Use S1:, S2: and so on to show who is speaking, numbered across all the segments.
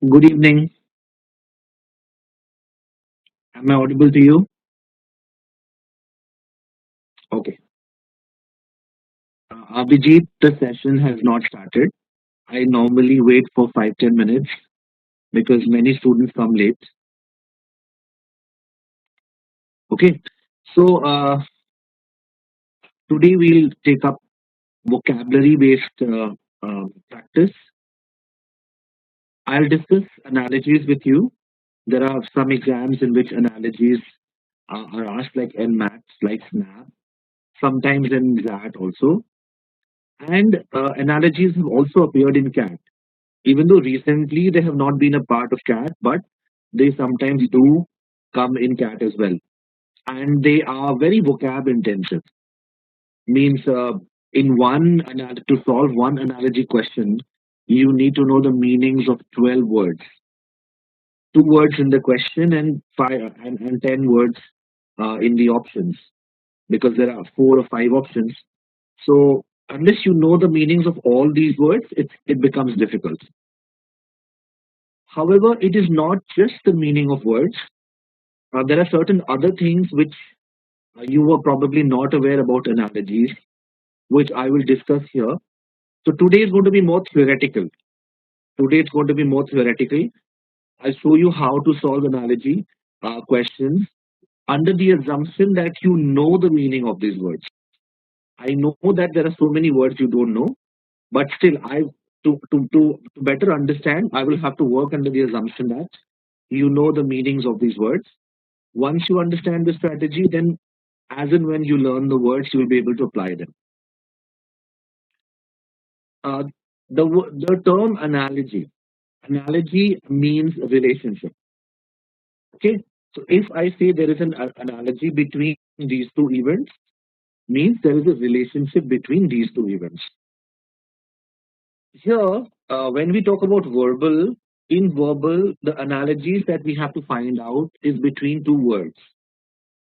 S1: Good evening. Am I audible to you? Okay. Abhijit, the session has not started. I normally wait for 5-10 minutes because many students come late. Okay. So today we'll take up vocabulary based practice. I'll discuss analogies with you. There are some exams in which analogies are asked, like NMAT, like SNAP, sometimes in XAT also. And analogies have also appeared in CAT. Even though recently they have not been a part of CAT, but they sometimes do come in CAT as well. And they are very vocab intensive. Means to solve one analogy question, you need to know the meanings of 12 words. 2 words in the question and 10 words in the options, because there are 4 or 5 options. So unless you know the meanings of all these words, it becomes difficult. However, it is not just the meaning of words. There are certain other things which you were probably not aware about analogies, which I will discuss here. So today is going to be more theoretical. Today it's going to be more theoretical. I'll show you how to solve analogy questions under the assumption that you know the meaning of these words. I know that there are so many words you don't know, but still, to better understand, I will have to work under the assumption that you know the meanings of these words. Once you understand the strategy, then as and when you learn the words, you will be able to apply them. Uh, the term analogy means relationship. Okay, so if I say there is an analogy between these two events, means there is a relationship between these two events. Here, when we talk about verbal, in verbal, the analogies that we have to find out is between 2 words.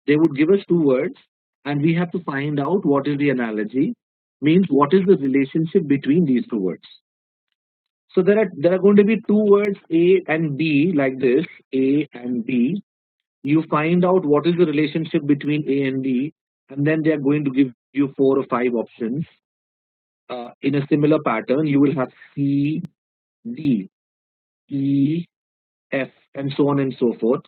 S1: They would give us 2 words, and we have to find out what is the analogy, means what is the relationship between these 2 words. So there are going to be 2 words A and B, like this, A and B. You find out what is the relationship between A and B, and then they are going to give you 4 or 5 options. In a similar pattern, you will have C, D, E, F, and so on and so forth.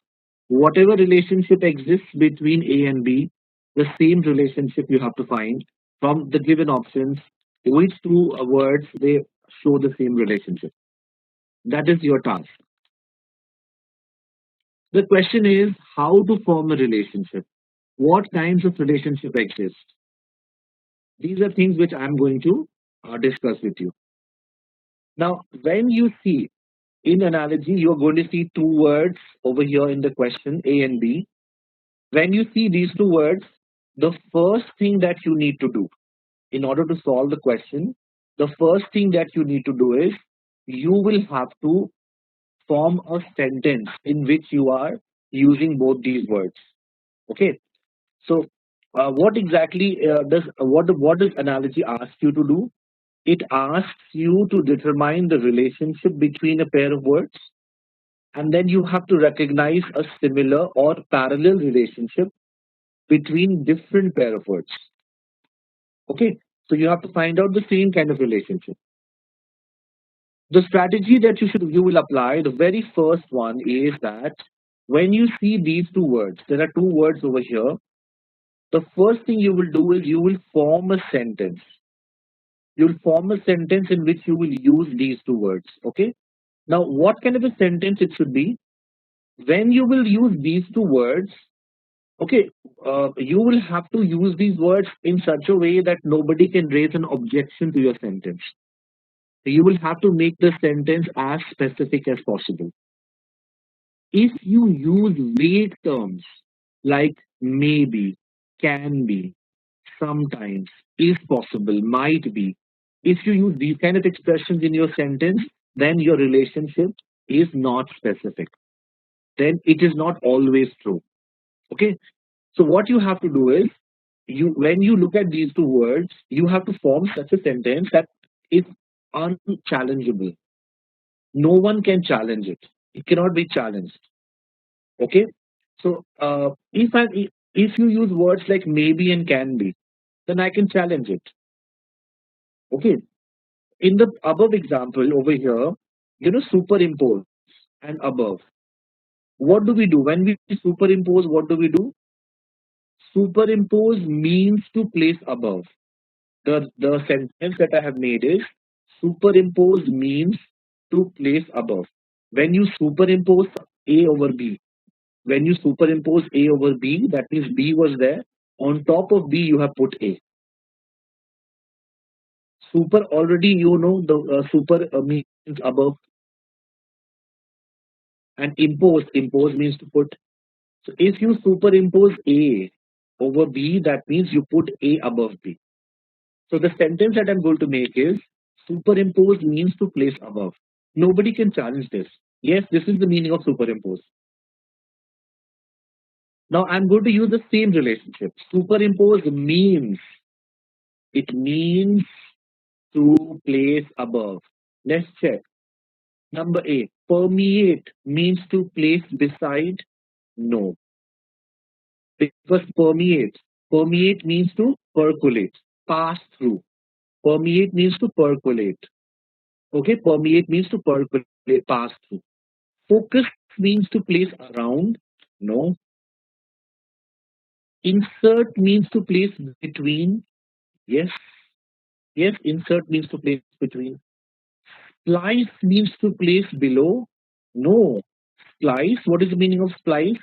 S1: Whatever relationship exists between A and B, the same relationship you have to find from the given options. Which 2 words they show the same relationship? That is your task. The question is how to form a relationship. What kinds of relationship exist? These are things which I'm going to discuss with you. Now, when you see in analogy, you're going to see 2 words over here in the question A and B. When you see these 2 words, the first thing that you need to do in order to solve the question, the first thing that you need to do is you will have to form a sentence in which you are using both these words. Okay. So, what exactly what does analogy ask you to do? It asks you to determine the relationship between a pair of words, and then you have to recognize a similar or parallel relationship between different pair of words. Okay, so you have to find out the same kind of relationship. The strategy that you will apply, the very first one is that when you see these 2 words, there are 2 words over here. The first thing you will do is you will form a sentence. You'll form a sentence in which you will use these 2 words. Okay. Now, what kind of a sentence it should be? When you will use these 2 words, okay, you will have to use these words in such a way that nobody can raise an objection to your sentence. You will have to make the sentence as specific as possible. If you use vague terms like maybe, can be, sometimes, is possible, might be, if you use these kind of expressions in your sentence, then your relationship is not specific. Then it is not always true. Okay. So what you have to do is when you look at these 2 words, you have to form such a sentence that is unchallengeable. No one can challenge it. It cannot be challenged. Okay. So if you use words like maybe and can be, then I can challenge it. Okay. In the above example over here, superimpose and above. What do we do when we superimpose? What do we do? Superimpose means to place above. The sentence that I have made is superimpose means to place above. When you superimpose A over B, when you superimpose A over B, that means B was there. On top of B, you have put A. Super already the super means above, and impose means to put. So if you superimpose A over B, that means you put A above B. So the sentence that I'm going to make is superimpose means to place above. Nobody can challenge this. Yes, this is the meaning of superimpose. Now I'm going to use the same relationship. Superimpose means, it means to place above. Let's check. Number A, permeate means to place beside. No, because permeate means to percolate, pass through. Permeate means to percolate. Okay, permeate means to percolate, pass through. Focus means to place around. No. Insert means to place between. Yes. Yes, insert means to place between. Splice means to place below. No. Splice, what is the meaning of splice?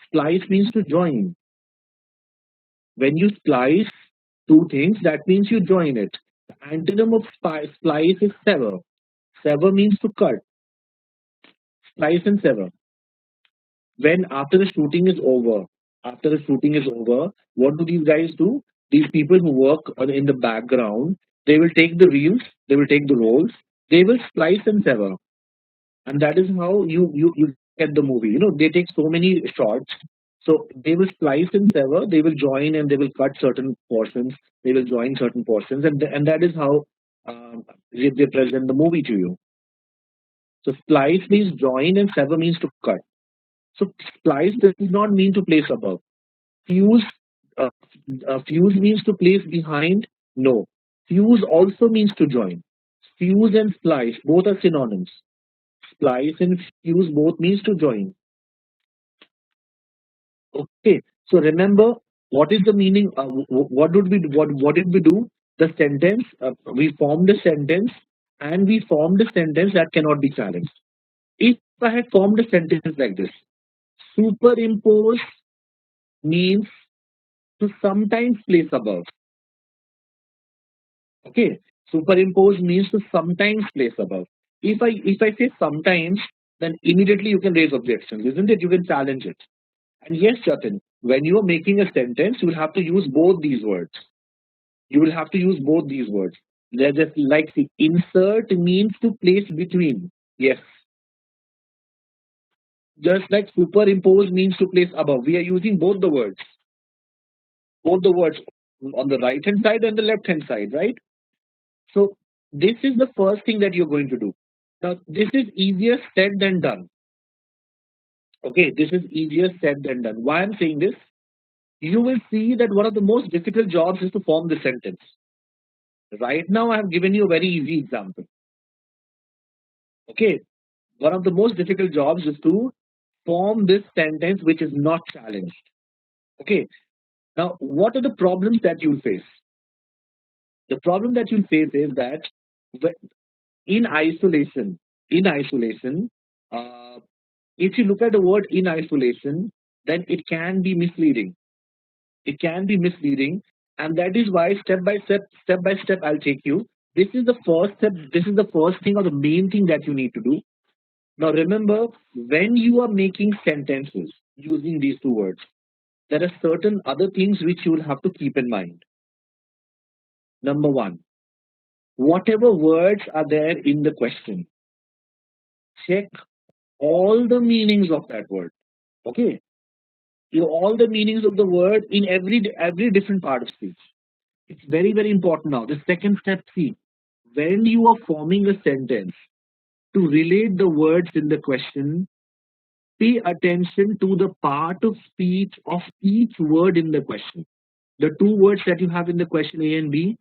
S1: Splice means to join. When you splice two things, that means you join it. The antonym of splice is sever. Sever means to cut. Splice and sever. When after the shooting is over, what do these guys do? These people who work in the background, they will take the reels, they will take the rolls, they will splice and sever, and that is how you get the movie. They take so many shots, so they will splice and sever, they will join and they will cut certain portions, they will join certain portions, and that is how they present the movie to you. So splice means join and sever means to cut. So splice does not mean to place above. Fuse, uh, fuse means to place behind. No. Fuse also means to join. Fuse and splice both are synonyms. Splice and fuse both means to join. Okay. So remember, what is the meaning? What did we do? The sentence. We formed a sentence, and we formed a sentence that cannot be challenged. If I had formed a sentence like this, superimpose means to sometimes place above. Okay, superimpose means to sometimes place above. If I say sometimes, then immediately you can raise objections, isn't it? You can challenge it. And yes, Jatin, when you are making a sentence, you will have to use both these words. You will have to use both these words. They're just like the insert means to place between. Yes. Just like superimpose means to place above. We are using both the words. Both the words on the right hand side and the left hand side, right? So this is the first thing that you're going to do. Now, this is easier said than done. Okay, this is easier said than done. Why I'm saying this? You will see that one of the most difficult jobs is to form the sentence. Right now, I have given you a very easy example. Okay, one of the most difficult jobs is to form this sentence which is not challenged. Okay, now what are the problems that you'll face? The problem that you'll face is that in isolation, in isolation, uh, if you look at the word in isolation, then it can be misleading. It can be misleading, and that is why step by step, I'll take you. This is the first step. This is the first thing or the main thing that you need to do. Now, remember, when you are making sentences using these two words, there are certain other things which you will have to keep in mind. Number one, whatever words are there in the question, check all the meanings of that word. Okay, all the meanings of the word in every different part of speech. It's very, very important now. The second step, see, when you are forming a sentence, to relate the words in the question, pay attention to the part of speech of each word in the question. The two words that you have in the question A and B,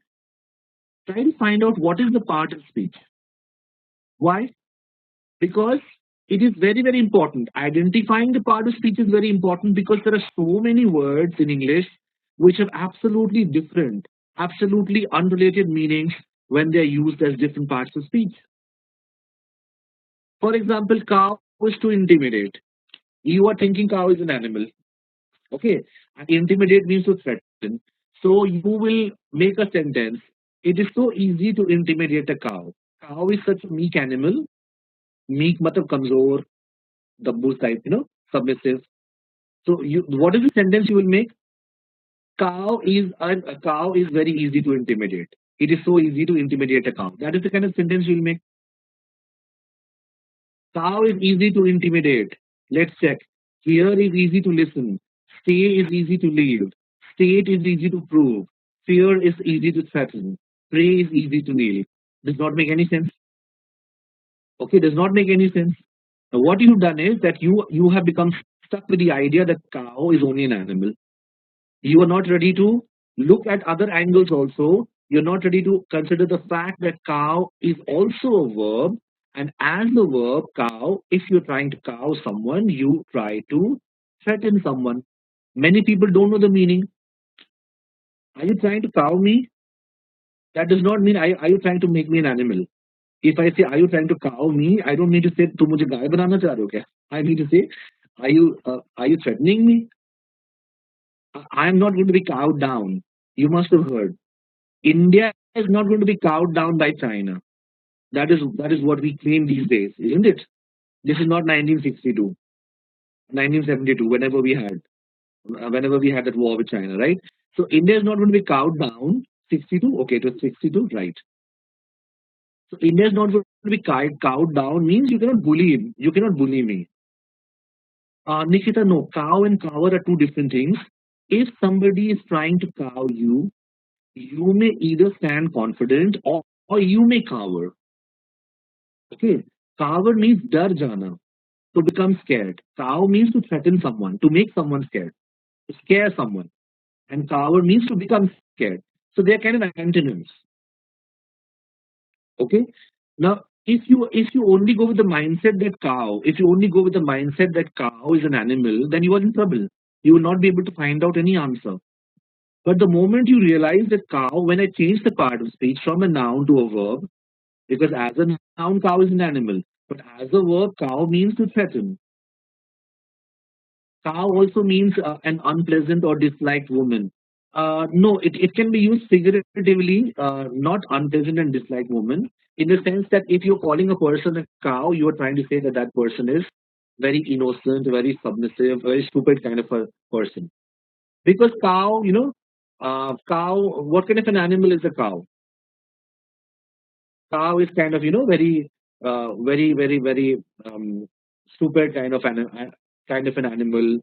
S1: try to find out what is the part of speech. Why? Because it is very, very important. Identifying the part of speech is very important because there are so many words in English which have absolutely different, absolutely unrelated meanings when they are used as different parts of speech. For example, cow is to intimidate. You are thinking cow is an animal. Okay. And intimidate means to threaten. So you will make a sentence. It is so easy to intimidate a cow. Cow is such a meek animal. Meek matlab kamzor, Dabbu's type, submissive. So what is the sentence you will make? A cow is very easy to intimidate. It is so easy to intimidate a cow. That is the kind of sentence you will make. Cow is easy to intimidate. Let's check. Hear is easy to listen. Stay is easy to leave. State is easy to prove. Fear is easy to threaten. Pray is easy to kneel. Does not make any sense. Okay, does not make any sense. Now, what you've done is that you have become stuck with the idea that cow is only an animal. You are not ready to look at other angles also. You're not ready to consider the fact that cow is also a verb. And as the verb cow, if you're trying to cow someone, you try to threaten someone. Many people don't know the meaning. Are you trying to cow me? That does not mean are you trying to make me an animal. If I say, are you trying to cow me? I don't need to say, तुम मुझे गाय बनाना चाह रहे हो क्या? I need to say, are you threatening me? I am not going to be cowed down. You must have heard. India is not going to be cowed down by China. That is what we claim these days, isn't it? This is not 1962, 1972. Whenever we had that war with China, right? So India is not going to be cowed down. 62, okay, it was 62, right? So India is not going to be cowed down means you cannot bully him. You cannot bully me. Nikita, no, cow and cower are two different things. If somebody is trying to cow you, you may either stand confident or you may cower. Okay, cower means dar jana, to become scared. Cow means to threaten someone, to make someone scared, to scare someone. And cower means to become scared. So they are kind of antonyms. Okay. Now, if you only go with the mindset that if you only go with the mindset that cow is an animal, then you are in trouble. You will not be able to find out any answer. But the moment you realize that cow, when I change the part of speech from a noun to a verb, because as a noun, cow is an animal, but as a verb, cow means to threaten. Cow also means an unpleasant or disliked woman. No, it can be used figuratively, not unpleasant and disliked woman, in the sense that if you're calling a person a cow, you are trying to say that that person is very innocent, very submissive, very stupid kind of a person. Because cow, what kind of an animal is a cow? Cow is kind of very stupid kind of an animal,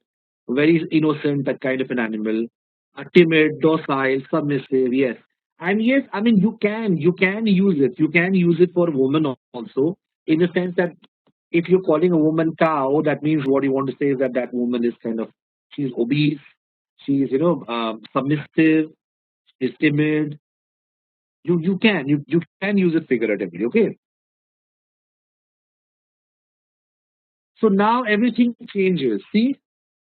S1: very innocent that kind of an animal, timid, docile, submissive. Yes, and yes, I mean you can use it for women also, in the sense that if you're calling a woman cow, that means what you want to say is that that woman is kind of, she's obese, she's submissive, she's timid. You can use it figuratively. Okay. So now everything changes. See,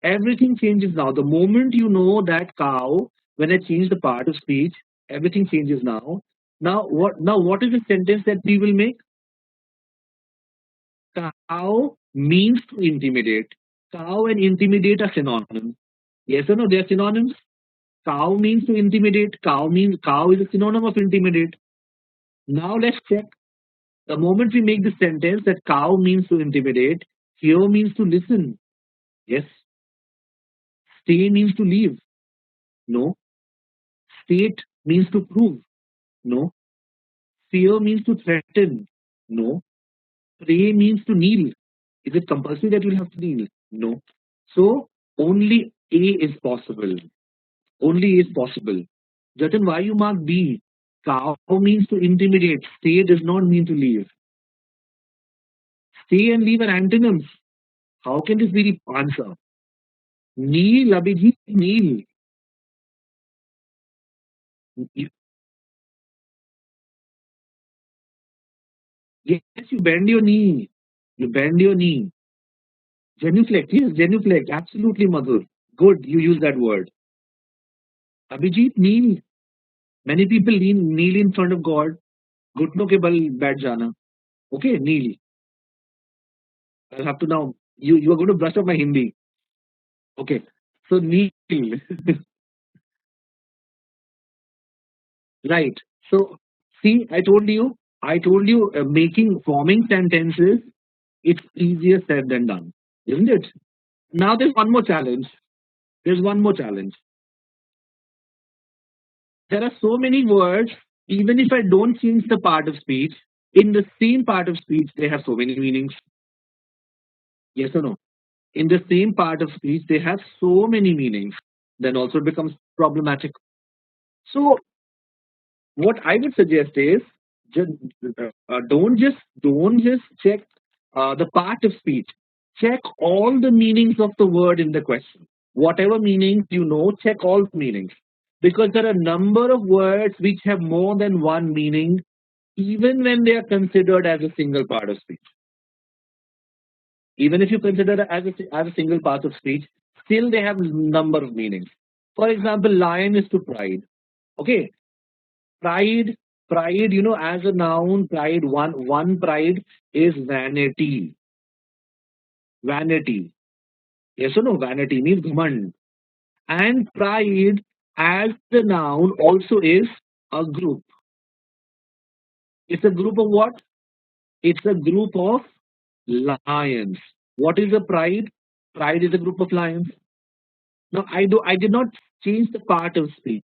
S1: everything changes now. The moment you know that cow, when I change the part of speech, everything changes now. Now what is the sentence that we will make? Cow means to intimidate. Cow and intimidate are synonyms. Yes or no? They are synonyms. Cow means to intimidate. Cow is a synonym of intimidate. Now let's check. The moment we make the sentence that cow means to intimidate, hear means to listen. Yes. Stay means to leave. No. State means to prove. No. Fear means to threaten. No. Pray means to kneel. Is it compulsory that you'll have to kneel? No. So only A is possible. Only A is possible. Jatin, why you mark B? Cow means to intimidate. Stay does not mean to leave. Stay and leave are antonyms. How can this be the answer? Kneel, Abhijit, kneel. You, yes, you bend your knee. You bend your knee. Genuflect, yes, genuflect. Absolutely, Madhur. Good, you use that word. Abhijit, kneel. Many people kneel in front of God. घुटनों के बल बैठ जाना. Okay, kneel. I'll have to now. You are going to brush up my Hindi. Okay. So kneel. Right. So see, I told you, making forming sentences, it's easier said than done, isn't it? Now there's one more challenge. There's one more challenge. There are so many words, even if I don't change the part of speech, in the same part of speech, they have so many meanings. Yes or no? In the same part of speech, they have so many meanings. Then also it becomes problematic. So what I would suggest is just, don't just check the part of speech. Check all the meanings of the word in the question. Whatever meanings you know, check all the meanings because there are a number of words which have more than one meaning, even when they are considered as a single part of speech. Even if you consider it as a single part of speech, still they have number of meanings. For example, lion is to pride. Okay, pride, pride, as a noun, pride, one pride is vanity. Vanity. Yes or no? Vanity means ghamand. And pride as the noun also is a group. It's a group of what? It's a group of lions. What is a pride? Pride is a group of lions. Now I did not change the part of speech.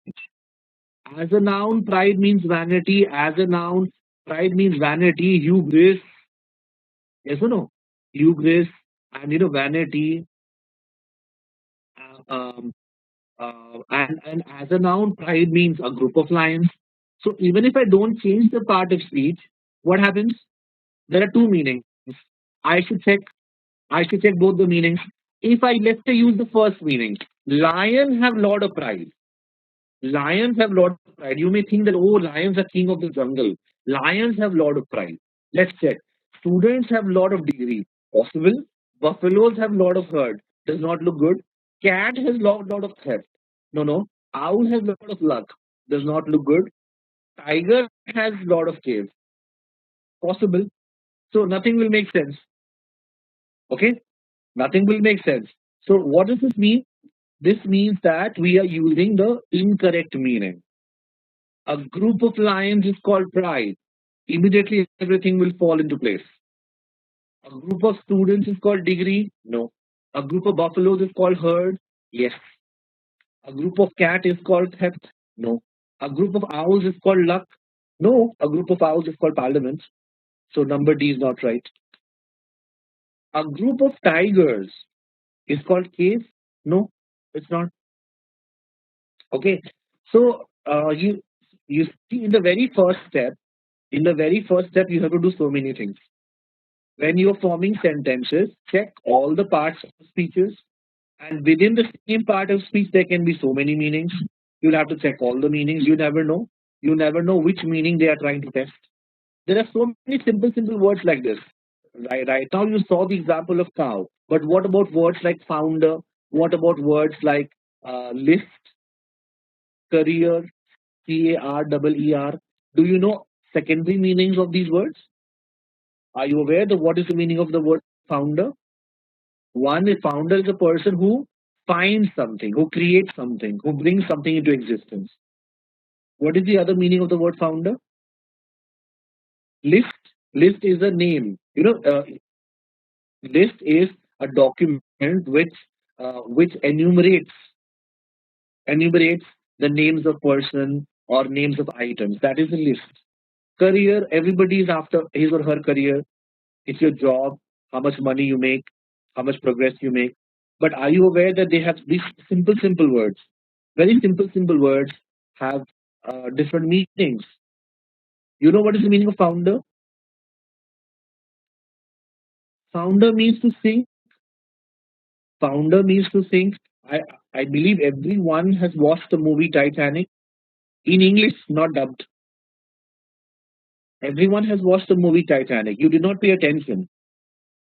S1: As a noun, pride means vanity. As a noun, pride means vanity, hubris. Yes or no? Hubris and vanity. Um, and as a noun, pride means a group of lions. So even if I don't change the part of speech, what happens? There are two meanings. I should check. I should check both the meanings. If I let's say use the first meaning, lions have lot of pride. Lions have lot of pride. You may think that, oh, lions are king of the jungle. Lions have lot of pride. Let's check. Students have lot of degree. Possible. Buffaloes have lot of herd. Does not look good. Cat has lot of theft. No, no. Owl has lot of luck. Does not look good. Tiger has lot of cave. Possible. So nothing will make sense. Okay? Nothing will make sense. So what does this mean? This means that we are using the incorrect meaning. A group of lions is called pride. Immediately everything will fall into place. A group of students is called degree. No. A group of buffaloes is called herd. Yes. A group of cat is called theft. No. A group of owls is called luck. No. A group of owls is called parliament. So number D is not right. A group of tigers is called cave. No, it's not. Okay. So you see in the very first step, you have to do so many things. When you're forming sentences, check all the parts of speeches, and within the same part of speech, there can be so many meanings. You'll have to check all the meanings. You never know. You never know which meaning they are trying to test. There are so many simple words like this. Right now, you saw the example of cow, but what about words like founder? What about words like list, career, CAREER? Do you know secondary meanings of these words? Are you aware of what is the meaning of the word founder? One, a founder is a person who finds something, who creates something, who brings something into existence. What is the other meaning of the word founder? List. List is a name. List is a document which enumerates the names of person or names of items. That is a list. Career. Everybody is after his or her career. It's your job, how much money you make, how much progress you make. But are you aware that they have these simple words? Very simple words have different meanings. You know what is the meaning of founder? Founder means to sink. Founder means to sink. I, I believe everyone has watched the movie Titanic in English, not dubbed. Everyone has watched the movie Titanic. You did not pay attention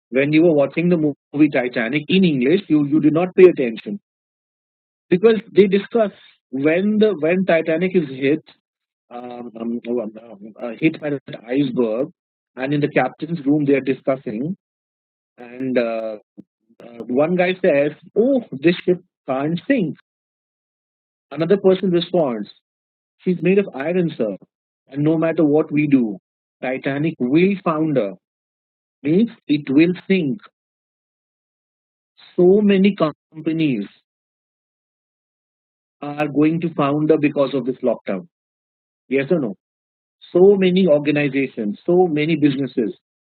S1: when you were watching the movie Titanic in English. You did not pay attention because they discuss when Titanic is hit by that iceberg, and in the captain's room they are discussing, and one guy says, "Oh, this ship can't sink." Another person responds, "She's made of iron, sir, and no matter what we do, Titanic will founder." Means it will sink. So many companies are going to founder because of this lockdown. Yes or no? So many organizations, so many businesses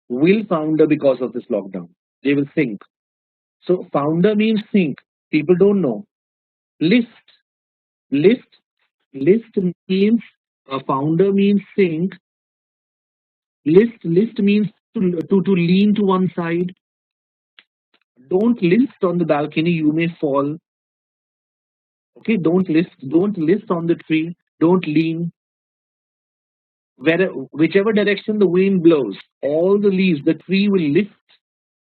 S1: will founder because of this lockdown. They will sink. So founder means sink. People don't know. List, list, list means a founder means sink. List means to lean to one side. Don't list on the balcony. You may fall. Okay. Don't list. Don't list on the tree. Don't lean. Whichever direction the wind blows, all the leaves, the tree will lift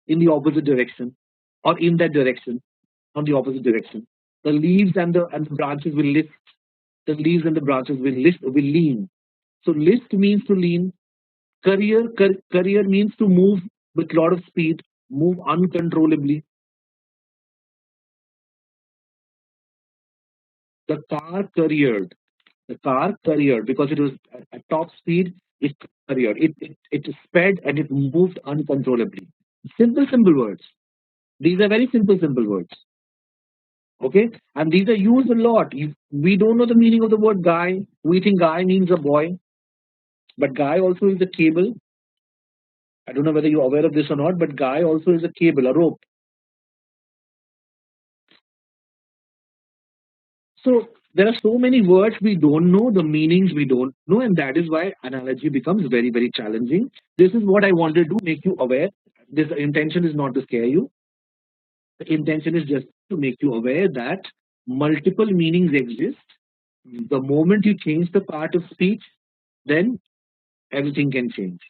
S1: in the opposite direction, or in that direction, on the opposite direction. The leaves and the branches will lift. The leaves and the branches will lean. So list means to lean. Career means to move with a lot of speed, move uncontrollably. The car careered. The car careered because it was at top speed. It careered. It sped and it moved uncontrollably. Simple words. These are very simple words. Okay, and these are used a lot. We don't know the meaning of the word guy. We think guy means a boy, but guy also is a cable. I don't know whether you're aware of this or not, but guy also is a cable, a rope. So there are so many words we don't know, the meanings we don't know, and that is why analogy becomes very challenging. This is what I wanted to make you aware. This intention is not to scare you. The intention is just to make you aware that multiple meanings exist. The moment you change the part of speech, then everything can change.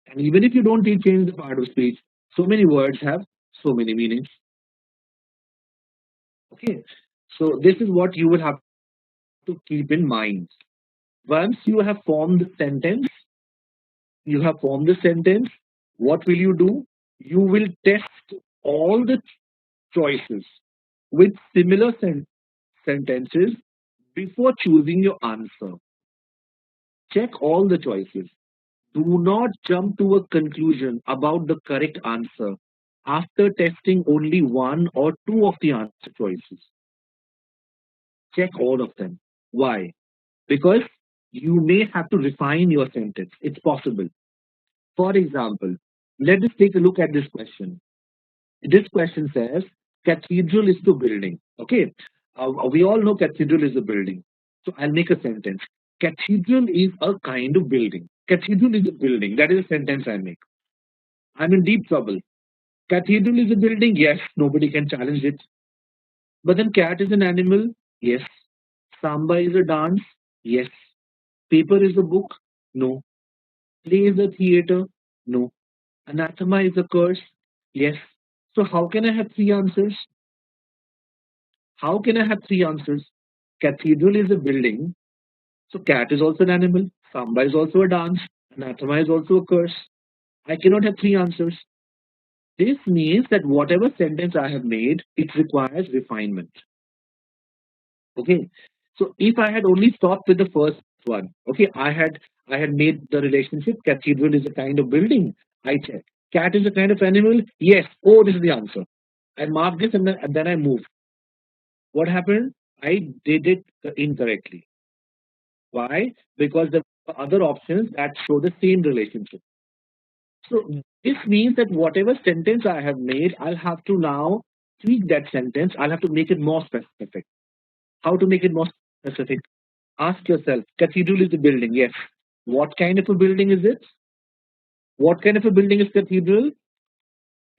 S1: And even if you don't change the part of speech, so many words have so many meanings. Okay. So this is what you will have to keep in mind. Once you have formed the sentence, what will you do? You will test all the choices with similar sentences before choosing your answer. Check all the choices. Do not jump to a conclusion about the correct answer after testing only one or two of the answer choices. Check all of them. Why? Because you may have to refine your sentence. It's possible. For example, let us take a look at this question. This question says, cathedral is the building. Okay. We all know cathedral is a building. So I'll make a sentence. Cathedral is a kind of building. Cathedral is a building. That is a sentence I make. I'm in deep trouble. Cathedral is a building. Yes, nobody can challenge it. But then cat is an animal. Yes. Samba is a dance. Yes. Paper is a book. No. Play is a theater. No. Anathema is a curse. Yes. So how can I have three answers? How can I have three answers? Cathedral is a building. So cat is also an animal. Samba is also a dance. Anathema is also a curse. I cannot have three answers. This means that whatever sentence I have made, it requires refinement. Okay. So if I had only stopped with the first one, okay, I had made the relationship. Cathedral is a kind of building. I check. Cat is a kind of animal. Yes. Oh, this is the answer. I marked this and then I moved. What happened? I did it incorrectly. Why? Because there are other options that show the same relationship. So this means that whatever sentence I have made, I'll have to now tweak that sentence. I'll have to make it more specific. How to make it more specific? Ask yourself, cathedral is a building. Yes. What kind of a building is it? What kind of a building is cathedral?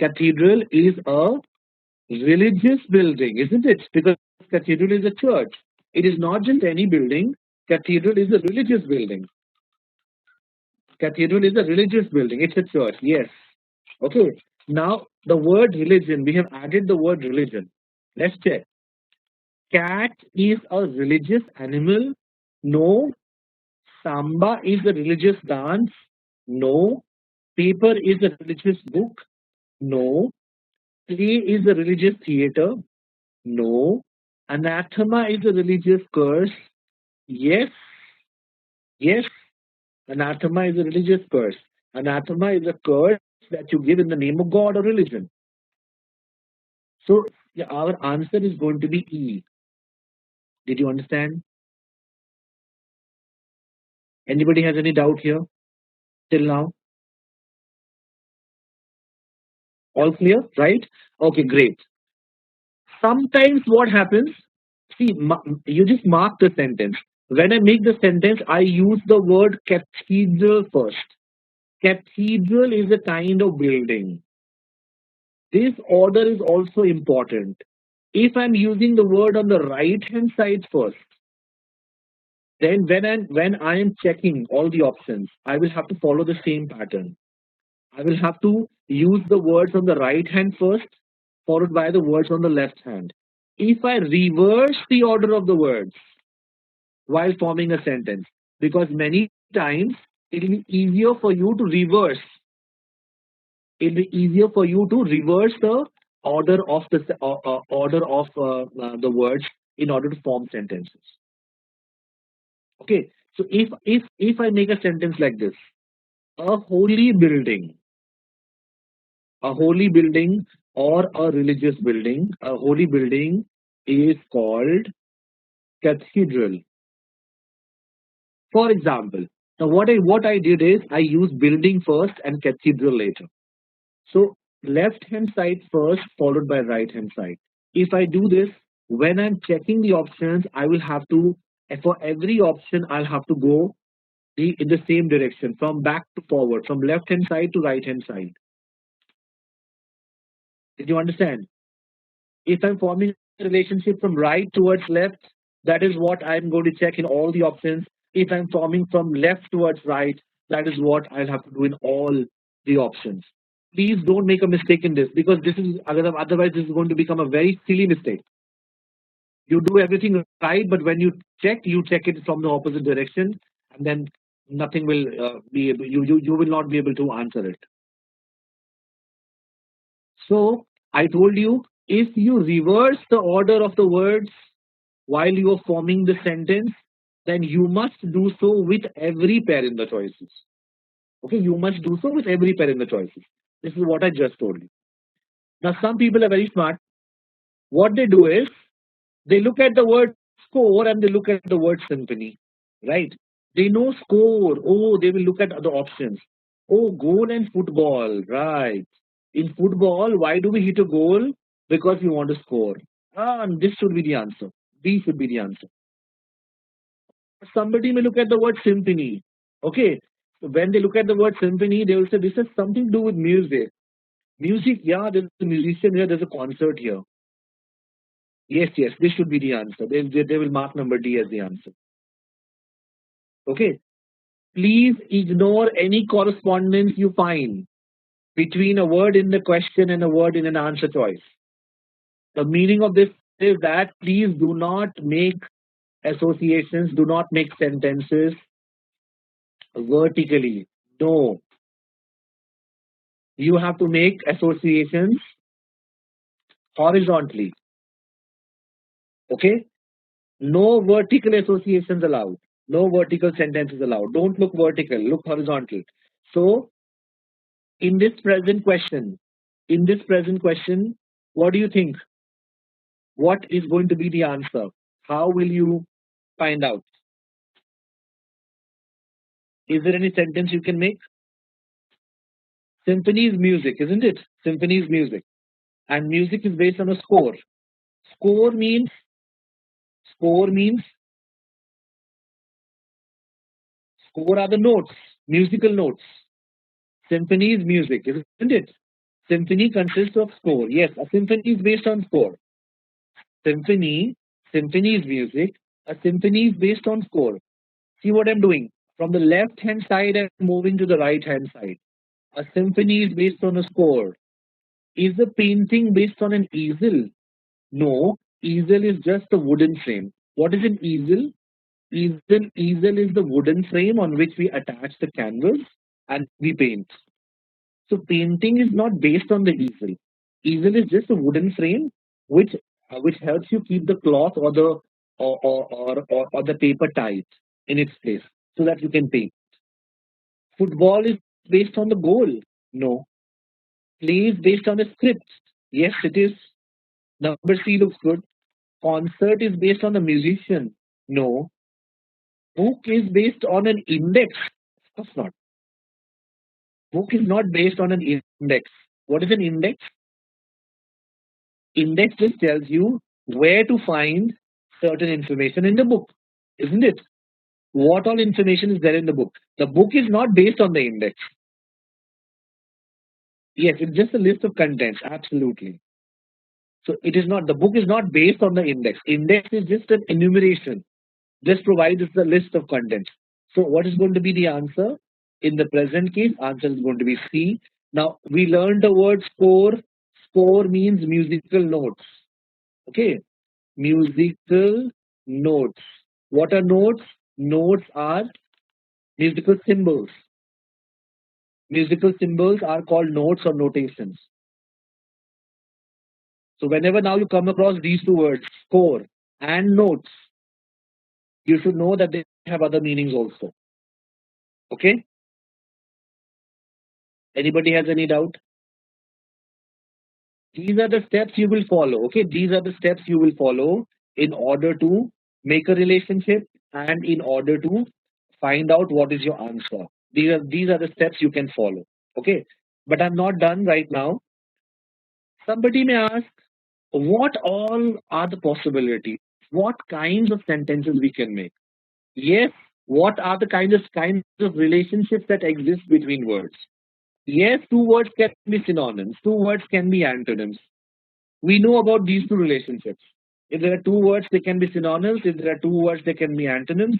S1: Cathedral is a religious building, isn't it? Because cathedral is a church. It is not just any building. Cathedral is a religious building. Cathedral is a religious building. It's a church. Yes. Okay. Now the word religion, we have added the word religion. Let's check. Cat is a religious animal. No. Samba is a religious dance. No. Paper is a religious book. No. Play is a religious theater. No. Anathema is a religious curse. Yes. Yes. Anathema is a religious curse. Anathema is a curse that you give in the name of God or religion. So yeah, our answer is going to be E. Did you understand? Anybody has any doubt here till now? All clear, right? Okay, great. Sometimes what happens, see, you just mark the sentence. When I make the sentence, I use the word cathedral first. Cathedral is a kind of building. This order is also important. If I'm using the word on the right hand side first, then when I am checking all the options, I will have to follow the same pattern. I will have to use the words on the right hand first, followed by the words on the left hand. If I reverse the order of the words while forming a sentence, because many times it will be easier for you to reverse. It will be easier for you to reverse the order of the words in order to form sentences. Okay, so if I make a sentence like this, a holy building, a holy building or a religious building, a holy building is called cathedral. For example, now what I did is I used building first and cathedral later. So left hand side first, followed by right hand side. If I do this, when I'm checking the options, I will have to, for every option, I'll have to go in the same direction, from back to forward, from left hand side to right hand side. Did you understand? If I'm forming a relationship from right towards left, that is what I'm going to check in all the options. If I'm forming from left towards right, that is what I'll have to do in all the options. Please don't make a mistake in this, because this is otherwise this is going to become a very silly mistake. You do everything right, but when you check it from the opposite direction, and then nothing will be able, you will not be able to answer it. So I told you, if you reverse the order of the words while you are forming the sentence, then you must do so with every pair in the choices. Okay, you must do so with every pair in the choices. This is what I just told you. Now, some people are very smart. What they do is they look at the word score and they look at the word symphony, right? They know score. Oh, they will look at the options. Oh, goal and football, right? In football, why do we hit a goal? Because we want to score. And this should be the answer. B should be the answer. Somebody may look at the word symphony. Okay. So when they look at the word symphony, they will say this has something to do with music. Music, yeah, there's a musician here, there's a concert here. Yes, yes, this should be the answer. They will mark number D as the answer. Okay. Please ignore any correspondence you find between a word in the question and a word in an answer choice. The meaning of this is that please do not make associations, do not make sentences vertically. No, you have to make associations horizontally. Okay? No vertical associations allowed. No vertical sentences allowed. Don't look vertical, look horizontal. So, in this present question, what do you think? What is going to be the answer? How will you find out? Is there any sentence you can make? Symphony is music, isn't it? Symphony is music. And music is based on a score. Score means, score means, score are the notes, musical notes. Symphony is music, isn't it? Symphony consists of score. Yes, a symphony is based on score. Symphony, symphony is music. A symphony is based on score. See what I'm doing? From the left hand side, I'm moving to the right hand side. A symphony is based on a score. Is the painting based on an easel? No, easel is just a wooden frame. What is an easel? Easel is the wooden frame on which we attach the canvas and we paint. So painting is not based on the easel. Easel is just a wooden frame which which helps you keep the cloth or the or the paper tight in its place so that you can paint. Football is based on the goal. No. Play is based on a script. Yes, it is. Number C looks good. Concert is based on a musician. No. Book is based on an index. Of course not. Book is not based on an index. What is an index? Index just tells you where to find certain information in the book, isn't it? What all information is there in the book? The book is not based on the index. Yes, it's just a list of contents. Absolutely. So it is not. The book is not based on the index. Index is just an enumeration. Just provides us the list of contents. So what is going to be the answer? In the present case, answer is going to be C. Now we learned the word score. Score means musical notes. Okay, musical notes. What are notes? Notes are musical symbols. Musical symbols are called notes or notations. So whenever now you come across these two words, score and notes, you should know that they have other meanings also. Okay? Anybody has any doubt? These are the steps you will follow. Okay, these are the steps you will follow in order to make a relationship and in order to find out what is your answer. These are the steps you can follow. Okay, but I'm not done right now. Somebody may ask, what all are the possibilities? What kinds of sentences we can make? Yes, what are the kinds of relationships that exist between words? Yes, two words can be synonyms, two words can be antonyms. We know about these two relationships. If there are two words, they can be synonyms. If there are two words, they can be antonyms.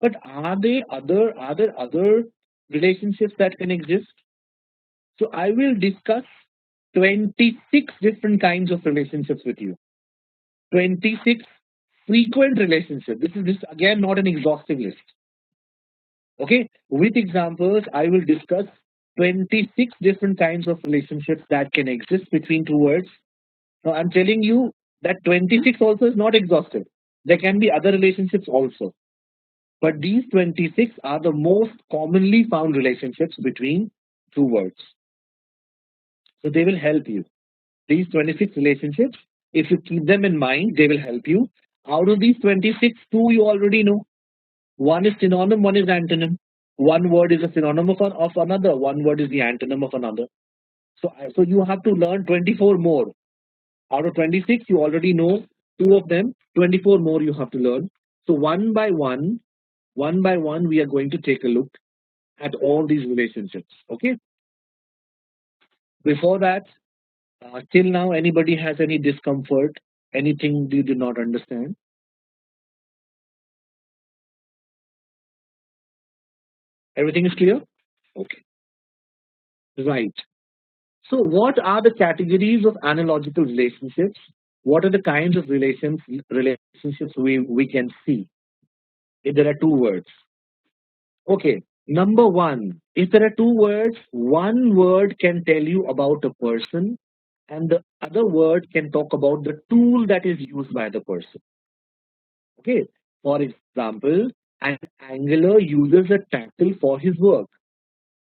S1: But are there other relationships that can exist? So I will discuss 26 different kinds of relationships with you. 26 frequent relationships. This again not an exhaustive list. Okay, with examples, I will discuss 26 different kinds of relationships that can exist between two words. Now, I'm telling you that 26 also is not exhaustive. There can be other relationships also. But these 26 are the most commonly found relationships between two words. So they will help you. These 26 relationships, if you keep them in mind, they will help you. Out of these 26, two you already know. One is synonym, one is antonym. One word is a synonym of another, one word is the antonym of another. So you have to learn 24 more. Out of 26, you already know two of them, 24 more you have to learn. So one by one, we are going to take a look at all these relationships. Okay. Before that, till now, anybody has any discomfort, anything you do not understand? Everything is clear? Okay. Right. So what are the categories of analogical relationships? What are the kinds of relationships we can see if there are two words? Okay, number one, if there are two words, one word can tell you about a person and the other word can talk about the tool that is used by the person. Okay, for example, an angler uses a tackle for his work,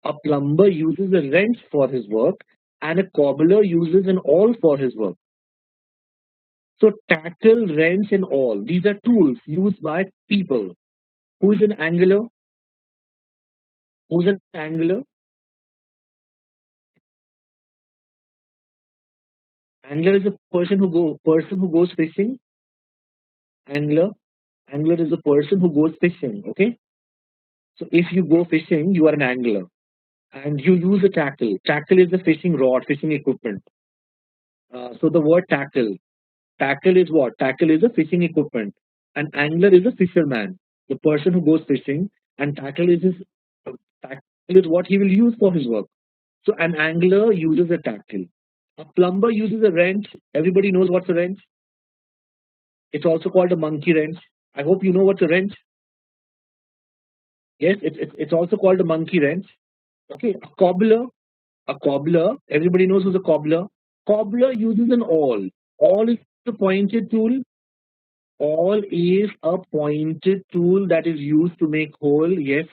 S1: a plumber uses a wrench for his work, and a cobbler uses an awl for his work. So, tackle, wrench, and awl, these are tools used by people. Who is an angler? Who's an angler? Angler is a person who goes fishing. Angler. Angler is a person who goes fishing. Okay. So if you go fishing, you are an angler. and you use a tackle. Tackle is the fishing rod, fishing equipment. So the word tackle. Tackle is what? Tackle is a fishing equipment. An angler is a fisherman, the person who goes fishing, and tackle is what he will use for his work. So an angler uses a tackle. A plumber uses a wrench. Everybody knows what's a wrench. It's also called a monkey wrench. I hope you know what's a wrench. Yes, it's also called a monkey wrench. Okay, a cobbler. Everybody knows who's a cobbler. Cobbler uses an awl. Awl is a pointed tool. Awl is a pointed tool that is used to make hole. Yes,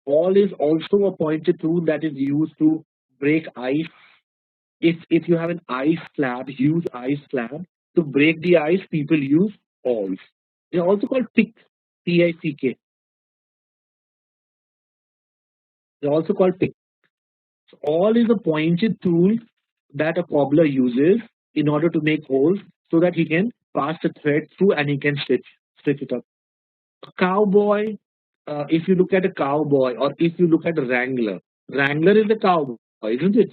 S1: awl is also a pointed tool that is used to break ice. If you have an ice slab, huge ice slab, to break the ice, people use awls. They're also called pick, P-I-C-K. They're also called pick. So awl is a pointed tool that a cobbler uses in order to make holes so that he can pass the thread through and he can stitch it up. A cowboy, if you look at a cowboy or if you look at a wrangler, wrangler is a cowboy, isn't it?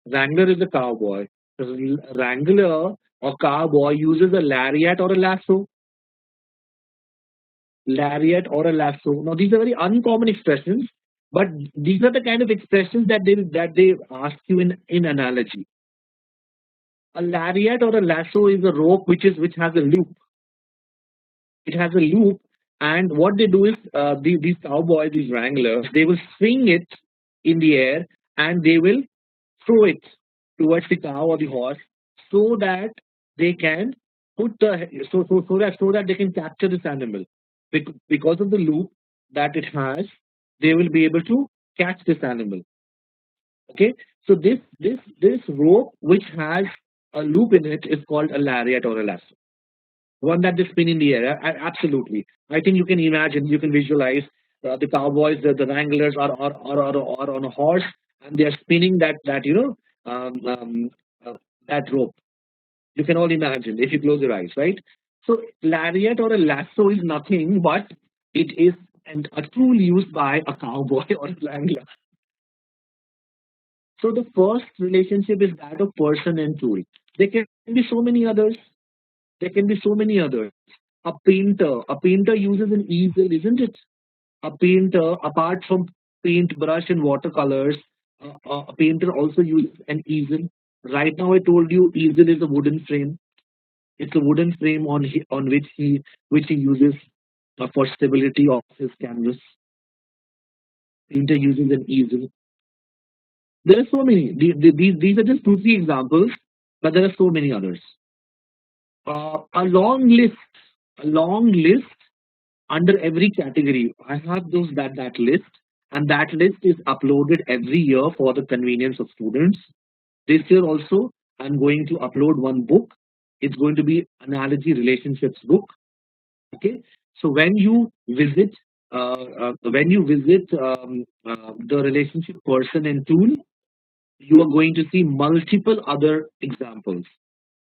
S1: Wrangler is a cowboy. Wrangler or cowboy uses a lariat or a lasso. Lariat or a lasso. Now these are very uncommon expressions, but these are the kind of expressions that they ask you in analogy. A lariat or a lasso is a rope which has a loop. It has a loop, and what they do is these cowboys, these wranglers, they will swing it in the air and they will throw it towards the cow or the horse so that they can so that they can capture this animal. Because of the loop that it has, they will be able to catch this animal. Okay, so this rope which has a loop in it is called a lariat or a lasso. One that they spin in the air. Absolutely. I think you can imagine, you can visualize the cowboys, the wranglers are on a horse and they are spinning um, um, uh, that rope. You can all imagine if you close your eyes, right? So lariat or a lasso is nothing but it is a tool used by a cowboy or a wrangler. So the first relationship is that of person and tool. There can be so many others. There can be so many others. A painter uses an easel, isn't it? A painter, apart from paintbrush and watercolors, a painter also uses an easel. Right now, I told you easel is a wooden frame. It's a wooden frame on which he uses for stability of his canvas. Painter uses an easel. There are so many. These are just two, three examples, but there are so many others. A long list, a long list under every category. I have that list, and that list is uploaded every year for the convenience of students. This year also, I'm going to upload one book. It's going to be Analogy Relationships book. Okay, so when you visit the relationship person and tool, you are going to see multiple other examples.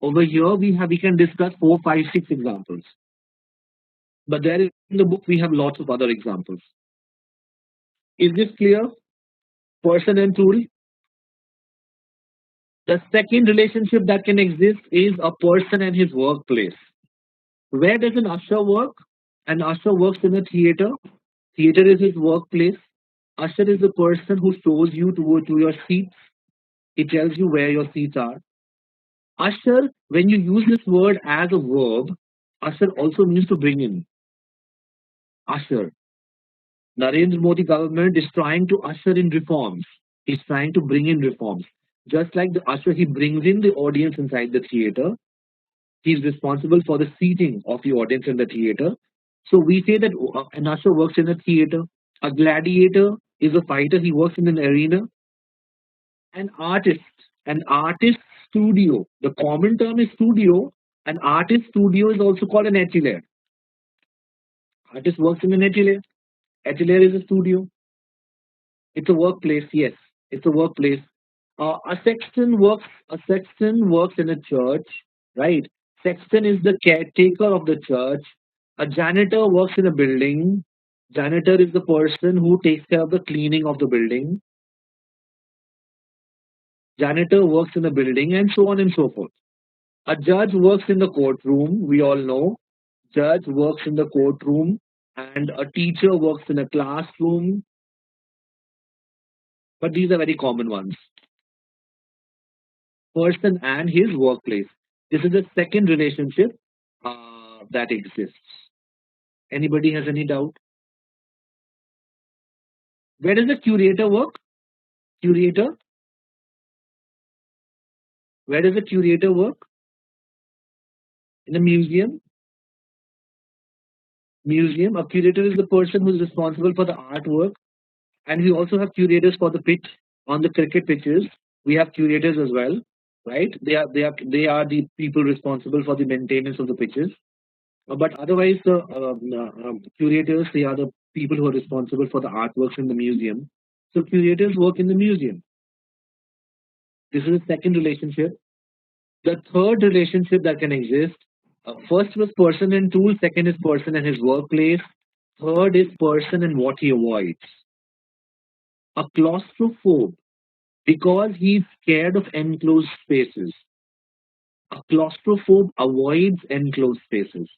S1: Over here, we can discuss 4, 5, 6 examples. But there in the book, we have lots of other examples. Is this clear? Person and tool. The second relationship that can exist is a person and his workplace. Where does an usher work? An usher works in a theater. Theater is his workplace. Usher is the person who shows you to your seats. He tells you where your seats are. Usher, when you use this word as a verb, usher also means to bring in. Usher. Narendra Modi government is trying to usher in reforms. He's trying to bring in reforms. Just like the usher, he brings in the audience inside the theater. He's responsible for the seating of the audience in the theater. So we say that an usher works in a theater. A gladiator is a fighter. He works in an arena. An artist, an artist studio. The common term is studio. An artist studio is also called an atelier. Artist works in an atelier. Atelier is a studio. It's a workplace. Yes, it's a workplace. A sexton works. A sexton works in a church, right? Sexton is the caretaker of the church. A janitor works in a building. Janitor is the person who takes care of the cleaning of the building. Janitor works in a building, and so on and so forth. A judge works in the courtroom. We all know judge works in the courtroom, and a teacher works in a classroom. But these are very common ones. Person and his workplace. This is the second relationship that exists. Anybody has any doubt? Where does the curator work? Curator? Where does the curator work? In a museum? Museum. A curator is the person who is responsible for the artwork, and we also have curators for the pitch on the cricket pitches. We have curators as well, right? They are the people responsible for the maintenance of the pitches. But otherwise, the curators, they are the people who are responsible for the artworks in the museum. So curators work in the museum. This is the second relationship. The third relationship that can exist, first was person and tool, second is person and his workplace, third is person and what he avoids. A claustrophobe, because he's scared of enclosed spaces. A claustrophobe avoids enclosed spaces.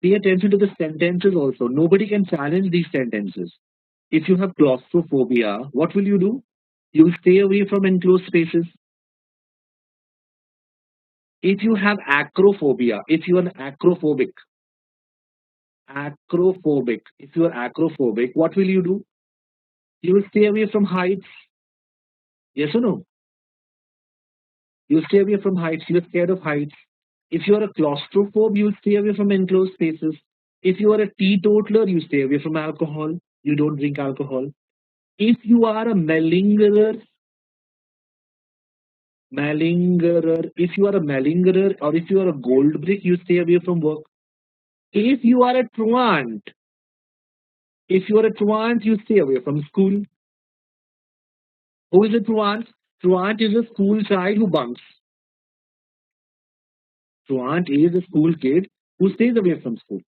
S1: Pay attention to the sentences also. Nobody can challenge these sentences. If you have claustrophobia, what will you do? You will stay away from enclosed spaces. If you have acrophobia, if you are if you are acrophobic, what will you do? You will stay away from heights. Yes or no? You stay away from heights. You're scared of heights. If you are a claustrophobe, you will stay away from enclosed spaces. If you are a teetotaler, you stay away from alcohol. You don't drink alcohol. If you are a if you are a malingerer or if you are a gold brick, you stay away from work. If you are a truant, you stay away from school. Who is a truant? Truant is a school child who bunks. Truant is a school kid who stays away from school.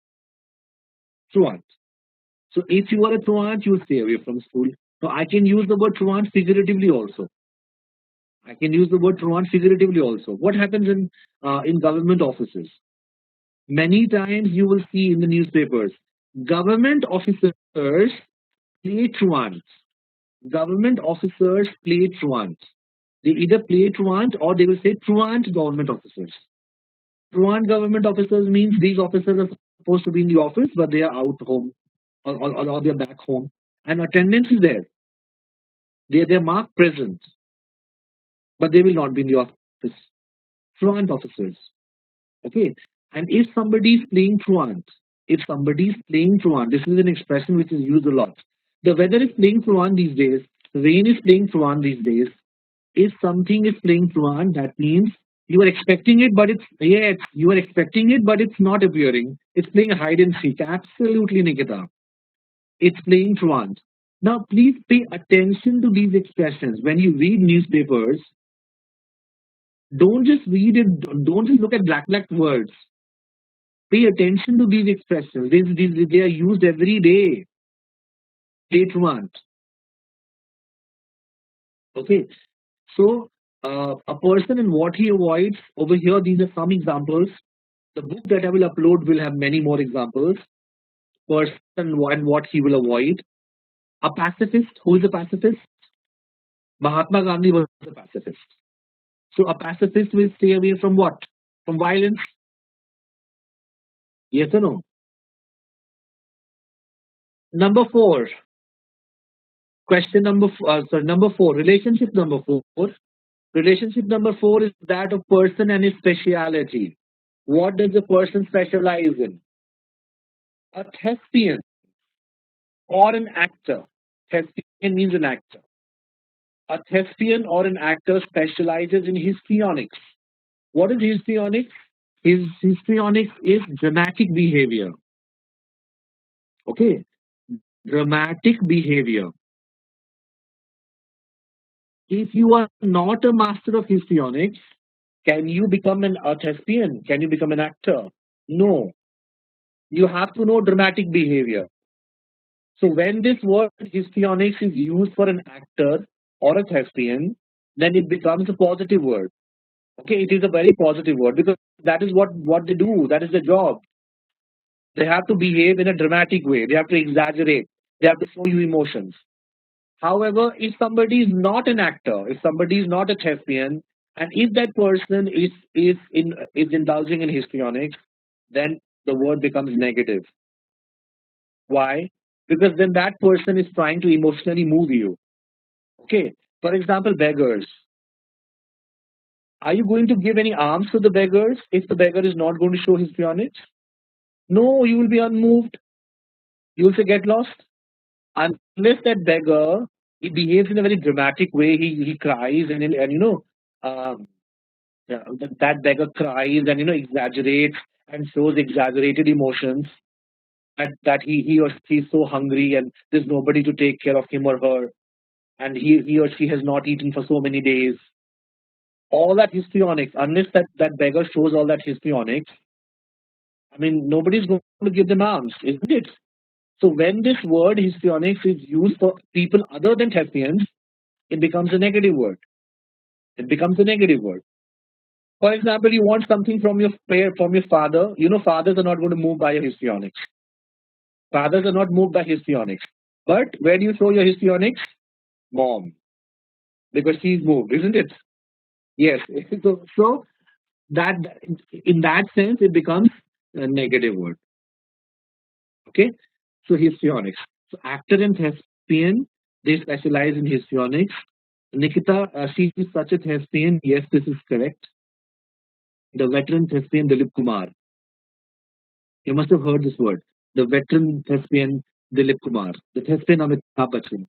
S1: Truant. So if you are a truant, you stay away from school. So I can use the word truant figuratively also. What happens in government offices? Many times you will see in the newspapers, government officers play truant. Government officers play truant. They either play truant or they will say truant government officers. Truant government officers means these officers are supposed to be in the office, but they are out home or they are back home. And attendance is there. They mark present, but they will not be in the office. Truant officers. Okay. And if somebody is playing truant, this is an expression which is used a lot. The weather is playing truant these days. Rain is playing truant these days. If something is playing truant, that means you are expecting it, but you are expecting it, but it's not appearing. It's playing hide and seek. Absolutely, Nikita. It's playing truant. Now, please pay attention to these expressions. When you read newspapers, don't just read it, don't just look at black words. Pay attention to these expressions. They are used every day. Play truant. Okay. So, a person and what he avoids over here, these are some examples. The book that I will upload will have many more examples. Person and what he will avoid. A pacifist. Who is a pacifist? Mahatma Gandhi was a pacifist. So a pacifist will stay away from what? From violence? Yes or no? Number four. Number four. Relationship number four. Relationship number four is that of person and his speciality. What does the person specialize in? A thespian or an actor. Thespian means an actor. A thespian or an actor specializes in histrionics. What is histrionics? Histrionics is dramatic behavior. Okay, dramatic behavior. If you are not a master of histrionics, can you become a thespian? Can you become an actor? No. You have to know dramatic behavior. So when this word histrionics is used for an actor or a thespian, then it becomes a positive word. Okay, it is a very positive word because that is what they do. That is their job. They have to behave in a dramatic way. They have to exaggerate. They have to show you emotions. However, if somebody is not an actor, if somebody is not a thespian, and if that person is indulging in histrionics, then the word becomes negative. Why? Because then that person is trying to emotionally move you. Okay. For example, beggars. Are you going to give any alms to the beggars if the beggar is not going to show histrionics? No, you will be unmoved. You will say, get lost. Unless that beggar, he behaves in a very dramatic way, he cries and um, that beggar cries and exaggerates and shows exaggerated emotions that he or she is so hungry and there's nobody to take care of him or her and he or she has not eaten for so many days. All that histrionics, unless that beggar shows all that histrionics, I mean, nobody's going to give them alms, isn't it? So when this word histrionics is used for people other than thespians, it becomes a negative word. It becomes a negative word. For example, you want something from your from your father. You know, fathers are not going to move by your histrionics. Fathers are not moved by histrionics. But where do you show your histrionics? Mom, because she's moved, isn't it? Yes. So that in that sense, it becomes a negative word. Okay. So histrionics. So actor and thespian, they specialize in histrionics. Nikita, she is such a thespian. Yes, this is correct. The veteran thespian Dilip Kumar. You must have heard this word. The veteran thespian Dilip Kumar. The thespian Amitabh Bachchan.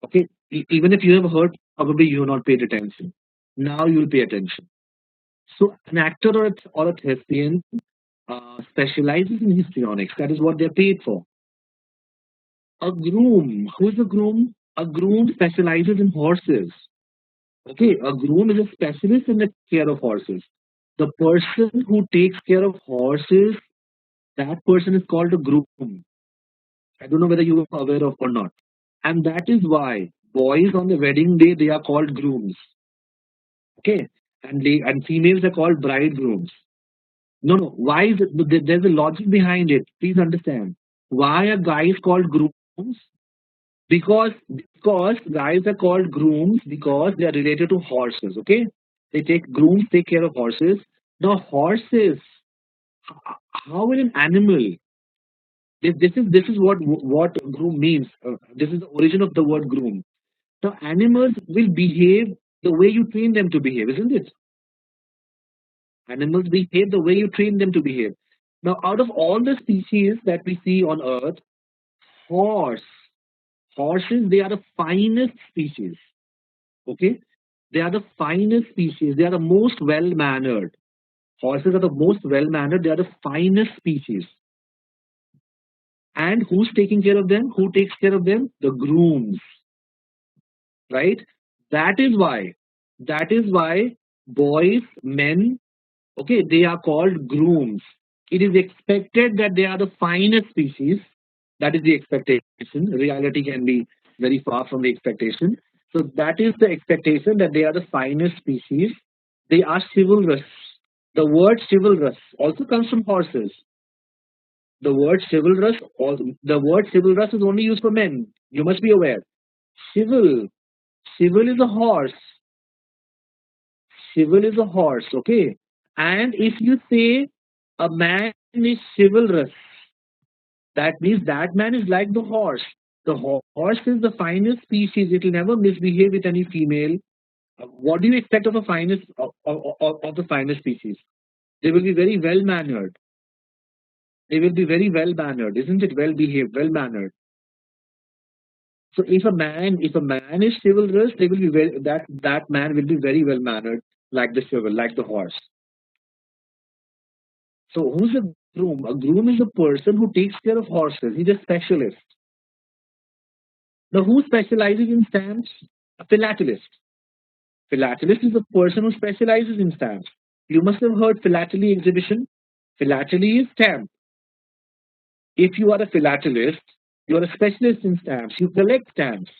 S1: Okay. Even if you have heard, probably you have not paid attention. Now you will pay attention. So an actor or a thespian specializes in histrionics. That is what they're paid for. A groom. Who is a groom? A groom specializes in horses. Okay, a groom is a specialist in the care of horses. The person who takes care of horses, that person is called a groom. I don't know whether you are aware of or not. And that is why boys on the wedding day they are called grooms. Okay, and females are called bridegrooms. No, no. Why is it? There's a logic behind it. Please understand. Why are guys called grooms? Because guys are called grooms because they are related to horses. Okay, grooms take care of horses. Now horses. How will an animal? This is what groom means. This is the origin of the word groom. Now animals will behave the way you train them to behave, isn't it? Animals behave the way you train them to behave. Now, out of all the species that we see on Earth, horse, horses, they are the finest species. Okay, they are the finest species. They are the most well mannered. Horses are the most well mannered. They are the finest species. And who's taking care of them? Who takes care of them? The grooms, right? That is why. That is why boys, men, okay, they are called grooms. It is expected that they are the finest species. That is the expectation. Reality can be very far from the expectation. So that is the expectation that they are the finest species. They are chivalrous. The word chivalrous also comes from horses. The word chivalrous is only used for men. You must be aware. Chival, chival is a horse. Chival is a horse. Okay, and if you say a man is chivalrous, that means that man is like the horse. The horse is the finest species. It will never misbehave with any female. What do you expect of a finest of the finest species? They will be very well mannered. They will be very well mannered, isn't it? Well behaved, well mannered. So if a man is chivalrous, they will be that man will be very well mannered, like the chival, like the horse. So who's a groom? A groom is a person who takes care of horses. He's a specialist. Now, who specializes in stamps? A philatelist. Philatelist is a person who specializes in stamps. You must have heard philately exhibition. Philately is stamp. If you are a philatelist, you are a specialist in stamps. You collect stamps.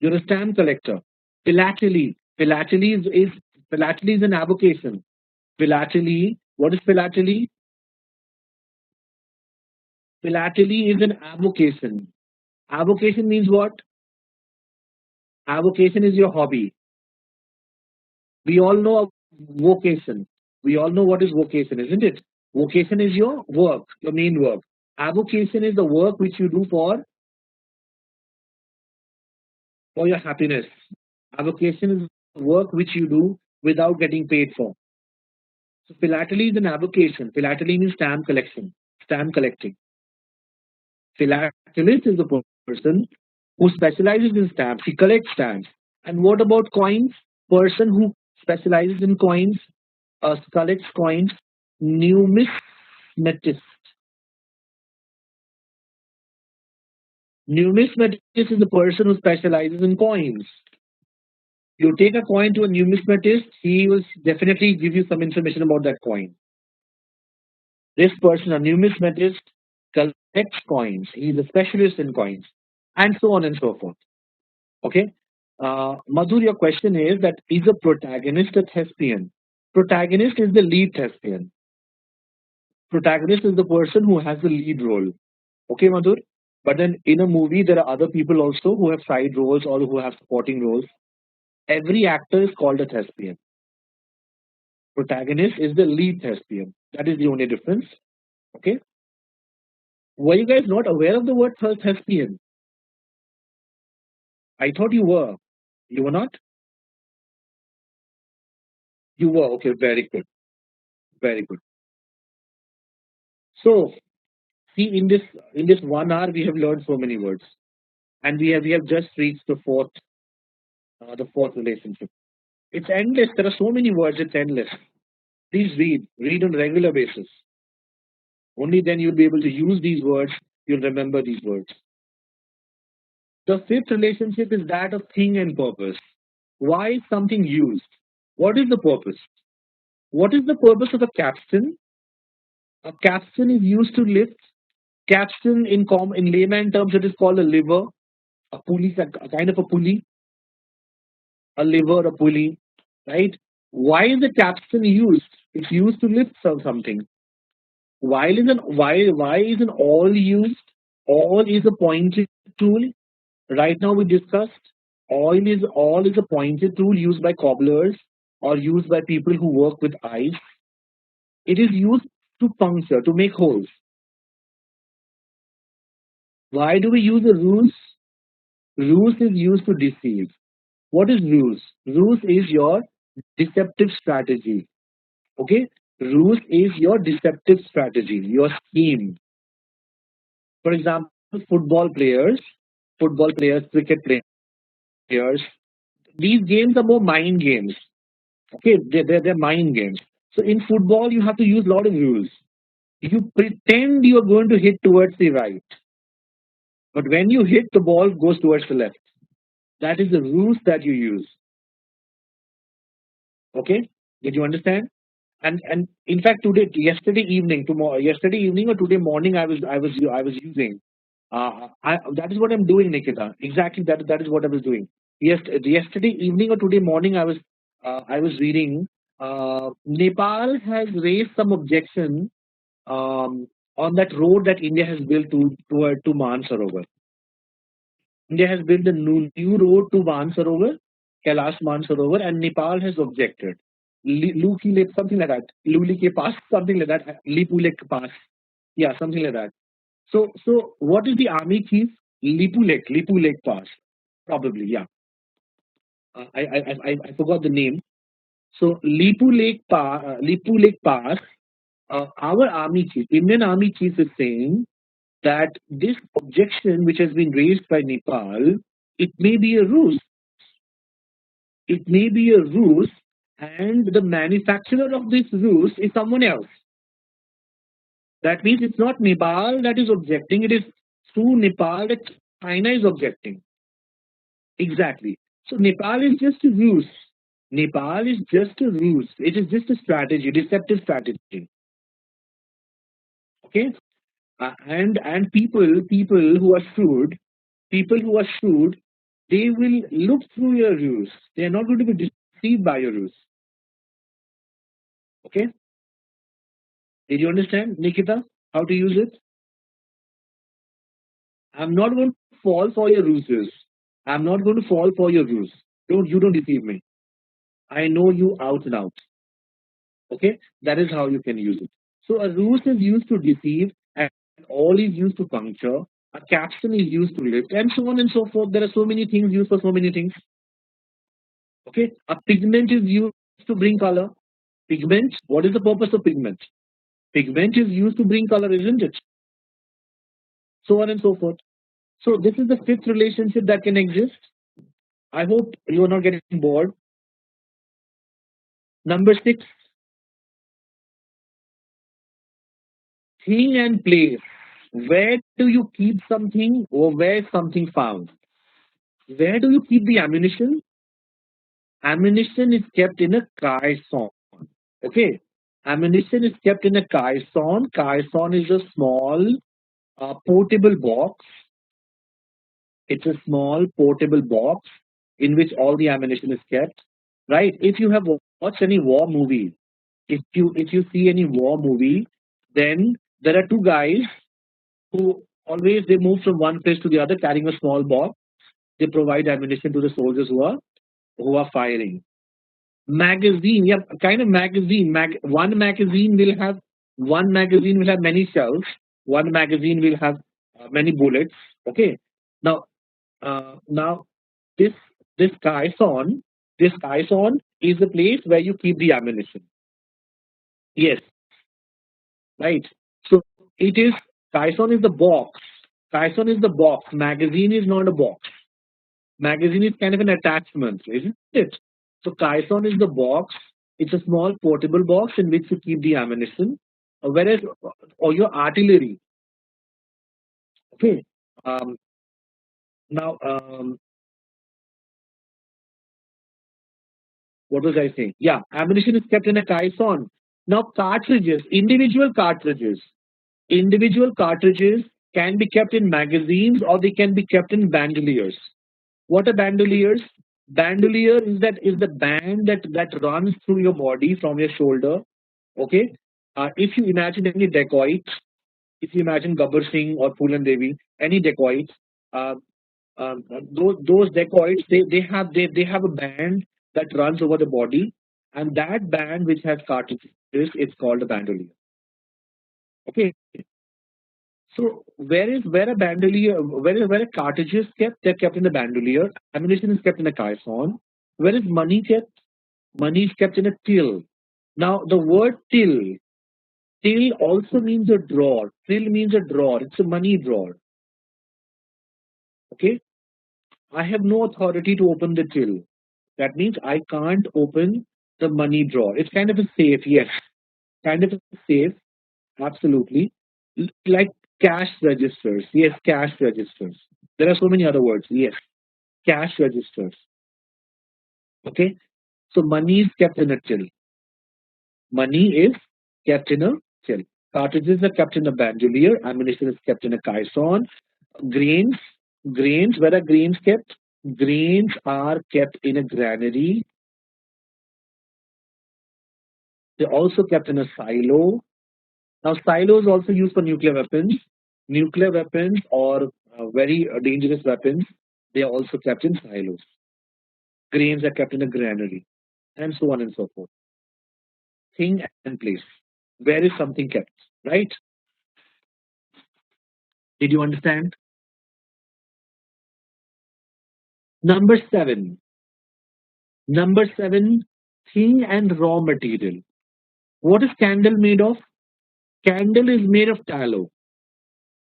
S1: You're a stamp collector. Philately. Philately is an avocation. Philately. What is philately? Philately is an avocation. Avocation means what? Avocation is your hobby. We all know of vocation. We all know what is vocation, isn't it? Vocation is your work, your main work. Avocation is the work which you do for your happiness. Avocation is work which you do without getting paid for. So philately is an avocation. Philately means stamp collection, stamp collecting. Philatelist is the person who specializes in stamps. He collects stamps. And what about coins? Person who specializes in coins, collects coins. Numismatist. Numismatist is the person who specializes in coins. You take a coin to a numismatist, he will definitely give you some information about that coin. This person, a numismatist, collects coins. He's a specialist in coins, and so on and so forth. Okay. Madhur, your question is that is a protagonist a thespian? Protagonist is the lead thespian. Protagonist is the person who has the lead role. Okay, Madhur? But then in a movie, there are other people also who have side roles or who have supporting roles. Every actor is called a thespian. Protagonist is the lead thespian. That is the only difference. Okay. Were you guys not aware of the word thespian? I thought you were. You were not? You were. Okay, very good. Very good. So, see, in this 1 hour, we have learned so many words, and we have just reached the fourth relationship. It's endless. There are so many words. It's endless. Please read on a regular basis. Only then you'll be able to use these words. You'll remember these words. The fifth relationship is that of thing and purpose. Why is something used? What is the purpose? What is the purpose of a capstan? A capstan is used to lift. Capstan in layman terms it is called a lever, a pulley, a kind of a pulley, a lever, a pulley, right? Why is the capstan used? It's used to lift something. Why isn't all used? All is a pointed tool. Right now we discussed all is a pointed tool used by cobblers or used by people who work with ice. It is used to puncture, to make holes. Why do we use a ruse? Ruse is used to deceive. What is ruse? Ruse is your deceptive strategy. Okay? Ruse is your deceptive strategy, your scheme. For example, football players, cricket players, these games are more mind games. Okay, they're mind games. So in football, you have to use a lot of rules. You pretend you are going to hit towards the right, but when you hit, the ball goes towards the left. That is the rules that you use. Okay, did you understand? And in fact, yesterday evening or today morning, I was using. That is what I'm doing, Nikita. Exactly that is what I was doing. Yesterday evening or today morning, I was reading. Nepal has raised some objection on that road that India has built to Mansarovar. India has built a new road to Mansarovar, Kailash Mansarovar, and Nepal has objected. Luki Lake, something like that. Luli ke pass, something like that. Lipu Lake pass. Yeah, something like that. So what is the army chief? Lipu Lake pass. Probably, yeah. I forgot the name. So Lipu Lake pass. Our army chief, Indian army chief, is saying that this objection, which has been raised by Nepal, it may be a ruse. It may be a ruse, and the manufacturer of this ruse is someone else. That means it's not Nepal that is objecting, it is through Nepal that China is objecting. Exactly. So Nepal is just a ruse. Nepal is just a ruse. It is just a strategy, deceptive strategy. Okay? And people who are sued, They will look through your rules. They are not going to be deceived by your rules. Okay? Did you understand, Nikita, how to use it? I'm not going to fall for your rules. I'm not going to fall for your rules. Don't deceive me. I know you out and out. Okay? That is how you can use it. So a ruse is used to deceive, and all is used to puncture. A caption is used to lift, and so on and so forth. There are so many things used for so many things. Okay? A pigment is used to bring color. Pigment, what is the purpose of pigment? Pigment is used to bring color, isn't it? So on and so forth. So this is the fifth relationship that can exist. I hope you are not getting bored. Number six, thing and place. Where do you keep something or where is something found? Where do you keep the ammunition? Ammunition is kept in a caisson. Okay. Ammunition is kept in a caisson. Caisson is a small portable box. It's a small portable box in which all the ammunition is kept. Right. If you have watched any war movie, if you see any war movie, then there are two guys who always they move from one place to the other carrying a small box. They provide ammunition to the soldiers who are firing. Magazine, yeah, kind of magazine. One magazine will have many shells. One magazine will have many bullets. Okay. Now, now this this caisson, this caisson is the place where you keep the ammunition. Yes, right. So it is caisson is the box. Caisson is the box. Magazine is not a box. Magazine is kind of an attachment, isn't it? So caisson is the box. It's a small portable box in which you keep the ammunition. Whereas, or your artillery. Okay. Um, now, what was I saying? Yeah, ammunition is kept in a caisson. Now, cartridges, individual cartridges can be kept in magazines or they can be kept in bandoliers. What are bandoliers? Bandolier is the band that runs through your body from your shoulder. Okay. If you imagine any dacoit, if you imagine Gabbar Singh or Poolan Devi, any dacoit, uh, those dacoits they have a band that runs over the body, and that band which has cartridges it's called a bandolier. Okay. So where a bandolier where a cartridge is kept, they're kept in the bandolier. Ammunition is kept in a caisson. Where is money kept? Money is kept in a till. Now the word till also means a drawer. Till means a drawer. It's a money drawer. Okay. I have no authority to open the till. That means I can't open the money drawer. It's kind of a safe, yes. Kind of a safe, absolutely. Like cash registers. Yes, cash registers. There are so many other words. Yes, cash registers. Okay. So money is kept in a till. Money is kept in a till. Cartridges are kept in a bandolier. Ammunition is kept in a caisson. Grains, grains. Where are grains kept? Grains are kept in a granary. They're also kept in a silo. Now, silos also used for nuclear weapons. Nuclear weapons or very dangerous weapons, they are also kept in silos. Grains are kept in a granary, and so on and so forth. Thing and place. Where is something kept? Right? Did you understand? Number seven. Number seven, thing and raw material. What is candle made of? Candle is made of tallow,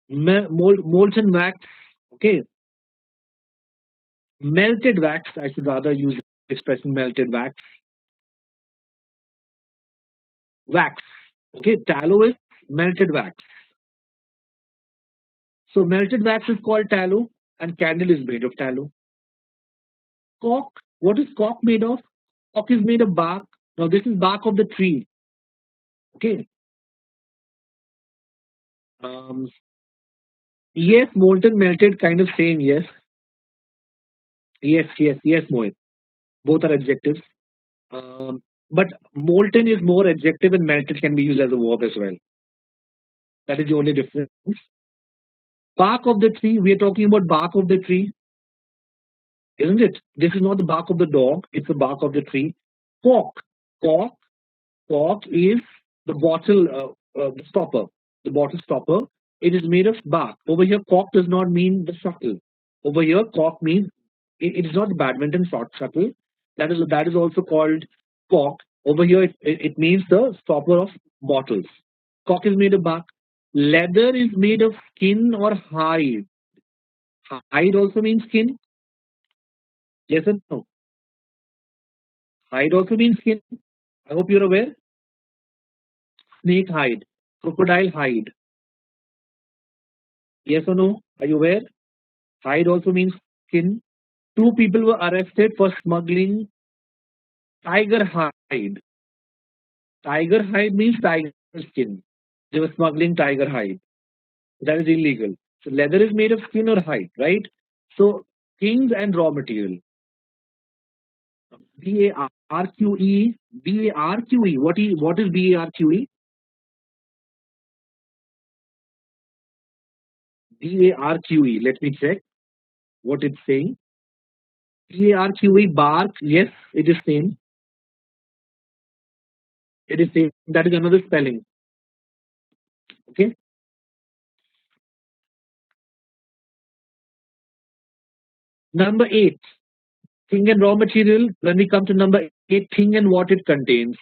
S1: molten wax. Okay, melted wax. I should rather use the expression melted wax. Wax. Okay, tallow is melted wax. So melted wax is called tallow, and candle is made of tallow. Cork. What is cork made of? Cork is made of bark. Now this is bark of the tree. Okay. Um, yes, molten, melted, kind of same. Yes. Yes, Mohit. Both are adjectives. But molten is more adjective and melted can be used as a verb as well. That is the only difference. Bark of the tree, we are talking about bark of the tree, isn't it? This is not the bark of the dog, it's the bark of the tree. Cork. Cork. Cork is the bottle the stopper. The bottle stopper. It is made of bark. Over here, cork does not mean the shuttle. Over here, cork means it is not the badminton shot shuttle. That is also called cork. Over here, it means the stopper of bottles. Cork is made of bark. Leather is made of skin or hide. Hide also means skin. Yes and no. Hide also means skin. I hope you're aware. Snake hide, crocodile hide. Yes or no? Are you aware? Hide also means skin. Two people were arrested for smuggling tiger hide. Tiger hide means tiger skin. They were smuggling tiger hide. That is illegal. So leather is made of skin or hide, right? So things and raw material. BARQE, BARQE. What is BARQE? BARQE. Let me check what it's saying. BARQE, bark. Yes, it is same. It is same. That is another spelling. Okay. Number 8, thing and raw material. When we come to number 8, thing and what it contains.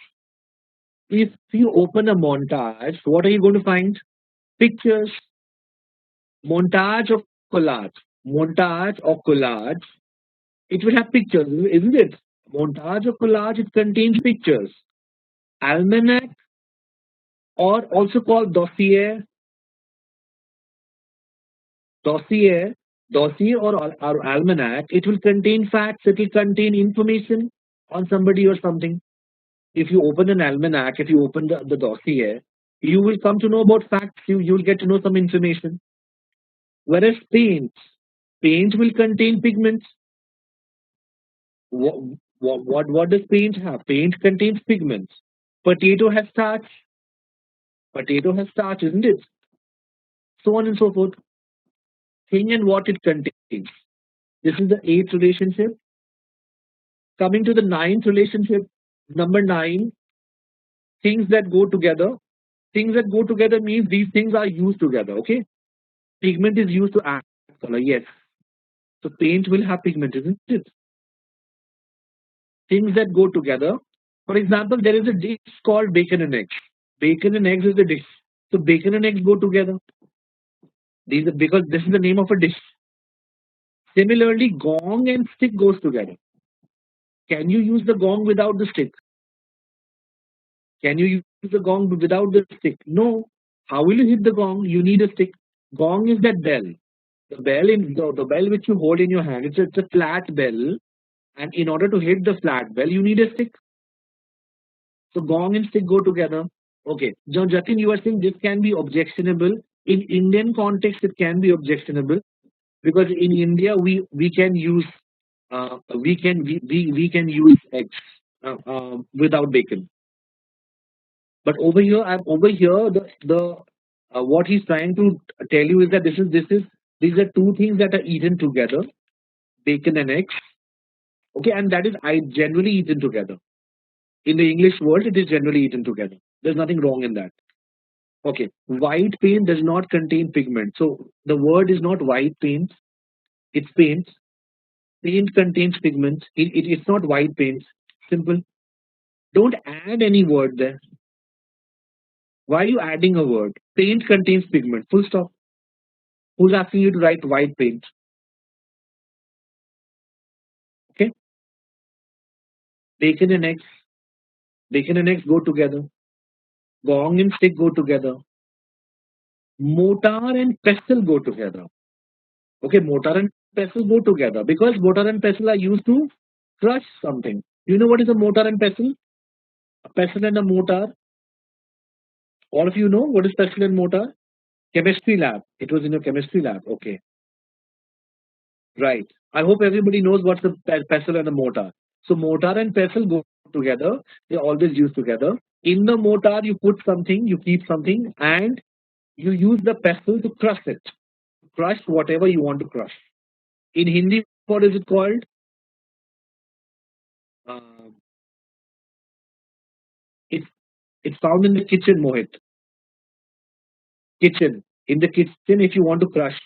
S1: If you open a montage, what are you going to find? Pictures. Montage or collage. Montage or collage. It will have pictures, isn't it? Montage or collage, it contains pictures. Almanac, or also called dossier. Dossier, dossier or almanac, it will contain facts, it will contain information on somebody or something. If you open an almanac, if you open the dossier, you will come to know about facts, you'll get to know some information. Whereas paint will contain pigments. What does paint have? Paint contains pigments. Potato has starch. Potato has starch, isn't it? So on and so forth. Thing and what it contains. This is the eighth relationship. Coming to the ninth relationship, number 9, things that go together. Things that go together means these things are used together. Okay, pigment is used to add color. Yes, so paint will have pigment, isn't it? Things that go together. For example, there is a dish called bacon and eggs. Bacon and eggs is the dish. So bacon and eggs go together. These are because this is the name of a dish. Similarly, gong and stick goes together. Can you use the gong without the stick? Can you use the gong without the stick? No. How will you hit the gong? You need a stick. Gong is that bell. The bell which you hold in your hand. It's a flat bell, and in order to hit the flat bell, you need a stick. So gong and stick go together. Okay. Now, Jatin, you are saying this can be objectionable. In Indian context, it can be objectionable because in India we can use we can use eggs without bacon. But over here, the what he's trying to tell you is that these are two things that are eaten together, bacon and eggs. Okay, and that is I generally eaten together. In the English world, it is generally eaten together. There's nothing wrong in that. Okay, white paint does not contain pigment. So the word is not white paint, it's paint. Paint contains pigments. It's not white paint. Simple. Don't add any word there. Why are you adding a word? Paint contains pigment. Full stop. Who's asking you to write white paint? Okay. Bacon and eggs. Bacon and eggs go together. Gong and stick go together. Mortar and pestle go together. Okay, mortar and pestle go together because mortar and pestle are used to crush something. You know what is a mortar and pestle? A pestle and a mortar. All of you know what is pestle and mortar? Chemistry lab. It was in your chemistry lab. Okay, right. I hope everybody knows what's the pestle and the mortar. So mortar and pestle go together. They always use together. In the mortar, you put something, you keep something, and you use the pestle to crush it. Crush whatever you want to crush. In Hindi, what is it called? Uh, it's it's found in the kitchen, Mohit. Kitchen. In the kitchen, if you want to crush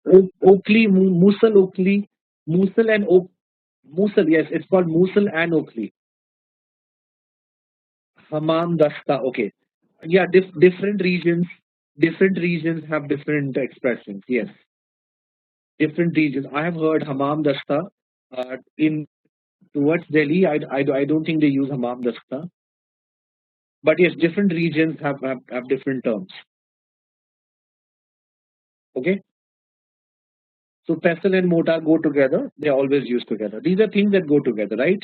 S1: Oakley, Musal Oakley, Musal and Oak, Musal. Yes, it's called Musal and Oakley. Hammam dasta. Okay. Yeah, different regions have different expressions. Yes, different regions. I have heard hammam dasta in towards Delhi. I don't think they use hammam dasta, but yes, different regions have different terms. Okay, so pestle and mortar go together. They are always used together. These are things that go together, right?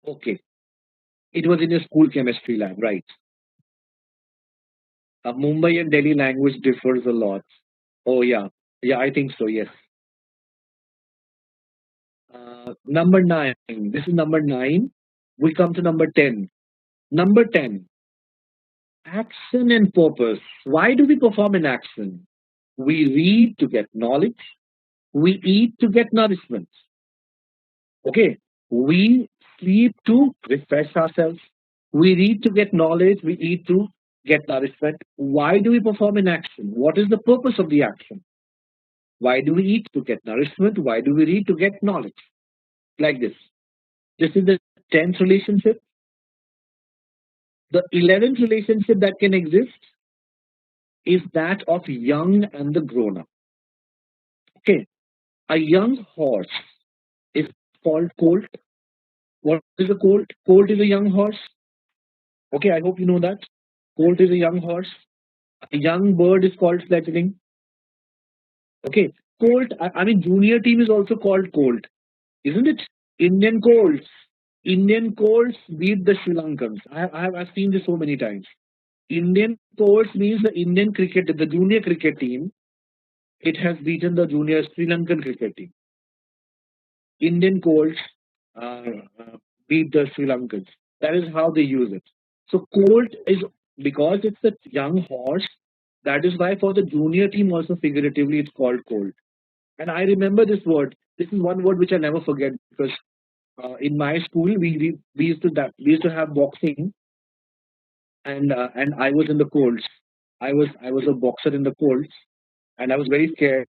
S1: Okay, it was in your school chemistry lab, right? Mumbai and Delhi language differs a lot. Oh yeah, yeah, I think so. Yes. Number nine. This is number nine. We come to number 10. Number 10, action and purpose. Why do we perform an action? We read to get knowledge. We eat to get nourishment. Okay. We sleep to refresh ourselves. We read to get knowledge. We eat to get nourishment. Why do we perform an action? What is the purpose of the action? Why do we eat to get nourishment? Why do we read to get knowledge? Like this. This is the 10th relationship. The 11th relationship that can exist is that of young and the grown up. Okay, a young horse is called colt. What is a colt? Colt is a young horse. Okay, I hope you know that. Colt is a young horse. A young bird is called fledgling. Okay, colt. I mean, junior team is also called colt, isn't it? Indian colts. Indian colts beat the Sri Lankans. I've seen this so many times. Indian colts means the Indian cricket, the junior cricket team. It has beaten the junior Sri Lankan cricket team. Indian colts uh, uh, beat the Sri Lankans. That is how they use it. So colt is because it's a young horse. That is why for the junior team also figuratively it's called colt. And I remember this word. This is one word which I never forget because in my school we used to have boxing and I was in the colts. I was a boxer in the colts and I was very scared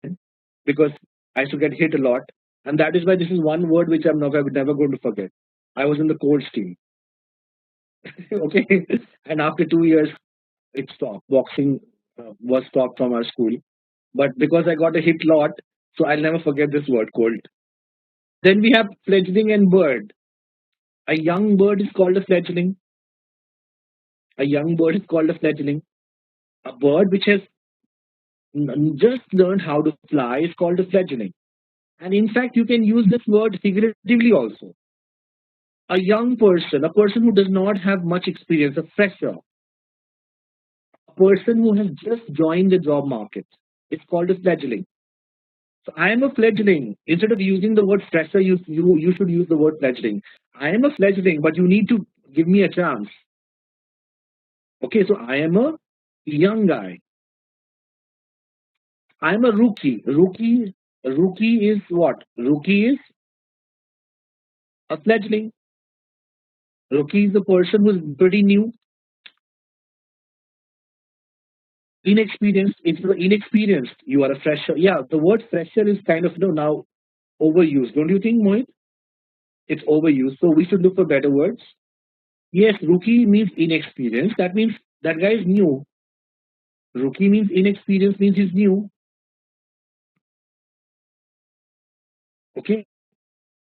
S1: because I used to get hit a lot. And that is why this is one word which I'm never going to forget. I was in the Colts team. Okay. And after 2 years, it stopped. Boxing was stopped from our school. But because I got a hit lot, so I'll never forget this word, colt. Then we have fledgling and bird. A young bird is called a fledgling. A young bird is called a fledgling. A bird which has just learned how to fly is called a fledgling. And in fact, you can use this word figuratively also. A young person, a person who does not have much experience, a fresher, a person who has just joined the job market. It's called a fledgling. So I am a fledgling. Instead of using the word fresher, you should use the word fledgling. I am a fledgling, but you need to give me a chance. Okay, so I am a young guy. I am a rookie. Rookie is what? Rookie is a fledgling. Rookie is the person who is pretty new. Inexperienced. If you're inexperienced, you are a fresher. Yeah, the word fresher is kind of now overused. Don't you think, Mohit? It's overused. So we should look for better words. Yes, rookie means inexperienced. That means that guy is new. Rookie means inexperienced means he's new. Okay.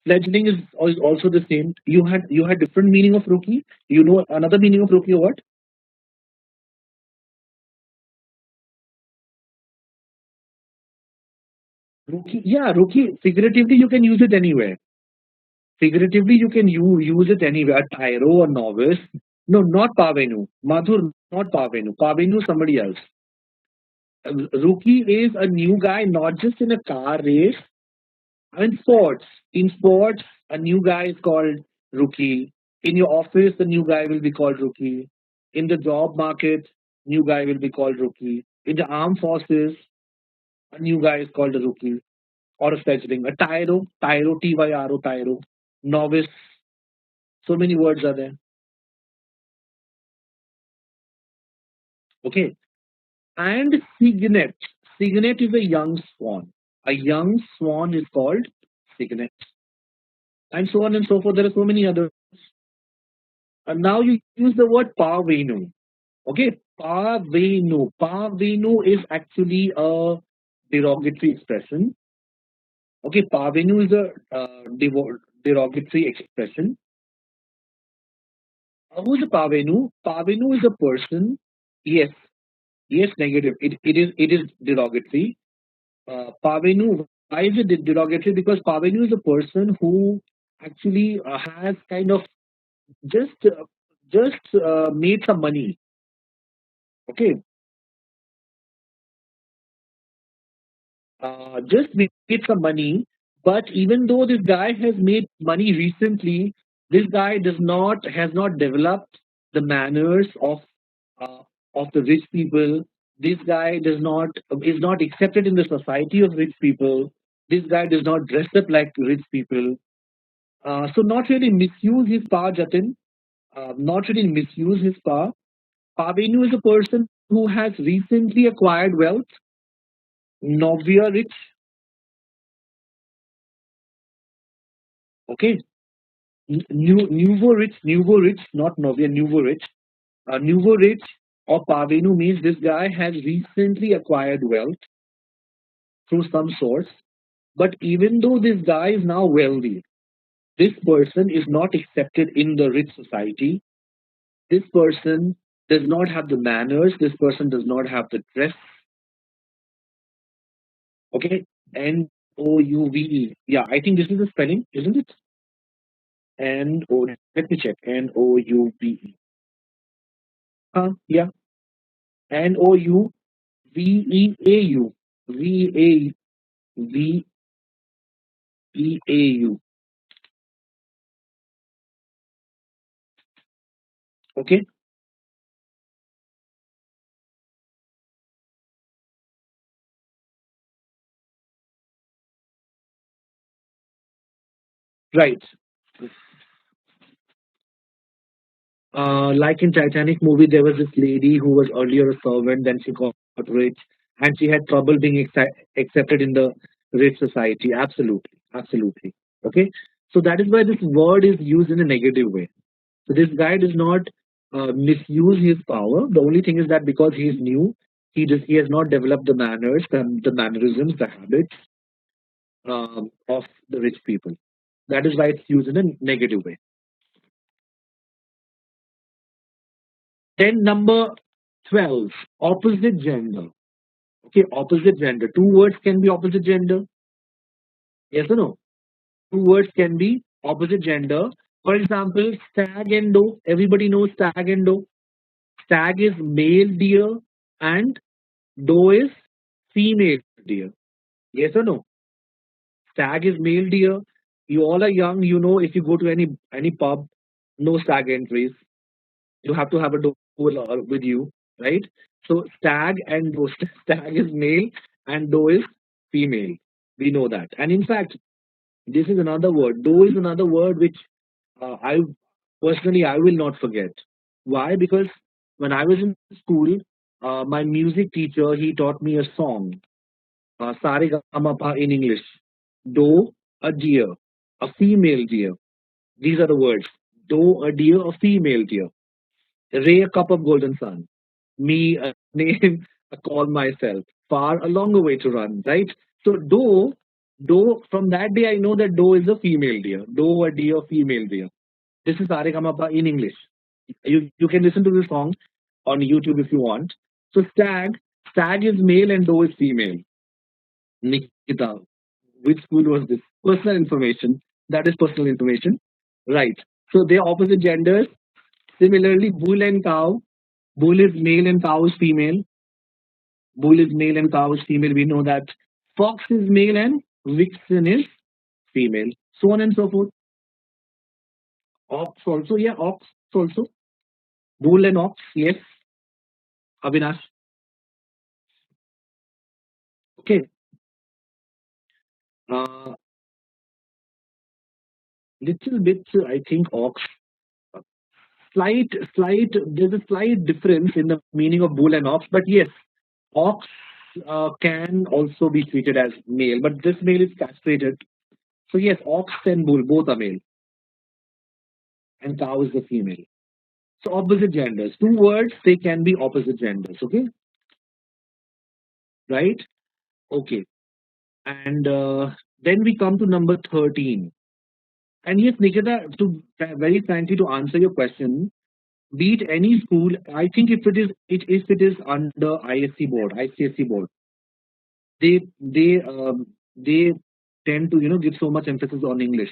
S1: Fledgling is also the same. You had different meaning of rookie. You know another meaning of rookie or what? Rookie. Yeah, rookie. Figuratively, you can use it anywhere. Figuratively, you can use it anywhere. A tyro, a novice. No, not Pavenu. Madhur, not Pavenu. Pavenu, somebody else. Rookie is a new guy, not just in a car race. I mean, sports. In sports, a new guy is called rookie. In your office, the new guy will be called rookie. In the job market, new guy will be called rookie. In the armed forces, a new guy is called a rookie or a fledgling. A tyro, tyro, tyro. Novice. So many words are there. Okay. And cygnet. Cygnet is a young swan. A young swan is called cygnet. And so on and so forth. There are so many others. And now you use the word parvenu. Okay, parvenu. Parvenu is actually a derogatory expression. Okay, parvenu is a derogatory expression. Who's a parvenu? Parvenu is a person. Yes, yes, negative. It is derogatory. Parvenu. Why is it derogatory? Because parvenu is a person who actually has kind of just made some money. Okay, just made some money. But even though this guy has made money recently, this guy does not has not developed the manners uh, of the rich people. This guy does not is not accepted in the society of rich people. This guy does not dress up like rich people. So not really misuse his power, Jatin. Not really misuse his power. Pavenu is a person who has recently acquired wealth. Novia rich. Okay, nouveau rich, not Novia, nouveau rich. Nouveau rich or Pavenu means this guy has recently acquired wealth through some source. But even though this guy is now wealthy, this person is not accepted in the rich society. This person does not have the manners. This person does not have the dress. Okay, Nouve. Yeah, I think this is the spelling, isn't it? N O. Let me check. Nouve. Yeah, Nouveau. Veau. Okay, right. Like in Titanic movie, there was this lady who was earlier a servant, then she got rich, and she had trouble being accepted in the rich society. Absolutely, absolutely. Okay, so that is why this word is used in a negative way. So this guy does not misuse his power. The only thing is that because he is new, he has not developed the manners, the mannerisms, the habits of the rich people. That is why it's used in a negative way. Then number 12, opposite gender. Okay, opposite gender. Two words can be opposite gender. Yes or no? Two words can be opposite gender. For example, stag and doe. Everybody knows stag and doe. Stag is male deer and doe is female deer. Yes or no? Stag is male deer. You all are young. You know if you go to any pub, no stag entries. You have to have a doe with you, right? So stag and doe. Stag is male and doe is female. We know that. And in fact, this is another word. Doe is another word which I personally I will not forget. Why? Because when I was in school, my music teacher he taught me a song, Sare Gama Pa in English. Doe, a deer, a female deer. These are the words. Doe, a deer, a female deer. Ray, a cup of golden sun. Me, a name, I call myself. Far, a longer way to run, right? So from that day I know that doe is a female deer. Doe, a deer, female deer. This is Saregamapa in English. You can listen to the song on YouTube if you want. So stag is male and doe is female. Nikita, which school was this? Personal information. That is personal information. Right. So they're opposite genders. Similarly, bull and cow. Bull is male and cow is female. Bull is male and cow is female. We know that. Fox is male and vixen is female. So on and so forth. Ox also, yeah, ox also. Bull and ox, yes, Avinash. Okay. Uh, little bit, I think ox. There's a slight difference in the meaning of bull and ox, but yes, ox can also be treated as male, but this male is castrated. So yes, ox and bull both are male, and cow is the female. So opposite genders. Two words, they can be opposite genders. Okay, right? Okay, and then we come to number 13. And yes, Nikita, to very frankly to answer your question, be it any school, I think if it is under ISC board, ICSC board, they they um, they tend to give so much emphasis on English.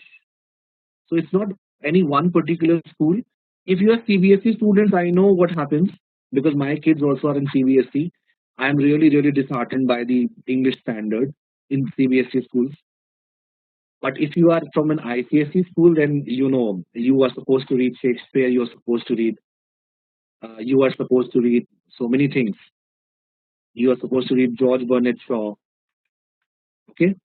S1: So it's not any one particular school. If you are CBSE students, I know what happens because my kids also are in CBSE. I am really disheartened by the English standard in CBSE schools. But if you are from an ICSE school, then you are supposed to read Shakespeare. You are supposed to read so many things. You are supposed to read George Bernard Shaw. Okay,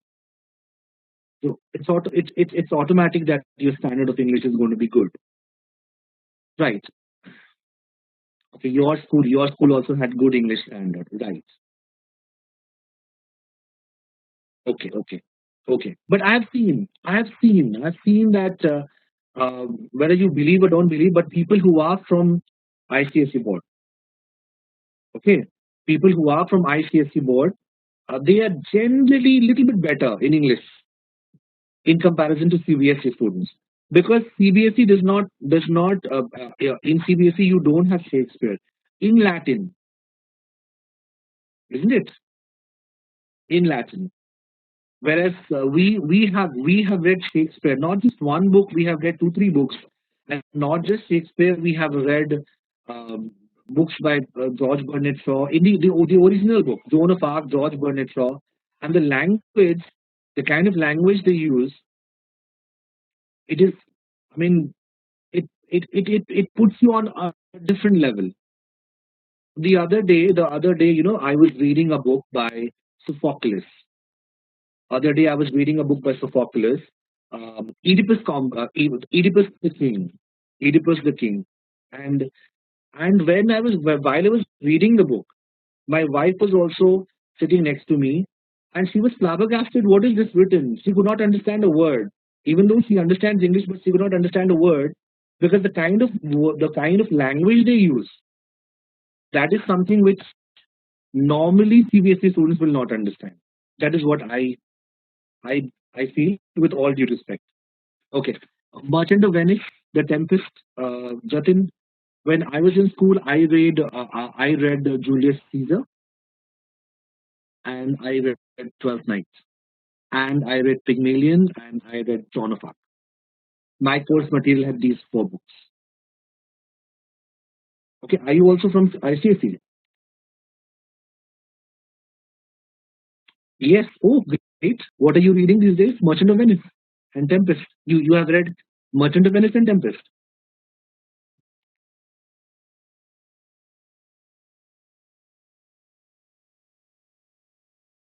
S1: so it's automatic that your standard of English is going to be good, right? Okay, your school also had good English standard, right? Okay, okay. But I've seen that whether you believe or don't believe, but people who are from ICSE board, okay, people who are from ICSE board, they are generally a little bit better in English in comparison to CBSE students because CBSE does not in CBSE you don't have Shakespeare in Latin, isn't it? In Latin. Whereas we have read Shakespeare, not just one book. We have read two three books, and not just Shakespeare. We have read um, books by George Bernard Shaw in the original book, Joan of Arc, George Bernard Shaw, and the language, the kind of language they use, it is. I mean, it puts you on a different level. The other day, I was reading a book by Sophocles. Other day, I was reading a book by Sophocles, Oedipus the King, Oedipus the King, and while I was reading the book, my wife was also sitting next to me, and she was flabbergasted. What is this written? She could not understand a word, even though she understands English, but she could not understand a word because the kind of language they use, that is something which normally CBSE students will not understand. That is what I I feel with all due respect. Okay. Merchant of Venice, The Tempest, Jatin. When I was in school, I read Julius Caesar and I read Twelfth Night and I read Pygmalion and I read Joan of Arc. My course material had these four books. Okay. Are you also from ICSE? Yes. Oh, great. What are you reading these days? Merchant of Venice and Tempest. You have read Merchant of Venice and Tempest.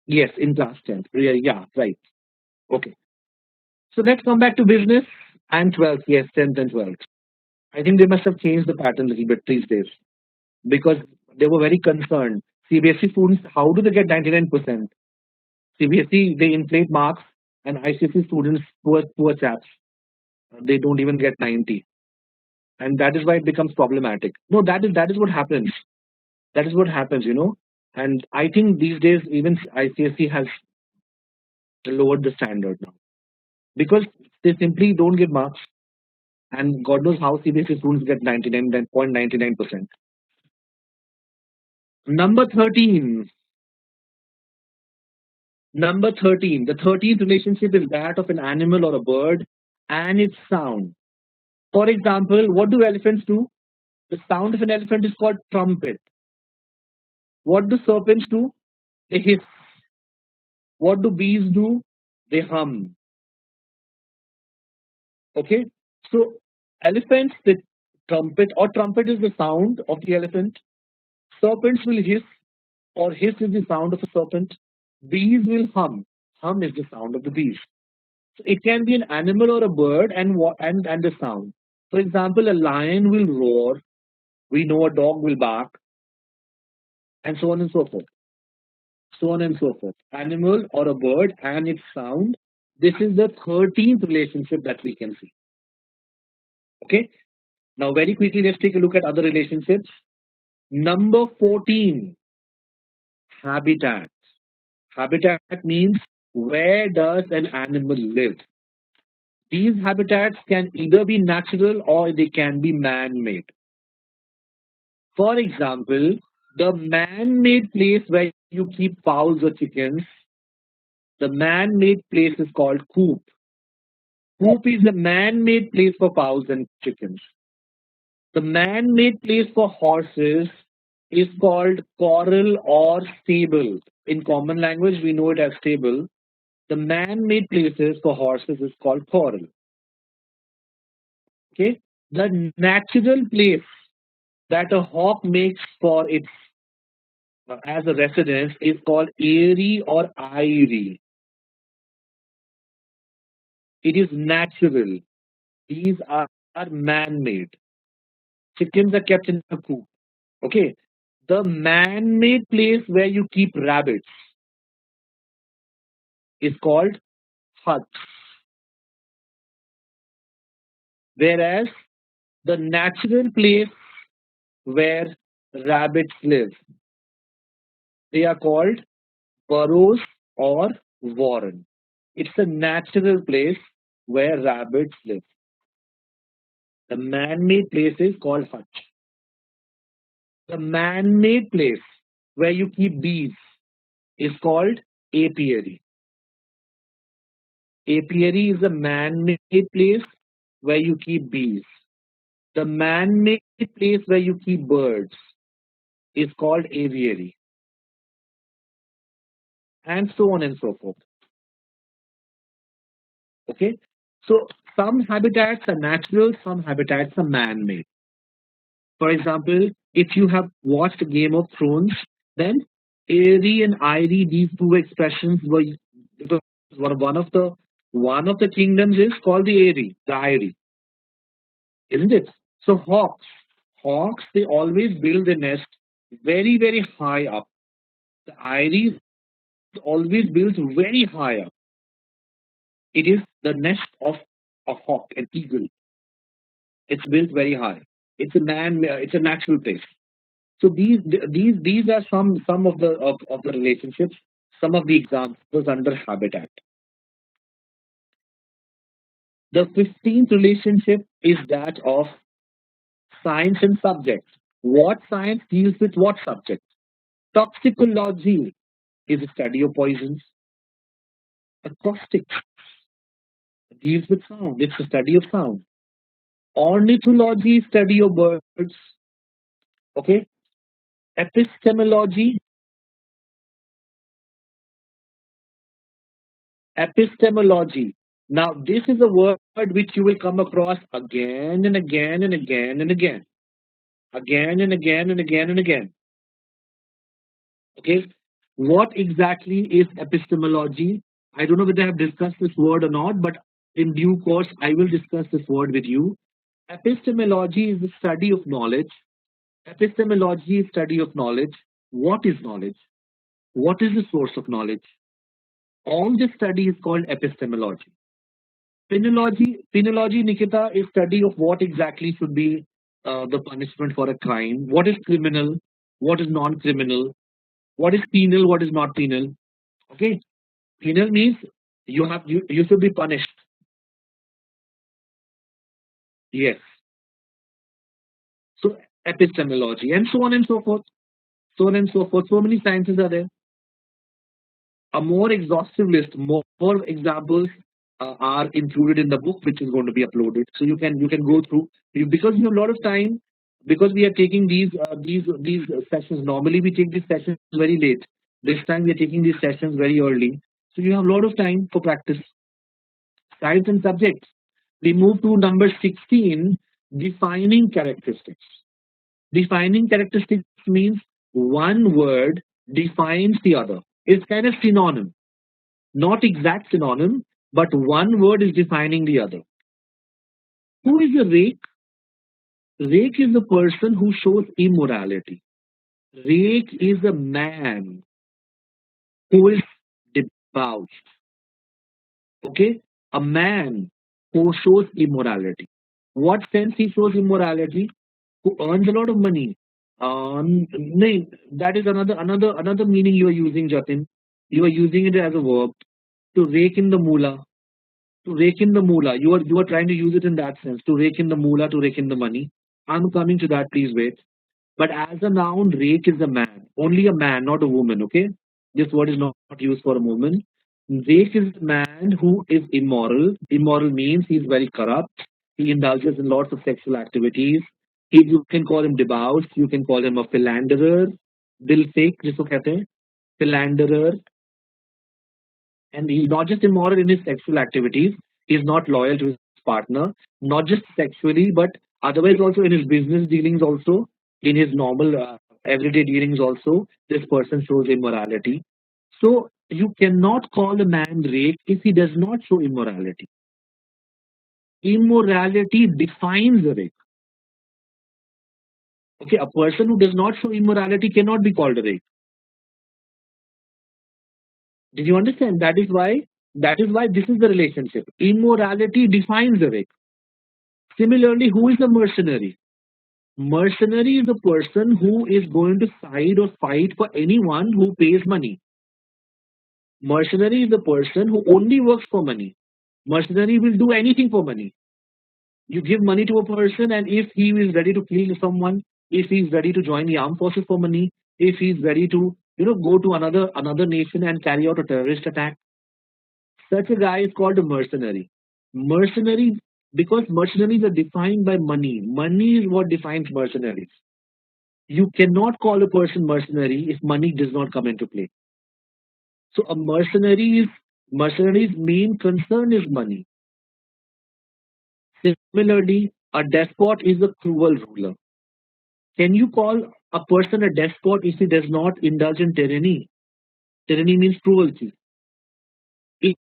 S1: Yes, in class 10th. Yeah, yeah, right. Okay. So let's come back to business and 12th. Yes, 10th and 12th. I think they must have changed the pattern a little bit these days because they were very concerned. CBSE students, how do they get 99%? CBSE, they inflate marks, and ICSE students, poor chaps, they don't even get 90. And that is why it becomes problematic. No, that is what happens. That is what happens. And I think these days, even ICSE has lowered the standard now because they simply don't give marks. And God knows how CBSE students get 99.99%. Number 13. Number 13. The 13th relationship is that of an animal or a bird and its sound. For example, what do elephants do? The sound of an elephant is called trumpet. What do serpents do? They hiss. What do bees do? They hum. Okay. So elephants, the trumpet, or trumpet is the sound of the elephant. Serpents will hiss, or hiss is the sound of a serpent. Bees will hum. Hum is the sound of the bees. So it can be an animal or a bird, and the sound. For example, a lion will roar. We know a dog will bark, and so on and so forth. So on and so forth. Animal or a bird and its sound. This is the 13th relationship that we can see. Okay. Now, very quickly, let's take a look at other relationships. Number 14, habitat. Habitat means where does an animal live? These habitats can either be natural or they can be man-made. For example, the man-made place where you keep fowls or chickens, the man-made place is called coop. Coop is a man-made place for fowls and chickens. The man-made place for horses is called corral or stable. In common language, we know it as stable. The man-made places for horses is called corral. Okay, the natural place that a hawk makes for its as a residence is called airy or eyrie. It is natural. These are man-made. Chickens are kept in a coop. Okay, the man-made place where you keep rabbits is called huts, whereas the natural place where rabbits live, they are called burrows or warren. It's a natural place where rabbits live. The man-made place is called hut. The man-made place where you keep bees is called apiary. Apiary is a man-made place where you keep bees. The man-made place where you keep birds is called aviary, and so on and so forth. Okay, so some habitats are natural, some habitats are man-made. For example, if you have watched Game of Thrones, then airy and eyrie, these two expressions were because one of the kingdoms is called the eyrie, isn't it? So hawks, they always build a nest very, very high up. The eyrie always builds very high up. It is the nest of a hawk, an eagle. It's built very high. It's a natural place. So these are some of the relationships, some of the examples under habitat. The 15th relationship is that of science and subject. What science deals with what subject? Toxicology is a study of poisons. Acoustics deals with sound. It's a study of sound. Ornithology, study of birds. Okay. Epistemology, epistemology. Now, this is a word which you will come across again and again and again and again, again and again and again and again. Okay. What exactly is epistemology? I don't know whether I have discussed this word or not, but in due course, I will discuss this word with you. Epistemology is the study of knowledge. Epistemology is study of knowledge. What is knowledge? What is the source of knowledge? All this study is called epistemology. Penology, Nikita, is study of what exactly should be the punishment for a crime. What is criminal? What is non-criminal? What is penal? What is not penal? Okay, penal means you should be punished. Yes. So epistemology and so on and so forth. So on and so forth. So many sciences are there. A more exhaustive list, more examples are included in the book, which is going to be uploaded. So you can go through because you have a lot of time. Because we are taking these sessions. Normally, we take these sessions very late. This time we are taking these sessions very early, so you have a lot of time for practice. Types and subjects. We move to number 16, defining characteristics. Defining characteristics means one word defines the other. It's kind of synonym, not exact synonym, but one word is defining the other. Who is a rake? Rake is the person who shows immorality. Rake is a man who is debauched. Okay? A man who shows immorality. What sense he shows immorality? Who earns a lot of money. No, that is another meaning you are using, Jatin. You are using it as a verb to rake in the moolah. To rake in the moolah. You are trying to use it in that sense. To rake in the moolah, to rake in the money. I'm coming to that, please wait. But as a noun, rake is a man. Only a man, not a woman, okay? This word is not used for a woman. Rake is a man who is immoral. Immoral means he's very corrupt. He indulges in lots of sexual activities. You can call him debauched. You can call him a philanderer. Dil fake, जिसको कहते हैं, philanderer. And he's not just immoral in his sexual activities, he's not loyal to his partner, not just sexually, but otherwise also in his business dealings, also in his normal everyday dealings, also this person shows immorality. So you cannot call a man rake if he does not show immorality. Immorality defines a rake. Okay, a person who does not show immorality cannot be called a rake. Did you understand? That is why this is the relationship. Immorality defines a rake. Similarly, who is a mercenary? Mercenary is a person who is going to side or fight for anyone who pays money. Mercenary is a person who only works for money. Mercenary will do anything for money. You give money to a person, and if he is ready to kill someone, if he is ready to join the armed forces for money, if he is ready to go to another nation and carry out a terrorist attack, such a guy is called a mercenary. Mercenary, because mercenaries are defined by money. Money is what defines mercenaries. You cannot call a person mercenary if money does not come into play. So a mercenary's main concern is money. Similarly, a despot is a cruel ruler. Can you call a person a despot if he does not indulge in tyranny? Tyranny means cruelty. If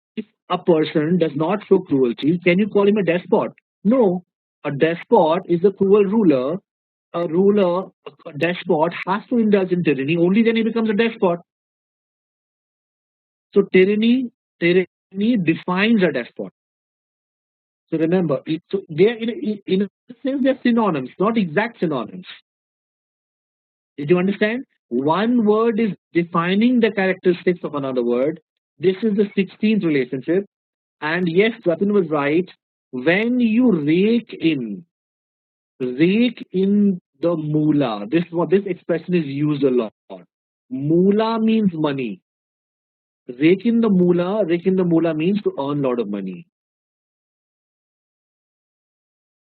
S1: a person does not show cruelty, can you call him a despot? No. A despot is a cruel ruler. A ruler, a despot has to indulge in tyranny. Only then he becomes a despot. So tyranny defines a despot. So remember, so they are in a sense they're synonyms, not exact synonyms. Did you understand? One word is defining the characteristics of another word. This is the 16th relationship. And yes, Jatin was right. When you rake in the moolah. This expression is used a lot. Moolah means money. Rake in the moolah means to earn a lot of money.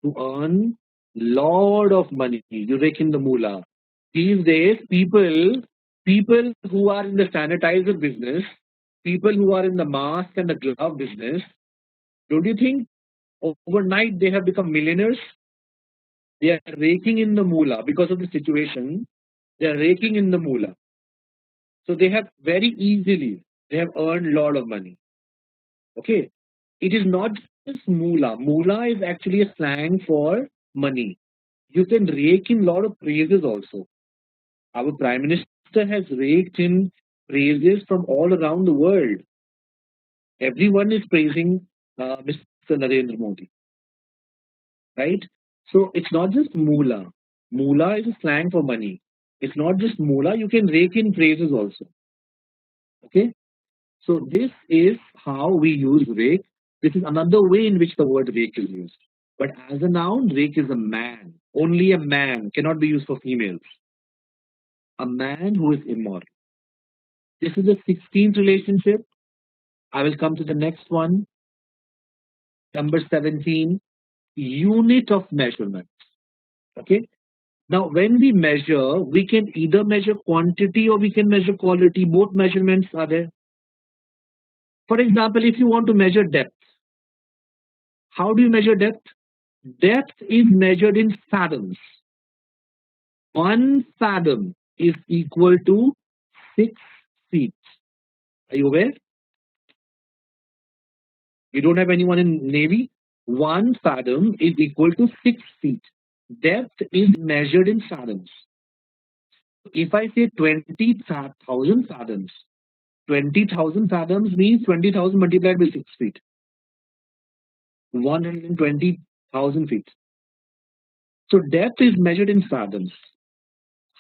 S1: To earn lot of money. You rake in the moolah. These days, people who are in the sanitizer business, people who are in the mask and the glove business, don't you think overnight they have become millionaires? They are raking in the moolah because of the situation. They are raking in the moolah. So they have very easily, they have earned a lot of money. Okay. It is not just moolah. Moolah is actually a slang for money. You can rake in a lot of praises also. Our Prime Minister has raked in praises from all around the world. Everyone is praising Mr. Narendra Modi, right? So it's not just moolah. Moolah is a slang for money. It's not just moolah. You can rake in praises also. Okay. So this is how we use rake. This is another way in which the word rake is used. But as a noun, rake is a man. Only a man, cannot be used for females. A man who is immoral. This is the 16th relationship. I will come to the next one. Number 17, unit of measurement. Okay. Now, when we measure, we can either measure quantity or we can measure quality. Both measurements are there. For example, if you want to measure depth, how do you measure depth? Depth is measured in fathoms. 1 fathom is equal to 6 feet. Are you aware? You don't have anyone in Navy? 1 fathom is equal to 6 feet. Depth is measured in fathoms. If I say 20,000 fathoms, 20,000 fathoms means 20,000 multiplied by 6 feet. 120,000 feet. So depth is measured in fathoms.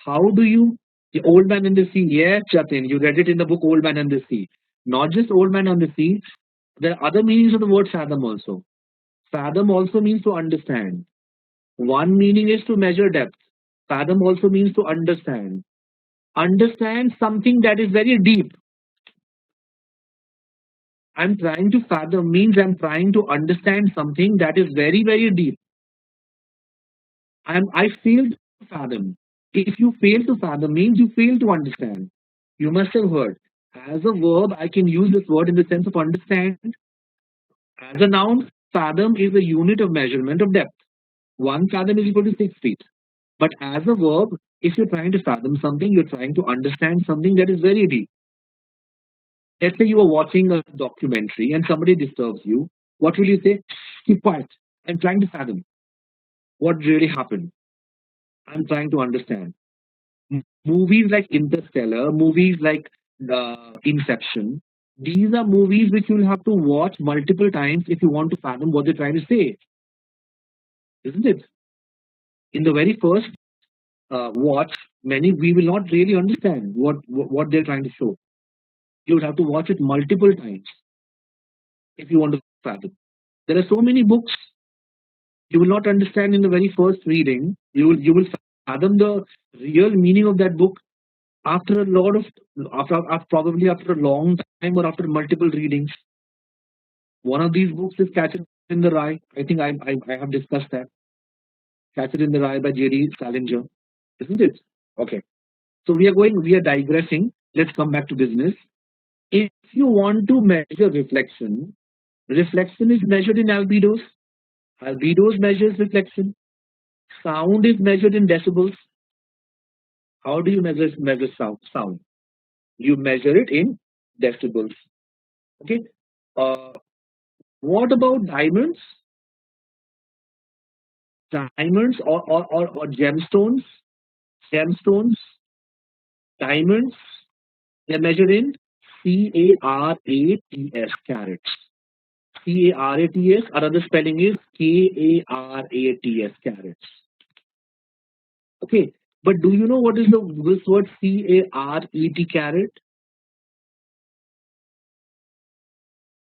S1: How do you? The Old Man and the Sea. Yes, Jatin, you read it in the book Old Man and the Sea. Not just Old Man and the Sea. There are other meanings of the word fathom also. Fathom also means to understand. One meaning is to measure depth. Fathom also means to understand. Understand something that is very deep. I'm trying to fathom means I'm trying to understand something that is very, very deep. I failed to fathom. If you fail to fathom means you fail to understand. You must have heard. As a verb, I can use this word in the sense of understand. As a noun, fathom is a unit of measurement of depth. 1 fathom is equal to 6 feet. But as a verb, if you're trying to fathom something, you're trying to understand something that is very deep. Let's say you are watching a documentary and somebody disturbs you. What will you say? Keep quiet. I'm trying to fathom what really happened. I'm trying to understand. Movies like Interstellar, movies like Inception, these are movies which you'll have to watch multiple times if you want to fathom what they're trying to say, isn't it? In the very first watch, many we will not really understand what they're trying to show. You'll have to watch it multiple times if you want to fathom. There are so many books you will not understand in the very first reading. You will fathom the real meaning of that book after a lot of after probably after a long time or after multiple readings. One of these books is Catcher in the Rye. I think I have discussed that. Catcher in the Rye by J.D. Salinger, isn't it? Okay. So we are digressing. Let's come back to business. If you want to measure reflection, reflection is measured in albedos. Albedos measures reflection. Sound is measured in decibels. How do you measure sound? You measure it in decibels. Okay. Uh, what about diamonds? Diamonds or gemstones? Gemstones, diamonds, they're measured in CARATS, carats. CARATS, another spelling is KARATS, carats. Okay. But do you know what is this word CARET, carat?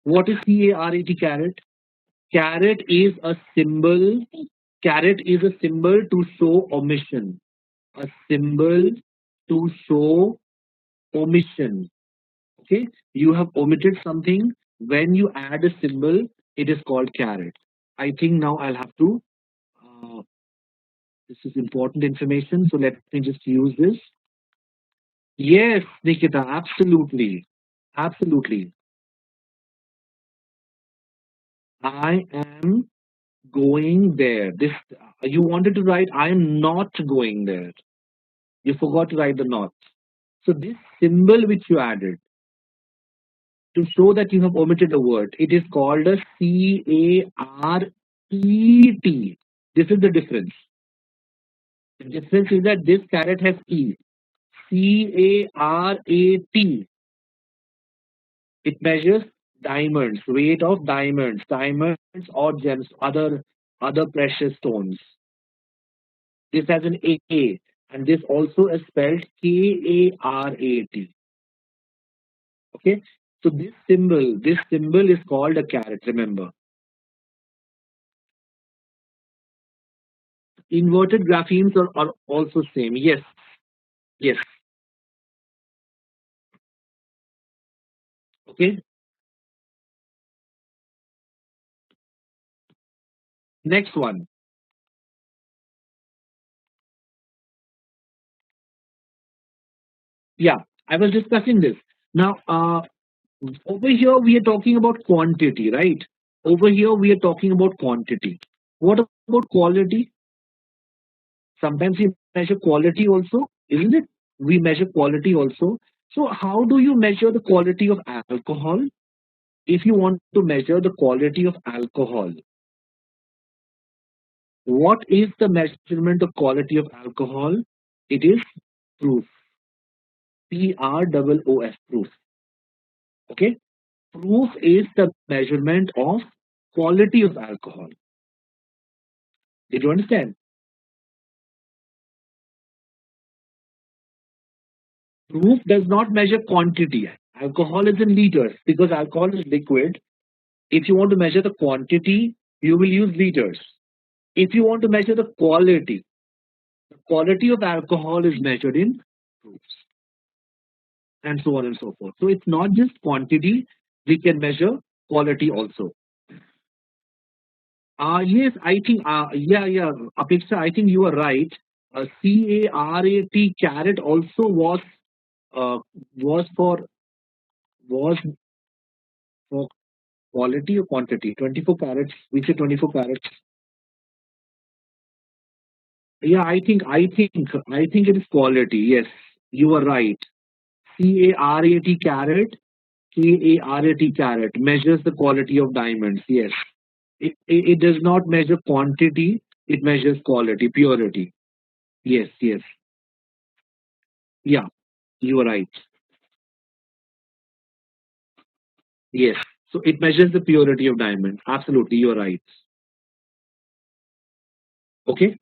S1: What is CARET, carat? Carat is a symbol. Carat is a symbol to show omission. A symbol to show omission. Okay, you have omitted something. When you add a symbol, it is called carat. I think now I'll have to. Uh, this is important information, so let me just use this. Yes, Nikita, absolutely, absolutely. I am going there. This you wanted to write. I am not going there. You forgot to write the not. So this symbol which you added to show that you have omitted a word, it is called a CARET. This is the difference. The difference is that this caret has E. CARAT. It measures diamonds, weight of diamonds, diamonds or gems, other precious stones. This has an A, and this also is spelled KARAT. Okay, so this symbol is called a caret. Remember, inverted graphemes are also same. Yes, yes. Okay. Next one. Yeah, I was discussing this. Now, over here we are talking about quantity, right? Over here we are talking about quantity. What about quality? Sometimes we measure quality also, isn't it? We measure quality also. So, how do you measure the quality of alcohol? If you want to measure the quality of alcohol, what is the measurement of quality of alcohol? It is proof. Proof. Proof. Okay. Proof is the measurement of quality of alcohol. Did you understand? Proof does not measure quantity. Alcohol is in liters because alcohol is liquid. If you want to measure the quantity, you will use liters. If you want to measure the quality of alcohol is measured in proofs, and so on and so forth. So it's not just quantity, we can measure quality also. Yes, I think, yeah, Apeksha, I think you are right. CARAT carat also uh, was was for quality or quantity. 24 carats. We say 24 carats. Yeah, I think it is quality. Yes, you are right. CARAT carat. CARAT carat measures the quality of diamonds. Yes, it does not measure quantity. It measures quality, purity. Yes, yes, yeah, you are right. Yes, so it measures the purity of diamond. Absolutely, you are right. Okay,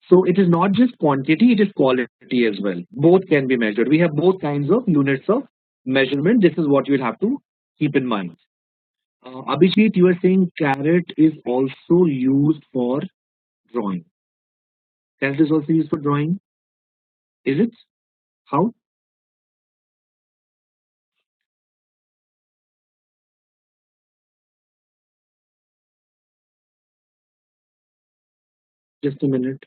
S1: so it is not just quantity; it is quality as well. Both can be measured. We have both kinds of units of measurement. This is what you will have to keep in mind. Abhijit, you are saying carat is also used for drawing. Carat is also used for drawing. Is it? How? Just a minute.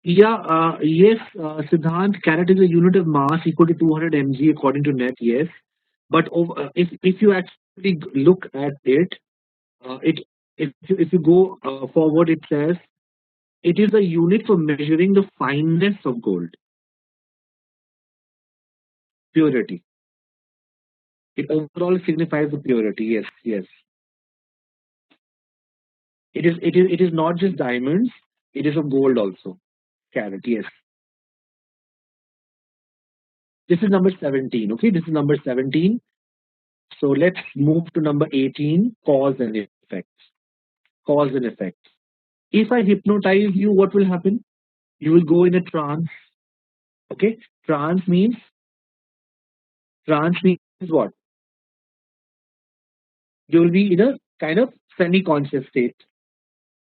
S1: Yeah, yes, Siddhant, carat is a unit of mass equal to 200 mg according to net, yes. But if you actually look at it, it if you go forward, it says it is a unit for measuring the fineness of gold, purity. It overall signifies the purity. Yes, yes. It is not just diamonds. It is of gold also. Carat. Yes. This is number 17. Okay, this is number 17. So let's move to number 18. Cause and effects. Cause and effects. If I hypnotize you, what will happen? You will go in a trance. Okay, trance means what? You will be in a kind of semi-conscious state.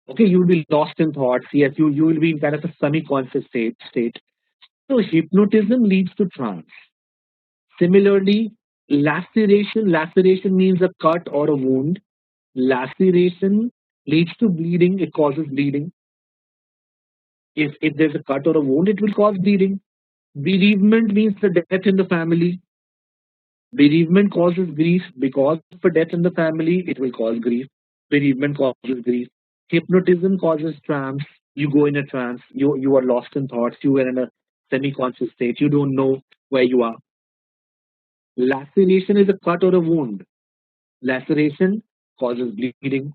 S1: Okay, you will be lost in thoughts. Yes, you will be in kind of a semi-conscious state. So hypnotism leads to trance. Similarly, laceration means a cut or a wound. Laceration leads to bleeding. It causes bleeding. If there's a cut or a wound, it will cause bleeding. Bereavement means the death in the family. Bereavement causes grief because of a death in the family. It will cause grief. Bereavement causes grief. Hypnotism causes trance. You go in a trance. You are lost in thoughts. You are in a semi-conscious state. You don't know where you are. Laceration is a cut or a wound. Laceration causes bleeding.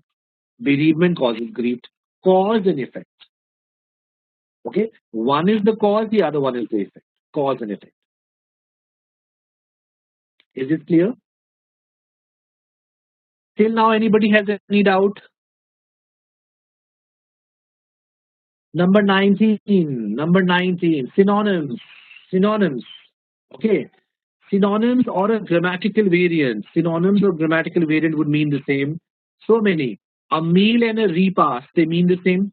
S1: Bereavement causes grief. Cause and effect. Okay, one is the cause, the other one is the effect. Cause and effect. Is it clear? Till now, anybody has any doubt? Number 19. Number 19. Synonyms. Synonyms. Okay. Synonyms or a grammatical variant. Synonyms or grammatical variant would mean the same. So many. A meal and a repast, they mean the same.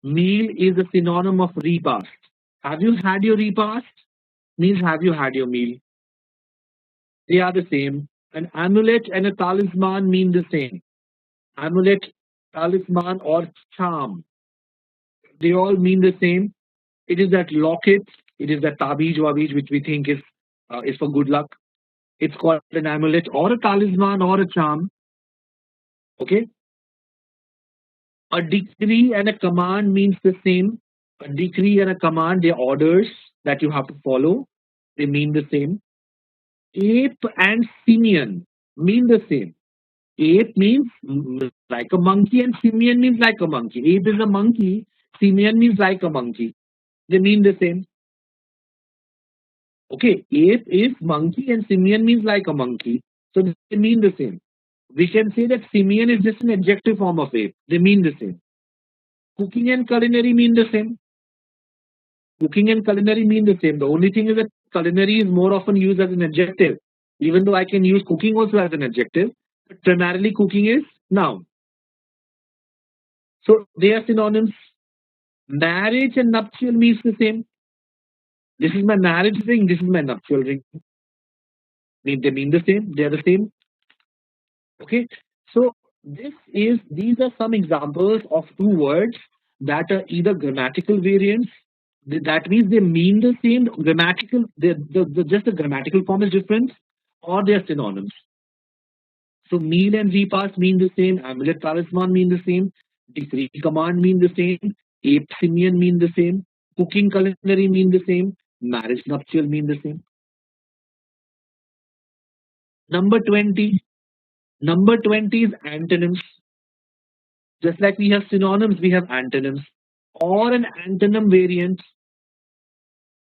S1: Meal is a synonym of repast. Have you had your repast? Means have you had your meal? They are the same. An amulet and a talisman mean the same. Amulet, talisman, or charm, they all mean the same. It is that locket, it is that tabiz wabij, which we think is for good luck. It's called an amulet or a talisman or a charm. Okay. A decree and a command means the same. A decree and a command, they're orders that you have to follow. They mean the same. Ape and simian mean the same. Ape means like a monkey, and simian means like a monkey. Ape is a monkey, simian means like a monkey. They mean the same. Okay, ape is monkey and simian means like a monkey. So they mean the same. We can say that simian is just an adjective form of ape. They mean the same. Cooking and culinary mean the same. Cooking and culinary mean the same. The only thing is that culinary is more often used as an adjective, even though I can use cooking also as an adjective. But primarily, cooking is noun. So they are synonyms. Marriage and nuptial means the same. This is my marriage ring. This is my nuptial ring. They mean the same. They are the same. Okay. So these are some examples of two words that are either grammatical variants. That means they mean the same. Grammatical, just the grammatical form is different, or they are synonyms. So meal and repast mean the same. Amulet, talisman mean the same. Decree, command mean the same. Ape, simian mean the same. Cooking, culinary mean the same. Marriage, nuptial mean the same. Number 20. Number 20 is antonyms. Just like we have synonyms, we have antonyms or an antonym variant.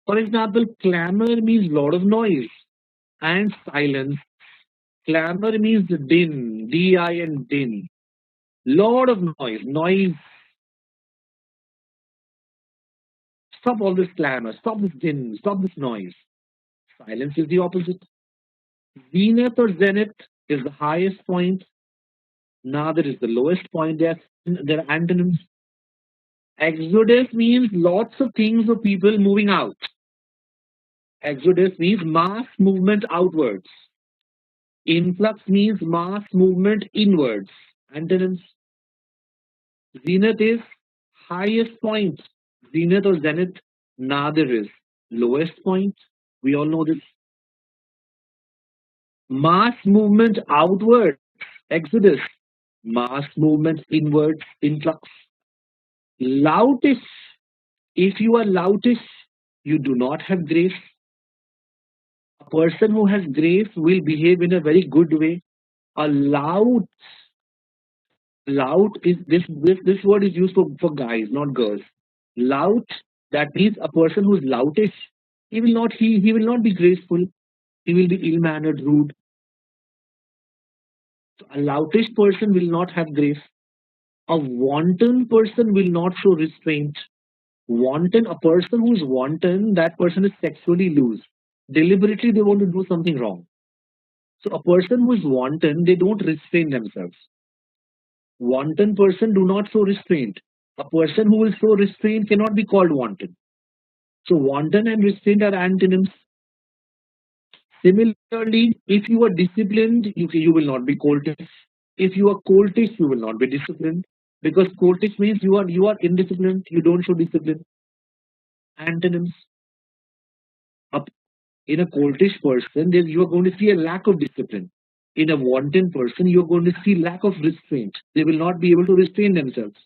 S1: For example, clamor means lot of noise and silence. Clamor means din, D-I-N, din. Lot of noise, noise. Stop all this clamor, stop this din, stop this noise. Silence is the opposite. Zenith or zenith is the highest point. Nadir is the lowest point. There are antonyms. Exodus means lots of things of people moving out. Exodus means mass movement outwards. Influx means mass movement inwards. Antonyms. Zenith is highest point. Zenith or zenith. Nadir is lowest point. We all know this. Mass movement outward. Exodus. Mass movement inwards. Influx. Loutish. If you are loutish, you do not have grace. A person who has grace will behave in a very good way. A lout is this word is used for guys, not girls. Lout, that means a person who is loutish. He will not be graceful. He will be ill mannered, rude. So a loutish person will not have grace. A wanton person will not show restraint. Wanton, a person who is wanton, that person is sexually loose. Deliberately, they want to do something wrong. So a person who is wanton, they don't restrain themselves. Wanton person do not show restraint. A person who will show restraint cannot be called wanton. So wanton and restraint are antonyms. Similarly, if you are disciplined, you will not be coltish. If you are coltish, you will not be disciplined. Because coltish means you are indisciplined, you don't show discipline. Antonyms. In a coltish person, then you are going to see a lack of discipline. In a wanton person, you are going to see lack of restraint. They will not be able to restrain themselves.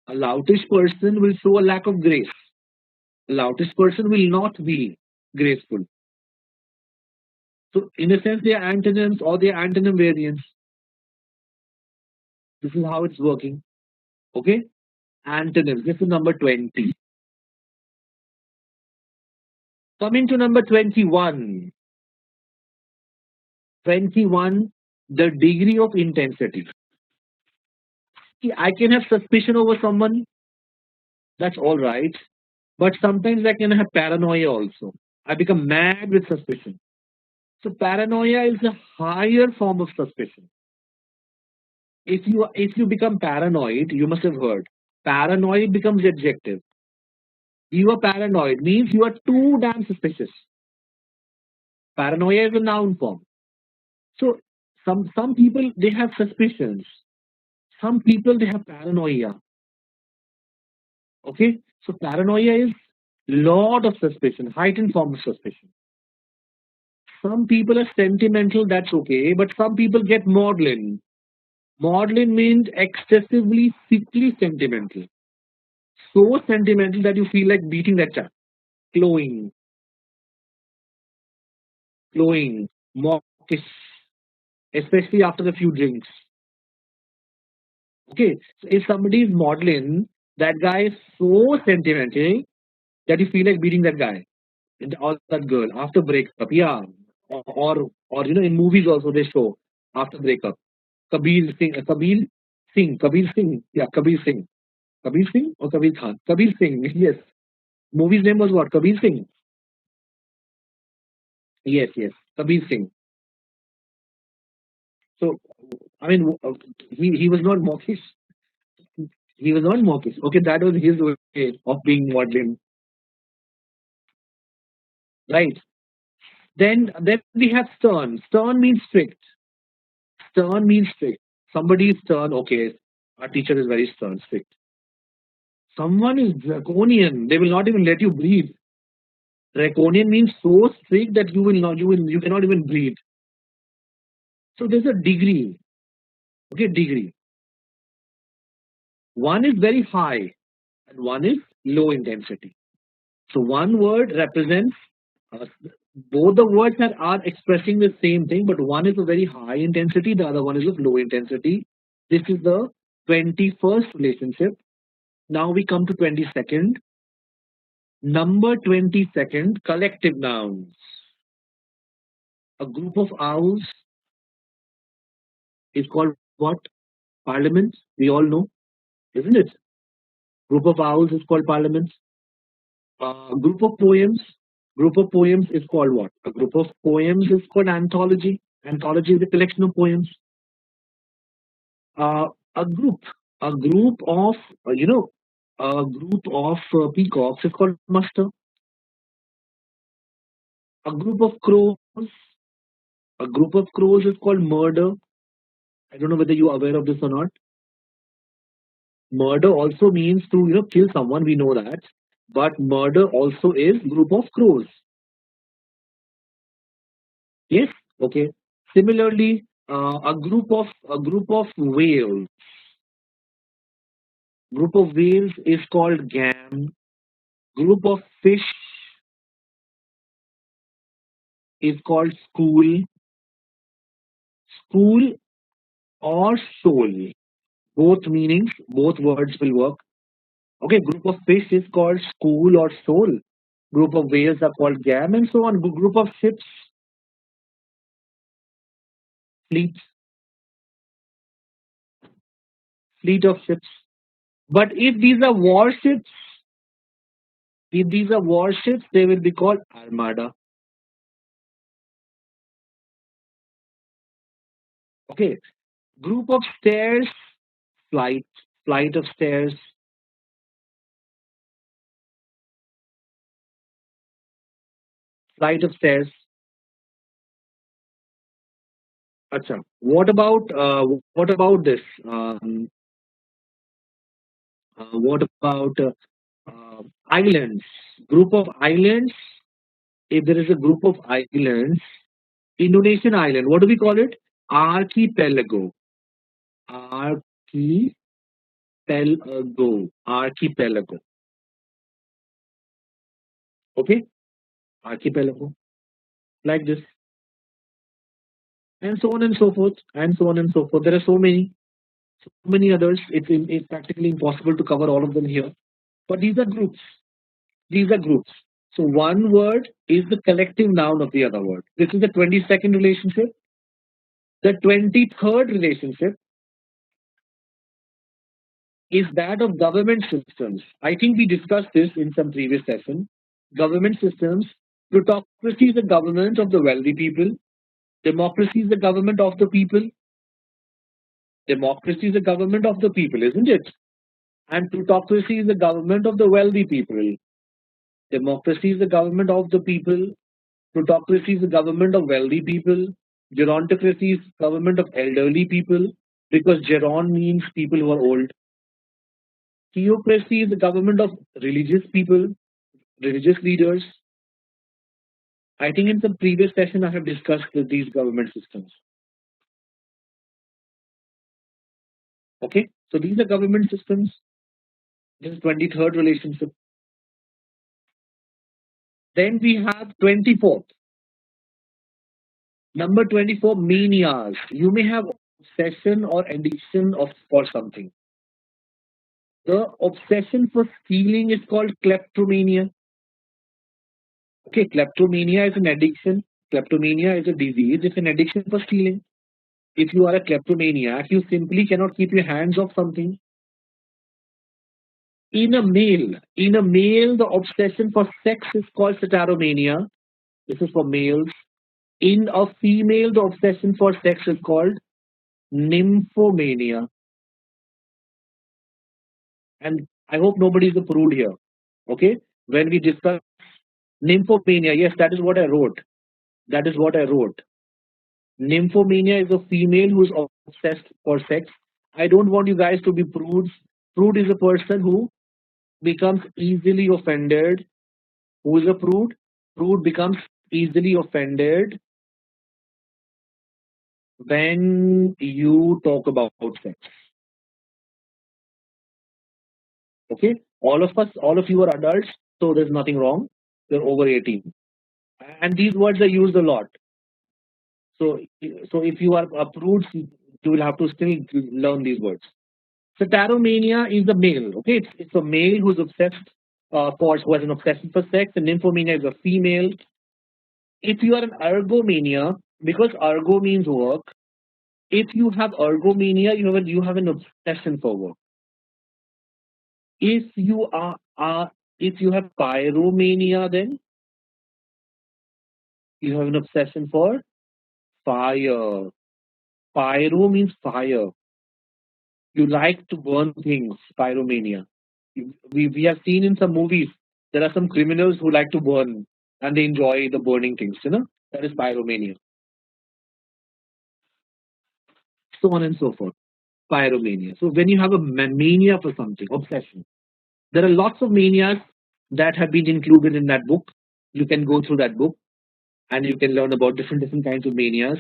S1: A loutish person will show a lack of grace. A loutish person will not be graceful. So, in a sense, they are antonyms or they are antonym variants. This is how it's working. Okay? Antonyms. This is number 20. Coming to number 21. 21, the degree of intensity. See, I can have suspicion over someone. That's all right. But sometimes I can have paranoia also. I become mad with suspicion. So paranoia is a higher form of suspicion. If you become paranoid, you must have heard. Paranoid becomes adjective. You are paranoid means you are too damn suspicious. Paranoia is a noun form. So some people they have suspicions. Some people they have paranoia. Okay, so paranoia is lot of suspicion, heightened form of suspicion. Some people are sentimental, that's okay, but some people get maudlin. Maudlin means excessively, sickly sentimental. So sentimental that you feel like beating that chap. Glowing, glowing, mawkish, especially after a few drinks. Okay, so if somebody is maudlin, that guy is so sentimental that you feel like beating that guy or that girl after breakup. Yeah, or in movies also they show after breakup. Kabir Singh, yeah, Kabir Singh or Kabir Khan, Kabir Singh, yes. Movie's name was what? Kabir Singh. Yes, yes, Kabir Singh. So I mean, he was not mawkish. He was not mawkish. Okay, that was his way of being maudlin, right? Then we have stern. Stern means strict. Stern means strict. Somebody is stern. Okay, our teacher is very stern, strict. Someone is draconian. They will not even let you breathe. Draconian means so strict that you cannot even breathe. So there's a degree. Okay, degree. One is very high and one is low intensity. So one word represents uh, both the words are expressing the same thing, but one is a very high intensity, the other one is of low intensity. This is the 21st relationship. Now we come to 22nd. Number 22nd, collective nouns. A group of owls is called what? Parliament. We all know, isn't it? Group of owls is called parliament. Group of poems. Group of poems is called what? A group of poems is called anthology. Anthology is a collection of poems. Uh, a group. A group of peacocks is called muster. A group of crows. A group of crows is called murder. I don't know whether you are aware of this or not. Murder also means to kill someone. We know that, but murder also is group of crows. Yes. Okay. Similarly, a group of whales. Group of whales is called gam. Group of fish is called school. School or shoal. Both meanings, both words will work. Okay. Group of fish is called school or shoal. Group of whales are called gam, and so on. Group of ships, fleet, fleet of ships. But if these are warships, they will be called armada. Okay. Group of stairs, flight, flight of stairs, flight of stairs. Acha. What about this? What about islands? Group of islands. If there is a group of islands, Indonesian island, what do we call it? Archipelago. Archipelago. Archipelago. Okay, archipelago. Like this, and so on and so forth, and so on and so forth. There are so many others. It's practically impossible to cover all of them here. But these are groups. These are groups. So one word is the collective noun of the other word. This is the 22nd relationship. The 23rd relationship is that of government systems. I think we discussed this in some previous session. Government systems. Plutocracy is the government of the wealthy people. Democracy is the government of the people. Democracy is the government of the people, isn't it? And plutocracy is the government of the wealthy people. Democracy is the government of the people. Plutocracy is the government of wealthy people. Gerontocracy is government of elderly people because geron means people who are old. Theocracy is the government of religious people, religious leaders. I think in some previous session I have discussed these government systems. Okay, so these are government systems. This is 23rd relationship. Then we have 24th. Number 24, manias. You may have obsession or addiction of for something. The obsession for stealing is called kleptomania. Okay, kleptomania is an addiction. Kleptomania is a disease. It's an addiction for stealing. If you are a kleptomaniac, you simply cannot keep your hands off something. In a male, the obsession for sex is called sataromania. This is for males. In a female, the obsession for sex is called nymphomania. And I hope nobody is a prude here. Okay, when we discuss nymphomania, yes, that is what I wrote. That is what I wrote. Nymphomania is a female who is obsessed for sex. I don't want you guys to be prudes. Prude is a person who becomes easily offended. Who is a prude? Prude becomes easily offended when you talk about sex. Okay? All of us, all of you are adults, so there's nothing wrong. You're over 18. And these words are used a lot. So, so if you are a prude, you will have to still learn these words. So taromania is a male. Okay, it's a male who's obsessed who has an obsession for sex, and nymphomania is a female. If you are an ergomania, because ergo means work, if you have ergomania, you have an obsession for work. If you if you have pyromania, then you have an obsession for fire. Pyro means fire. You like to burn things, pyromania. We have seen in some movies, there are some criminals who like to burn and they enjoy the burning things, that is pyromania. So on and so forth. Pyromania. So when you have a mania for something, obsession, there are lots of manias that have been included in that book. You can go through that book and you can learn about different kinds of manias.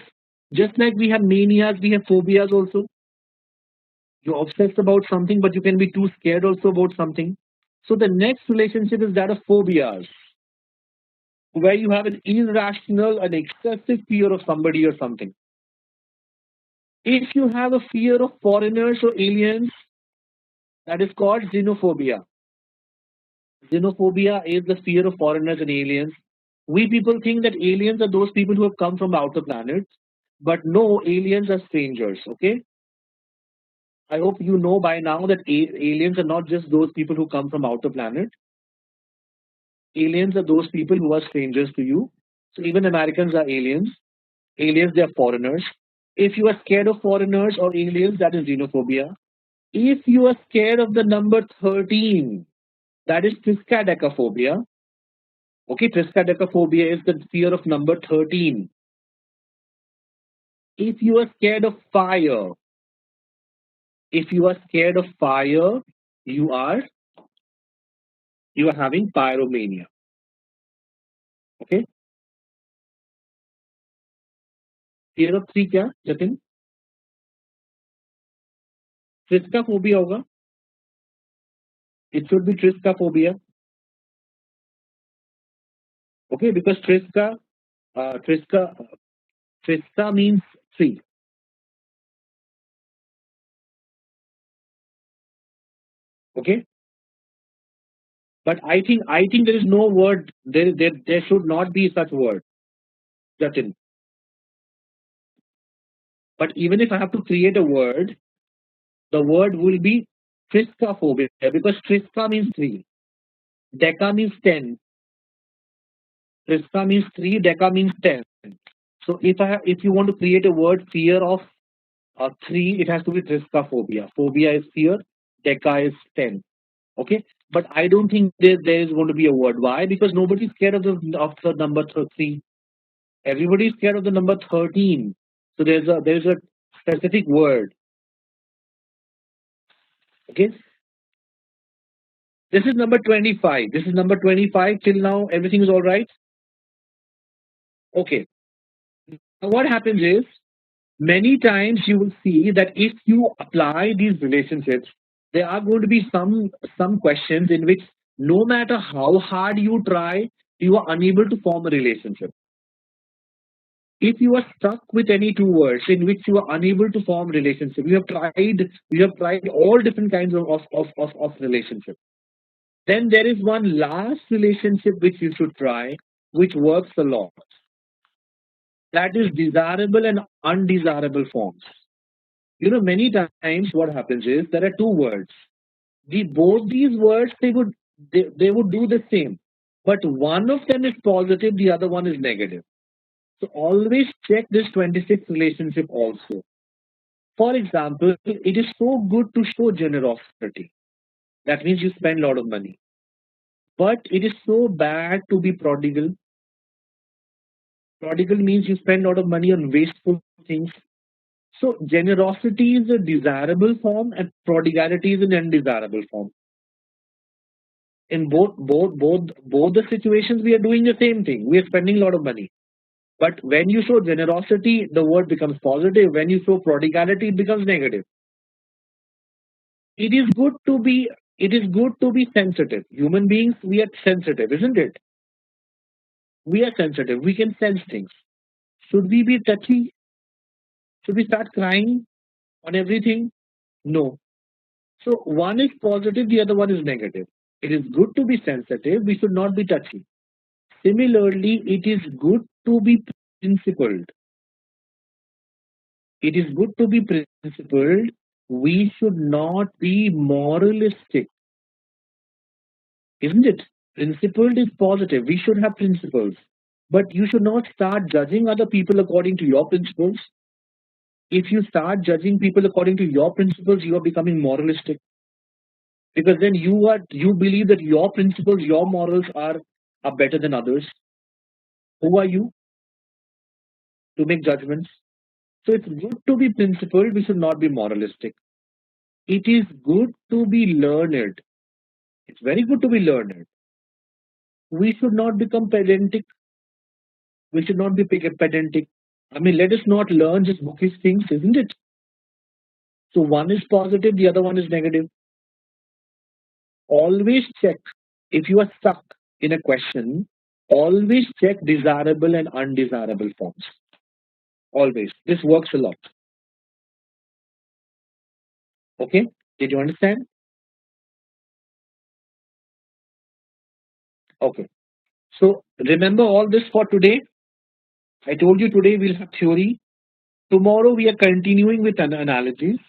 S1: Just like we have manias, we have phobias also. You're obsessed about something, but you can be too scared also about something. So the next relationship is that of phobias, where you have an irrational and excessive fear of somebody or something. If you have a fear of foreigners or aliens, that is called xenophobia. Xenophobia is the fear of foreigners and aliens. We people think that aliens are those people who have come from outer planets, but no, aliens are strangers. Okay, I hope you know by now that aliens are not just those people who come from outer planet. Aliens are those people who are strangers to you. So even Americans are aliens. Aliens, they are foreigners. If you are scared of foreigners or aliens, that is xenophobia. If you are scared of the number 13, that is triskaidekaphobia. Okay, triskaidekaphobia is the fear of number 13. If you are scared of fire, if you are scared of fire, you are having pyromania. Okay, fear of 3 क्या Jatin? Triskaphobia होगा. It should be triskaphobia. Okay, because triska means 3. Okay, but I think there is no word there should not be such word, Jatin. But even if I have to create a word, the word will be triskaphobia because triska means 3, deca means 10. Triska means 3, deca means 10. So if you want to create a word fear of 3, it has to be triskaphobia. Phobia is fear, deca is 10. Okay, but I don't think there is going to be a word. Why? Because nobody is scared of the number 3. Everybody is scared of the number 13. So there's a specific word. Okay. This is number 25. This is number 25. Till now, everything is all right. Okay. Now what happens is, many times you will see that if you apply these relationships, there are going to be some questions in which no matter how hard you try, you are unable to form a relationship. If you are stuck with any two words in which you are unable to form relationship, you have tried all different kinds of relationship. Then there is one last relationship which you should try, which works a lot. That is desirable and undesirable forms. You know, many times what happens is there are two words. Both these words they would do the same, but one of them is positive, the other one is negative. So always check this 26 relationship also. For example, it is so good to show generosity. That means you spend a lot of money. But it is so bad to be prodigal. Prodigal means you spend a lot of money on wasteful things. So generosity is a desirable form and prodigality is an undesirable form. In both the situations, we are doing the same thing. We are spending a lot of money. But when you show generosity, the word becomes positive. When you show prodigality, it becomes negative. It is good to be sensitive. Human beings, we are sensitive, isn't it? We are sensitive. We can sense things. Should we be touchy? Should we start crying on everything? No. So one is positive, the other one is negative. It is good to be sensitive. We should not be touchy. Similarly, it is good to be principled. It is good to be principled. We should not be moralistic, isn't it? Principled is positive. We should have principles. But you should not start judging other people according to your principles. If you start judging people according to your principles, you are becoming moralistic. Because then you believe that your principles, your morals are better than others. Who are you to make judgments? So it's good to be principled. We should not be moralistic. It is good to be learned. It's very good to be learned. We should not become pedantic. We should not be pedantic. I mean, let us not learn just bookish things, isn't it? So one is positive, the other one is negative. Always check if you are stuck in a question. Always check desirable and undesirable forms. Always. This works a lot. Okay? Did you understand? Okay. So remember all this for today. I told you today we'll have theory. Tomorrow we are continuing with an analogies.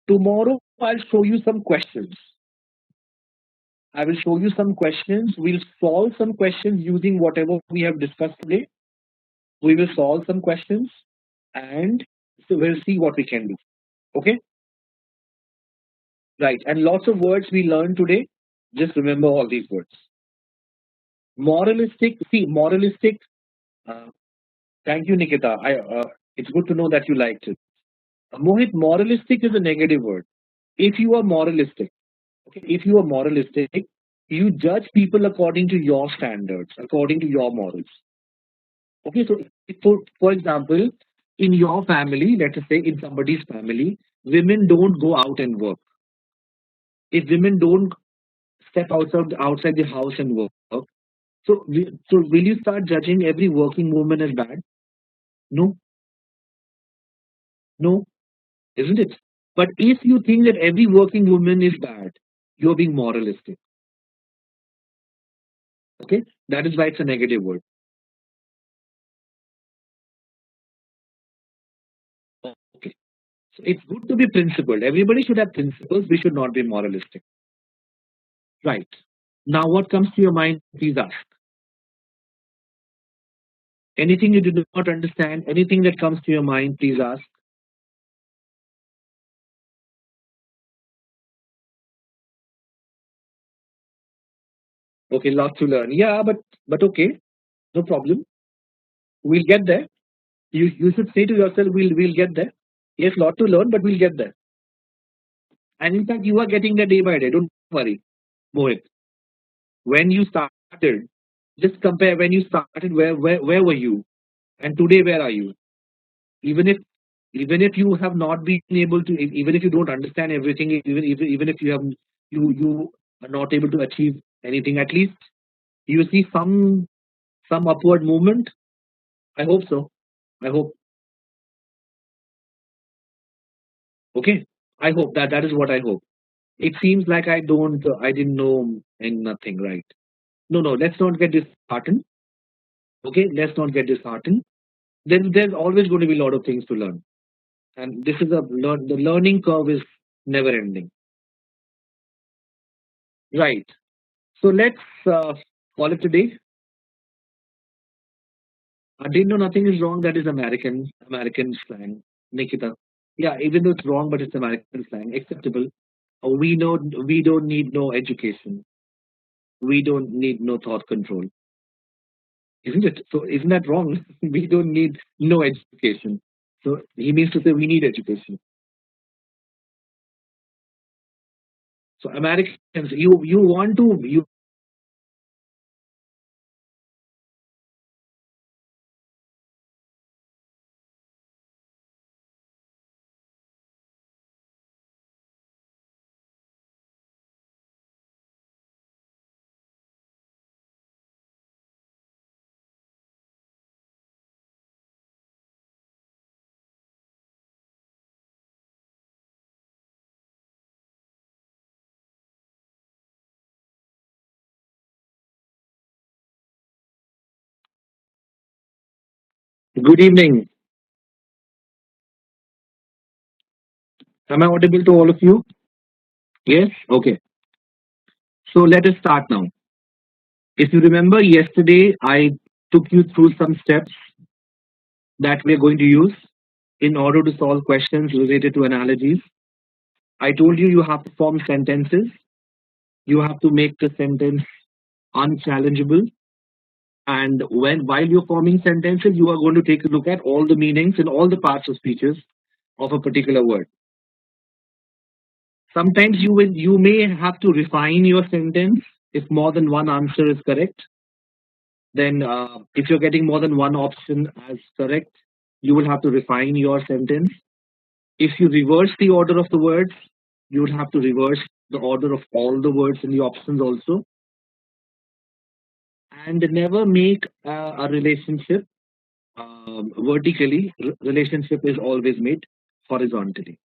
S1: Tomorrow I'll show you some questions. I will show you some questions. We'll solve some questions using whatever we have discussed today. We will solve some questions and so we'll see what we can do. Okay? Right. And lots of words we learned today. Just remember all these words. Moralistic. See, moralistic. Uh, thank you, Nikita. It's good to know that you liked it. Mohit, moralistic is a negative word. If you are moralistic, okay, if you are moralistic, you judge people according to your standards, according to your morals. Okay, so for example, in your family, let us say in somebody's family, women don't go out and work. If women don't step outside the house and work, so will you start judging every working woman as bad? No, no, isn't it? But if you think that every working woman is bad, you're being moralistic. Okay, that is why it's a negative word. Okay, so it's good to be principled. Everybody should have principles. We should not be moralistic. Right. Now, what comes to your mind? Please ask. Anything you do not understand, anything that comes to your mind, please ask. Okay, lots to learn. Yeah, but okay, no problem. We'll get there. You should say to yourself, we'll get there. Yes, lot to learn, but we'll get there. And in fact, you are getting there day by day. Don't worry, Mohit. When you started, just compare when you started. Where were you, and today where are you? Even if you have not been able to, even if you don't understand everything, even if you are not able to achieve anything, at least you see some upward movement. I hope so. I hope. Okay. I hope that is what I hope. It seems like I didn't know and nothing, right? No, no, let's not get disheartened. Okay, let's not get disheartened. Then there's always going to be a lot of things to learn, and this is the learning curve is never ending, right? So let's call it today. I didn't know nothing is wrong. That is American slang, Nikita. Yeah, even though it's wrong, but it's American slang, acceptable. We know we don't need no education. We don't need no thought control, isn't it? So isn't that wrong? We don't need no education. So he means to say we need education. So Americans, you want to you. Good evening. Am I audible to all of you? Yes. Okay. So let us start now. If you remember yesterday, I took you through some steps that we are going to use in order to solve questions related to analogies. I told you have to form sentences. You have to make the sentence unchallengeable. And while you're forming sentences, you are going to take a look at all the meanings in all the parts of speeches of a particular word. Sometimes you may have to refine your sentence if more than one answer is correct. Then, if you're getting more than one option as correct, you will have to refine your sentence. If you reverse the order of the words, you would have to reverse the order of all the words in the options also. And never make a relationship vertically. Relationship is always made horizontally.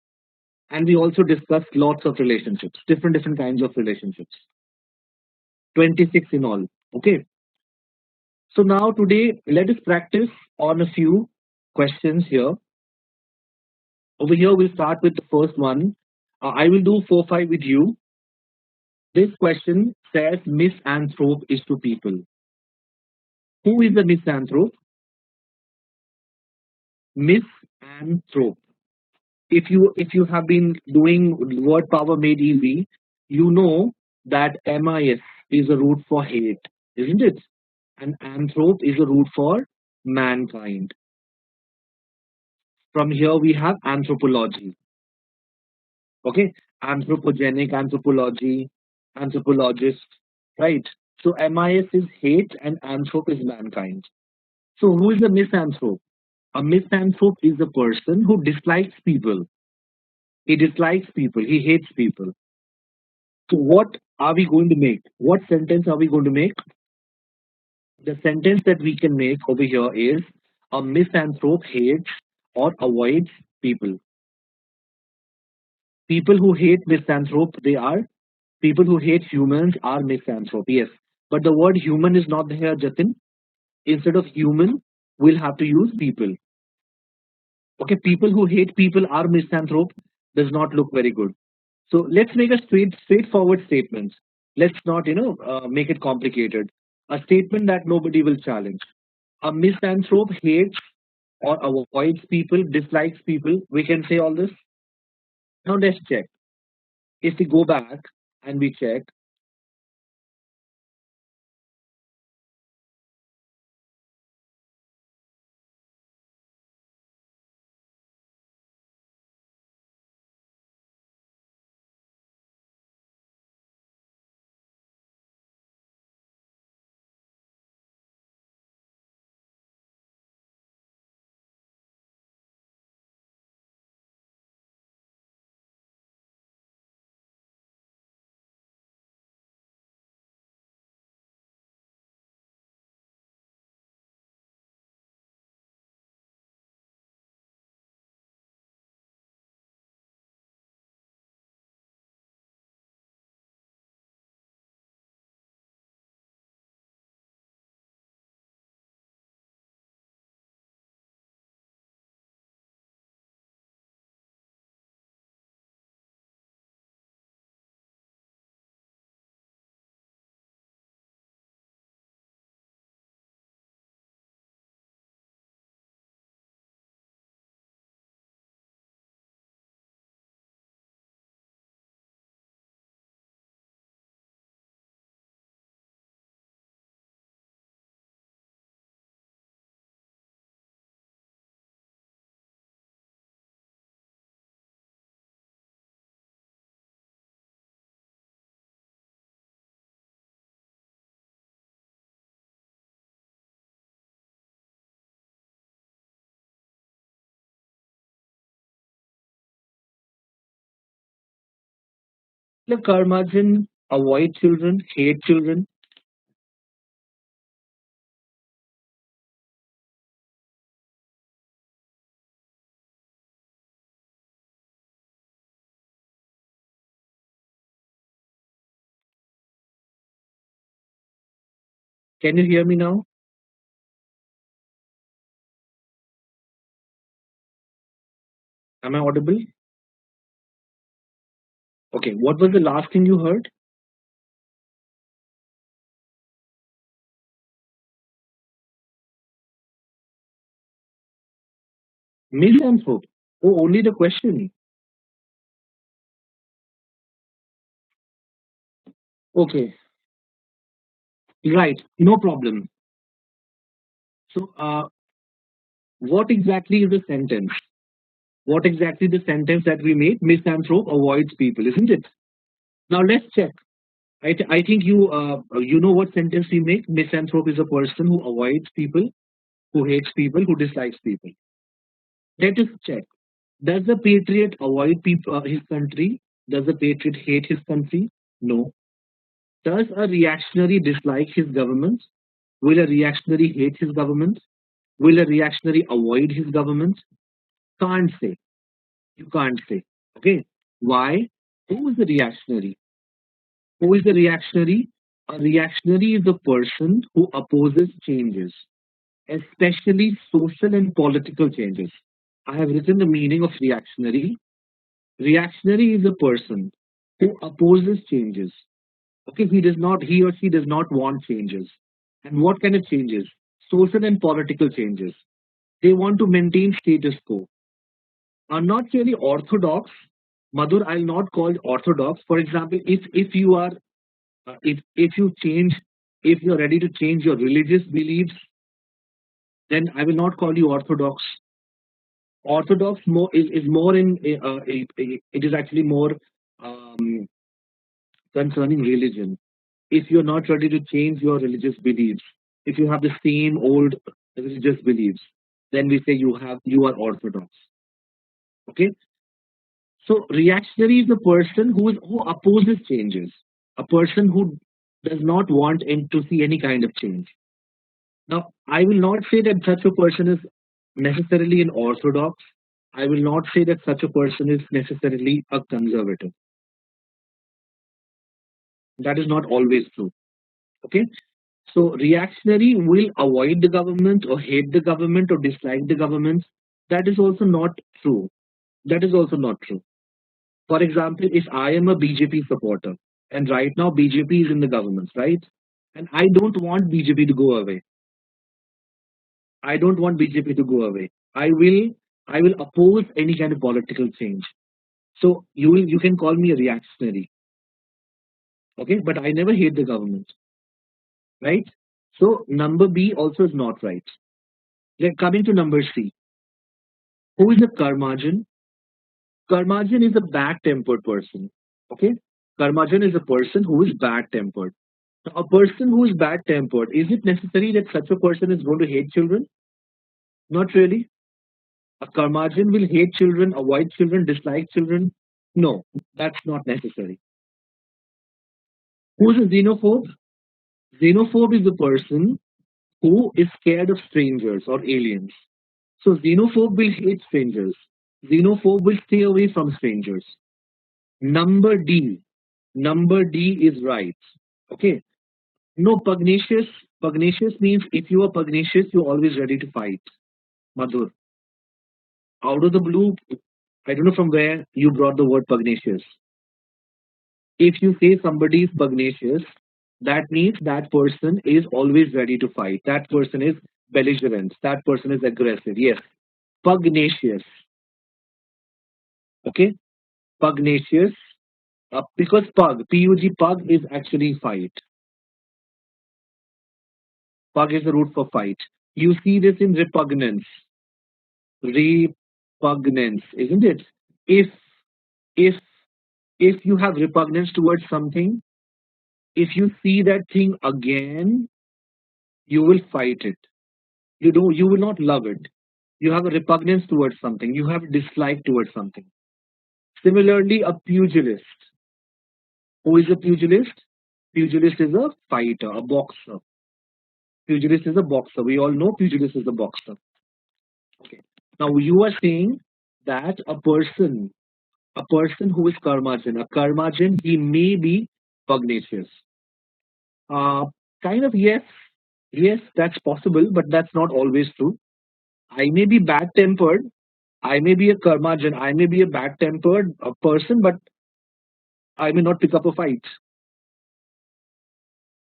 S1: And we also discussed lots of relationships, different kinds of relationships, 26 in all. Okay. So now today, let us practice on a few questions here. Over here, we'll start with the first one. I will do 4-5 with you. This question says misanthrope is to people. Who is the misanthrope? Misanthrope. If you have been doing word power made easy, you know that MIS is a root for hate, isn't it? And anthrope is a root for mankind. From here we have anthropology. Okay, anthropogenic, anthropology, anthropologist, right? So MIS is hate and anthrop is mankind. So who is a misanthrope? A misanthrope is a person who dislikes people. He dislikes people. He hates people. So what are we going to make? What sentence are we going to make? The sentence that we can make over here is a misanthrope hates or avoids people. People who hate misanthrope, they are people who hate humans are misanthrope. Yes. But the word human is not here, Jatin. Instead of human, we'll have to use people. Okay, people who hate people are misanthrope does not look very good. So let's make a straightforward statement. Let's not, make it complicated. A statement that nobody will challenge. A misanthrope hates or avoids people, dislikes people. We can say all this. Now let's check. If we go back and we check, The curmudgeon avoid children, hate children. Can you hear me now? Am I audible? Okay, what was the last thing you heard? Misanthrope. Oh, only the question. Okay, right, no problem. So, what exactly is the sentence? What exactly the sentence that we made? Misanthrope avoids people, isn't it? Now let's check. I think you know what sentence we make. Misanthrope is a person who avoids people, who hates people, who dislikes people. Let us check. Does the patriot avoid people, his country? Does the patriot hate his country? No. Does a reactionary dislike his government? Will a reactionary hate his government? Will a reactionary avoid his government? Can't say. You can't say. Okay. Why? Who is the reactionary? Who is the reactionary? A reactionary is a person who opposes changes, especially social and political changes. I have written the meaning of reactionary. Reactionary is a person who opposes changes. Okay, he or she does not want changes. And what kind of changes? Social and political changes. They want to maintain status quo. Are not really orthodox. Madhur, I'll not call it orthodox. For example, if you are if you change, if you're ready to change your religious beliefs, then I will not call you orthodox. Orthodox more is more in it is actually more um, concerning religion. If you're not ready to change your religious beliefs, if you have the same old religious beliefs, then we say you are orthodox. Okay, so reactionary is the person who opposes changes, a person who does not want to see any kind of change. Now, I will not say that such a person is necessarily an orthodox. I will not say that such a person is necessarily a conservative. That is not always true. Okay. So reactionary will avoid the government or hate the government or dislike the government. That is also not true. That is also not true. For example, if I am a BJP supporter and right now BJP is in the government, right? And I don't want BJP to go away. I don't want BJP to go away. I will oppose any kind of political change. So you can call me a reactionary, okay? But I never hate the government, right? So number B also is not right. Coming to number C, who is a curmudgeon? Curmudgeon is a bad-tempered person, okay? Curmudgeon is a person who is bad-tempered. Now, a person who is bad-tempered, is it necessary that such a person is going to hate children? Not really. A curmudgeon will hate children, avoid children, dislike children. No, that's not necessary. Who's a xenophobe? Xenophobe is a person who is scared of strangers or aliens. So xenophobe will hate strangers. Xenophobe will stay away from strangers. Number D. Number D is right. Okay. No, pugnacious. Pugnacious means if you are pugnacious, you're always ready to fight. Madhur. Out of the blue, I don't know from where you brought the word pugnacious. If you say somebody is pugnacious, that means that person is always ready to fight. That person is belligerent. That person is aggressive. Yes, pugnacious. Okay, pugnacious. Because pug, pug is actually fight. Pug is the root for fight. You see this in repugnance. Repugnance, isn't it? If if if you have repugnance towards something, if you see that thing again, you will fight it. You will not love it. You have a repugnance towards something. You have a dislike towards something. Similarly, a pugilist. Who is a pugilist? Pugilist is a fighter, a boxer. Pugilist is a boxer. We all know pugilist is a boxer. Okay. Now you are saying that a person who is curmudgeon, a curmudgeon, he may be pugnacious. Uh, kind of yes, yes, that's possible, but that's not always true. I may be bad tempered. I may be a curmudgeon. I may be a bad tempered person, but I may not pick up a fight.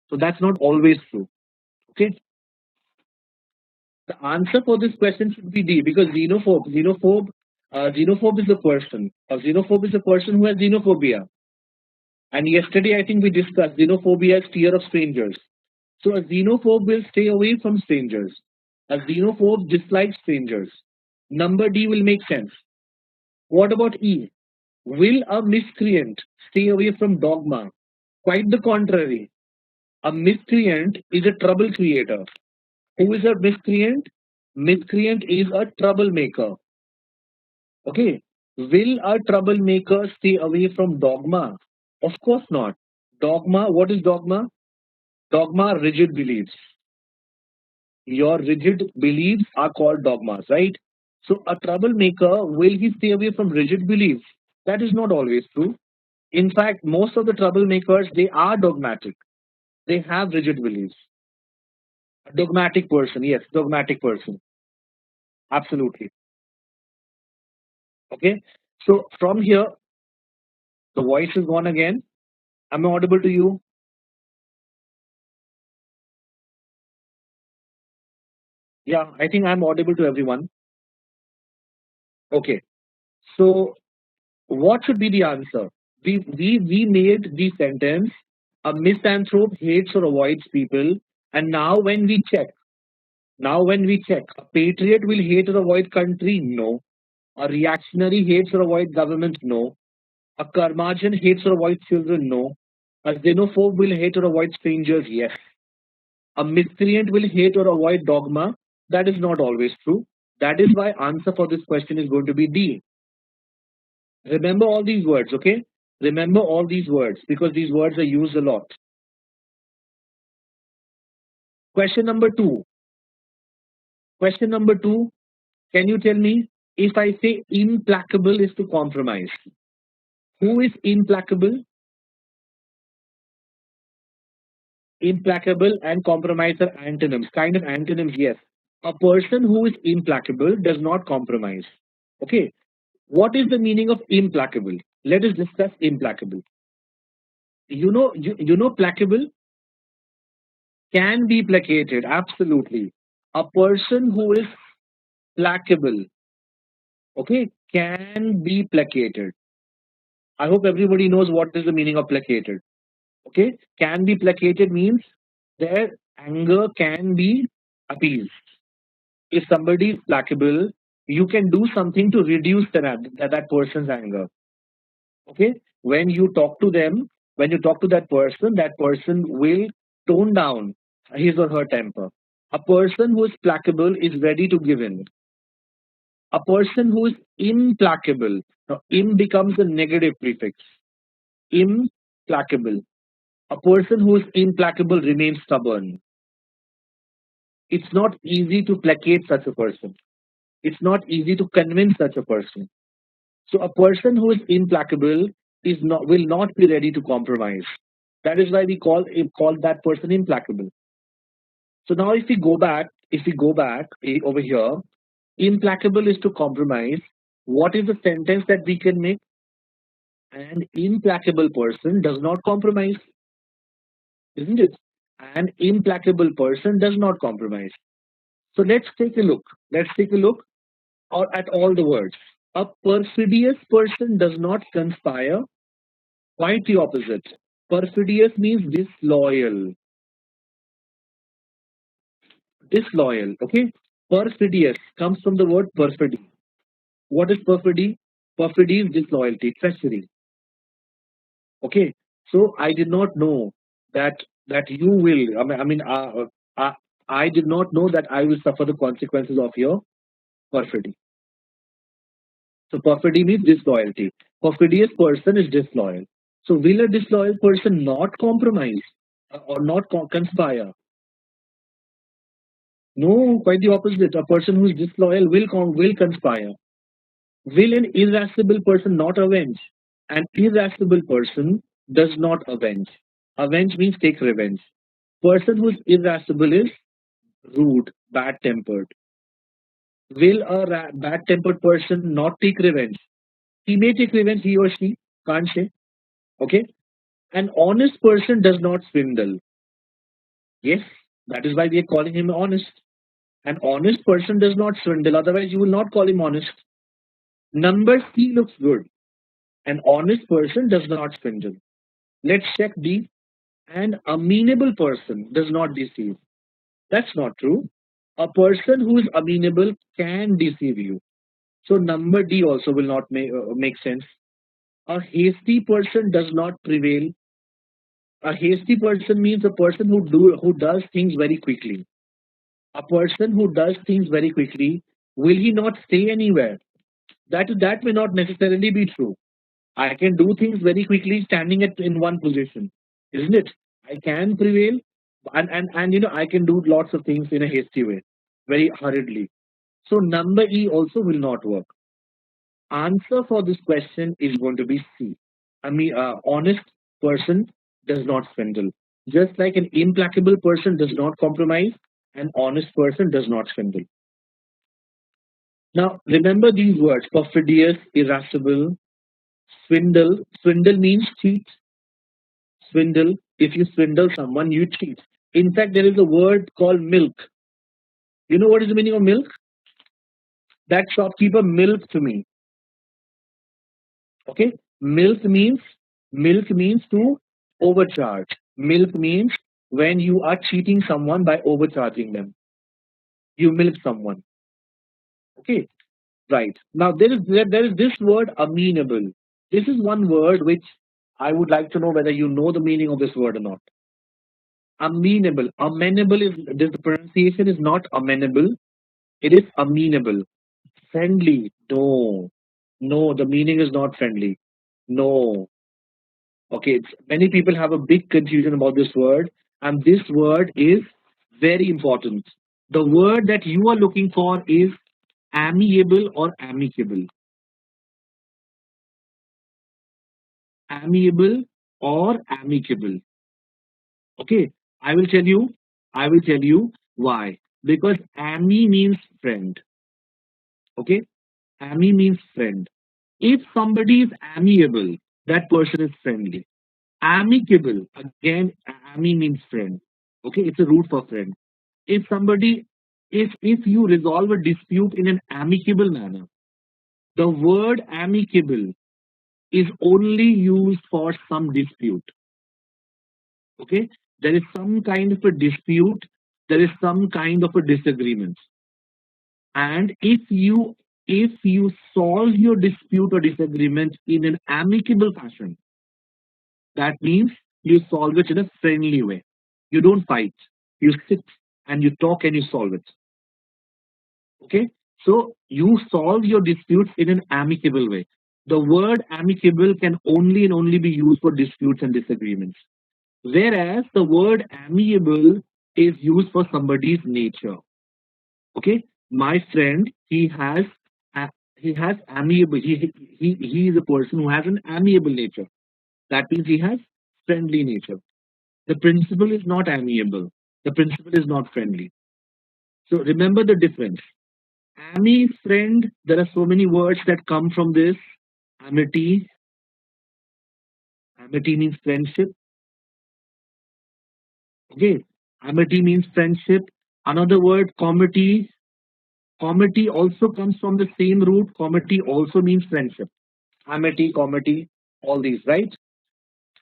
S1: So that's not always true. Okay. The answer for this question should be D, because xenophobe is a person. A xenophobe is a person who has xenophobia. And yesterday, I think we discussed xenophobia is fear of strangers. So a xenophobe will stay away from strangers. A xenophobe dislikes strangers. Number D will make sense. What about E? Will a miscreant stay away from dogma? Quite the contrary. A miscreant is a trouble creator. Who is a miscreant? Miscreant is a troublemaker. Okay. Will a troublemaker stay away from dogma? Of course not. Dogma, what is dogma? Dogma, rigid beliefs. Your rigid beliefs are called dogmas, right? So a troublemaker, will he stay away from rigid beliefs? That is not always true. In fact, most of the troublemakers, they are dogmatic. They have rigid beliefs. A dogmatic person, yes, dogmatic person. Absolutely. Okay. So from here, the voice is gone again. Am I audible to you? Yeah, I think I'm audible to everyone. Okay. So what should be the answer? We made the sentence, a misanthrope hates or avoids people, and now when we check, a patriot will hate or avoid country? No. A reactionary hates or avoid government? No. A curmudgeon hates or avoids children? No. A xenophobe will hate or avoid strangers? Yes. A miscreant will hate or avoid dogma? That is not always true. That is why answer for this question is going to be D. Remember all these words, okay? Remember all these words because these words are used a lot. Question number two. Question number two. Can you tell me if I say implacable is to compromise? Who is implacable? Implacable and compromise are antonyms, kind of antonyms, yes. A person who is implacable does not compromise. Okay. What is the meaning of implacable? Let us discuss implacable. You know placable can be placated. Absolutely. A person who is placable, okay, can be placated. I hope everybody knows what is the meaning of placated. Okay, can be placated means their anger can be appeased. If somebody is placable, you can do something to reduce that person's anger. Okay, when you talk to them, when you talk to that person will tone down his or her temper. A person who is placable is ready to give in. A person who is implacable, now im becomes a negative prefix. Implacable. A person who is implacable remains stubborn. It's not easy to placate such a person. It's not easy to convince such a person. So a person who is implacable is not will not be ready to compromise. That is why we call that person implacable. So now if we go back over here, implacable is to compromise. What is the sentence that we can make? An implacable person does not compromise, isn't it? An implacable person does not compromise. So let's take a look. Let's take a look at all the words. A perfidious person does not conspire. Quite the opposite. Perfidious means disloyal. Disloyal. Okay. Perfidious comes from the word perfidy. What is perfidy? Perfidy is disloyalty, treachery. Okay. So I did not know that you will. I did not know that I will suffer the consequences of your perfidy. So perfidy means disloyalty. Perfidious person is disloyal. So will a disloyal person not compromise or not conspire? No, quite the opposite. A person who is disloyal will conspire. Will an irascible person not avenge? An irascible person does not avenge. Avenge means take revenge. Person who is irascible is rude, bad tempered. Will a bad tempered person not take revenge? He may take revenge, he or she, can't say. Okay? An honest person does not swindle. Yes, that is why we are calling him honest. An honest person does not swindle, otherwise, you will not call him honest. Number C looks good. An honest person does not swindle. Let's check D. An amenable person does not deceive. That's not true. A person who is amenable can deceive you. So number D also will not make sense. A hasty person does not prevail. A hasty person means a person who does things very quickly. A person who does things very quickly, will he not stay anywhere? That may not necessarily be true. I can do things very quickly standing in one position, isn't it? I can prevail, and I can do lots of things in a hasty way, very hurriedly. So number E also will not work. Answer for this question is going to be C. I mean, honest person does not swindle. Just like an implacable person does not compromise, an honest person does not swindle. Now, remember these words: perfidious, irascible, swindle. Swindle means cheat. Swindle. If you swindle someone, you cheat. In fact, there is a word called milk. You know what is the meaning of milk? That shopkeeper milked me. Okay, milk means to overcharge. Milk means when you are cheating someone by overcharging them. You milk someone. Okay, right. Now there is this word amenable. This is one word which I would like to know whether you know the meaning of this word or not. Amenable. Amenable is the pronunciation is not amenable. It is amenable. Friendly. No. No, the meaning is not friendly. No. Okay, many people have a big confusion about this word, and this word is very important. The word that you are looking for is amiable or amicable. Amiable or amicable. Okay, I will tell you. I will tell you why. Because ami means friend. Okay, ami means friend. If somebody is amiable, that person is friendly. Amicable, again, ami means friend. Okay, it's a root for friend. If somebody, if you resolve a dispute in an amicable manner, the word amicable is only used for some dispute. Okay, there is some kind of a dispute, there is some kind of a disagreement, and if you solve your dispute or disagreement in an amicable fashion, that means you solve it in a friendly way. You don't fight. You sit and you talk and you solve it. Okay? So you solve your disputes in an amicable way. The word amicable can only and only be used for disputes and disagreements. Whereas the word amiable is used for somebody's nature. Okay? My friend, he has amiable. He is a person who has an amiable nature. That means he has friendly nature. The principle is not amiable. The principle is not friendly. So remember the difference. Ami, friend, there are so many words that come from this. Amity. Amity means friendship. Okay. Amity means friendship. Another word, comity. Comity also comes from the same root. Comity also means friendship. Amity, comity, all these, right?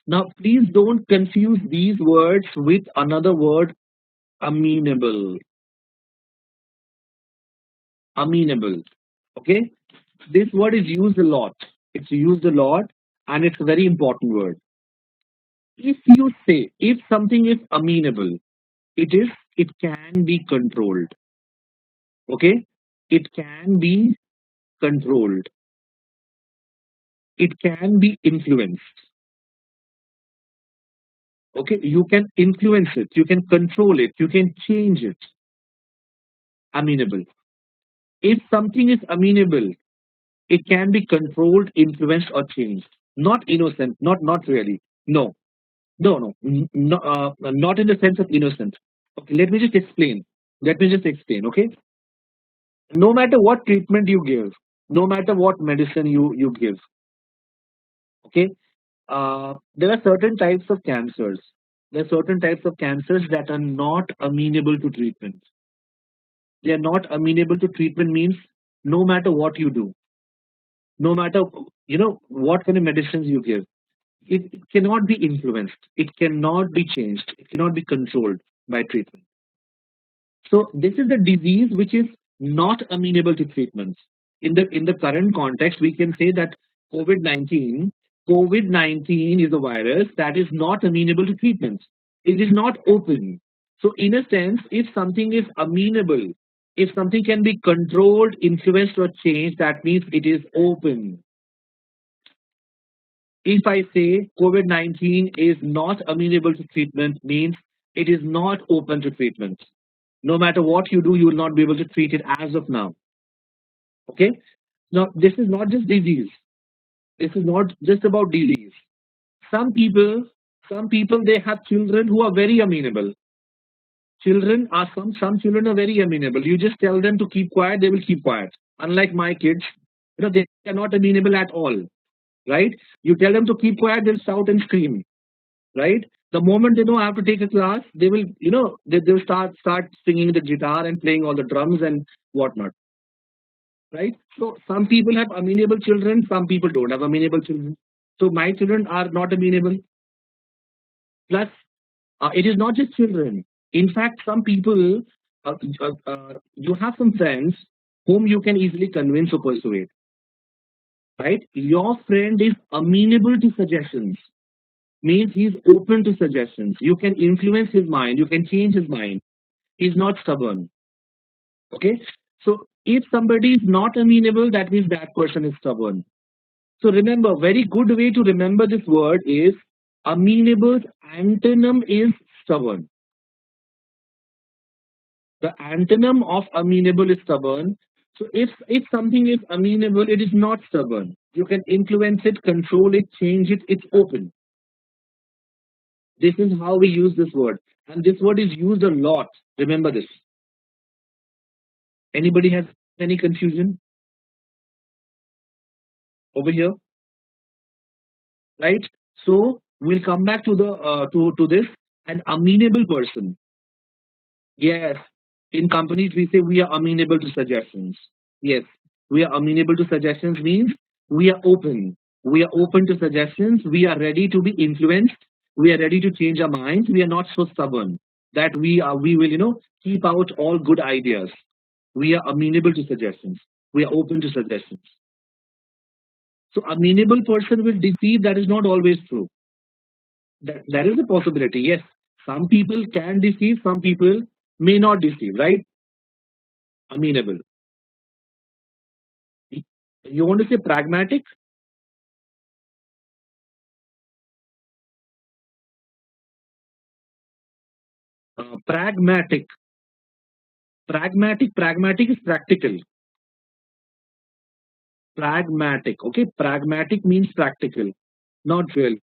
S1: Now, please don't confuse these words with another word, amenable. Amenable. Okay. This word is used a lot. It's used a lot and it's a very important word. If you say, if something is amenable, it can be controlled. Okay? It can be controlled. It can be influenced. Okay, you can influence it, you can control it, you can change it. Amenable. If something is amenable, it can be controlled, influenced, or changed. Not innocent, not really. No, no, not in the sense of innocent. Okay, let me just explain. Let me just explain. Okay, no matter what treatment you give, no matter what medicine you give. Okay, there are certain types of cancers. There are certain types of cancers that are not amenable to treatment. They are not amenable to treatment means no matter what you do, no matter what kind of medicines you give, it cannot be influenced, it cannot be changed, it cannot be controlled by treatment. So this is a disease which is not amenable to treatments. In the current context, we can say that COVID-19 COVID-19 is a virus that is not amenable to treatments. It is not open. So in a sense, if something is amenable, if something can be controlled, influenced, or changed, that means it is open. If I say COVID-19 is not amenable to treatment, means it is not open to treatment. No matter what you do, you will not be able to treat it as of now. Okay? Now, this is not just disease. This is not just about disease. Some people, some people, they have children who are very amenable. Some children are very amenable. You just tell them to keep quiet, they will keep quiet. Unlike my kids, they are not amenable at all. Right? You tell them to keep quiet, they'll shout and scream. Right? The moment they know I have to take a class, they will, they'll start singing the guitar and playing all the drums and whatnot. Right? So some people have amenable children, some people don't have amenable children. So my children are not amenable. Plus, it is not just children. In fact, some people, you have some friends whom you can easily convince or persuade. Right? Your friend is amenable to suggestions, means he's open to suggestions. You can influence his mind, you can change his mind. He's not stubborn. Okay? So if somebody is not amenable, that means that person is stubborn. So remember, very good way to remember this word is amenable's antonym is stubborn. The antonym of amenable is stubborn. So if something is amenable, it is not stubborn. You can influence it, control it, change it, it's open. This is how we use this word. And this word is used a lot. Remember this. Anybody has any confusion over here? Right? So we'll come back to the to this. An amenable person. Yes. In companies we say we are amenable to suggestions. Yes. We are amenable to suggestions means we are open. We are open to suggestions. We are ready to be influenced. We are ready to change our minds. We are not so stubborn that we will keep out all good ideas. We are amenable to suggestions. We are open to suggestions. So amenable person will deceive. That is not always true. That is a possibility. Yes, some people can deceive. Some people may not deceive. Right? Amenable. You want to say pragmatic? Pragmatic. Pragmatic is practical. Pragmatic. Okay. Pragmatic means practical. Not really.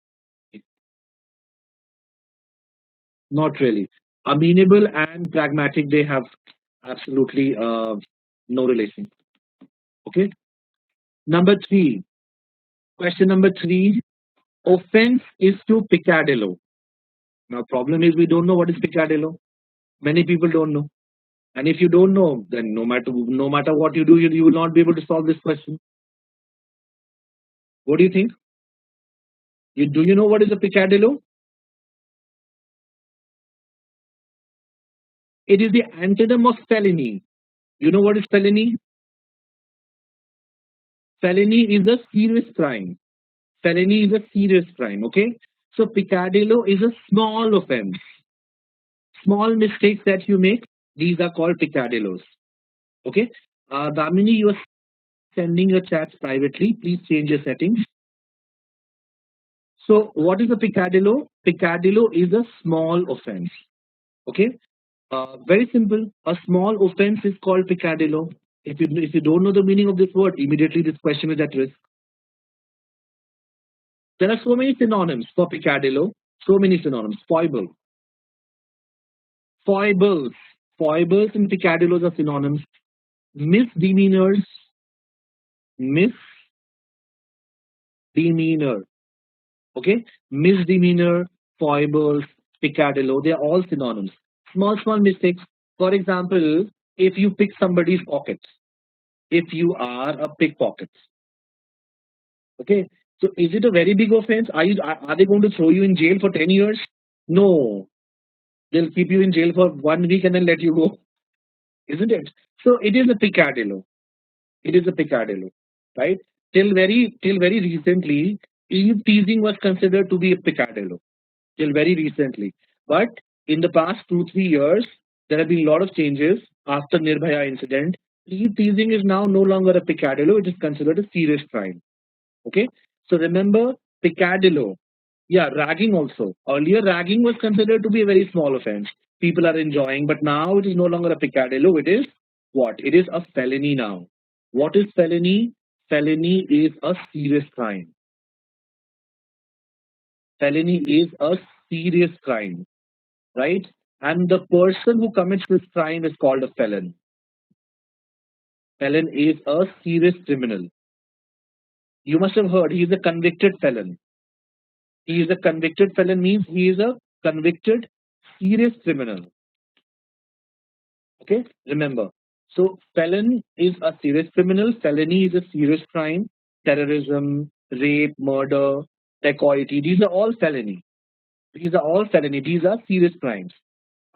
S1: Not really. Amenable and pragmatic, they have absolutely no relation. Okay. Number three. Question number three. Offense is to picadillo. Now, problem is we don't know what is picadillo. Many people don't know. And if you don't know, then no matter what you do, you will not be able to solve this question. What do you think? Do you know what is a picadillo? It is the antonym of felony. You know what is felony? Felony is a serious crime. Felony is a serious crime. Okay. So picadillo is a small offense. Small mistakes that you make, these are called picadillos. Okay. Damini, you are sending your chats privately. Please change your settings. So what is a peccadillo? Peccadillo is a small offense. Okay, very simple. A small offense is called peccadillo. If you don't know the meaning of this word, immediately this question is at risk. There are so many synonyms for peccadillo. So many synonyms. Foible, foibles, foibles and peccadillos are synonyms. Misdemeanors, misdemeanor. Okay, misdemeanor, foibles, peccadillo. They are all synonyms. Small mistakes. For example, if you pick somebody's pockets, if you are a pickpocket. Okay, so is it a very big offense? Are they going to throw you in jail for 10 years? No, they'll keep you in jail for 1 week and then let you go, isn't it? So it is a peccadillo. It is a peccadillo, right? Till very recently, eve teasing was considered to be a peccadillo. Till very recently, but in the past 2 3 years, there have been a lot of changes after Nirbhaya incident. Eve teasing is now no longer a peccadillo; it is considered a serious crime. Okay, so remember peccadillo. Yeah, ragging also. Earlier, ragging was considered to be a very small offense. People are enjoying, but now it is no longer a peccadillo. It is what? It is a felony now. What is felony? Felony is a serious crime. Felony is a serious crime, right? And the person who commits this crime is called a felon. Felon is a serious criminal. You must have heard he is a convicted felon. He is a convicted felon means he is a convicted serious criminal. Okay, remember. So felon is a serious criminal. Felony is a serious crime. Terrorism, rape, murder, dacoity. These are all felony. These are all felony. These are serious crimes.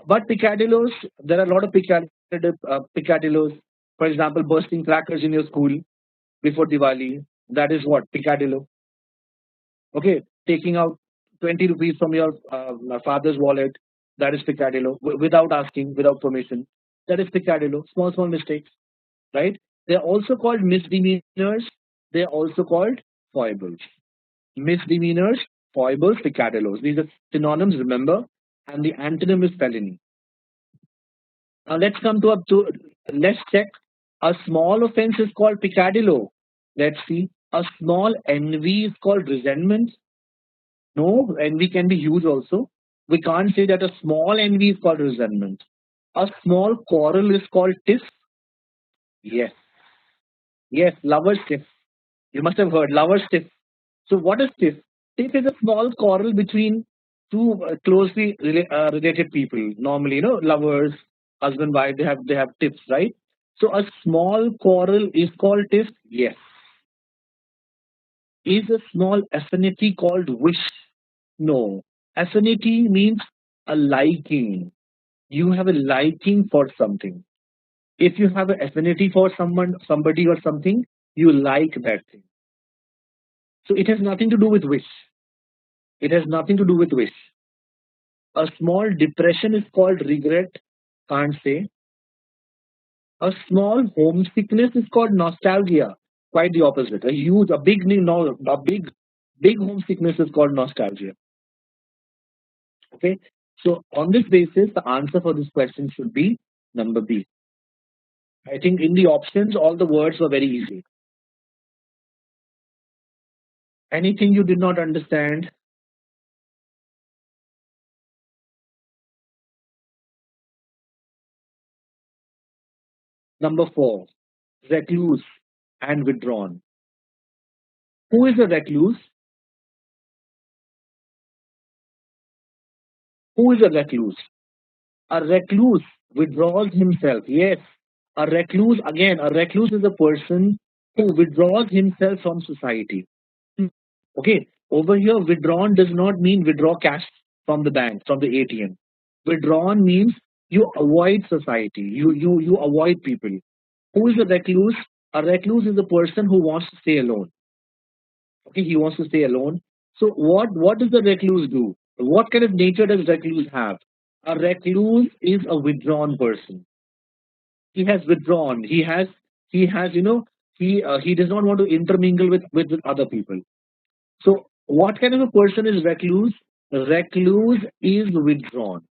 S1: But peccadillos, there are a lot of peccadillos. For example, bursting crackers in your school before Diwali. That is what peccadillo. Okay, taking out 20 rupees from your father's wallet. That is peccadillo without asking, without permission. That is peccadillo. Small mistakes, right? They are also called misdemeanors. They are also called foibles. Misdemeanors, foibles, peccadillos. These are synonyms, remember, and the antonym is felony. Now let's check. A small offense is called peccadillo. Let's see. A small envy is called resentment. No, envy can be huge also. We can't say that a small envy is called resentment. A small quarrel is called tiff. Yes, yes, lovers tiff. You must have heard lovers tiff. So what is tiff? Tiff is a small quarrel between two closely related people. Normally, lovers, husband, wife, they have tiffs, right? So a small quarrel is called tiff. Yes. Is a small affinity called wish? No. Affinity means a liking. You have a liking for something. If you have an affinity for someone, somebody or something, you like that thing. So it has nothing to do with wish. It has nothing to do with wish. A small depression is called regret. Can't say. A small homesickness is called nostalgia. Quite the opposite. A big, no, big homesickness is called nostalgia. Okay. So on this basis, the answer for this question should be number B. I think in the options, all the words were very easy. Anything you did not understand? Number 4, recluse and withdrawn. Who is a recluse? Who is a recluse? A recluse withdraws himself. Yes, a recluse is a person who withdraws himself from society. Okay, over here, withdrawn does not mean withdraw cash from the bank, from the ATM. Withdrawn means you avoid society, you avoid people. Who is a recluse? A recluse is a person who wants to stay alone. Okay, he wants to stay alone. So what does the recluse do? What kind of nature does recluse have? A recluse is a withdrawn person. He has withdrawn. He has he does not want to intermingle with other people. So What kind of a person is recluse? Recluse is withdrawn,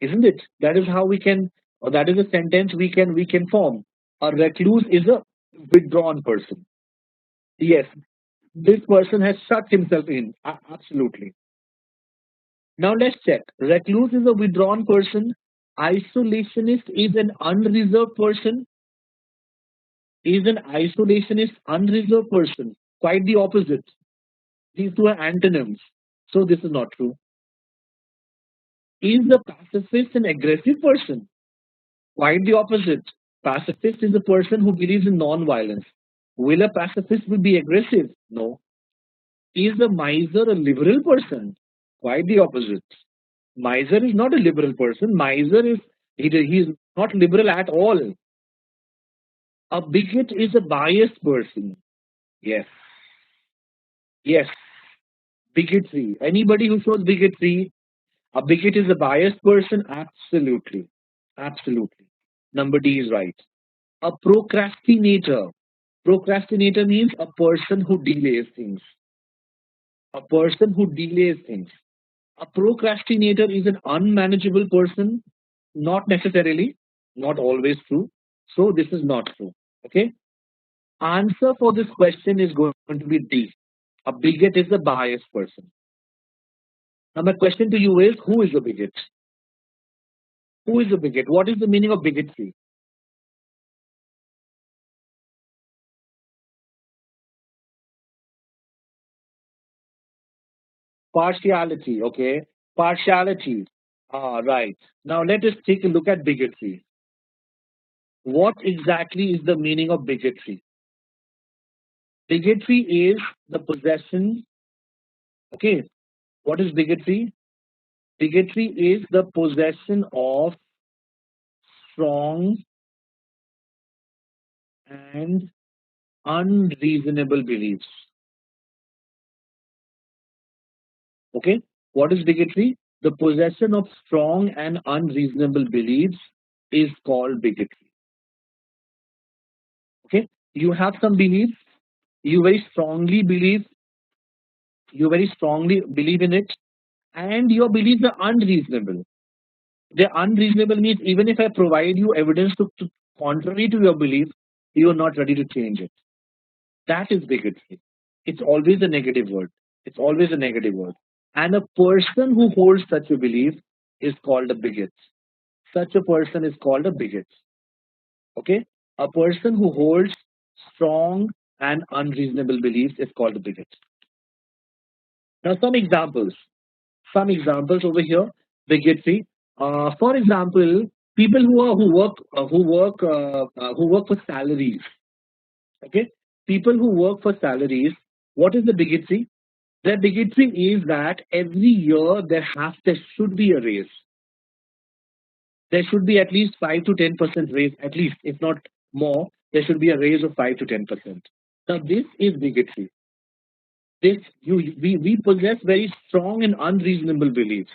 S1: isn't it? That is how we can, or that is a sentence we can form. A recluse is a withdrawn person. Yes, this person has shut himself in. Absolutely. Now let's check. Recluse is a withdrawn person. Isolationist is an unreserved person. Is an isolationist unreserved person. Quite the opposite. These two are antonyms. So this is not true. Is the pacifist an aggressive person? Quite the opposite. Pacifist is a person who believes in non-violence. Will a pacifist be aggressive? No. Is the miser a liberal person? Quite the opposite. Miser is not a liberal person. Miser is he is not liberal at all. A bigot is a biased person. Yes, yes. Bigotry. Anybody who shows bigotry, a bigot is a biased person. Absolutely, absolutely. Number D is right. A procrastinator. Procrastinator means a person who delays things. A person who delays things. A procrastinator is an unmanageable person. Not necessarily, not always true. So this is not true. Okay. Answer for this question is going to be D. A bigot is a biased person. Now my question to you is, who is a bigot? Who is a bigot? What is the meaning of bigotry? Partiality. Okay. Partiality. Ah, right. Now let us take a look at bigotry. What exactly is the meaning of bigotry? Bigotry is the possession. Okay. What is bigotry? Bigotry is the possession of strong and unreasonable beliefs. Okay. What is bigotry? The possession of strong and unreasonable beliefs is called bigotry. Okay. You have some beliefs, you very strongly believe, you very strongly believe in it, and your beliefs are unreasonable. They're unreasonable means even if I provide you evidence to contrary to your belief, you are not ready to change it. That is bigotry. It's always a negative word. It's always a negative word. And a person who holds such a belief is called a bigot. Such a person is called a bigot. Okay? A person who holds strong and unreasonable beliefs is called a bigot. Now, some examples. Some examples over here. Bigotry. For example, people who work for salaries. Okay? People who work for salaries. What is the bigotry? Their bigotry is that every year there should be a raise. There should be at least 5 to 10% raise, at least, if not more. There should be a raise of 5 to 10%. Now this is bigotry. We possess very strong and unreasonable beliefs.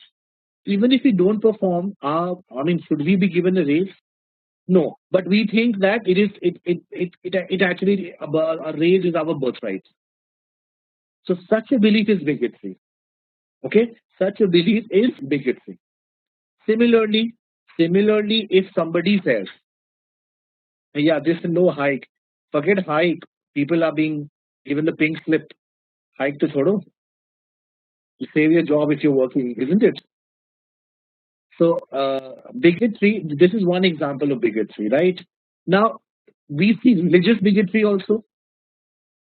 S1: Even if we don't perform, I mean, should we be given a raise? No, but we think that it actually a raise is our birthright. So such a belief is bigotry. Okay, such a belief is bigotry. Similarly, similarly, if somebody says, "Yeah, this is no hike," forget hike. People are being given the pink slip. Hike to thodo. You save your job if you're working, isn't it? So bigotry. This is one example of bigotry, right? Now we see religious bigotry also.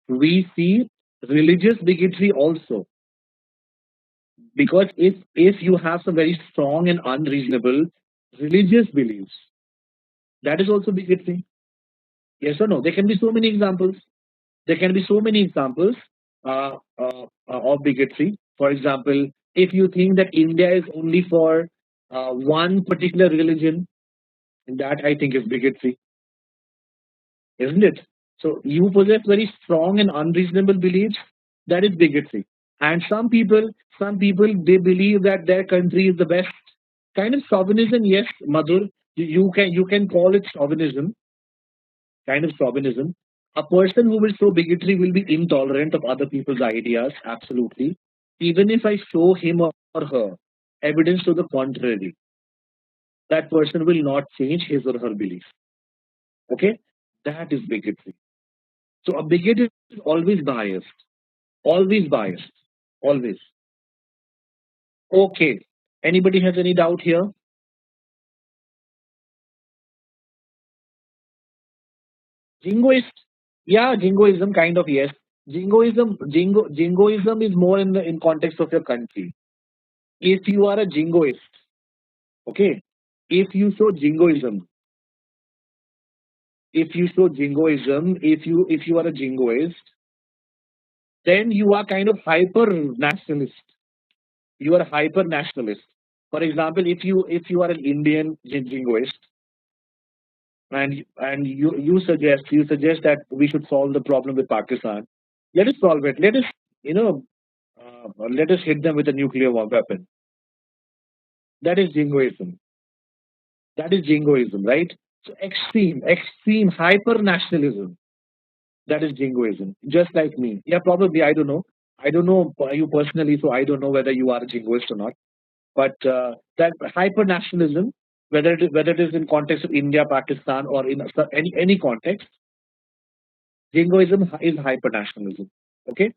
S1: We see religious bigotry also, because if you have some very strong and unreasonable religious beliefs, that is also bigotry. Yes or no? There can be so many examples. There can be so many examples of bigotry. For example, if you think that India is only for one particular religion, that I think is bigotry, isn't it? So you possess very strong and unreasonable beliefs. That is bigotry. And some people, they believe that their country is the best. Kind of chauvinism, yes, Madhur. You can call it chauvinism, kind of chauvinism. A person who will show bigotry will be intolerant of other people's ideas, absolutely. Even if I show him or her evidence to the contrary, that person will not change his or her belief. Okay? That is bigotry. So a bigot is always biased. Always biased. Always. Okay. Anybody has any doubt here? Jingoist? Yeah, jingoism, kind of, yes. Jingoism is more in the in context of your country. If you are a jingoist, okay, if you show jingoism, if you are a jingoist, then you are kind of hyper nationalist. You are hyper nationalist. For example, if you are an Indian jingoist, and you suggest that we should solve the problem with Pakistan, let us solve it. Let us, you know, let us hit them with a nuclear weapon. That is jingoism. That is jingoism, right? So extreme hyper nationalism. That is jingoism. Just like me. Yeah, probably. I don't know. I don't know you personally, so I don't know whether you are a jingoist or not. But that hyper nationalism, whether it is in context of India, Pakistan, or in any context, jingoism is hyper nationalism. Okay,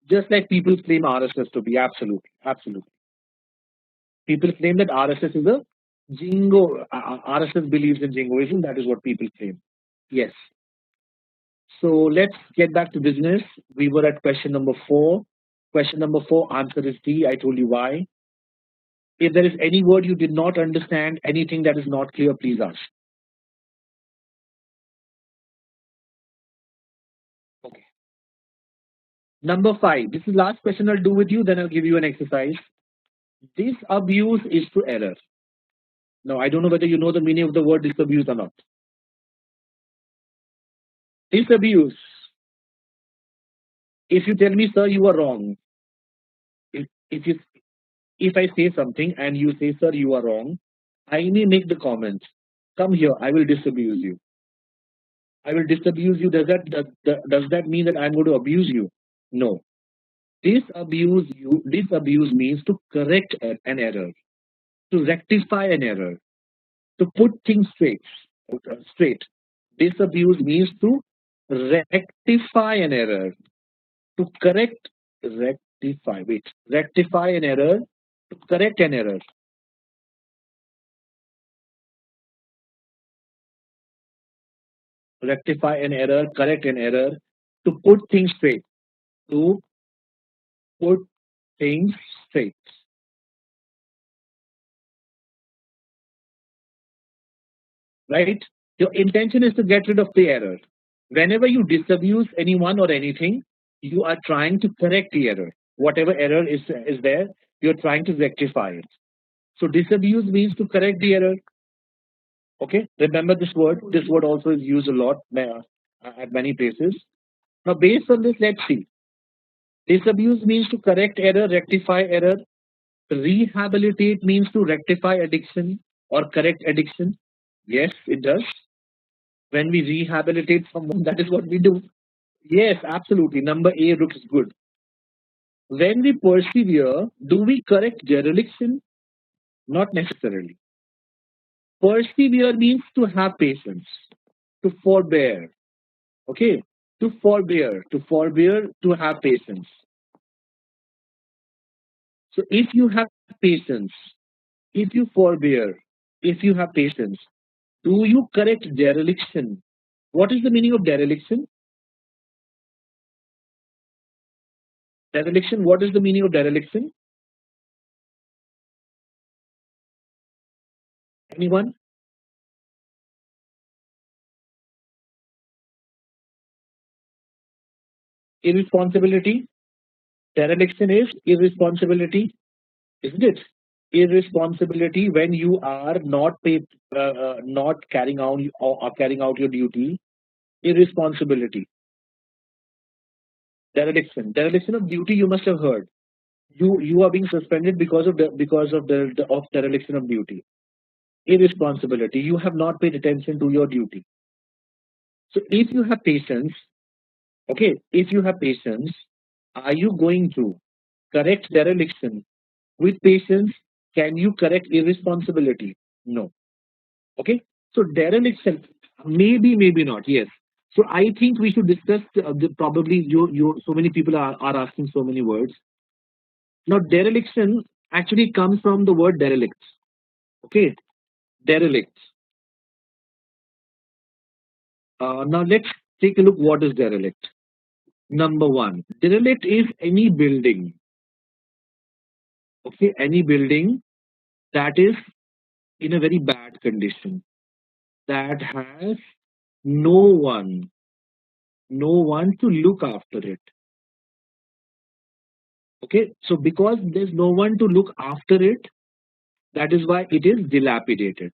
S1: just like people claim RSS to be. Absolutely, absolutely. People claim that RSS is a jingo. RSS believes in jingoism. That is what people claim. Yes. So let's get back to business. We were at question number 4. Question number 4, answer is D. I told you why. If there is any word you did not understand, anything that is not clear, please ask. Okay. Number 5. This is last question I'll do with you, then I'll give you an exercise. Disabuse is to error. Now, I don't know whether you know the meaning of the word disabuse or not. Disabuse. If you tell me, sir, you are wrong. If you if I say something and you say, sir, you are wrong, I may make the comment. Come here, I will disabuse you. I will disabuse you. Does that mean that I'm going to abuse you? No. Disabuse means to correct an error, to rectify an error, to put things straight. Straight. Disabuse means to rectify an error, to correct, rectify an error, to correct an error. Rectify an error, correct an error, to put things straight, to put things straight, right? Your intention is to get rid of the error. Whenever you disabuse anyone or anything, you are trying to correct the error. Whatever error is there, you're trying to rectify it. So disabuse means to correct the error. Okay, remember this word. This word also is used a lot at many places. Now, based on this, let's see. Disabuse means to correct error, rectify error. Rehabilitate means to rectify addiction or correct addiction. Yes, it does. When we rehabilitate someone, that is what we do. Yes, absolutely. Number A looks good. When we persevere, do we correct dereliction? Not necessarily. Persevere means to have patience, to forbear. Okay, to forbear, to have patience. So if you have patience, if you forbear, if you have patience, do you correct dereliction? What is the meaning of dereliction? Dereliction, what is the meaning of dereliction? Anyone? Irresponsibility. Dereliction is irresponsibility, isn't it? Irresponsibility when you are not carrying out your duty. Irresponsibility. Dereliction of duty. You must have heard. You are being suspended because of dereliction of duty. Irresponsibility. You have not paid attention to your duty. So if you have patience, Okay, if you have patience, are you going to correct dereliction with patience? Can you correct irresponsibility? No. Okay, so dereliction, maybe, maybe not. Yes. So I think we should discuss probably you. So many people are asking so many words. Now dereliction actually comes from the word derelict. Okay, derelict. Now let's take a look. What is derelict? Number one, derelict is any building. Okay, any building that is in a very bad condition, that has no one, no one to look after it. Okay, so because there's no one to look after it, that is why it is dilapidated.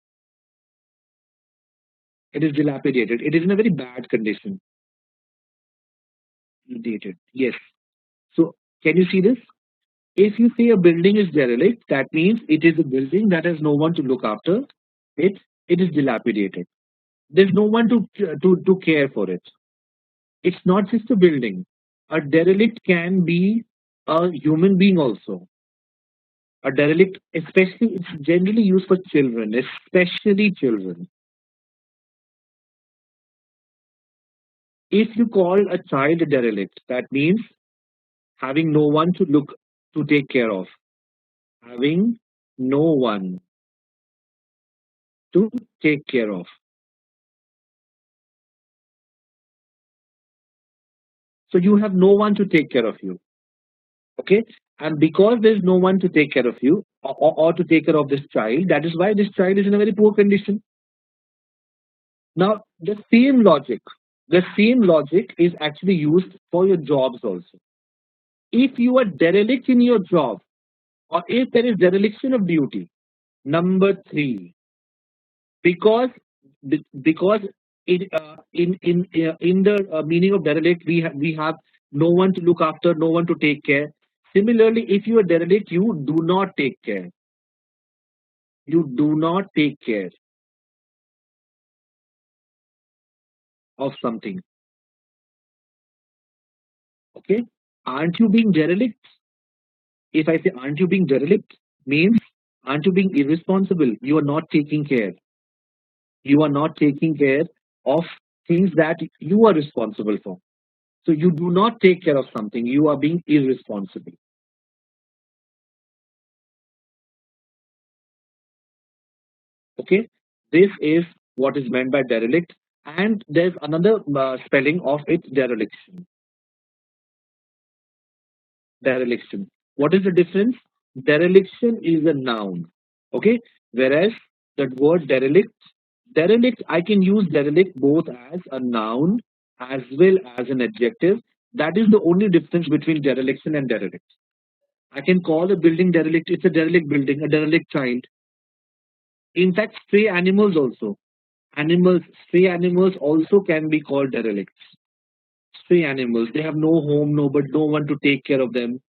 S1: It is dilapidated. It is in a very bad condition. Dated. Yes. So can you see this? If you say a building is derelict, that means it is a building that has no one to look after it. It is dilapidated. There's no one to care for it. It's not just a building. A derelict can be a human being also. A derelict, especially, it's generally used for children, especially children. If you call a child a derelict, that means having no one to take care of, having no one to take care of. So you have no one to take care of you. Okay, and because there's no one to take care of you or to take care of this child, that is why this child is in a very poor condition. Now the same logic is actually used for your jobs also. If you are derelict in your job, or if there is dereliction of duty, number three, because because in the meaning of derelict, we have no one to look after, no one to take care. Similarly, if you are derelict, you do not take care. You do not take care of something. Okay, aren't you being derelict? If I say aren't you being derelict, means aren't you being irresponsible? You are not taking care. You are not taking care of things that you are responsible for. So you do not take care of something. You are being irresponsible. Okay, this is what is meant by derelict, and there's another spelling of it, dereliction. Dereliction. What is the difference? Dereliction is a noun. Okay, whereas that word derelict, I can use derelict both as a noun as well as an adjective. That is the only difference between dereliction and derelict. I can call a building derelict. It's a derelict building, a derelict child. In fact, stray animals also. Stray animals also can be called derelicts. Stray animals, they have no home, no one to take care of them.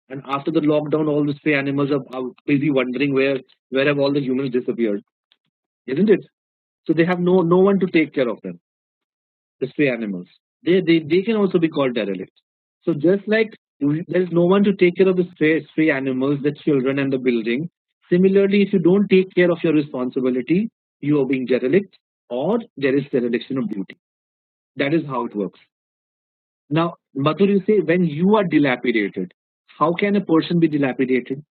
S1: And after the lockdown, all the stray animals are busy wondering where have all the humans disappeared, isn't it? So they have no one to take care of them. The stray animals, they can also be called derelict. So just like there is no one to take care of the stray animals, the children, and the building. Similarly, if you don't take care of your responsibility, you are being derelict, or there is dereliction of duty. That is how it works. Now, Madhur, you say when you are dilapidated, how can a person be dilapidated?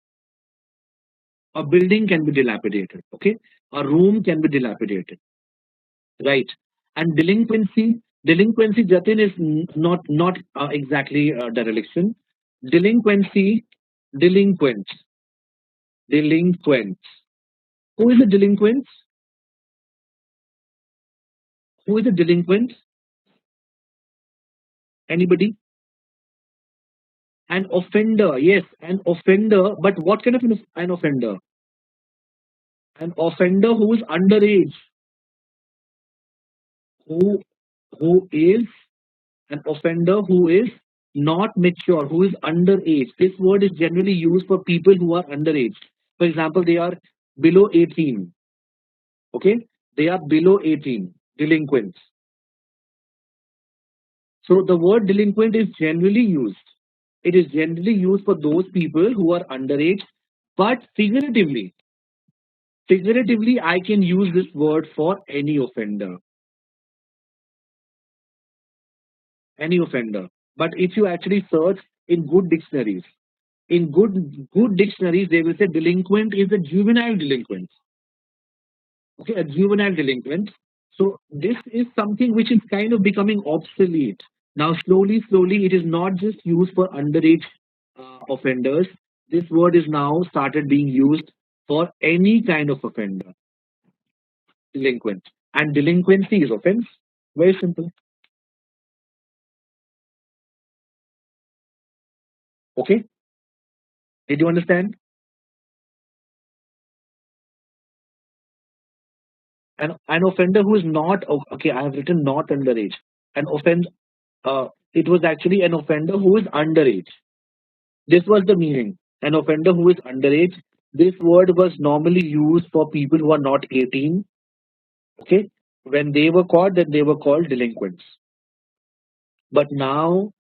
S1: A building can be dilapidated. Okay, a room can be dilapidated, right? And delinquency, Jatin, is not exactly dereliction. Delinquency, delinquent, delinquent. Who is a delinquent? Who is a delinquent? Anybody? An offender, yes, an offender. But what kind of an offender? An offender who is underage, who who is an offender who is not mature, who is underage. This word is generally used for people who are underage. For example, they are below 18. Okay, they are below 18, delinquents. So the word delinquent is generally used. It is generally used for those people who are underage, but figuratively, I can use this word for any offender, any offender. But if you actually search in good dictionaries, they will say delinquent is a juvenile delinquent. Okay, a juvenile delinquent. So this is something which is kind of becoming obsolete. Now, slowly, it is not just used for underage offenders. This word is now started being used for any kind of offender, delinquent. And delinquency is offense. Very simple. Okay, did you understand? An offender who is not okay. I have written not underage. An offense. It was actually an offender who is underage. This was the meaning. An offender who is underage. This word was normally used for people who are not 18. Okay. When they were caught, then they were called delinquents. But now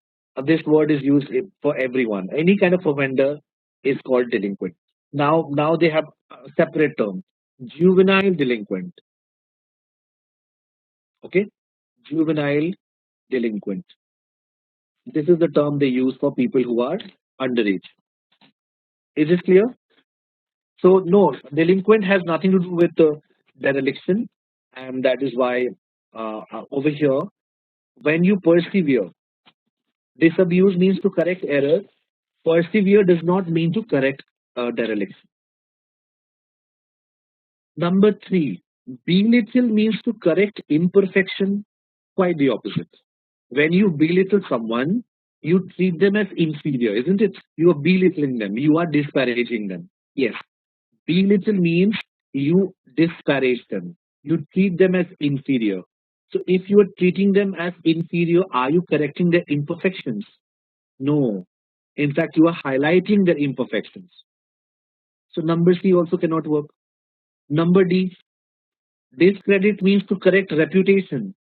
S1: this word is used for everyone. Any kind of offender is called delinquent. Now they have a separate term. Juvenile delinquent. Okay. Juvenile delinquent. This is the term they use for people who are underage. Is this clear? So no, delinquent has nothing to do with dereliction, and that is why over here, when you persevere, disabuse means to correct error. Persevere does not mean to correct dereliction. Number three, belittle means to correct imperfection. Quite the opposite. When you belittle someone, you treat them as inferior, isn't it? You are belittling them. You are disparaging them. Yes. Belittle means you disparage them. You treat them as inferior. So if you are treating them as inferior, are you correcting their imperfections? No. In fact, you are highlighting their imperfections. So number C also cannot work. Number D, discredit means to correct reputation.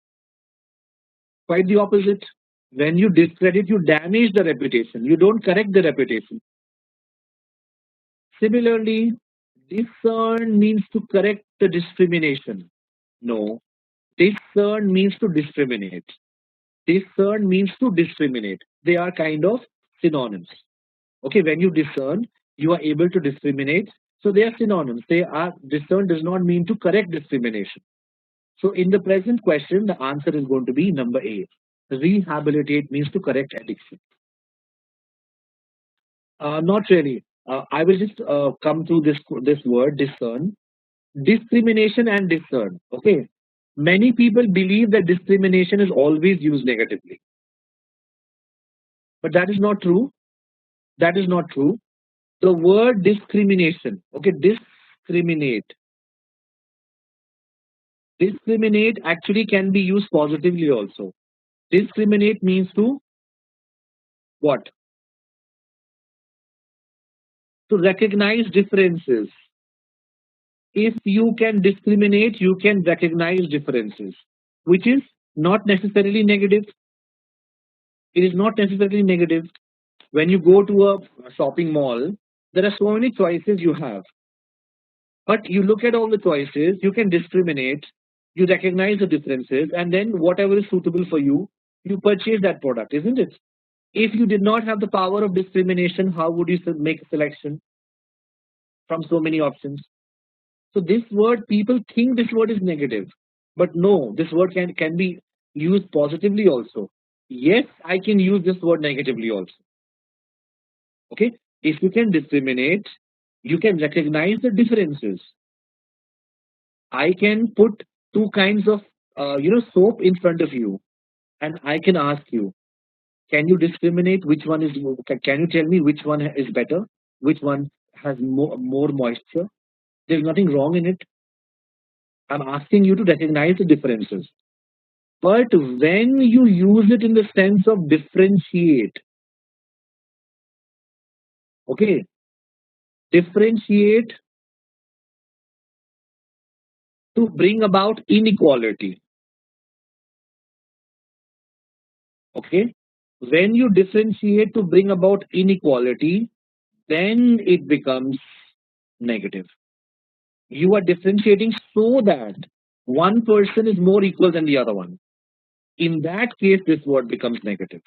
S1: Quite the opposite. When you discredit, you damage the reputation. You don't correct the reputation. Similarly, discern means to correct the discrimination. No. Discern means to discriminate. Discern means to discriminate. They are kind of synonyms. Okay, when you discern, you are able to discriminate. So they are synonyms. They are discern does not mean to correct discrimination. So in the present question, the answer is going to be number A. Rehabilitate means to correct addiction. Not really. I will just come to this word discern. Discrimination and discern. Okay. Many people believe that discrimination is always used negatively, but that is not true. That is not true. The word discrimination. Okay, discriminate actually can be used positively also. Discriminate means to what? To recognize differences. If you can discriminate, you can recognize differences, which is not necessarily negative. It is not necessarily negative. When you go to a shopping mall, there are so many choices you have. But you look at all the choices, you can discriminate, you recognize the differences, and then whatever is suitable for you, you purchase that product, isn't it? If you did not have the power of discrimination, how would you make a selection from so many options? So this word, people think this word is negative, but no, this word can be used positively also. Yes, I can use this word negatively also. Okay, if you can discriminate, you can recognize the differences. I can put two kinds of soap in front of you, and I can ask you, can you discriminate which one is? Can you tell me which one is better? Which one has more moisture? There's nothing wrong in it. I'm asking you to recognize the differences. But when you use it in the sense of differentiate, okay, differentiate to bring about inequality. Okay, when you differentiate to bring about inequality, then it becomes negative. You are differentiating so that one person is more equal than the other one. In that case, this word becomes negative.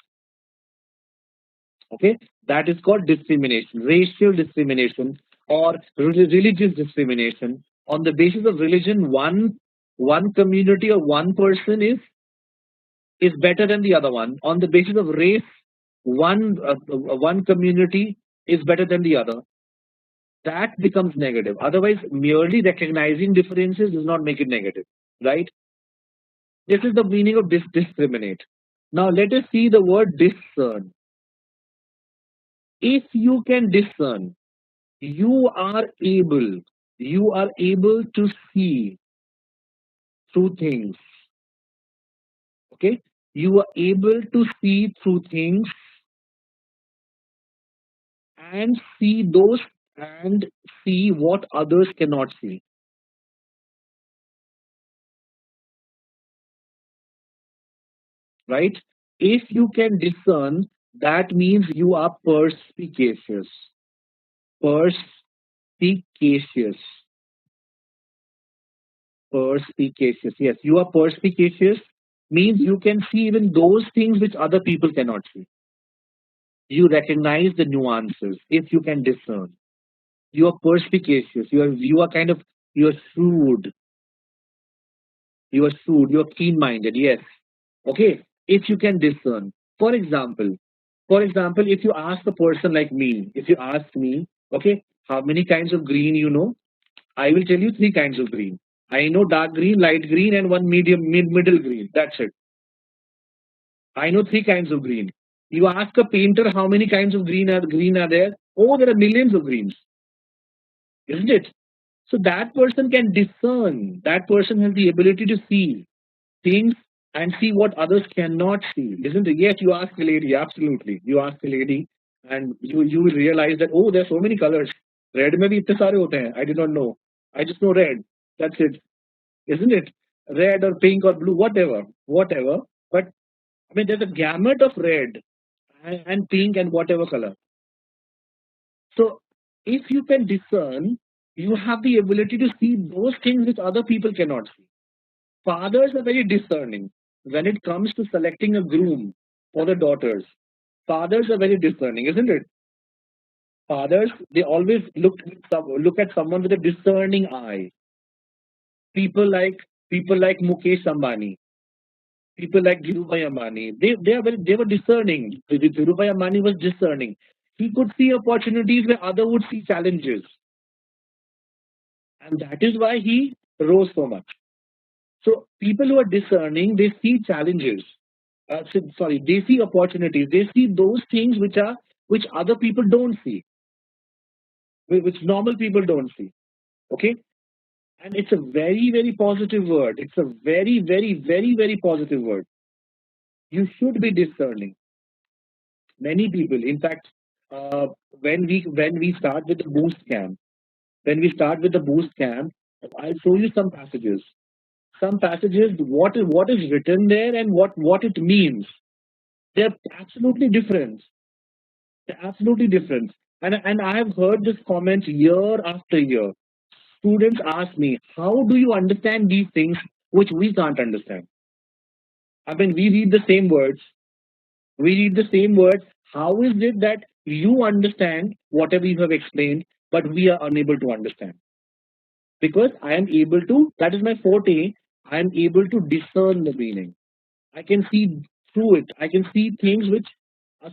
S1: Okay, that is called discrimination, racial discrimination, or religious discrimination. On the basis of religion, one community or one person is better than the other one. On the basis of race, one community is better than the other. That becomes negative. Otherwise, merely recognizing differences does not make it negative, right? This is the meaning of discriminate. Now let us see the word discern. If you can discern, you are able, you are able to see through things. Okay, you are able to see through things and see those and see what others cannot see, right? If you can discern, that means you are perspicacious. Perspicacious. Perspicacious. Yes, you are perspicacious means you can see even those things which other people cannot see. You recognize the nuances if you can discern. You are perspicacious. You are kind of you are shrewd. You are shrewd. You are keen-minded. Yes. Okay. If you can discern. For example, if you ask a person like me, if you ask me, okay, how many kinds of green you know, I will tell you three kinds of green. I know dark green, light green, and one middle green. That's it. I know three kinds of green. You ask a painter how many kinds of green are there? Oh, there are millions of greens, isn't it? So that person can discern. That person has the ability to see things and see what others cannot see, isn't it? Yes, you ask a lady, absolutely. You ask a lady, and you will realize that oh, there are so many colors. Red में भी इतने सारे होते हैं. I did not know. I just know red. That's it, isn't it? Red or pink or blue, whatever. But I mean, there's a gamut of red and pink and whatever color. So if you can discern, you have the ability to see those things which other people cannot see. Fathers are very discerning when it comes to selecting a groom for the daughters. Fathers are very discerning, isn't it? Fathers, they always look at someone with a discerning eye. People like people like Mukesh Ambani, people like Dhirubhai Ambani. They were discerning. Dhirubhai Ambani was discerning. He could see opportunities where other would see challenges, and that is why he rose so much. So people who are discerning, they see challenges. Sorry, they see opportunities. They see those things which other people don't see, which normal people don't see. Okay, and it's a very positive word. It's a very positive word. You should be discerning. Many people, in fact, when we start with the boost camp, I'll show you some passages. Some passages, what is written there and what it means. They're absolutely different. They're absolutely different. And I have heard this comment year after year. Students ask me, how do you understand these things which we can't understand? I mean, we read the same words. We read the same words. How is it that you understand whatever you have explained, but we are unable to understand? Because I am able to, that is my forte, I am able to discern the meaning. I can see through it. I can see things which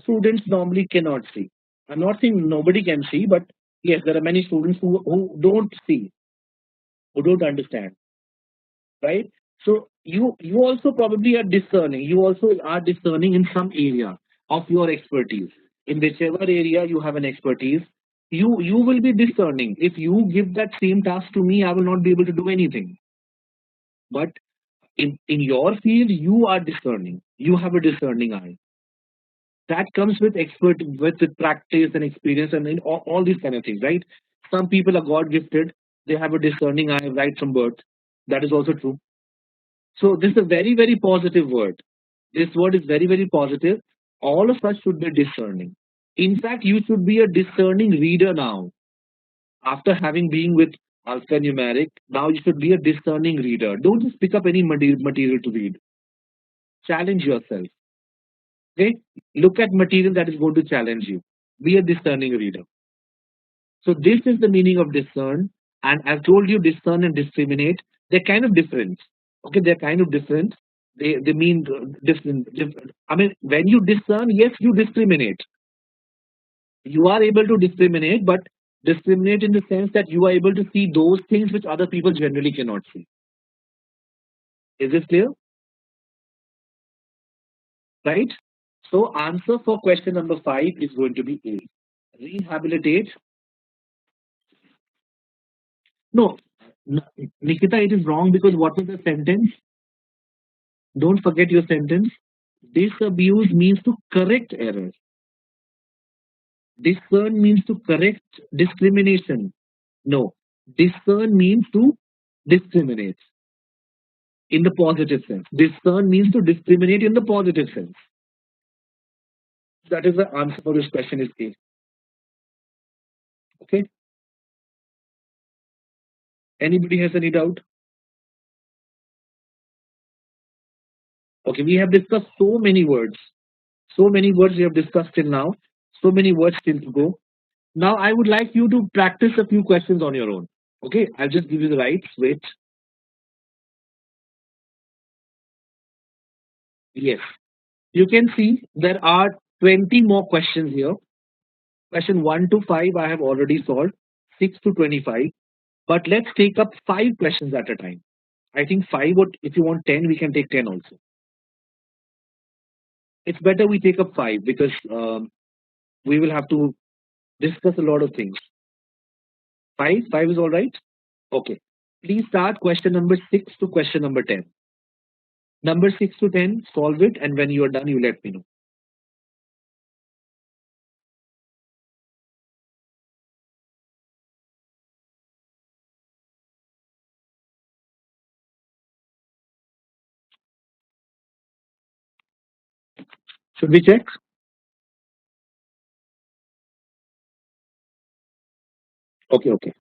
S1: students normally cannot see. I'm not saying nobody can see, but yes, there are many students who don't see, who don't understand, right? So you also probably are discerning. You also are discerning in some area of your expertise. In whichever area you have an expertise, you will be discerning. If you give that same task to me, I will not be able to do anything. But in your field, you are discerning. You have a discerning eye. That comes with with practice and experience and in all these kind of things, right? Some people are God gifted. They have a discerning eye right from birth. That is also true. So this is a very positive word. This word is very, very positive. All of us should be discerning. In fact, you should be a discerning reader now. After having been with alphanumeric, now you should be a discerning reader. Don't just pick up any material to read. Challenge yourself. Okay? Look at material that is going to challenge you. Be a discerning reader. So this is the meaning of discern. And I've told you discern and discriminate. They're kind of different. Okay, they're kind of different. They mean different. I mean, when you discern, yes, you discriminate. You are able to discriminate, but discriminate in the sense that you are able to see those things which other people generally cannot see. Is this clear? Right? So answer for question number 5 is going to be A. Rehabilitate. No, Nikita, it is wrong because what was the sentence? Don't forget your sentence. Disabuse means to correct error. Discern means to correct discrimination. No, discern means to discriminate in the positive sense. Discern means to discriminate in the positive sense. That is the answer for this question is A. Okay. Anybody has any doubt? Okay, we have discussed so many words. So many words we have discussed till now. So many words still to go. Now I would like you to practice a few questions on your own. Okay, I'll just give you the rights. Wait. Yes. You can see there are 20 more questions here. Question 1 to 5 I have already solved. 6 to 25. But let's take up 5 questions at a time. I think 5, or if you want 10, we can take 10 also. It's better we take up 5 because we will have to discuss a lot of things. 5 is all right? Okay. Please start question number 6 to question number 10. Number 6 to 10, solve it, and when you are done, you let me know. Should we check? Okay, okay.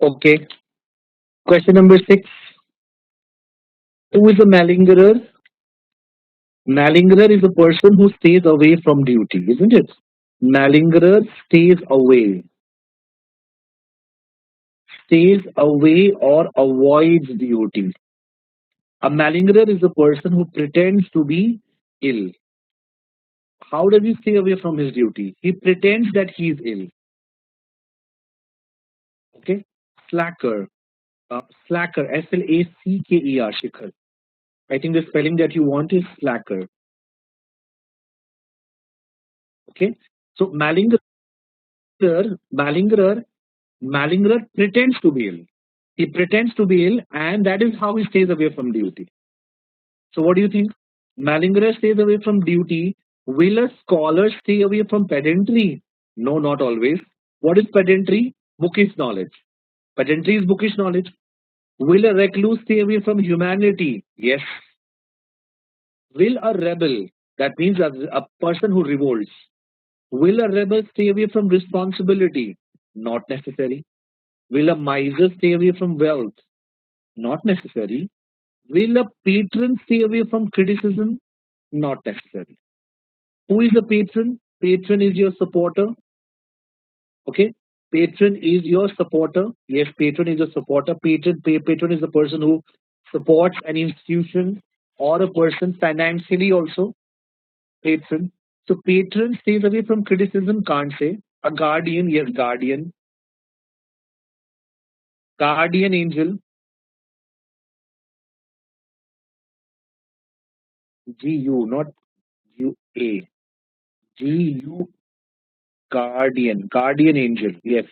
S1: Okay. Question number 6. Who is a malingerer? Malingerer is a person who stays away from duty, isn't it? Malingerer stays away or avoids duty. A malingerer is a person who pretends to be ill. How does he stay away from his duty? He pretends that he is ill. Okay. Slacker. Slacker. Slacker. Shikhar. I think the spelling that you want is slacker. Okay. So malingerer pretends to be ill. He pretends to be ill, and that is how he stays away from duty. So what do you think? Malingerer stays away from duty. Will a scholar stay away from pedantry? No, not always. What is pedantry? Bookish knowledge. Pedantry is bookish knowledge. Will a recluse stay away from humanity? Yes. Will a rebel, that means a person who revolts, will a rebel stay away from responsibility? Not necessary. Will a miser stay away from wealth? Not necessary. Will a patron stay away from criticism? Not necessary. Who is a patron? Patron is your supporter. Okay. Patron is your supporter. Yes, patron is a supporter. Patron is the person who supports an institution or a person financially also. Patron. So patron stays away from criticism, can't say. A guardian, yes, guardian. Guardian angel, GU, not UA. GU, guardian. Guardian angel, yes.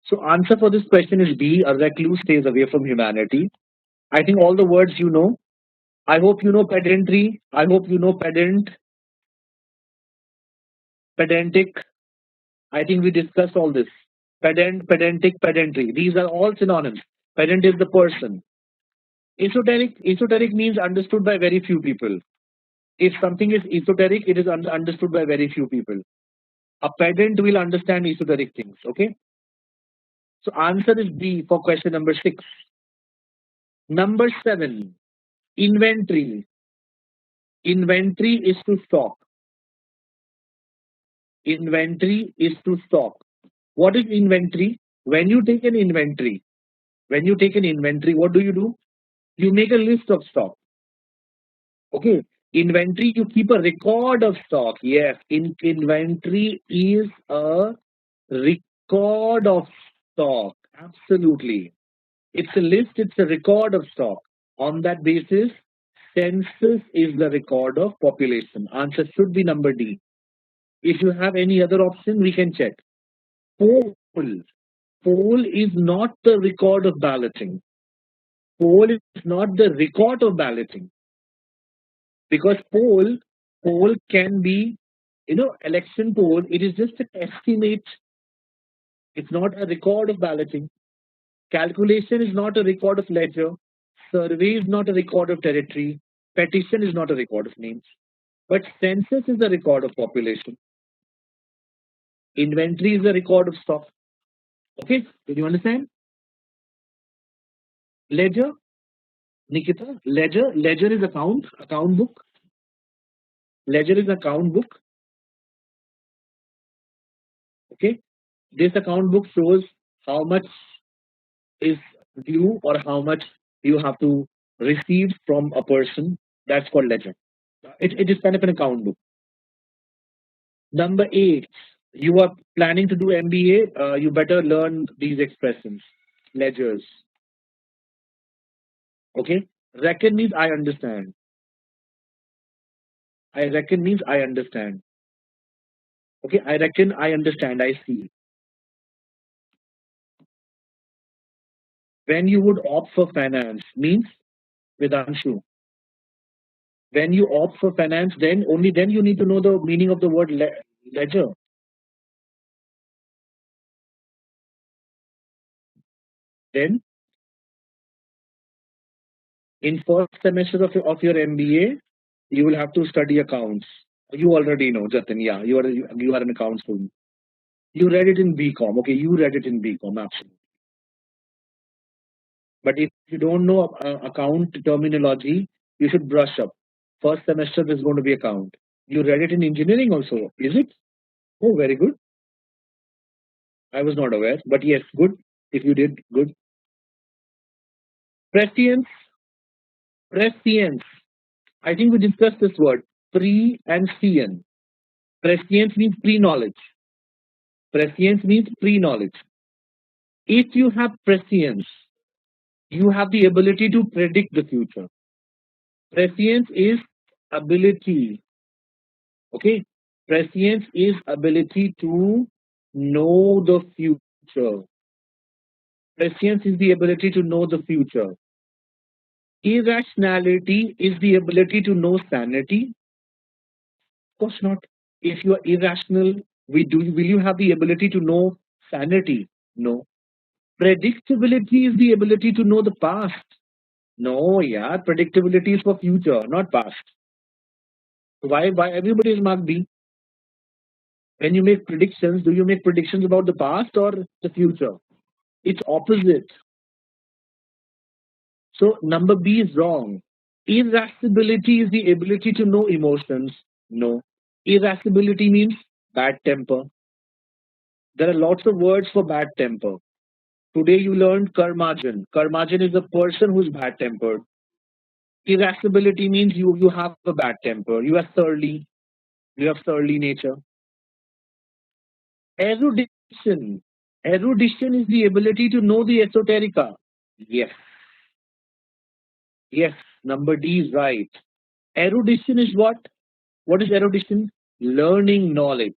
S1: So answer for this question is B. A recluse stays away from humanity. I think all the words you know. I hope you know pedantry. I hope you know pedantic. I think we discussed all this. Pedant, pedantic, pedantry. These are all synonyms. Pedant is the person. Esoteric means understood by very few people. If something is esoteric, it is understood by very few people. A pedant will understand esoteric things. Okay. So answer is B for question number 6. Number 7, inventory. Inventory is to stock. Inventory is to stock. What is inventory? When you take an inventory, what do? You make a list of stock. Okay. Inventory, you keep a record of stock. Yes, inventory is a record of stock. Absolutely. It's a list, it's a record of stock. On that basis, census is the record of population. Answer should be number D. If you have any other option, we can check. Poll. Poll is not the record of balloting. Poll is not the record of balloting. Because poll can be, election poll, it is just an estimate. It's not a record of balloting. Calculation is not a record of ledger. Survey is not a record of territory. Petition is not a record of names. But census is a record of population. Inventory is a record of stock. Okay, did you understand? Ledger, Nikita, ledger is account book. Ledger is account book. Okay, this account book shows how much is due or how much you have to receive from a person. That's called ledger. It is kind of an account book. Number 8, you are planning to do MBA, you better learn these expressions. Ledgers. Okay. Reckon means I understand. I reckon means I understand. Okay. I reckon I understand. I see. When you would opt for finance means Vedanshu. When you opt for finance, then only then you need to know the meaning of the word ledger. Then in first semester of your MBA, you will have to study accounts. You already know, Jatin. Yeah, you are an accounts student. You read it in BCom. Okay, you read it in BCom, absolutely. But if you don't know account terminology, you should brush up. First semester is going to be account. You read it in engineering also, is it? Oh, very good. I was not aware, but yes, good. If you did, good. Prescience. Prescience. I think we discussed this word. Pre and cien. Prescience means pre-knowledge. Prescience means pre-knowledge. If you have prescience, you have the ability to predict the future. Prescience is ability. Okay. Prescience is ability to know the future. Prescience is the ability to know the future. Irrationality is the ability to know sanity. Of course not. If you are irrational, will you have the ability to know sanity? No. Predictability is the ability to know the past. No, yeah, predictability is for future, not past. Why everybody is marked B? When you make predictions, do you make predictions about the past or the future? It's opposite. So number B is wrong. Irascibility is the ability to know emotions. No. Irascibility means bad temper. There are lots of words for bad temper. Today you learned curmudgeon. Curmudgeon is a person who's bad tempered. Irascibility means you have a bad temper. You are surly. You have surly nature. Erudition. Erudition is the ability to know the esoterica. Yes. Yes. Number D is right. Erudition is what? What is erudition? Learning knowledge.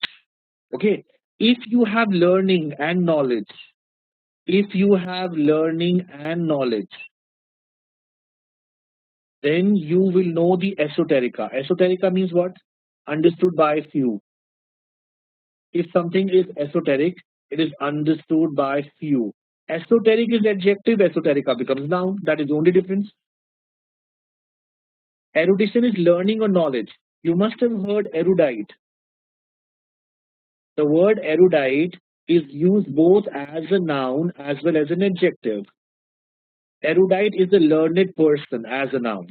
S1: Okay. If you have learning and knowledge, then you will know the esoterica. Esoterica means what? Understood by few. If something is esoteric, it is understood by few. Esoteric is adjective, esoterica becomes noun. That is the only difference. Erudition is learning or knowledge. You must have heard erudite. The word erudite is used both as a noun as well as an adjective. Erudite is a learned person as a noun.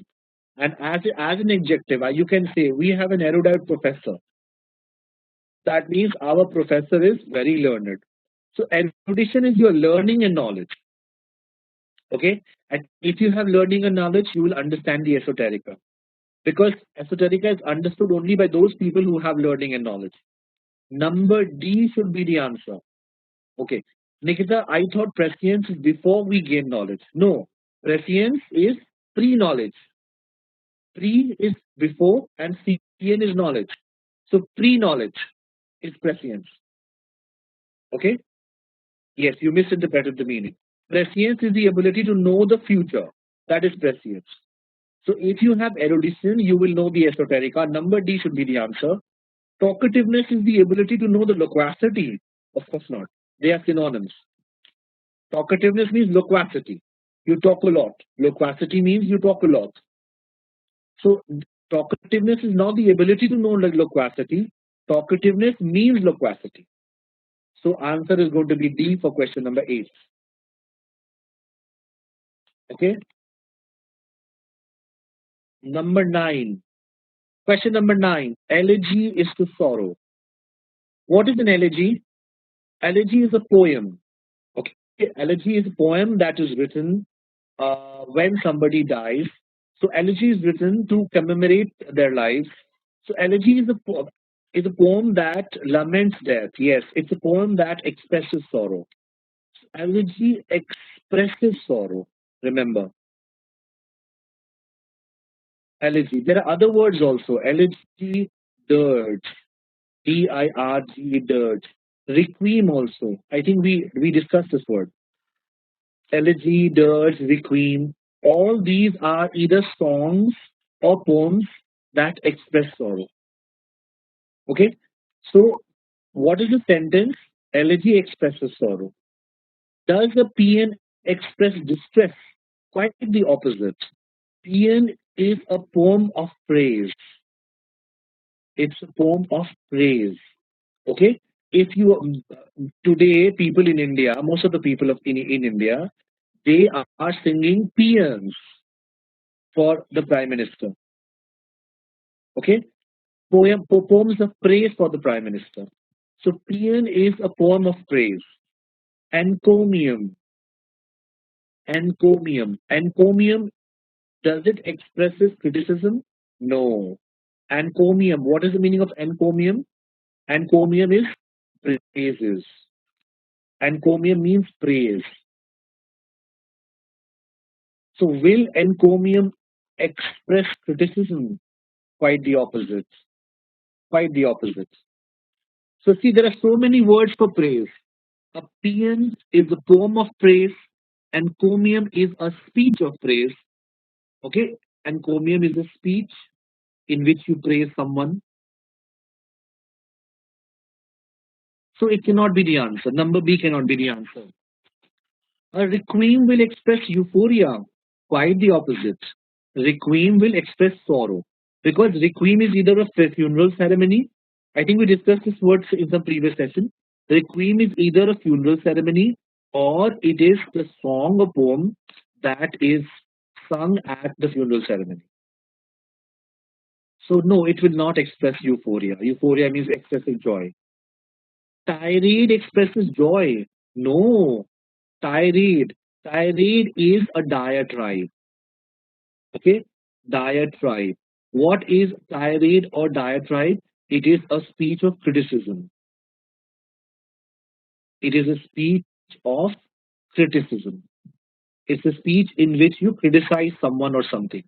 S1: And as an adjective, you can say, we have an erudite professor. That means our professor is very learned. So erudition is your learning and knowledge. Okay? And if you have learning and knowledge, you will understand the esoterica. Because esoterica is understood only by those people who have learning and knowledge. Number D should be the answer. Okay. Nikita, I thought prescience is before we gain knowledge. No. Prescience is pre-knowledge. Pre is before and CN is knowledge. So pre-knowledge is prescience. Okay? Yes, you misinterpreted the meaning. Prescience is the ability to know the future. That is prescience. So if you have erudition, you will know the esoterica. Number D should be the answer. Talkativeness is the ability to know the loquacity. Of course not. They are synonyms. Talkativeness means loquacity. You talk a lot. Loquacity means you talk a lot. So talkativeness is not the ability to know loquacity. Talkativeness means loquacity. So answer is going to be D for question number 8. Okay. Number 9. Question number 9. Elegy is to sorrow. What is an elegy? Elegy is a poem. Okay. Elegy is a poem that is written when somebody dies. So elegy is written to commemorate their lives. So elegy is a poem that laments death. Yes, it's a poem that expresses sorrow. Elegy expresses sorrow. Remember, elegy. There are other words also. Elegy, dirge, D-I-R-G, dirge. Requiem also. I think we discussed this word. Elegy, dirge, requiem. All these are either songs or poems that express sorrow. Okay? So, what is the sentence? Elegy expresses sorrow. Does the PN express distress? Quite the opposite. PN is a poem of praise. It's a poem of praise. Okay? If you today people in India, most of the people in India, they are singing paeans for the prime minister. Okay? Poems of praise for the prime minister. So paean is a poem of praise. Encomium. Encomium. Encomium, does it expresses criticism? No. Encomium. What is the meaning of encomium? Encomium is praises. Encomium means praise. So will encomium express criticism? Quite the opposite. Quite the opposite. So see, there are so many words for praise. A paean is a poem of praise. Encomium is a speech of praise. Okay? Encomium is a speech in which you praise someone. So it cannot be the answer. Number B cannot be the answer. A requiem will express euphoria. Quite the opposite. Requiem will express sorrow. Because requiem is either a funeral ceremony. I think we discussed this word in some previous session. Requiem is either a funeral ceremony or it is the song or poem that is sung at the funeral ceremony. So no, it will not express euphoria. Euphoria means excessive joy. Tirade expresses joy. No, tirade. Tirade is a diatribe. Okay, diatribe. What is tirade or diatribe? It is a speech of criticism. It is a speech of criticism. It's a speech in which you criticize someone or something.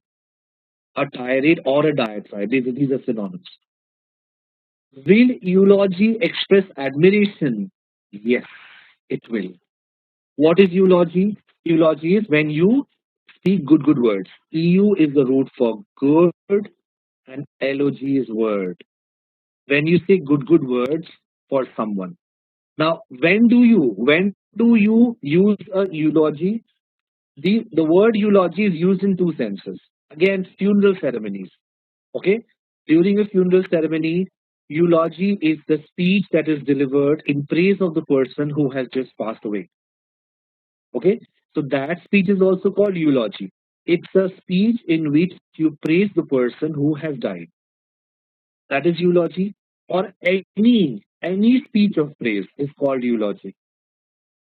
S1: A tirade or a diatribe. These are synonyms. Will eulogy express admiration? Yes, it will. What is eulogy? Eulogy is when you speak good words. EU is the root for good and LOG is word. When you say good words, for someone. Now, when do you use a eulogy? The word eulogy is used in two senses. Again, funeral ceremonies. Okay, during a funeral ceremony, eulogy is the speech that is delivered in praise of the person who has just passed away. Okay, so that speech is also called eulogy. It's a speech in which you praise the person who has died. That is eulogy. Or any speech of praise is called eulogy.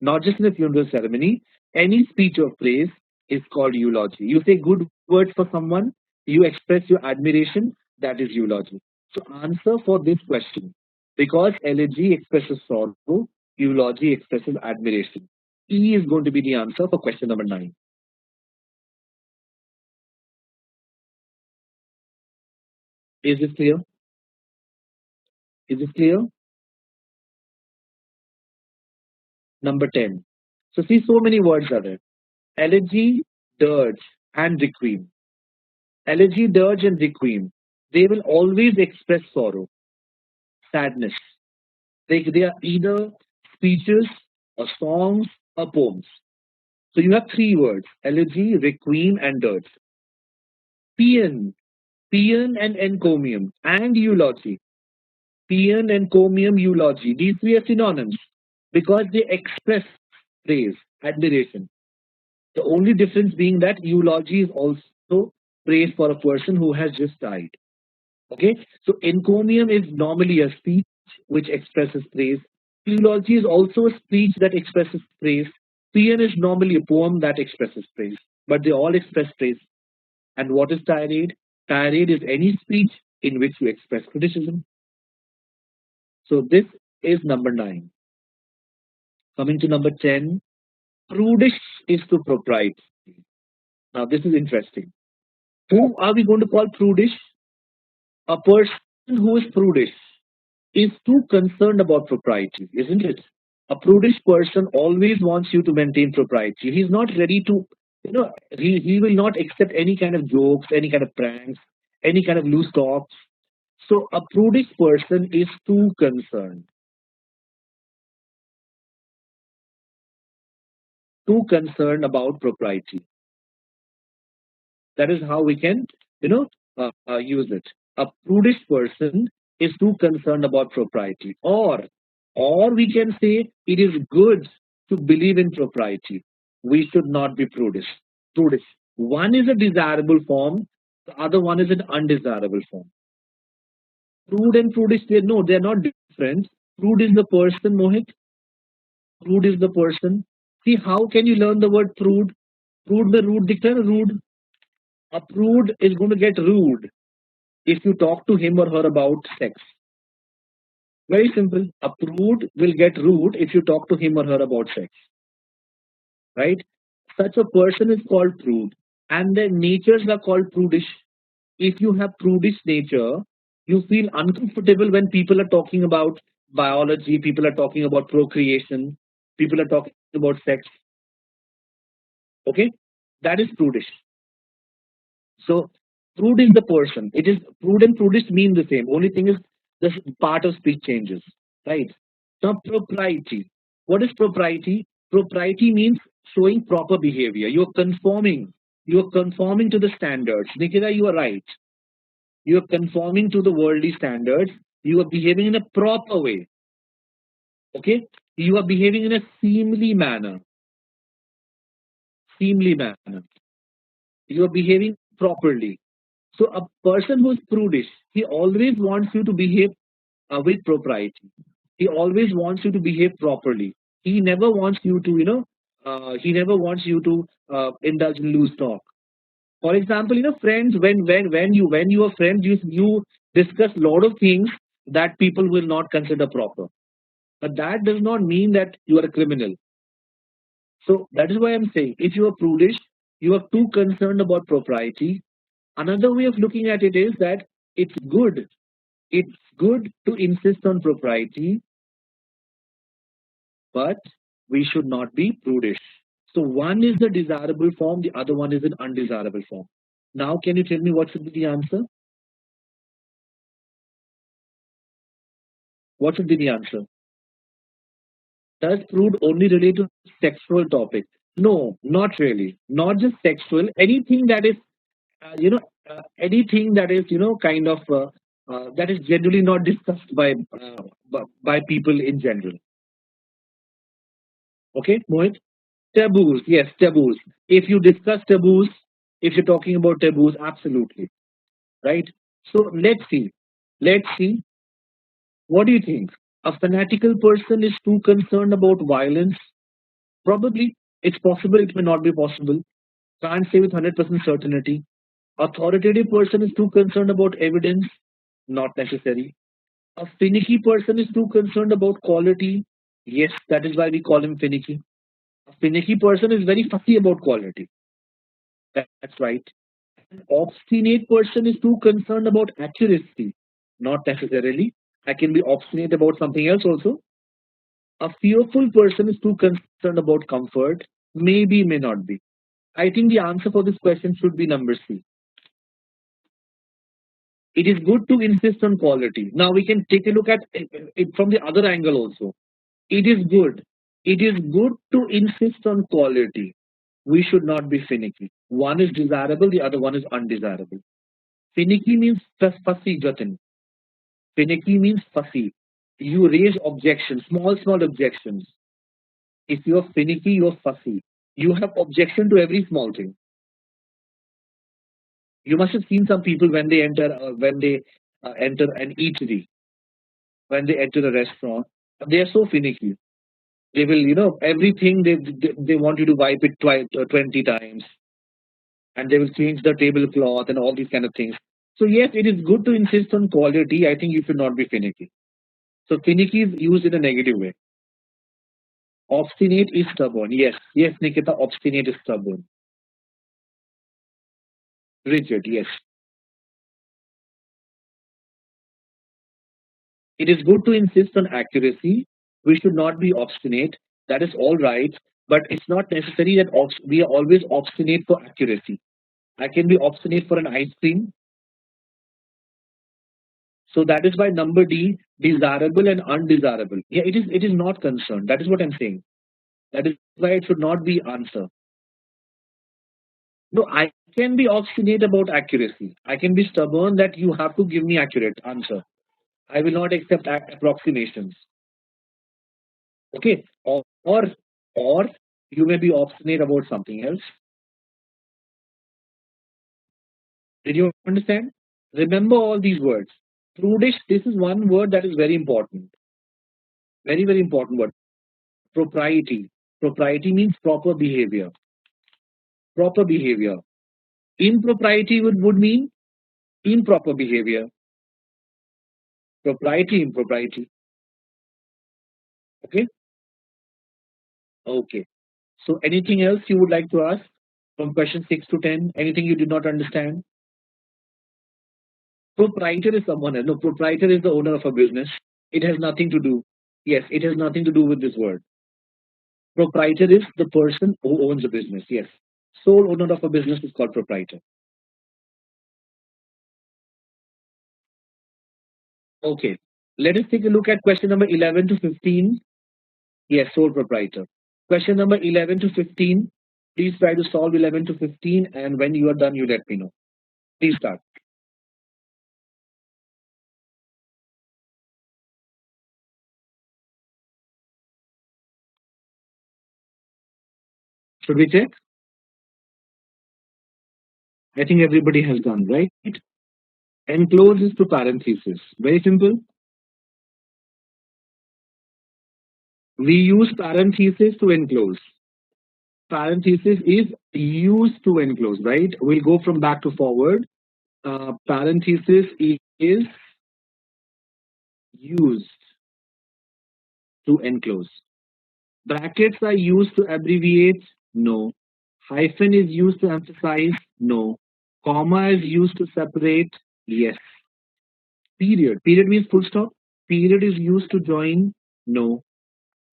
S1: Not just in a funeral ceremony, any speech of praise is called eulogy. You say good words for someone, you express your admiration, that is eulogy. So answer for this question, because elegy expresses sorrow, eulogy expresses admiration. E is going to be the answer for question number 9. Is this clear? Is this clear? Number 10. So see, so many words are there. Elegy, dirge, and requiem. Elegy, dirge, and requiem. They will always express sorrow, sadness. They are either speeches or songs or poems. So you have three words: elegy, requiem, and dirge. Paean, paean and encomium, and eulogy. Paean, encomium, eulogy. These three are synonyms because they express praise, admiration. The only difference being that eulogy is also praise for a person who has just died. Okay, so encomium is normally a speech which expresses praise. Eulogy is also a speech that expresses praise. Paean is normally a poem that expresses praise, but they all express praise. And what is tirade? Tirade is any speech in which you express criticism. So this is number 9. Coming to number 10, prudish is to propriety. Now this is interesting. Who are we going to call prudish? A person who is prudish is too concerned about propriety, isn't it? A prudish person always wants you to maintain propriety. He's not ready to, he will not accept any kind of jokes, any kind of pranks, any kind of loose talks. So a prudish person is too concerned about propriety. That is how we can, you know, use it. A prudish person is too concerned about propriety, or we can say it is good to believe in propriety. We should not be prudish. Prudish. One is a desirable form, the other one is an undesirable form. Prude and prudish, they're not different. Prude is the person, Mohit. Prude is the person. See, how can you learn the word prude? Prude the root dicta rude. A prude is going to get rude if you talk to him or her about sex. Very simple. A prude will get rude if you talk to him or her about sex, right? Such a person is called prude, and their natures are called prudish. If you have prudish nature, you feel uncomfortable when people are talking about biology, people are talking about procreation, people are talking about sex. Okay, that is prudish. So prude is the person. It is prude and prudish mean the same. Only thing is the part of speech changes, right? Now propriety. What is propriety? Propriety means showing proper behavior. You're conforming. You're conforming to the standards. Nikita, you are right. You are conforming to the worldly standards. You are behaving in a proper way. Okay? You are behaving in a seemly manner. Seemly manner. You are behaving properly. So a person who is prudish, he always wants you to behave with propriety. He always wants you to behave properly. He never wants you to, he never wants you to indulge in loose talk. For example, friends, when you are friends, you discuss a lot of things that people will not consider proper. But that does not mean that you are a criminal. So that is why I'm saying, if you are prudish, you are too concerned about propriety. Another way of looking at it is that it's good. It's good to insist on propriety, but we should not be prudish. So one is the desirable form, the other one is an undesirable form. Now, can you tell me what should be the answer? What should be the answer? Does prude only relate to sexual topics? No, not really. Not just sexual. Anything that is, anything that is, kind of that is generally not discussed by people in general. Okay, Mohit? Taboos, yes, taboos. If you discuss taboos, if you're talking about taboos, absolutely, right? So let's see. Let's see. What do you think? A fanatical person is too concerned about violence? Probably. It's possible, it may not be possible. Can't say with 100% certainty. Authoritative person is too concerned about evidence? Not necessary. A finicky person is too concerned about quality? Yes, that is why we call him finicky. A finicky person is very fussy about quality. That's right. An obstinate person is too concerned about accuracy. Not necessarily. I can be obstinate about something else also. A fearful person is too concerned about comfort. Maybe, may not be. I think the answer for this question should be number C. It is good to insist on quality. Now we can take a look at it from the other angle also. It is good. It is good to insist on quality. We should not be finicky. One is desirable, the other one is undesirable. Finicky means fussy, Jatin. Finicky means fussy. You raise objections, small objections. If you're finicky, you're fussy. You have objection to every small thing. You must have seen some people when they enter an eatery, when they enter a restaurant, they are so finicky. They will, everything they want you to wipe it 20 times, and they will change the tablecloth and all these kind of things. So yes, it is good to insist on quality. I think you should not be finicky. So finicky is used in a negative way. Obstinate is stubborn. Yes, yes, Nikita, obstinate is stubborn. Rigid, yes. It is good to insist on accuracy. We should not be obstinate. That is all right. But it's not necessary that we are always obstinate for accuracy. I can be obstinate for an ice cream. So that is why number D, desirable and undesirable. Yeah, it is not concerned. That is what I'm saying. That is why it should not be answer. No, I can be obstinate about accuracy. I can be stubborn that you have to give me accurate answer. I will not accept approximations. Okay. Or you may be obstinate about something else. Did you understand? Remember all these words. Prudish, this is one word that is very important. Very, very important word. Propriety. Propriety means proper behavior. Proper behavior. Impropriety would mean improper behavior. Propriety, impropriety. Okay? Okay. So anything else you would like to ask from question 6 to 10? Anything you did not understand? Proprietor is someone else. No, proprietor is the owner of a business. It has nothing to do. Yes, it has nothing to do with this word. Proprietor is the person who owns a business. Yes. Sole owner of a business is called proprietor. Okay. Let us take a look at question number 11 to 15. Yes, sole proprietor. Question number 11 to 15. Please try to solve 11 to 15, and when you are done, you let me know. Please start. Should we check? I think everybody has done, right? Enclose is to parenthesis. Very simple. We use parenthesis to enclose. Parenthesis is used to enclose, right? We'll go from back to forward. Parenthesis is used to enclose. Brackets are used to abbreviate. No. Hyphen is used to emphasize. No. Comma is used to separate. Yes. Period. Period means full stop. Period is used to join. No.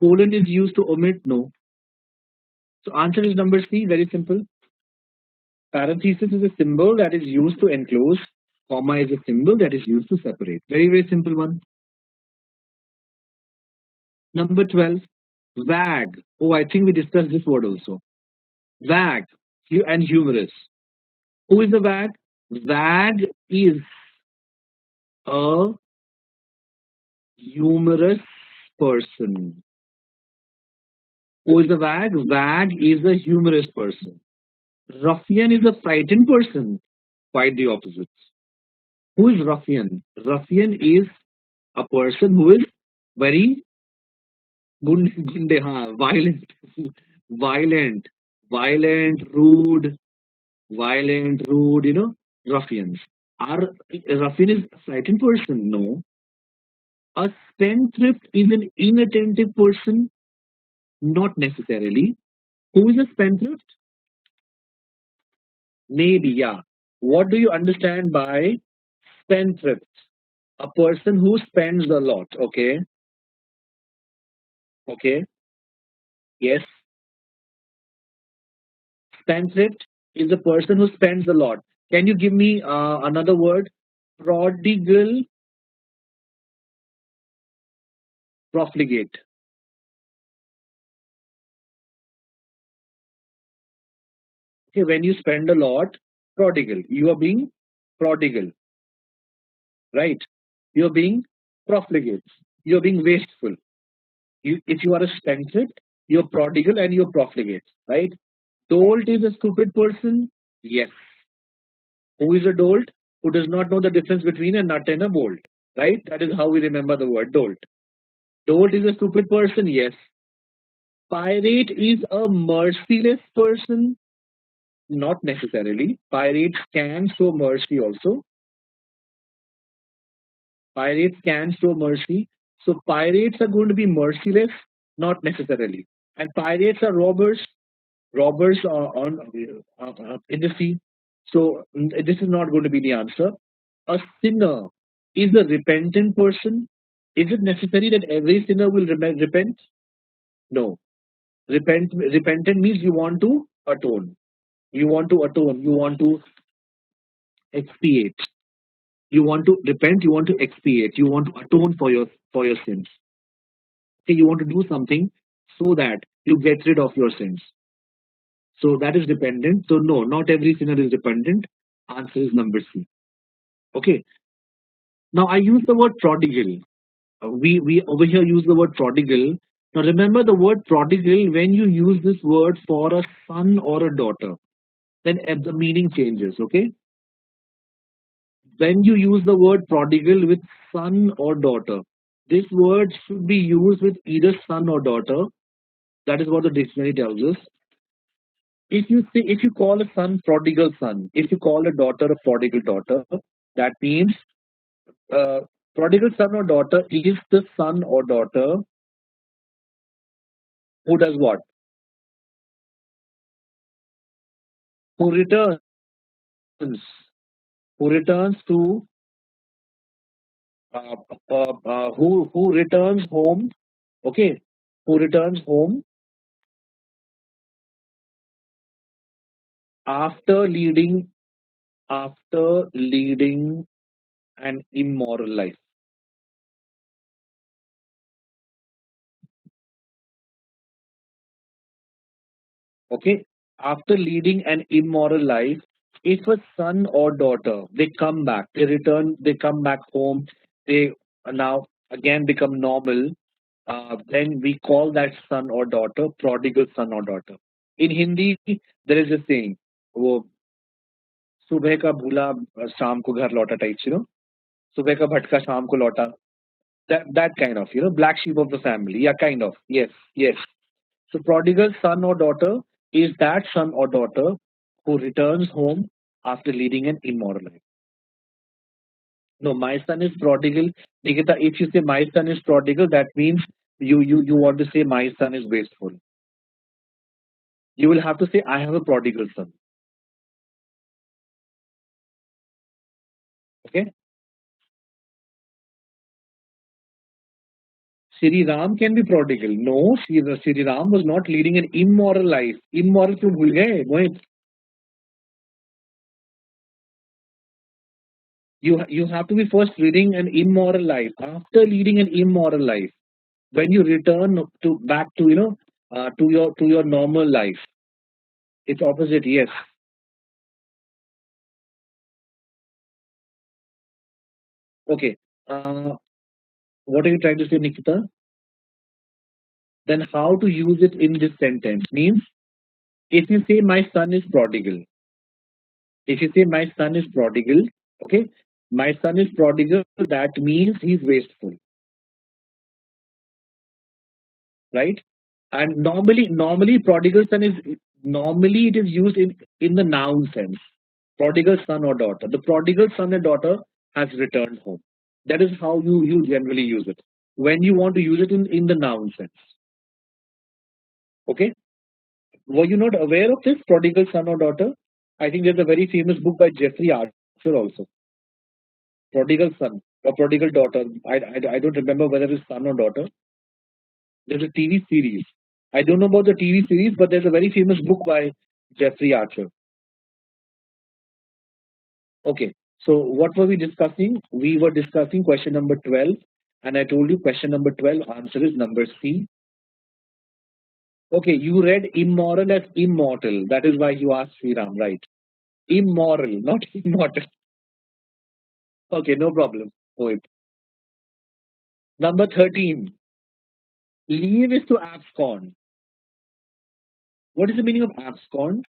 S1: Colon is used to omit. No. So answer is number C. Very simple. Parenthesis is a symbol that is used to enclose. Comma is a symbol that is used to separate. Very, very simple one. Number 12, vag. Oh, I think we discussed this word also. Vag and humorous. Who is the vag? Vag is a humorous person. Who is the vag? Vag is a humorous person. Ruffian is a frightened person. Quite the opposite. Who is ruffian? Ruffian is a person who is very violent, violent, rude, ruffians. Are ruffian is a frightened person? No. A spendthrift is an inattentive person? Not necessarily. Who is a spendthrift? Maybe, yeah. What do you understand by spendthrift? A person who spends a lot. Okay. Okay. Yes. Spendthrift is a person who spends a lot. Can you give me another word? Prodigal, profligate. Okay, when you spend a lot, prodigal. You are being prodigal, right? You are being profligate. You are being wasteful. If you are a spendthrift, you're prodigal and you're profligate, right? Dolt is a stupid person. Yes. Who is a dolt? Who does not know the difference between a nut and a bolt, right? That is how we remember the word dolt. Dolt is a stupid person. Yes. Pirate is a merciless person. Not necessarily. Pirates can show mercy also. Pirates can show mercy. So pirates are going to be merciless, not necessarily. And pirates are robbers. Robbers are on in the sea. So this is not going to be the answer. A sinner is a repentant person. Is it necessary that every sinner will repent? No. Repentant means you want to atone. You want to atone. You want to expiate. You want to repent. You want to expiate. You want to atone for your sins. Okay, you want to do something so that you get rid of your sins. So that is dependent. So no, not every sinner is dependent. Answer is number C. Okay. Now I use the word prodigal. We over here use the word prodigal. Now remember the word prodigal when you use this word for a son or a daughter, then the meaning changes. Okay. When you use the word prodigal with son or daughter, this word should be used with either son or daughter. That is what the dictionary tells us. If you call a son prodigal son, if you call a daughter a prodigal daughter, that means uh, prodigal son or daughter is the son or daughter who does what? Who returns? Who returns to uh, who returns home? Okay, who returns home after leading an immoral life. Okay, after leading an immoral life, if a son or daughter they come back, they come back home, they now again become normal, then we call that son or daughter prodigal son or daughter. In Hindi, there is a saying, वो सुबह का भूला शाम को घर लौटा types, सुबह का भटका शाम को लौटा. That kind of, black sheep of the family. Yeah, kind of. Yes, yes. So prodigal son or daughter is that son or daughter who returns home after leading an immoral life. No, my son is prodigal. Nikita, if you say my son is prodigal, that means you want to say my son is wasteful. You will have to say I have a prodigal son. Okay? Sri Ram can be prodigal. No, Sri Ram was not leading an immoral life. Immoral क्यों भूल गए मोहित? You have to be first leading an immoral life. After leading an immoral life, when you return to back to to your normal life. It's opposite. Yes. Okay. Uh, what are you trying to say, Nikita? Then how to use it in this sentence means, if you say my son is prodigal, if you say my son is prodigal, okay, my son is prodigal, that means he's wasteful, right? And normally prodigal son is, normally it is used in the noun sense. Prodigal son or daughter. The prodigal son and daughter has returned home. That is how you generally use it. When you want to use it in the noun sense. Okay? Were you not aware of this prodigal son or daughter? I think there's a very famous book by Jeffrey Archer also. Prodigal son or prodigal daughter. I don't remember whether it's son or daughter. There's a TV series. I don't know about the TV series, but there's a very famous book by Jeffrey Archer. Okay. So what were we discussing? We were discussing question number 12, and I told you question number 12 answer is number C. Okay, you read immoral as immortal. That is why you asked Sriram, right? Immoral, not immortal. Okay, no problem. Wait. Number 13. Leave is to abscond. What is the meaning of abscond?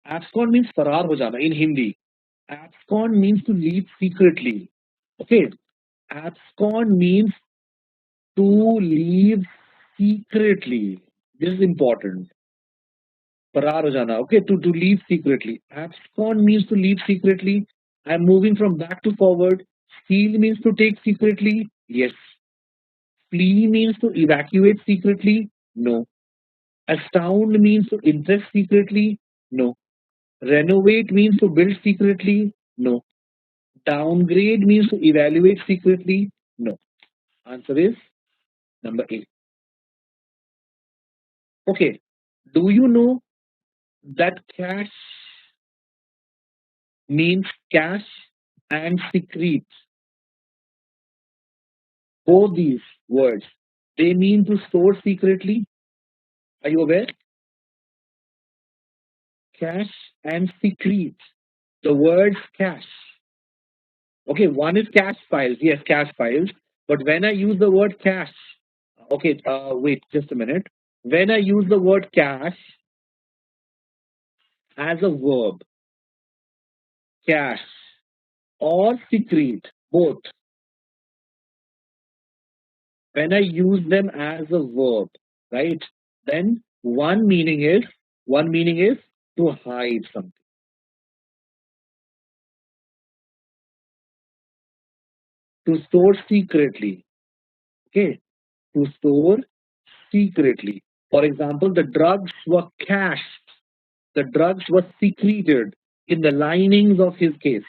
S1: Abscond means farar ho jana in Hindi. Abscond means to leave secretly. Okay. Abscond means to leave secretly. This is important. Farar ho jana. Okay. To leave secretly. Abscond means to leave secretly. I'm moving from back to forward. Steal means to take secretly. Yes. Flee means to evacuate secretly. No. Astound means to impress secretly. No. Renovate means to build secretly. No. Downgrade means to evaluate secretly. No. Answer is number 8. Okay. Do you know that cash means cash and secrete? Both these words, they mean to store secretly. Are you aware? Cash and secrete. The words cash. Okay, one is cash files. Yes, cash files. But when I use the word cash, okay, wait just a minute. When I use the word cash as a verb, cash or secrete, both, when I use them as a verb, right, then one meaning is to hide something, to store secretly. Okay, to store secretly. For example, the drugs were cached, the drugs were secreted in the linings of his case,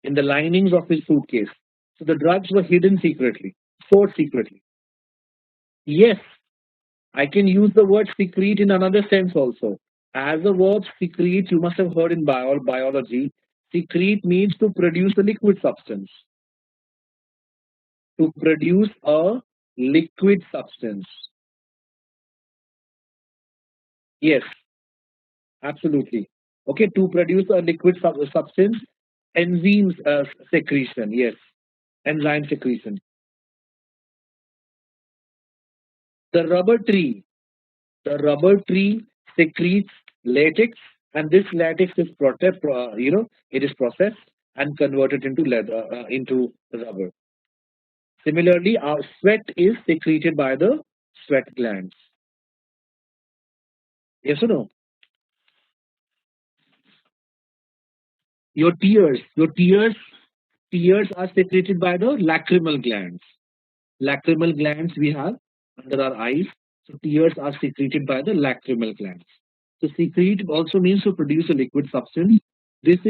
S1: in the linings of his suitcase. So the drugs were hidden secretly, stored secretly. Yes, I can use the word secrete in another sense also. As a verb, secrete, you must have heard in biology, secrete means to produce a liquid substance. To produce a liquid substance. Yes, absolutely. Okay, to produce a liquid substance, enzymes secretion. Yes, enzyme secretion. The rubber tree, the rubber tree secretes latex, and this latex is it is processed and converted into leather, into rubber. Similarly, our sweat is secreted by the sweat glands. Yes or no? Your tears are secreted by the lacrimal glands. Lacrimal glands we have under our eyes. So tears are secreted by the lacrimal glands. So secrete also means to produce a liquid substance. This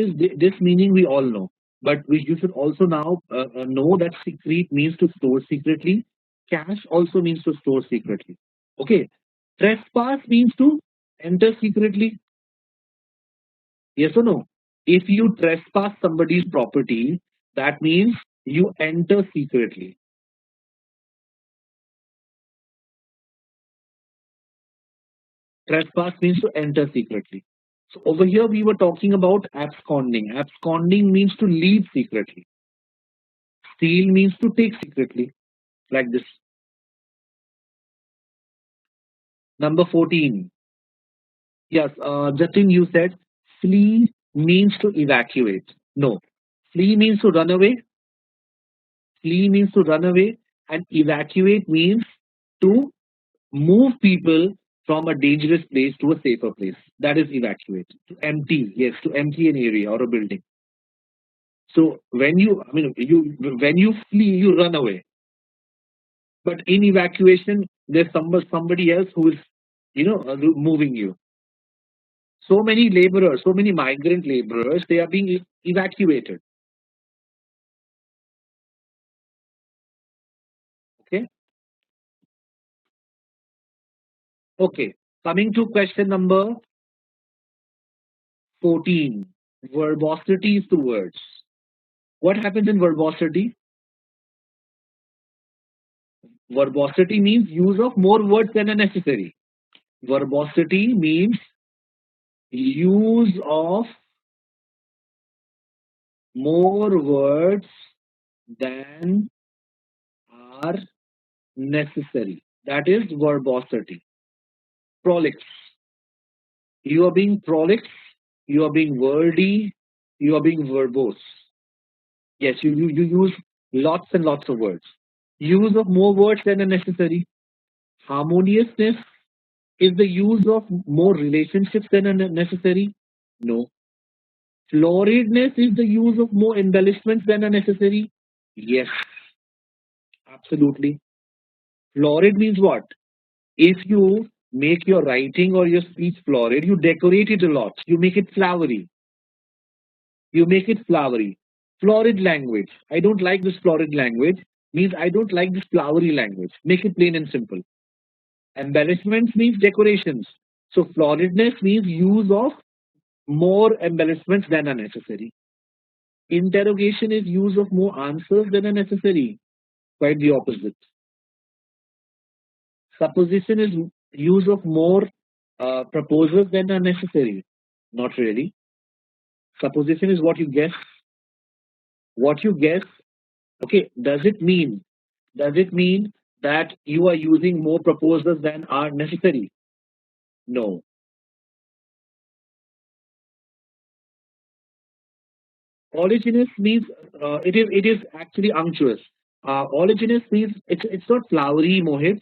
S1: meaning we all know, but you should also now know that secrete means to store secretly. Cash also means to store secretly. Okay. Trespass means to enter secretly. Yes or no? If you trespass somebody's property, that means you enter secretly. Trespass means to enter secretly. So over here we were talking about absconding. Absconding means to leave secretly. Steal means to take secretly, like this. Number 14. Yes, Jatin, you said flee means to evacuate. No, flee means to run away. Flee means to run away, and evacuate means to move people from a dangerous place to a safer place. That is evacuate. To empty, yes, to empty an area or a building. So when you, I mean, when you flee, you run away. But in evacuation, there's somebody else who is, moving you. So many laborers, so many migrant laborers, they are being evacuated. Okay. Okay. Coming to question number 14. Verbosity is the words. What happens in verbosity? Verbosity means use of more words than are necessary. Verbosity means use of more words than are necessary. That is verbosity. Prolix. You are being prolix, you are being wordy, you are being verbose. Yes, you use lots and lots of words. Use of more words than are necessary. Harmoniousness is the use of more relationships than are necessary. No. Floridness is the use of more embellishments than are necessary. Yes, absolutely. Florid means what? If you make your writing or your speech florid, you decorate it a lot. You make it flowery. You make it flowery. Florid language. I don't like this florid language. Means I don't like this flowery language. Make it plain and simple. Embellishments means decorations. So floridness means use of more embellishments than are necessary. Interrogation is use of more answers than are necessary. Quite the opposite. Supposition is use of more proposals than are necessary. Not really. Supposition is what you guess. What you guess. Okay. Does it mean that you are using more proposals than are necessary? No. Oleaginous means it is actually unctuous. Oleaginous means it's not flowery, Mohit.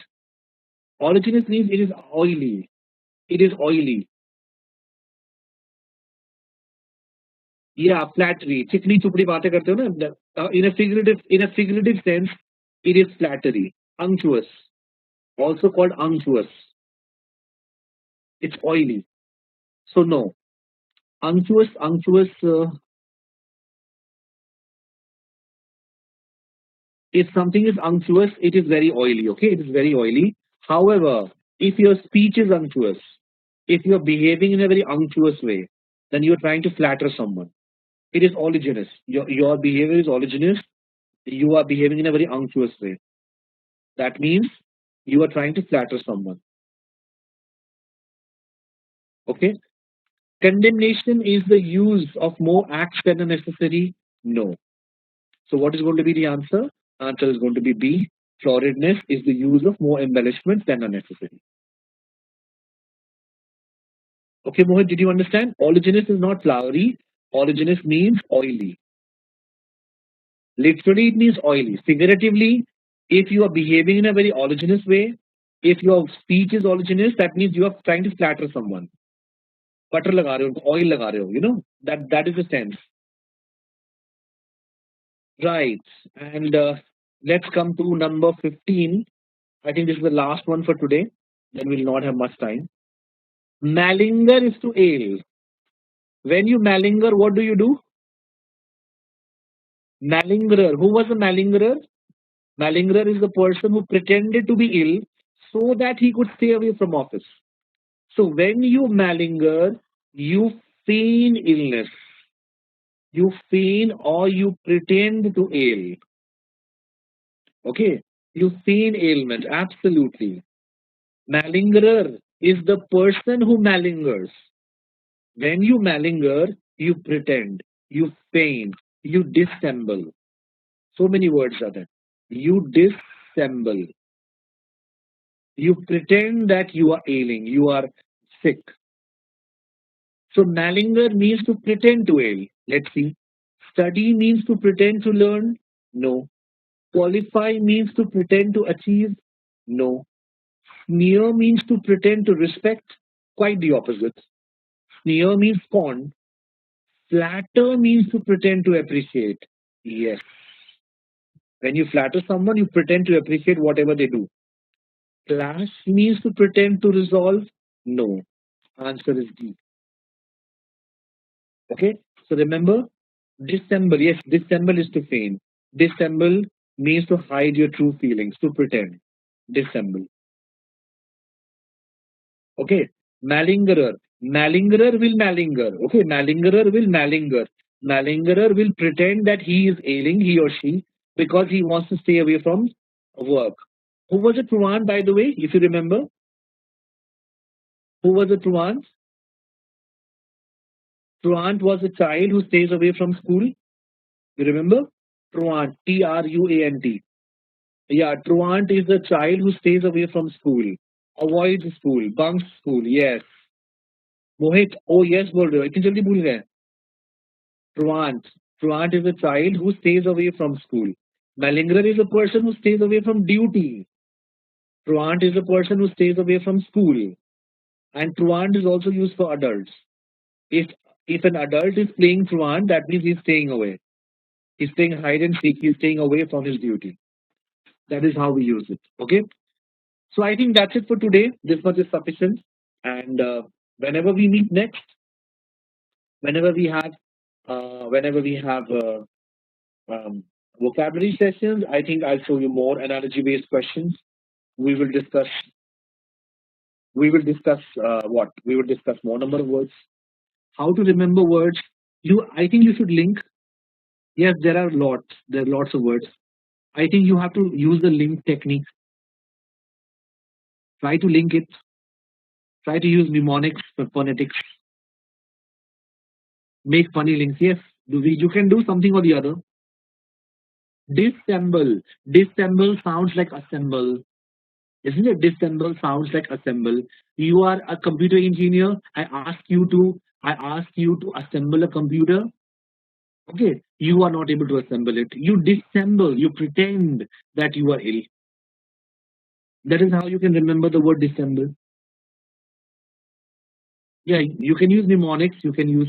S1: Oleaginous means it is oily. It is oily. Yeah, flattery. चिकनी चुपड़ी बातें करते हो ना. In a figurative sense, it is flattery. Unctuous, also called unctuous. It's oily. So no. Unctuous. If something is unctuous, it is very oily. Okay, it is very oily. However, if your speech is unctuous, if you are behaving in a very unctuous way, then you are trying to flatter someone. It is oleaginous. Your behavior is oleaginous. You are behaving in a very unctuous way. That means you are trying to flatter someone. Okay. Condemnation is the use of more acts than are necessary. No. So what is going to be the answer? Answer is going to be B. Floridness is the use of more embellishments than are necessary. Okay, Mohit, did you understand? Oleaginous is not flowery. Oleaginous means oily. Literally, it means oily. Figuratively, if you are behaving in a very oleaginous way, if your speech is oleaginous, that means you are trying to flatter someone. Butter लगा रहे हो, oil लगा रहे हो, that is the sense. Right. And let's come to number 15. I think this is the last one for today. Then we'll not have much time. Malinger is to ail. When you malinger, what do you do? Malingerer. Who was a malingerer? Malingerer is the person who pretended to be ill so that he could stay away from office. So when you malinger, you feign illness. You feign or you pretend to ail. Okay. You feign ailment. Absolutely. Malingerer. is the person who malingers. When you malinger, you pretend, you feign, you dissemble. So many words are there. You dissemble. You pretend that you are ailing, you are sick. So malinger means to pretend to ail. Let's see. Study means to pretend to learn. No. Qualify means to pretend to achieve. No. Sneer means to pretend to respect. Quite the opposite. Sneer means scorn. Flatter means to pretend to appreciate. Yes. When you flatter someone, you pretend to appreciate whatever they do. Clash means to pretend to resolve. No. Answer is D. Okay. So remember, dissemble. Yes, dissemble is to feign. Dissemble means to hide your true feelings, to pretend. Dissemble. Okay. Malingerer. Malingerer will malinger. Okay. Malingerer will malinger. Malingerer will pretend that he is ailing, he or she, because he wants to stay away from work. Who was it, Truan, by the way, if you remember? Who was it, Truan? Truant was a child who stays away from school. You remember? Truant, Truant. Yeah, Truant is the child who stays away from school, avoids school, bunks school. Yes. Mohit, oh yes, बोल रहे हो इतनी जल्दी भूल गए. Truant. Truant is a child who stays away from school. Malingerer is a person who stays away from duty. Truant is a person who stays away from school. And truant is also used for adults. If if an adult is playing truant, that means he's staying away. He's playing hide and seek. He's staying away from his duty. That is how we use it. Okay. So I think that's it for today. This much is sufficient. And whenever we meet next, whenever we have, whenever we have um, vocabulary sessions, I think I'll show you more analogy-based questions. We will discuss. We will discuss what? We will discuss more number of words. How to remember words. I think you should link. Yes, there are lots. There are lots of words. I think you have to use the link technique. Try to link it. Try to use mnemonics for phonetics. Make funny links. Yes, you can do something or the other. Dissemble. Dissemble sounds like assemble. Isn't it? Dissemble sounds like assemble. You are a computer engineer. I ask you to assemble a computer. Okay. You are not able to assemble it. You dissemble. You pretend that you are ill. That is how you can remember the word dissemble. Yeah, you can use mnemonics. You can use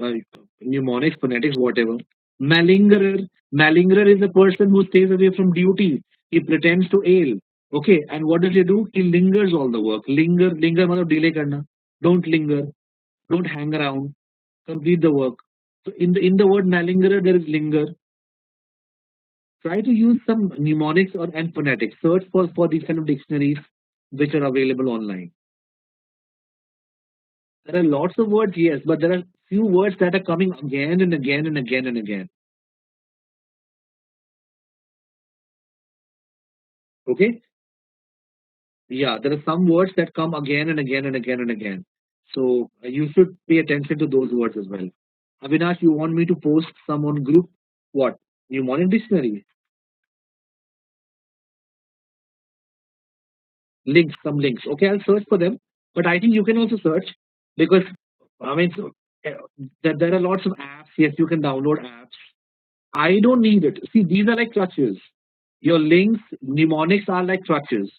S1: uh, mnemonics, phonetics, whatever. Malingerer. Malingerer is a person who stays away from duty. He pretends to ail. Okay, and what does he do? He lingers all the work. Linger मतलब delay करना. Don't linger. Don't hang around. Complete the work. So in the word malingerer there is linger. Try to use some mnemonics and phonetics. Search for these kind of dictionaries which are available online. There are lots of words, yes, but there are few words that are coming again and again and again and again. Okay? Yeah, there are some words that come again and again and again and again. So you should pay attention to those words as well. Avinash, you want me to post some on group? What? Mnemonic dictionary? Links, some links. Okay, I'll search for them. But I think you can also search because I mean, there are lots of apps. Yes, you can download apps. I don't need it. See, these are like crutches. Your links, mnemonics are like crutches.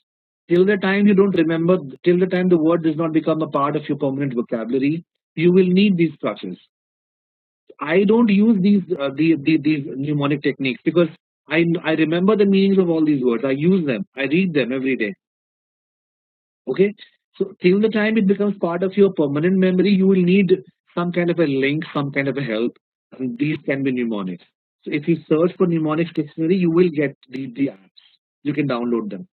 S1: Till the time you don't remember, till the time the word does not become a part of your permanent vocabulary, you will need these crutches. I don't use these mnemonic techniques because I remember the meanings of all these words. I use them. I read them every day. Okay. So till the time it becomes part of your permanent memory, you will need some kind of a link, some kind of a help. And these can be mnemonics. So if you search for mnemonics dictionary, you will get the apps. You can download them.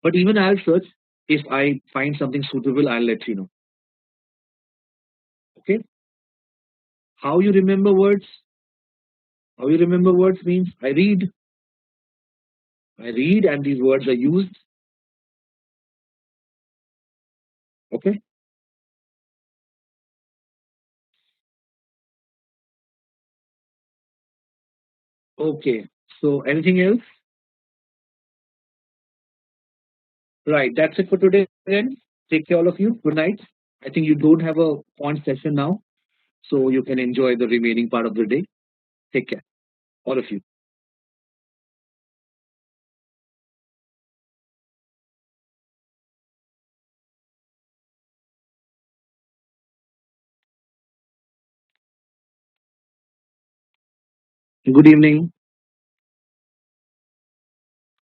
S1: But even I'll search. If I find something suitable, I'll let you know. Okay. How you remember words? How you remember words means I read and these words are used. Okay. Okay. So anything else? Right. That's it for today then. Take care all of you. Good night. I think you don't have a point session now, so you can enjoy the remaining part of the day. Take care, all of you. Good evening.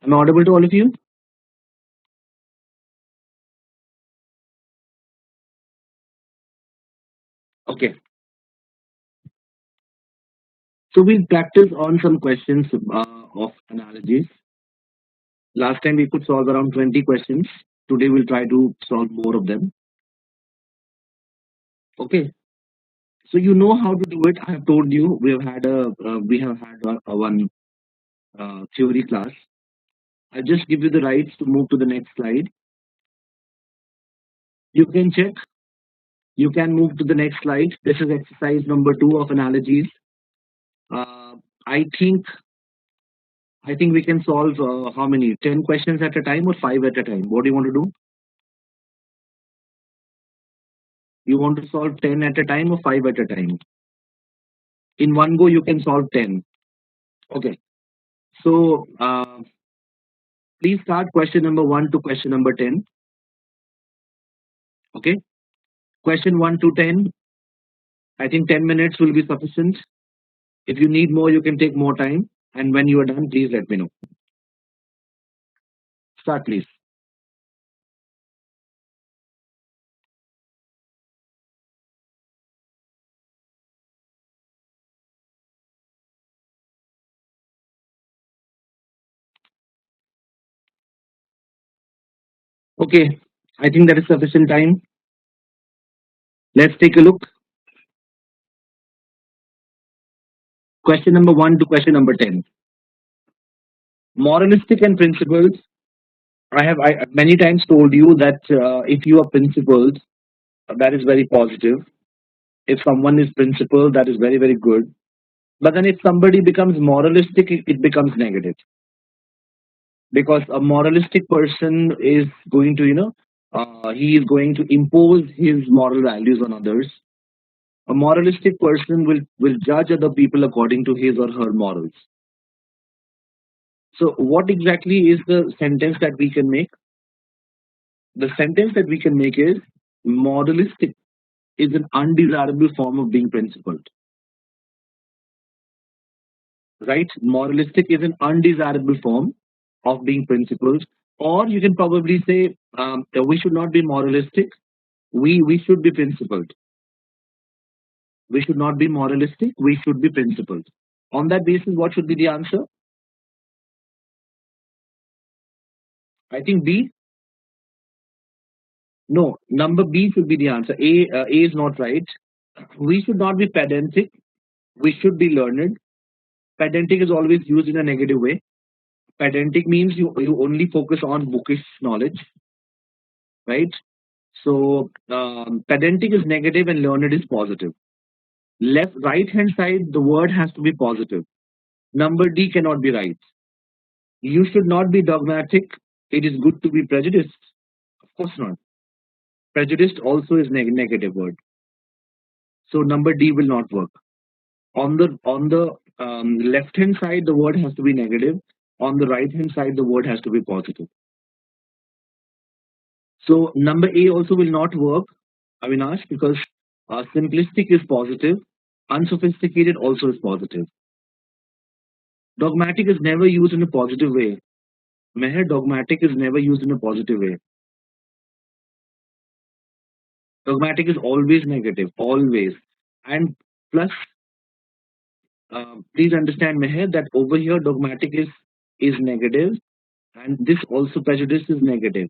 S1: Am I audible to all of you? Okay. So we'll practice on some questions of analogies. Last time we could solve around 20 questions. Today we'll try to solve more of them. Okay. So you know how to do it. I have told you we have had one theory class. I'll just give you the rights to move to the next slide. You can check. You can move to the next slide. This is exercise number 2 of analogies. Uh, I think I think we can solve how many? 10 questions at a time or 5 at a time? What do you want to do? You want to solve 10 at a time or 5 at a time? In one go, you can solve 10. Okay. So please start question number 1 to question number 10. Okay. Question 1 to 10. I think 10 minutes will be sufficient. If you need more, you can take more time. And when you are done, please let me know. Start, please. Okay. I think that is sufficient time. Let's take a look. Question number 1 to question number 10. Moralistic and principles. I many times told you that if you are principled, that is very positive. If someone is principled, that is very, very good. But then if somebody becomes moralistic, it becomes negative. Because a moralistic person is going to, he is going to impose his moral values on others. A moralistic person will judge other people according to his or her morals. So, what exactly is the sentence that we can make? The sentence that we can make is moralistic is an undesirable form of being principled. Right? Moralistic is an undesirable form of being principled. Or you can probably say that we should not be moralistic. We should be principled. We should not be moralistic. We should be principled. On that basis, what should be the answer? I think B. No, number B should be the answer. A is not right. We should not be pedantic. We should be learned. Pedantic is always used in a negative way. Pedantic means you only focus on bookish knowledge, right? So pedantic is negative and learned is positive. Left right hand side, the word has to be positive. Number D cannot be right. You should not be dogmatic. It is good to be prejudiced. Of course not. Prejudiced also is negative word. So number D will not work. On the left hand side, the word has to be negative. On the right hand side, the word has to be positive. So number A also will not work, Avinash, because simplistic is positive, unsophisticated also is positive. Dogmatic is never used in a positive way. Meher, dogmatic is never used in a positive way. Dogmatic is always negative, always. And plus, please understand, Meher, that over here dogmatic is negative, and this also prejudice is negative.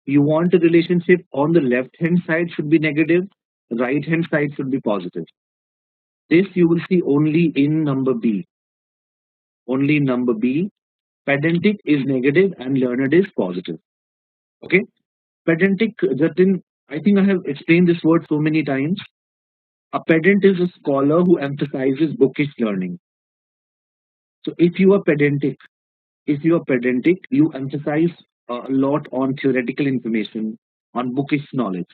S1: You want a relationship on the left hand side should be negative, right hand side should be positive. This you will see only in number B. Only in number B. Pedantic is negative and learned is positive. Okay. Pedantic, Jatin, I think I have explained this word so many times. A pedant is a scholar who emphasizes bookish learning. So if you are pedantic, you emphasize a lot on theoretical information, on bookish knowledge.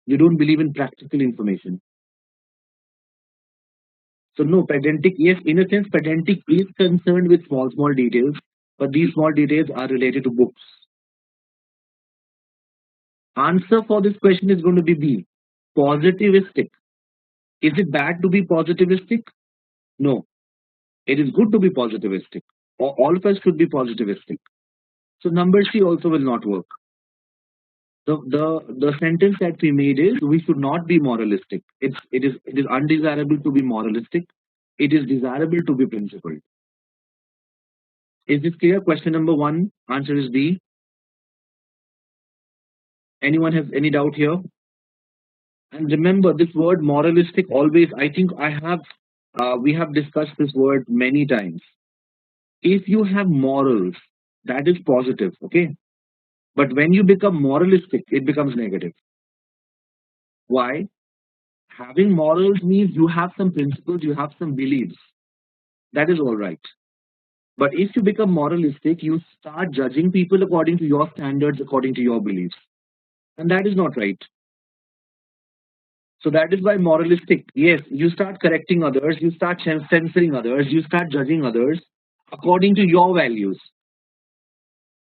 S1: You don't believe in practical information. So no, pedantic, yes, in a sense, pedantic is concerned with small details, but these small details are related to books. Answer for this question is going to be B. Positivistic. Is it bad to be positivistic? No. It is good to be positivistic. All of us should be positivistic. So number C also will not work. The sentence that we made is we should not be moralistic. It is undesirable to be moralistic. It is desirable to be principled. Is this clear? Question number 1, answer is B. Anyone has any doubt here? And remember, this word moralistic always, I think we have discussed this word many times. If you have morals, that is positive, okay? But when you become moralistic, it becomes negative. Why? Having morals means you have some principles, you have some beliefs. That is all right. But if you become moralistic, you start judging people according to your standards, according to your beliefs. And that is not right. So that is why moralistic, yes, you start correcting others, you start censoring others, you start judging others according to your values.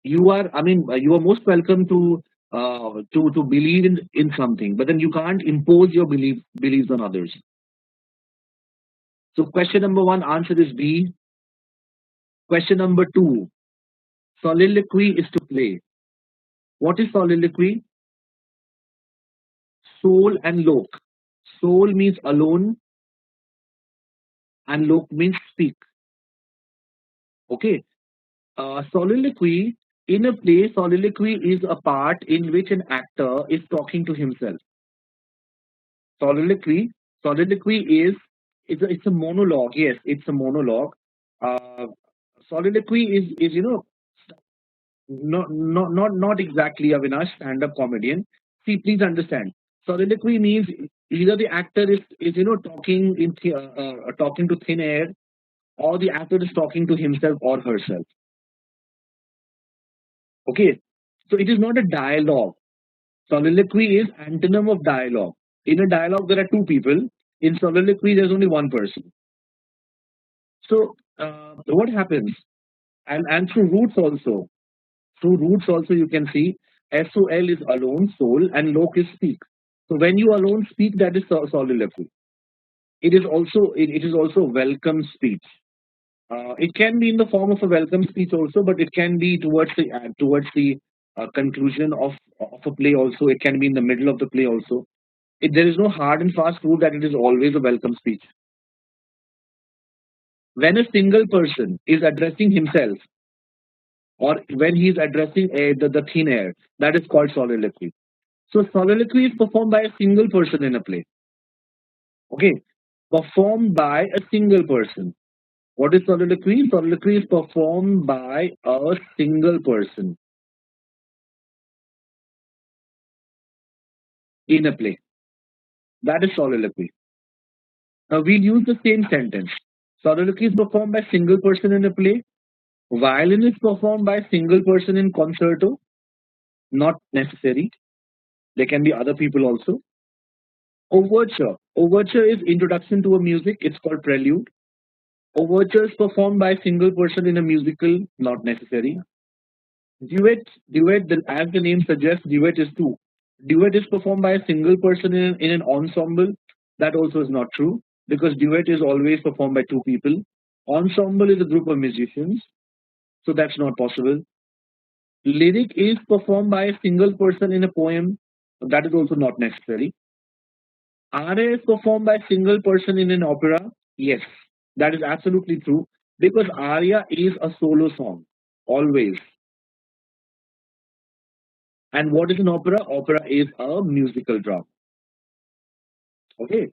S1: You are most welcome to believe in something, but then you can't impose your beliefs on others. So question number 1, answer is B. Question number 2, soliloquy is to play. What is soliloquy? Soul and lok. Soul means alone and lok means speak. Okay. Soliloquy, in a play, soliloquy is a part in which an actor is talking to himself. Soliloquy, soliloquy is it's a monologue. Yes, it's a monologue. Uh, Soliloquy is not exactly Avinash stand-up comedian. See, please understand. Soliloquy means either the actor is talking talking to thin air, or the actor is talking to himself or herself. Okay, so it is not a dialogue. Soliloquy is antonym of dialogue. In a dialogue, there are two people. In soliloquy, there's only one person. So what happens? And through roots also. Through roots also you can see SOL is alone, soul, and lok is speak. So when you alone speak, that is soliloquy. It is also welcome speech. It can be in the form of a welcome speech also, but it can be towards the conclusion of a play also. It can be in the middle of the play also. There is no hard and fast rule that it is always a welcome speech. When a single person is addressing himself, or when he is addressing the thin air, that is called soliloquy. So soliloquy is performed by a single person in a play. Okay, performed by a single person. What is soliloquy? Soliloquy is performed by a single person in a play. That is soliloquy. Now we'll use the same sentence. Soliloquy is performed by a single person in a play. Violin is performed by a single person in concerto. Not necessary. There can be other people also. Overture. Overture is introduction to a music. It's called prelude. Overture is performed by a single person in a musical. Not necessary. Duet, as the name suggests, duet is two. Duet is performed by a single person in an ensemble. That also is not true, because duet is always performed by two people. Ensemble is a group of musicians, so that's not possible. Lyric is performed by a single person in a poem. That is also not necessary. Aria is performed by a single person in an opera. Yes, that is absolutely true, because aria is a solo song, always. And what is an opera? Opera is a musical drama. Okay.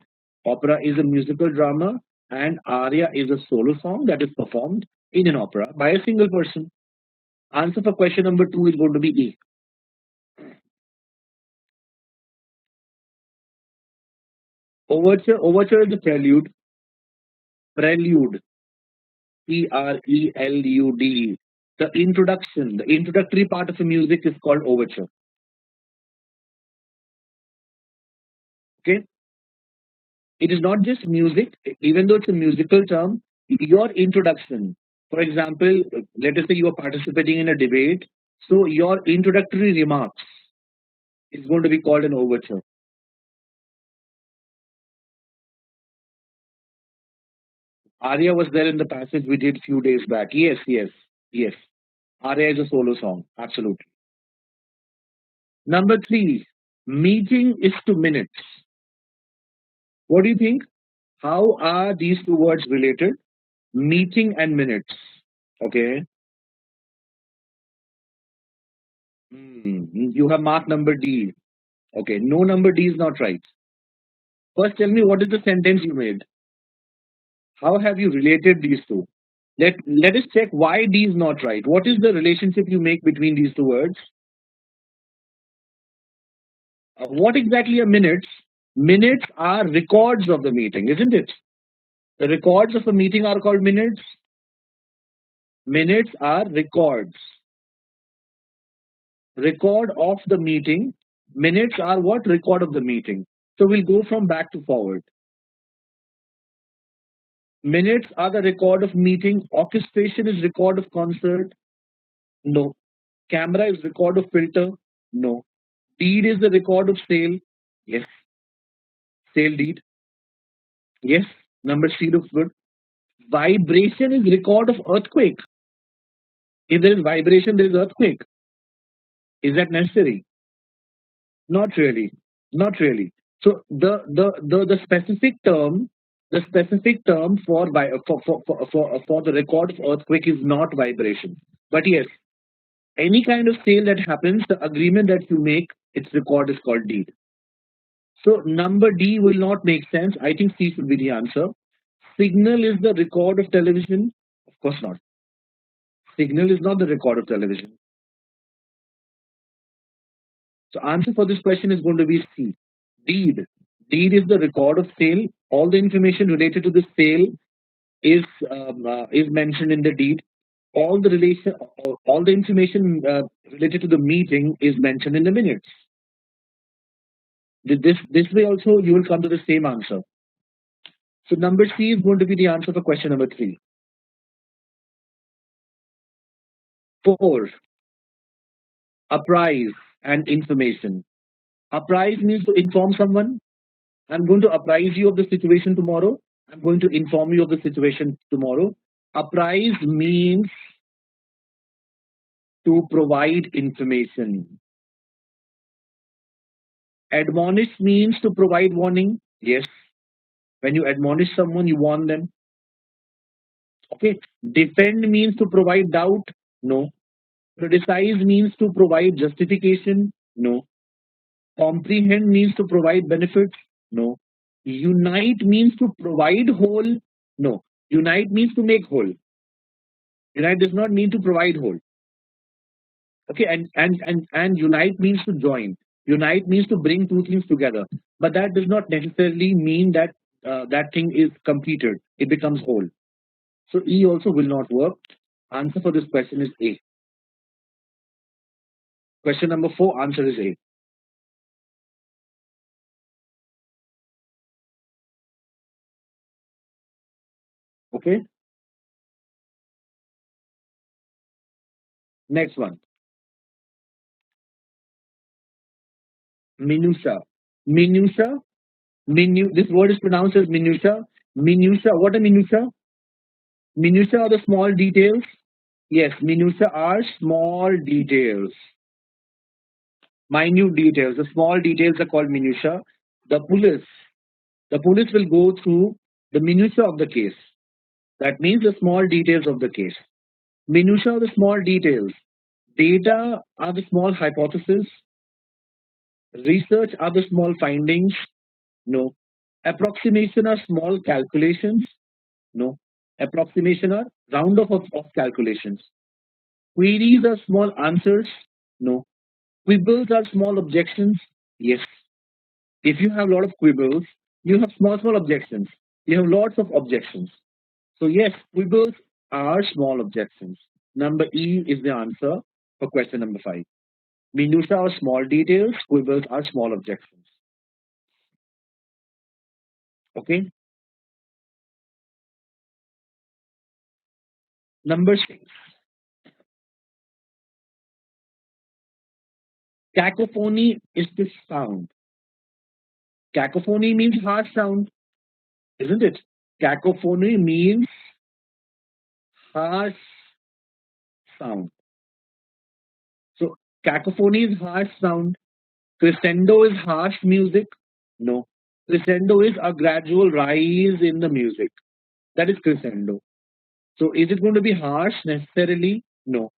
S1: Opera is a musical drama, and aria is a solo song that is performed in an opera by a single person. Answer for question number 2 is going to be E. Overture is the prelude. Prelude. Prelude. The introduction, the introductory part of the music is called overture. Okay. It is not just music, even though it's a musical term. Your introduction, for example, let us say you are participating in a debate, so your introductory remarks is going to be called an overture. Arya was there in the passage we did few days back. Yes, yes, yes. Arya is a solo song. Absolutely. Number 3, meeting is to minutes. What do you think? How are these two words related? Meeting and minutes. Okay. You have marked number D. Okay. No, number D is not right. First, tell me what is the sentence you made? How have you related these two? Let us check why D is not right. What is the relationship you make between these two words? What exactly are minutes? Minutes are records of the meeting, isn't it? The records of a meeting are called minutes. Minutes are records. Record of the meeting. Minutes are what? Record of the meeting. So we'll go from back to forward. Minutes are the record of meeting. Orchestration is record of concert. No. Camera is record of filter. No. Deed is the record of sale. Yes. Sale deed. Yes. Number C looks good. Vibration is record of earthquake. If there is vibration, there is earthquake. Is that necessary? Not really. Not really. So the specific term for the record of earthquake is not vibration. But yes, any kind of sale that happens, the agreement that you make, its record is called deed. So number D will not make sense. I think C should be the answer. Signal is the record of television. Of course not. Signal is not the record of television. So answer for this question is going to be C. Deed. Deed is the record of sale. All the information related to the sale is mentioned in the deed. All the information related to the meeting is mentioned in the minutes. This way also you will come to the same answer. So number C is going to be the answer for question number 3. 4. Apprise and information. Apprise means to inform someone. I'm going to apprise you of the situation tomorrow. I'm going to inform you of the situation tomorrow. Apprise means to provide information. Admonish means to provide warning. Yes. When you admonish someone, you warn them. Okay. Defend means to provide doubt. No. Criticize means to provide justification. No. Comprehend means to provide benefits. No. Unite means to provide whole. No. Unite means to make whole. Unite does not mean to provide whole. Okay, and unite means to join. Unite means to bring two things together. But that does not necessarily mean that that thing is completed. It becomes whole. So E also will not work. Answer for this question is A. Question number 4, answer is A. Okay. Next one. Minutia. Minutia. This word is pronounced as minutia. Minutia. What are minutia? Minutia are the small details. Yes, minutia are small details. Minute details. The small details are called minutia. The police will go through the minutia of the case. That means the small details of the case. Minutia are the small details. Data are the small hypotheses. Research are the small findings. No. Approximation are small calculations. No. Approximation are round off of calculations. Queries are small answers. No. Quibbles are small objections. Yes. If you have a lot of quibbles, You have small objections. You have lots of objections. So yes, quibbles are small objections. Number E is the answer for question number 5. Minutia are small details, quibbles are small objections. Okay. Number 6. Cacophony is the sound. Cacophony means harsh sound, isn't it? Cacophony means harsh sound. So cacophony is harsh sound. Crescendo is harsh music. No. Crescendo is a gradual rise in the music. That is crescendo. So is it going to be harsh necessarily? No.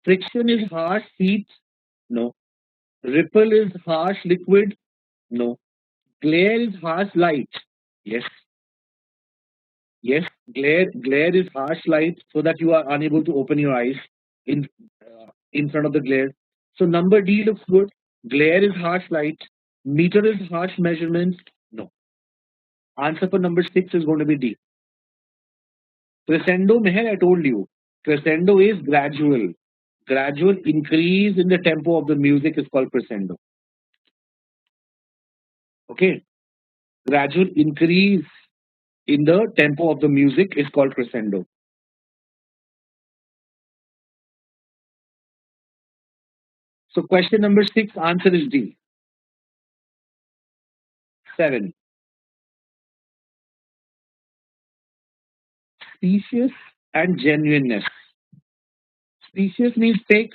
S1: Friction is harsh heat? No. Ripple is harsh liquid? No. Glare is harsh light? Yes. Yes. Glare is harsh light so that you are unable to open your eyes in front of the glare. So number D looks good. Glare is harsh light. Meter is harsh measurement? No. Answer for number 6 is going to be D. Crescendo, Meher, I told you. Crescendo is gradual. Gradual increase in the tempo of the music is called crescendo. Okay. Gradual increase in the tempo of the music is called crescendo. So question number 6, answer is D. 7. Specious and genuineness. Specious means fake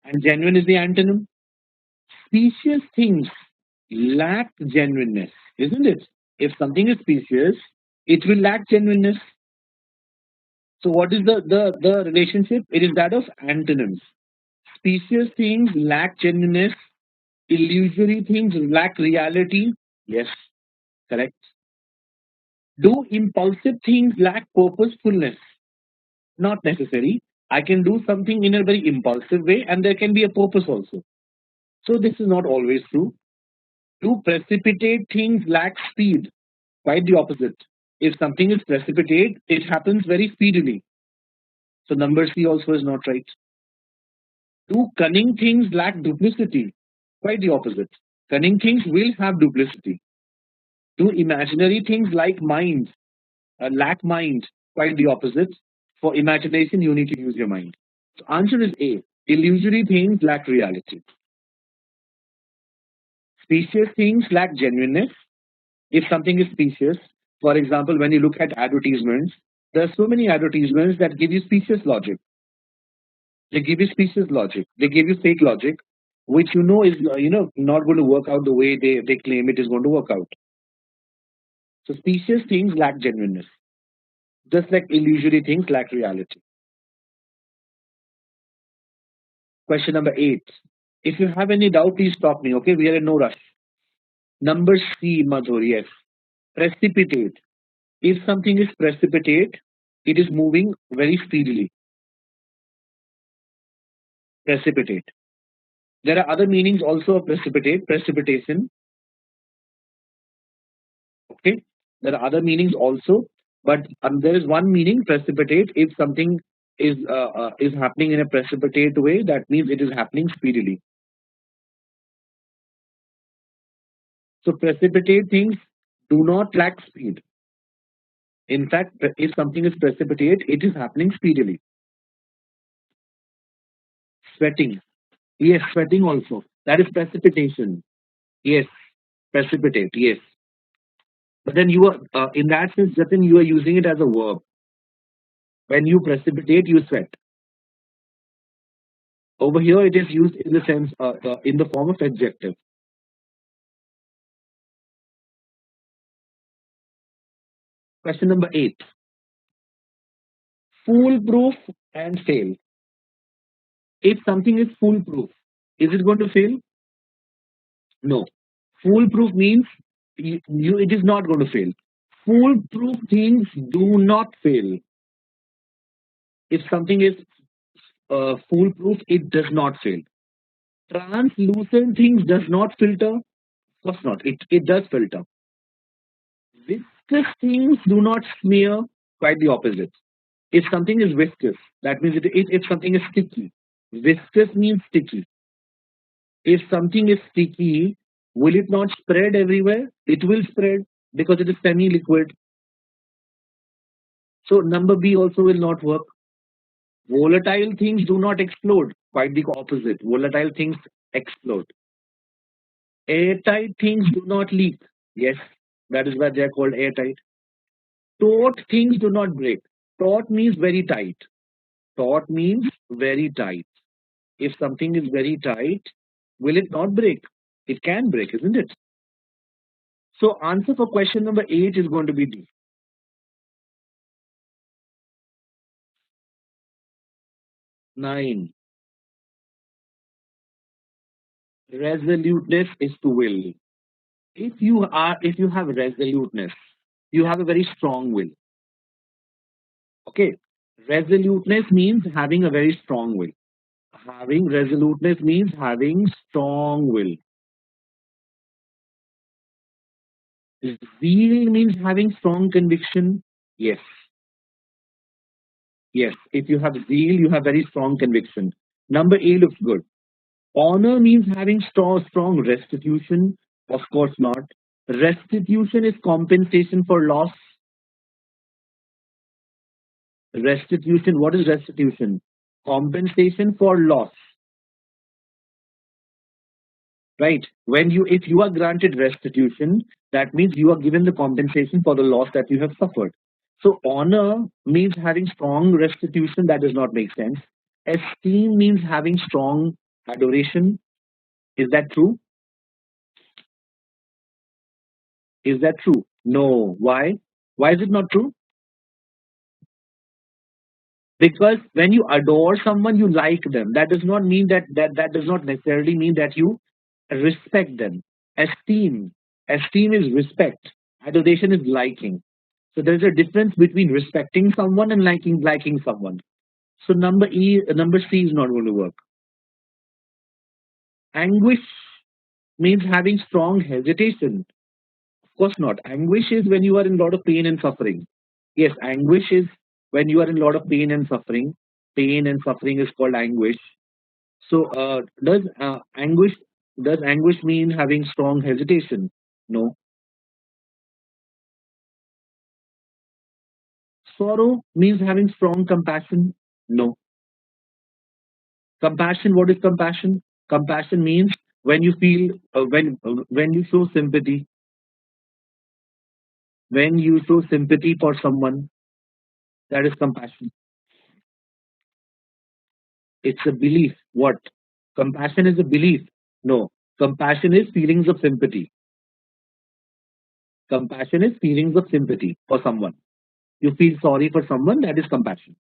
S1: and genuine is the antonym. Specious things lack genuineness, isn't it? If something is specious, it will lack genuineness. So what is the relationship? It is that of antonyms. Specious things lack genuineness. Illusory things lack reality. Yes, correct. Do impulsive things lack purposefulness? Not necessary. I can do something in a very impulsive way and there can be a purpose also. So this is not always true. Do precipitate things lack speed? Quite the opposite. If something is precipitate, it happens very speedily. So number C also is not right. Do cunning things lack duplicity? Quite the opposite. Cunning things will have duplicity. Do imaginary things like mind lack mind? Quite the opposite. For imagination, you need to use your mind. So answer is A. Illusory things lack reality. Specious things lack genuineness. If something is specious, for example, when you look at advertisements, there are so many advertisements that give you specious logic. They give you specious logic. They give you fake logic, which you know is not going to work out the way they claim it is going to work out. So specious things lack genuineness, just like illusory things lack reality. Question number 8. If you have any doubt, please stop me. Okay, we are in no rush. Number C, Madhur. Yes, precipitate. If something is precipitate, it is moving very speedily. Precipitate. There are other meanings also of precipitate, precipitation. Okay, there are other meanings also, but there is one meaning precipitate. If something is happening in a precipitate way, that means it is happening speedily. So precipitate things do not lack speed. In fact, if something is precipitate, it is happening speedily. Sweating. Yes, sweating also. That is precipitation. Yes, precipitate. Yes. But then you are, in that sense, Jatin, you are using it as a verb. When you precipitate, you sweat. Over here, it is used in the sense, in the form of adjective. Question number 8. Foolproof and fail. If something is foolproof, is it going to fail? No. Foolproof means it is not going to fail. Foolproof things do not fail. If something is foolproof, it does not fail. Translucent things does not filter. Of course not. It does filter. Viscous things do not smear, quite the opposite. If something is viscous, that means if something is sticky. Viscous means sticky. If something is sticky, will it not spread everywhere? It will spread because it is semi-liquid. So number B also will not work. Volatile things do not explode. Quite the opposite. Volatile things explode. Airtight things do not leak. Yes, that is why they are called airtight. Taut things do not break. Taut means very tight. Taut means very tight. If something is very tight, will it not break? It can break, isn't it? So answer for question number 8 is going to be D. 9. Resoluteness is to will. If you have resoluteness, you have a very strong will. Okay. Resoluteness means having a very strong will. Having resoluteness means having strong will. Zeal means having strong conviction. Yes. Yes. If you have zeal, you have very strong conviction. Number A looks good. Honor means having strong restitution. Of course not. Restitution is compensation for loss. Restitution, what is restitution? Compensation for loss. Right? If you are granted restitution, that means you are given the compensation for the loss that you have suffered. So honor means having strong restitution. That does not make sense. Esteem means having strong adoration. Is that true? Is that true? No. Why? Why is it not true? Because when you adore someone, you like them. That does not mean that does not necessarily mean that you respect them. Esteem. Esteem is respect. Adoration is liking. So there's a difference between respecting someone and liking someone. So number C is not going to work. Anguish means having strong hesitation. Of course not. Anguish is when you are in a lot of pain and suffering. Yes, anguish is when you are in a lot of pain and suffering. Pain and suffering is called anguish. So does anguish mean having strong hesitation? No. Sorrow means having strong compassion? No. Compassion, what is compassion? Compassion means when you feel when you show sympathy, when you show sympathy for someone, that is compassion. It's a belief. What? Compassion is a belief. No. Compassion is feelings of sympathy. Compassion is feelings of sympathy for someone. You feel sorry for someone, that is compassion.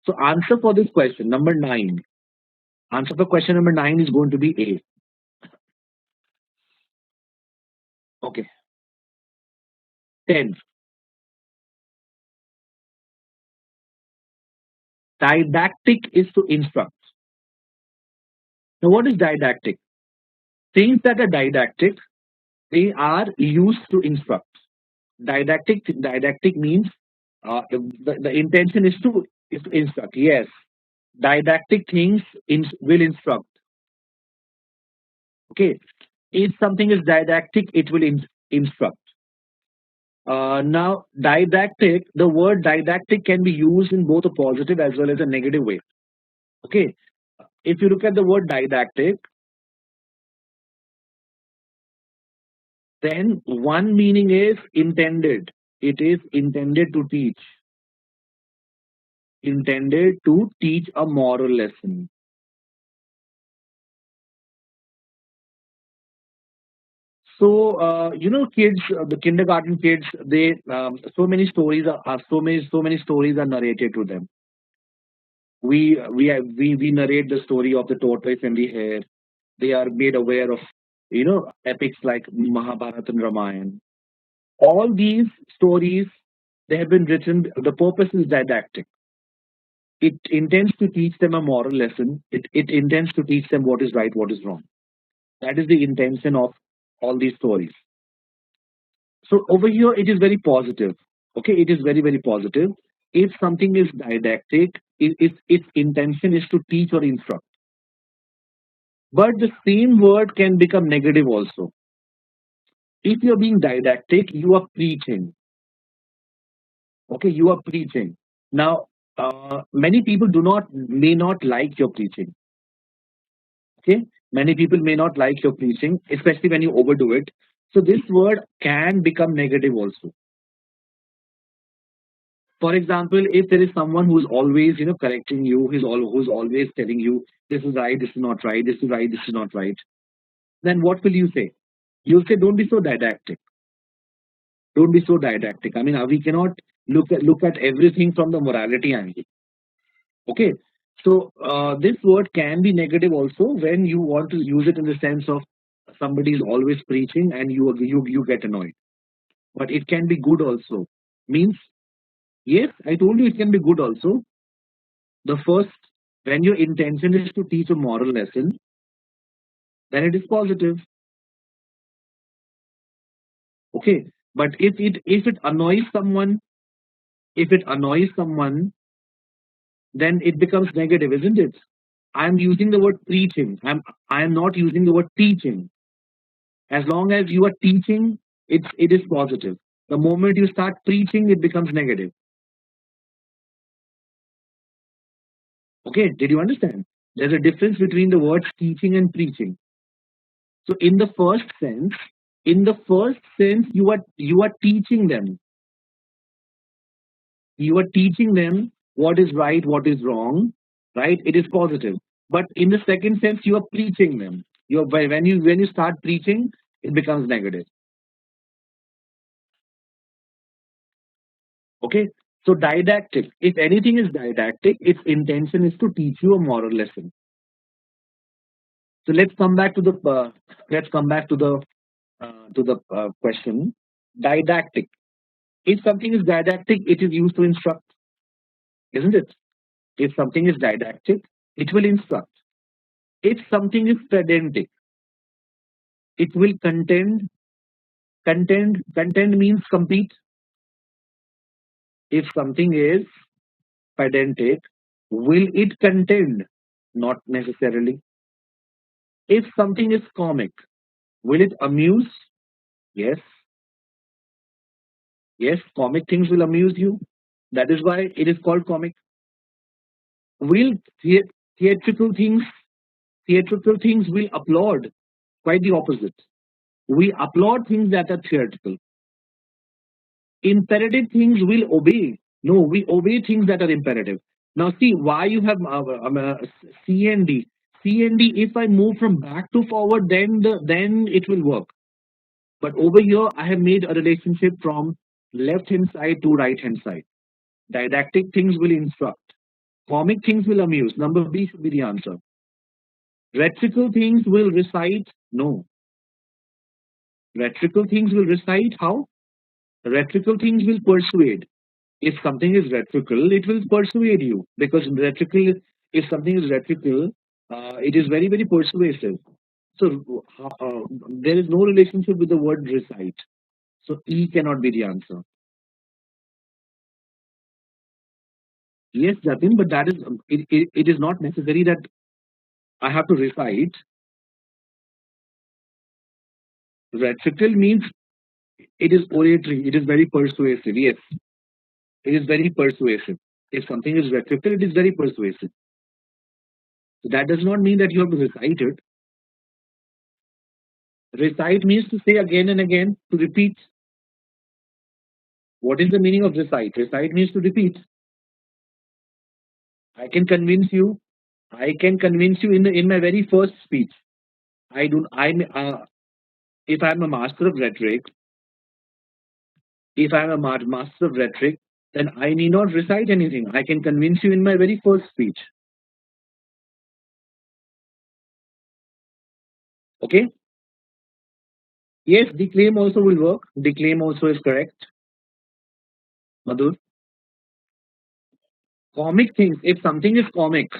S1: So answer for this question, number 9. Answer for question number 9 is going to be A. Okay. 10. Didactic is to instruct. Now what is didactic? Things that are didactic, they are used to instruct. Didactic means the intention is to instruct. Yes. Didactic things will instruct. Okay. If something is didactic, it will instruct. Now, the word didactic can be used in both a positive as well as a negative way. Okay. If you look at the word didactic, then one meaning is intended. It is intended to teach. Intended to teach a moral lesson. So, kids, the kindergarten kids, they so many stories are narrated to them. We narrate the story of the tortoise and the hare. They are made aware of epics like Mahabharata and Ramayana. All these stories, they have been written. The purpose is didactic. It intends to teach them a moral lesson. It intends to teach them what is right, what is wrong. That is the intention of all these stories. So over here it is very positive. Okay, it is very positive. If something is didactic, if its intention is to teach or instruct. But the same word can become negative also. If you're being didactic, you are preaching. Okay, you are preaching. Now, many people may not like your preaching. Okay, many people may not like your preaching, especially when you overdo it. So this word can become negative also. For example, if there is someone who's always, correcting you, who's always telling you this is right, this is not right, this is right, this is not right, then what will you say? You'll say, don't be so didactic. Don't be so didactic. I mean, we cannot look at everything from the morality angle. Okay, so this word can be negative also when you want to use it in the sense of somebody is always preaching and you get annoyed. But it can be good also. Means, yes, I told you it can be good also. The first, when your intention is to teach a moral lesson, then it is positive. Okay, but if it annoys someone, if it annoys someone, then it becomes negative, isn't it? I'm using the word preaching. I am not using the word teaching. As long as you are teaching, it is positive. The moment you start preaching, it becomes negative. Okay, did you understand? There's a difference between the words teaching and preaching. So in the first sense, you are teaching them. You are teaching them what is right, what is wrong, right? It is positive. But in the second sense, you are preaching them. When you start preaching, it becomes negative. Okay. So didactic. If anything is didactic, its intention is to teach you a moral lesson. So let's come back to the question. Didactic. If something is didactic, it is used to instruct, isn't it? If something is didactic, it will instruct. If something is pedantic, it will contend. Contend means compete. If something is pedantic, will it contend? Not necessarily. If something is comic, will it amuse? Yes. Yes, comic things will amuse you. That is why it is called comic. Will theatrical things theatrical things will applaud? Quite the opposite. We applaud things that are theatrical. Imperative things will obey. No, we obey things that are imperative. Now see why you have C and D. C and D. If I move from back to forward, then it will work. But over here, I have made a relationship from left hand side to right hand side. Didactic things will instruct. Comic things will amuse. Number B should be the answer. Rhetorical things will recite. No. Rhetorical things will recite. How? Rhetorical things will persuade. If something is rhetorical, it will persuade you because rhetorical. If something is rhetorical, it is very persuasive. So there is no relationship with the word recite. So E cannot be the answer. Yes, Jatin, but that is it is not necessary that I have to recite. Rhetorical means it is oratory. It is very persuasive. Yes, it is very persuasive. If something is rhetorical, it is very persuasive. So that does not mean that you have to recite it. Recite means to say again and again, to repeat. What is the meaning of recite? Recite means to repeat. I can convince you. I can convince you in my very first speech. I do. If I'm a master of rhetoric, if I'm a master of rhetoric, then I need not recite anything. I can convince you in my very first speech. Okay? Yes, declaim also will work. Declaim also is correct. Madhur. Comic things. If something is comic,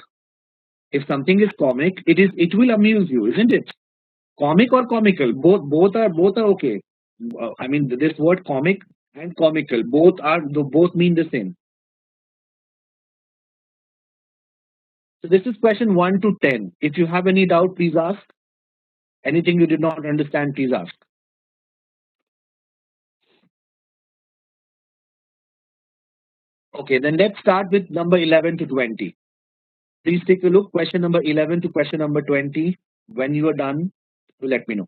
S1: it will amuse you, isn't it? Comic or comical, both are okay. I mean, this word comic and comical both mean the same. So this is question 1 to 10. If you have any doubt, please ask. Anything you did not understand, please ask. Okay, then let's start with number 11 to 20. Please take a look. Question number 11 to question number 20. When you are done, you let me know.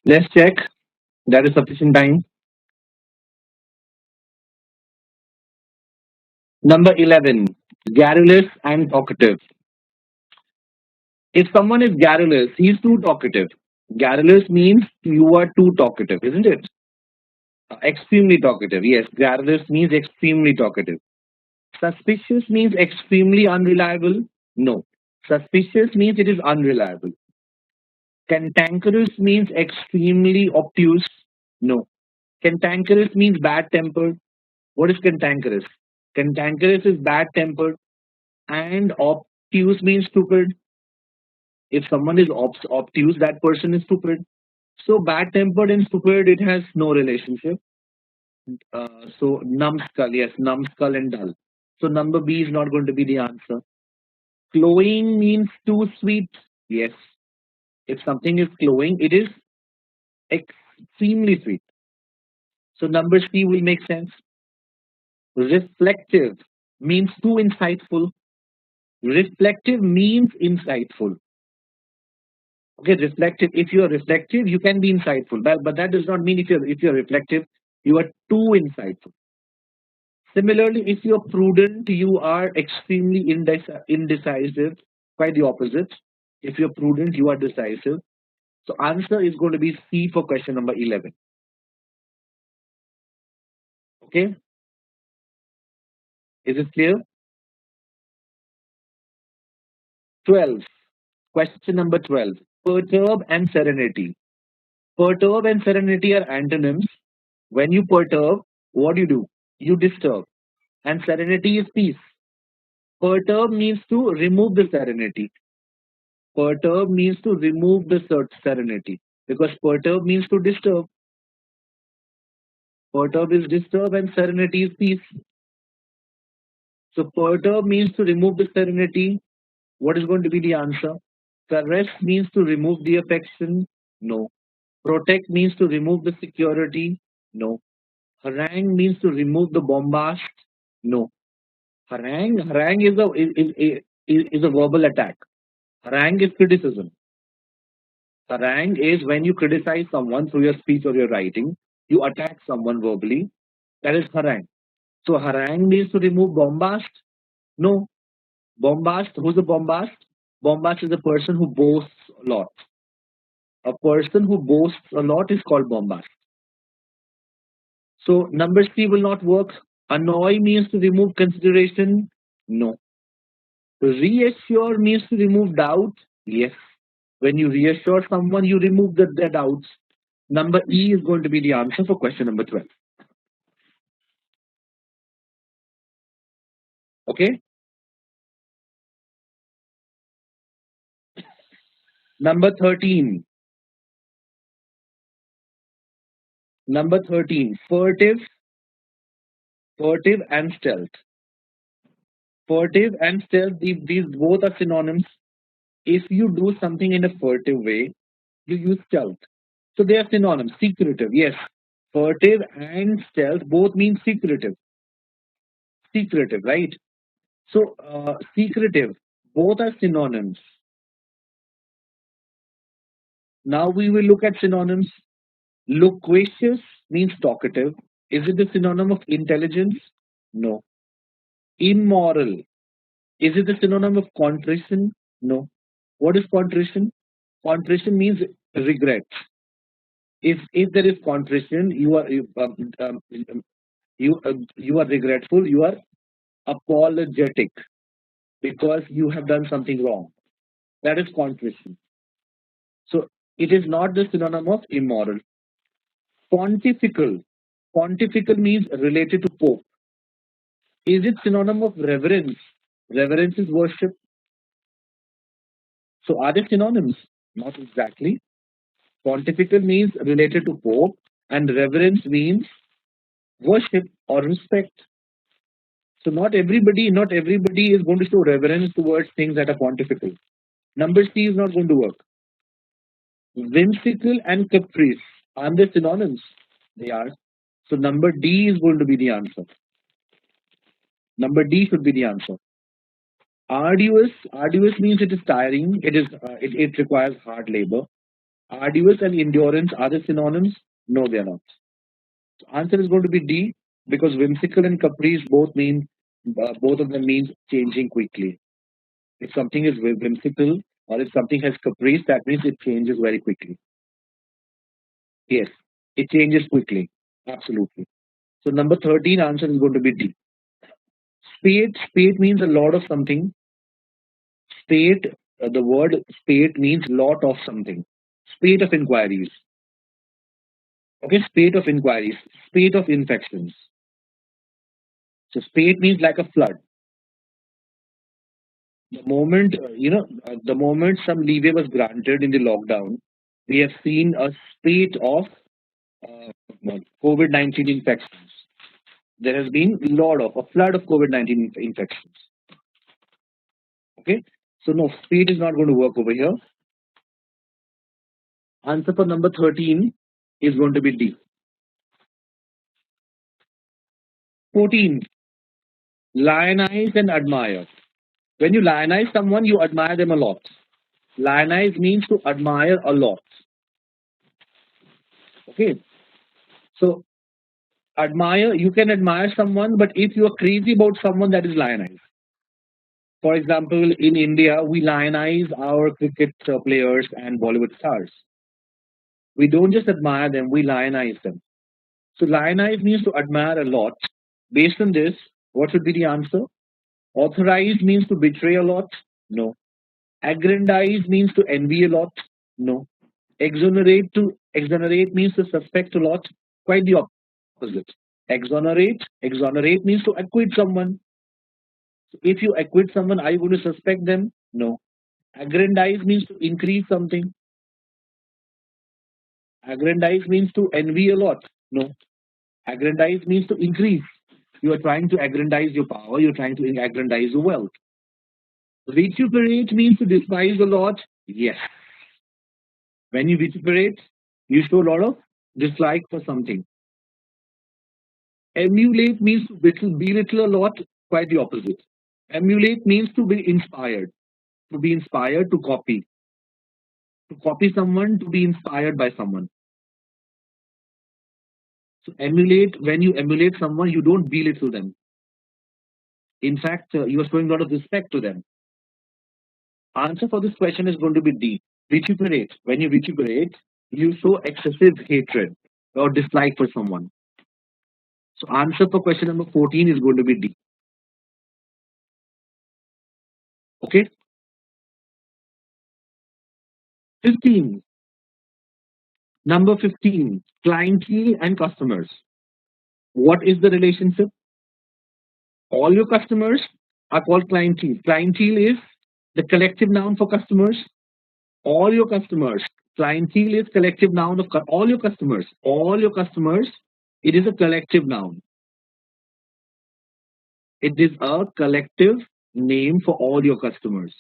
S1: Let's check. That is sufficient time. Number 11, garrulous and talkative. If someone is garrulous, he is too talkative. Garrulous means you are too talkative, isn't it? Extremely talkative. Yes, garrulous means extremely talkative. Suspicious means extremely unreliable. No. Suspicious means it is unreliable. Cantankerous means extremely obtuse. No. Cantankerous means bad tempered. What is cantankerous? Cantankerous is bad tempered, and obtuse means stupid. If someone is obtuse, that person is stupid. So bad tempered and stupid, it has no relationship. So numbskull, yes, numbskull and dull. So number B is not going to be the answer. Cloying means too sweet. Yes. If something is cloying, it is extremely sweet. So number C will make sense. Reflective means too insightful. Reflective means insightful. Okay, reflective. If you are reflective, you can be insightful. But that does not mean if you're reflective, you are too insightful. Similarly, if you're prudent, you are extremely indecisive. Quite the opposite. If you're prudent, you are decisive. So answer is going to be C for question number 11. Okay, is it clear? 12. Question number 12. Perturb and serenity. Perturb and serenity are antonyms. When you perturb, what do? You disturb. And serenity is peace. Perturb means to remove the serenity. Perturb means to remove the serenity. Because perturb means to disturb. Perturb is disturb and serenity is peace. So perturb means to remove the serenity. What is going to be the answer? Caress means to remove the affection. No. Protect means to remove the security. No. Harangue means to remove the bombast. No. Harangue is a verbal attack. Harangue is criticism. Harangue is when you criticize someone through your speech or your writing, you attack someone verbally. That is harangue. So harangue means to remove bombast. No. Bombast. Who's a bombast? Bombast is a person who boasts a lot. A person who boasts a lot is called bombast. So number C will not work. Annoy means to remove consideration. No. Reassure means to remove doubt. Yes. When you reassure someone, you remove their doubts. Number E is going to be the answer for question number 12. Okay. Number 13. Number 13. Furtive and stealth. Furtive and stealth, these both are synonyms. If you do something in a furtive way, you use stealth. So they are synonyms. Secretive, yes. Furtive and stealth both mean secretive. Secretive, right? So secretive, both are synonyms. Now we will look at synonyms. Loquacious means talkative. Is it the synonym of intelligence? No. Immoral. Is it the synonym of contrition? No. What is contrition? Contrition means regret. If there is contrition, you are regretful. You are apologetic because you have done something wrong. That is contrition. So It is not the synonym of immoral. Pontifical. Pontifical means related to Pope. Is it synonym of reverence? Reverence is worship. So are they synonyms? Not exactly. Pontifical means related to Pope, and reverence means worship or respect. So not everybody is going to show reverence towards things that are pontifical. Number C is not going to work. Whimsical and caprice, are they synonyms? They are. So number D is going to be the answer. Number D should be the answer. Arduous means it is tiring. It requires hard labor. Arduous and endurance are the synonyms? No, they are not. So answer is going to be D, because whimsical and caprice both of them means changing quickly. If something is whimsical or if something has caprice, that means it changes very quickly. Yes, it changes quickly. Absolutely. So number 13 answer is going to be D. Spate means a lot of something. Spate, the word spate means lot of something. Spate of inquiries. Okay, spate of inquiries. Spate of infections. So spate means like a flood. The moment some leeway was granted in the lockdown, we have seen a spate of uh, COVID-19 infections. There has been a flood of COVID-19 infections. Okay, so no, spate is not going to work over here. Answer for number 13 is going to be D. 14. Lionize and admire. When you lionize someone, you admire them a lot. Lionize means to admire a lot. Okay, so you can admire someone, but if you are crazy about someone, that is lionize. For example, in India, we lionize our cricket players and Bollywood stars. We don't just admire them, we lionize them. So lionize means to admire a lot. Based on this, what should be the answer? Authorize means to betray a lot? No. Aggrandize means to envy a lot? No. Exonerate means to suspect a lot? Quite the opposite. Exonerate means to acquit someone. So if you acquit someone, are you going to suspect them? No. Aggrandize means to increase something. Aggrandize means to envy a lot. No. Aggrandize means to increase. You are trying to aggrandize your power. You're trying to aggrandize your wealth. Vituperate means to despise a lot. Yes. When you vituperate, you show a lot of dislike for something. Emulate means to belittle a lot. Quite the opposite. Emulate means to be inspired. To be inspired to copy. To copy someone, to be inspired by someone. So when you emulate someone, you don't belittle them. In fact, you are showing a lot of respect to them. Answer for this question is going to be D. Vituperate. When you vituperate, you show excessive hatred or dislike for someone. So answer for question number 14 is going to be D. Okay. 15. Number 15. Clientele and customers. What is the relationship? All your customers are called clientele. Clientele is the collective noun for customers. All your customers. Clientele is collective noun of all your customers. All your customers. It is a collective noun. It is a collective name for all your customers.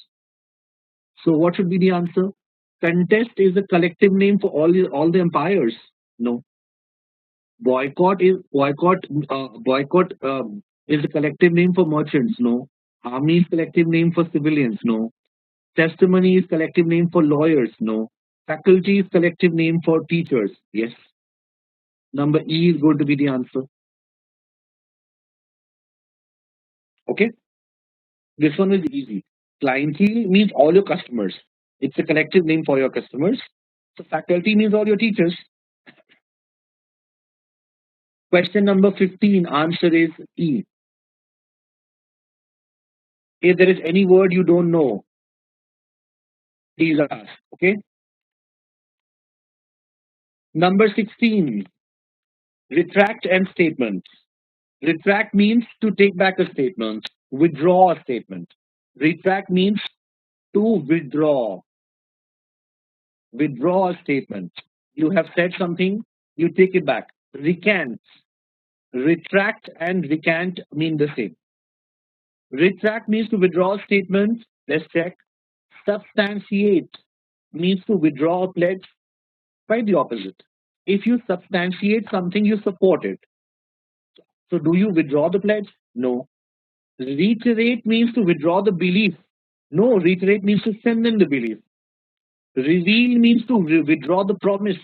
S1: So what should be the answer? Contest is a collective name for all the empires. No. Boycott is a collective name for merchants. No. Army is collective name for civilians. No. Testimony is collective name for lawyers. No. Faculty is collective name for teachers. Yes. Number E is going to be the answer. Okay. This one is easy. Clientele means all your customers. It's a collective name for your customers. So faculty means all your teachers. Question number 15, answer is E. If there is any word you don't know, please ask. Okay. Number 16, retract and statement. Retract means to take back a statement, withdraw a statement. Retract means to withdraw a statement. You have said something, you take it back. Recant. Retract and recant mean the same. Retract means to withdraw a statement. Let's check. Substantiate means to withdraw a pledge. Quite the opposite. If you substantiate something, you support it. So do you withdraw the pledge? No. Reiterate means to withdraw the belief. No, reiterate means to strengthen the belief. Reveal means to withdraw the promise.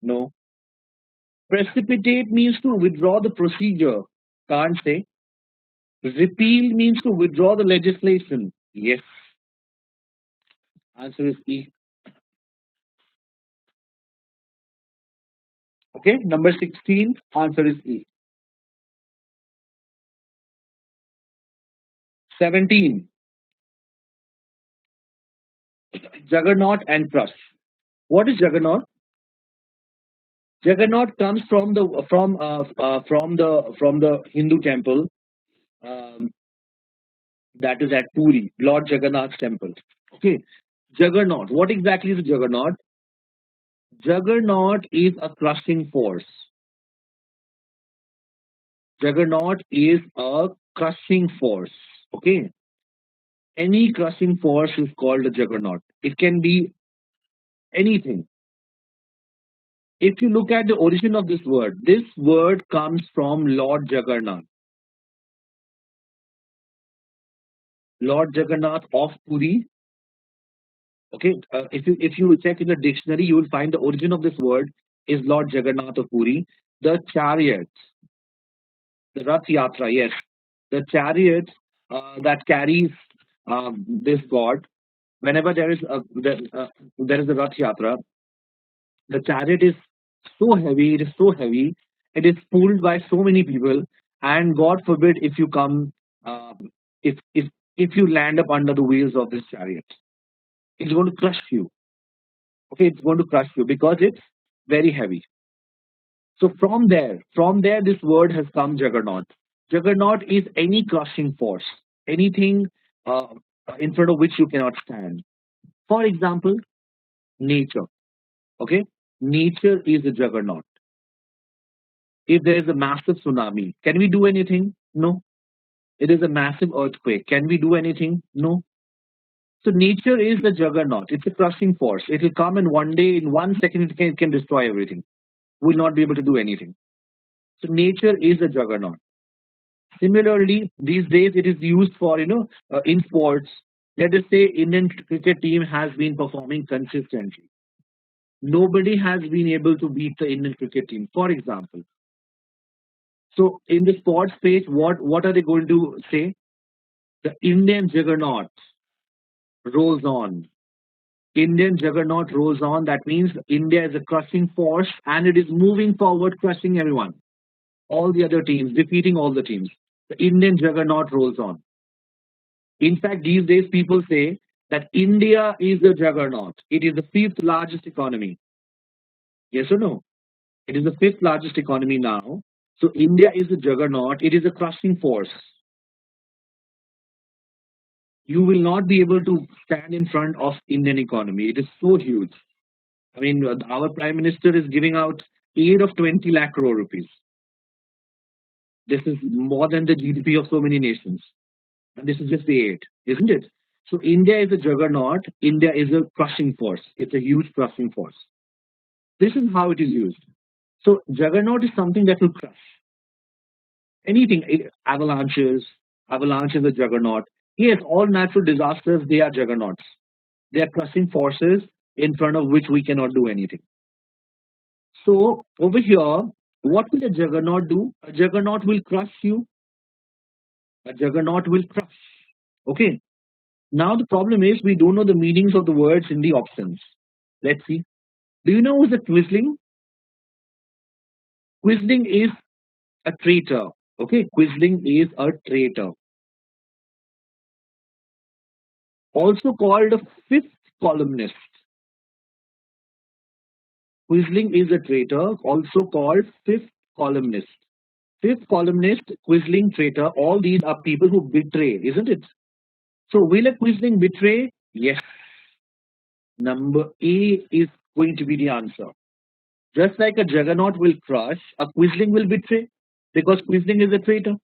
S1: No. Precipitate means to withdraw the procedure. Can't say. Repeal means to withdraw the legislation. Yes. Answer is E. Okay. Number 16. Answer is E. 17. Juggernaut and crush. What is juggernaut? Juggernaut comes from the Hindu temple, um, that is at Puri, Lord Jagannath's temple. Okay, juggernaut. What exactly is a juggernaut? Juggernaut is a crushing force. Juggernaut is a crushing force. Okay, any crushing force is called a juggernaut. It can be anything. If you look at the origin of this word comes from Lord Jagannath. Lord Jagannath of Puri. Okay, if you check in the dictionary, you will find the origin of this word is Lord Jagannath of Puri. The chariot, the Rath Yatra, yes, the chariot that carries this god. Whenever there is a Rath Yatra, the chariot is so heavy. It is so heavy. It is pulled by so many people, and God forbid if you come, if you land up under the wheels of this chariot, it's going to crush you. Okay, it's going to crush you because it's very heavy. So from there, this word has come juggernaut. Juggernaut is any crushing force, anything uh, in front of which you cannot stand. For example, nature. Okay, nature is a juggernaut. If there is a massive tsunami, can we do anything? No. It is a massive earthquake. Can we do anything? No. So nature is the juggernaut. It's a crushing force. It will come in one day, in 1 second, it can destroy everything. Will not be able to do anything. So nature is a juggernaut. Similarly, these days it is used for in sports. Let us say Indian cricket team has been performing consistently. Nobody has been able to beat the Indian cricket team, for example. So in the sports page, what are they going to say? The Indian juggernaut rolls on. Indian juggernaut rolls on. That means India is a crushing force and it is moving forward, crushing everyone, all the other teams, defeating all the teams. The Indian juggernaut rolls on. In fact, these days people say that India is the juggernaut. It is the fifth largest economy. Yes or no? It is the fifth largest economy now. So India is a juggernaut. It is a crushing force. You will not be able to stand in front of Indian economy. It is so huge. I mean, our prime minister is giving out aid of 20 lakh crore rupees. This is more than the GDP of so many nations. And this is just the aid, isn't it? So India is a juggernaut. India is a crushing force. It's a huge crushing force. This is how it is used. So juggernaut is something that will crush anything. Avalanches, avalanche is a juggernaut. Yes, all natural disasters, they are juggernauts. They are crushing forces in front of which we cannot do anything. So over here, what will a juggernaut do? A juggernaut will crush you. A juggernaut will crush. Okay. Now the problem is we don't know the meanings of the words in the options. Let's see. Do you know who's a Quisling? Quisling is a traitor. Okay, Quisling is a traitor. Also called a fifth columnist. Quisling is a traitor, also called fifth columnist. Fifth columnist, Quisling, traitor, all these are people who betray, isn't it? So will a Quisling betray? Yes. Number A is going to be the answer. Just like a juggernaut will crush, a Quisling will betray because Quisling is a traitor.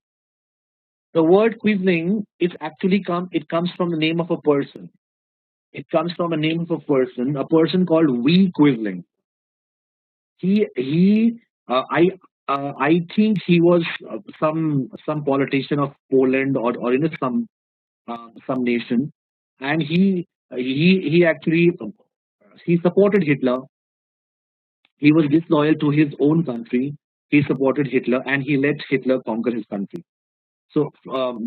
S1: The word Quisling is actually it comes from the name of a person. It comes from a name of a person called V. Quisling. I think he was some politician of Poland or some nation, and he actually he supported Hitler. He was disloyal to his own country. He supported Hitler, and he let Hitler conquer his country. So